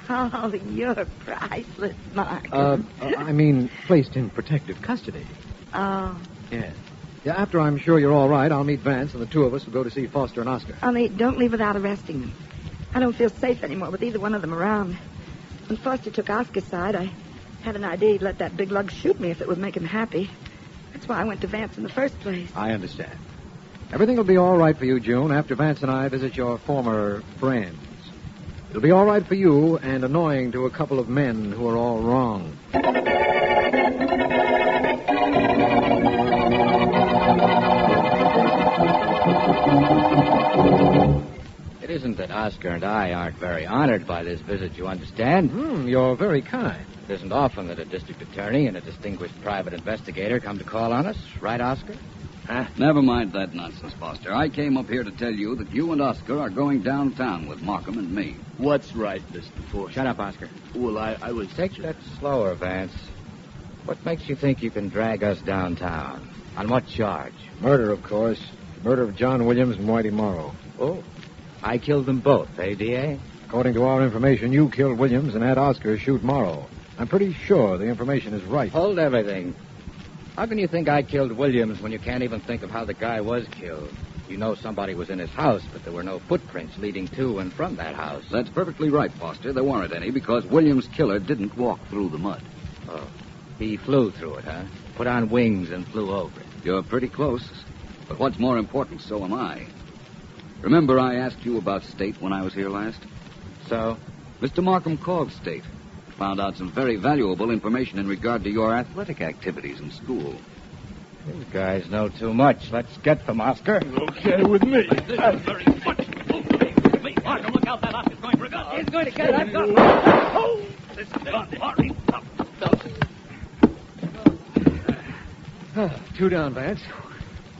Oh, you're priceless, Mark. I mean, placed in protective custody. Oh. Yes. Yeah, after I'm sure you're all right, I'll meet Vance, and the two of us will go to see Foster and Oscar. Only don't leave without arresting them. I don't feel safe anymore with either one of them around. When Foster took Oscar's side, I had an idea he'd let that big lug shoot me if it would make him happy. That's why I went to Vance in the first place. I understand. Everything will be all right for you, June, after Vance and I visit your former friends. It'll be all right for you and annoying to a couple of men who are all wrong. It isn't that Oscar and I aren't very honored by this visit, you understand? You're very kind. It isn't often that a district attorney and a distinguished private investigator come to call on us, right, Oscar? Huh? Never mind that nonsense, Foster. I came up here to tell you that you and Oscar are going downtown with Markham and me. What's right, Mr. Foster? Shut up, Oscar. Well, I was... Take that slower, Vance. What makes you think you can drag us downtown? On what charge? Murder, of course. Murder of John Williams and Whitey Morrow. Oh, I killed them both, eh, D.A.? According to our information, you killed Williams and had Oscar shoot Morrow. I'm pretty sure the information is right. Hold everything. How can you think I killed Williams when you can't even think of how the guy was killed? You know somebody was in his house, but there were no footprints leading to and from that house. That's perfectly right, Foster. There weren't any because Williams' killer didn't walk through the mud. Oh, he flew through it, huh? Put on wings and flew over it. You're pretty close. But what's more important, so am I. Remember I asked you about State when I was here last? So? Mr. Markham called State. Found out some very valuable information in regard to your athletic activities in school. These guys know too much. Let's get them, Oscar. Okay with me. This is very much. Okay, me. Markham, look out. That Oscar's going for a gun. He's going to get it. I've got Oh! This is gun. Hurry up. Two down, Vance.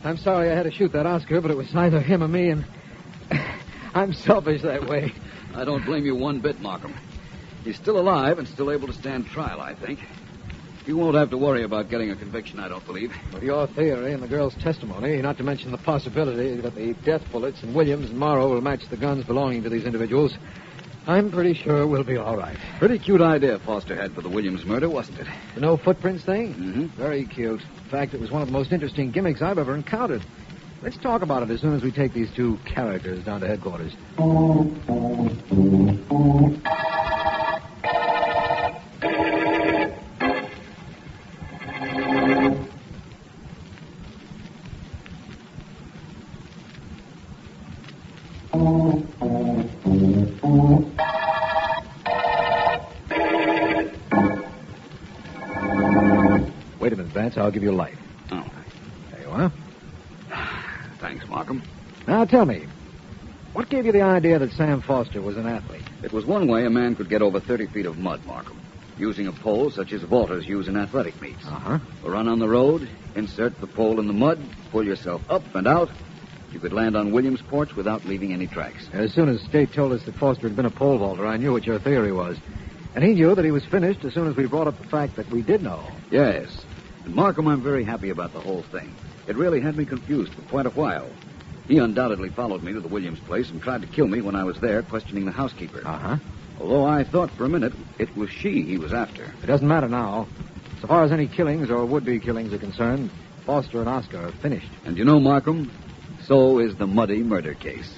I'm sorry I had to shoot that Oscar, but it was either him or me, and I'm selfish that way. I don't blame you one bit, Markham. He's still alive and still able to stand trial, I think. You won't have to worry about getting a conviction, I don't believe. With your theory and the girl's testimony, not to mention the possibility that the death bullets in Williams and Morrow will match the guns belonging to these individuals, I'm pretty sure we'll be all right. Pretty cute idea Foster had for the Williams murder, wasn't it? The no footprints thing? Mm-hmm. Very cute. In fact, it was one of the most interesting gimmicks I've ever encountered. Let's talk about it as soon as we take these two characters down to headquarters. Wait a minute, Vance. I'll give you a light. Oh. There you are. Thanks, Markham. Now, tell me, what gave you the idea that Sam Foster was an athlete? It was one way a man could get over 30 feet of mud, Markham, using a pole such as vaulters use in athletic meets. Uh-huh. Run on the road, insert the pole in the mud, pull yourself up and out. You could land on Williams' porch without leaving any tracks. As soon as State told us that Foster had been a pole vaulter, I knew what your theory was. And he knew that he was finished as soon as we brought up the fact that we did know. Yes. And Markham, I'm very happy about the whole thing. It really had me confused for quite a while. He undoubtedly followed me to the Williams place and tried to kill me when I was there questioning the housekeeper. Uh-huh. Although I thought for a minute it was she he was after. It doesn't matter now. So far as any killings or would-be killings are concerned, Foster and Oscar are finished. And you know, Markham, so is the muddy murder case.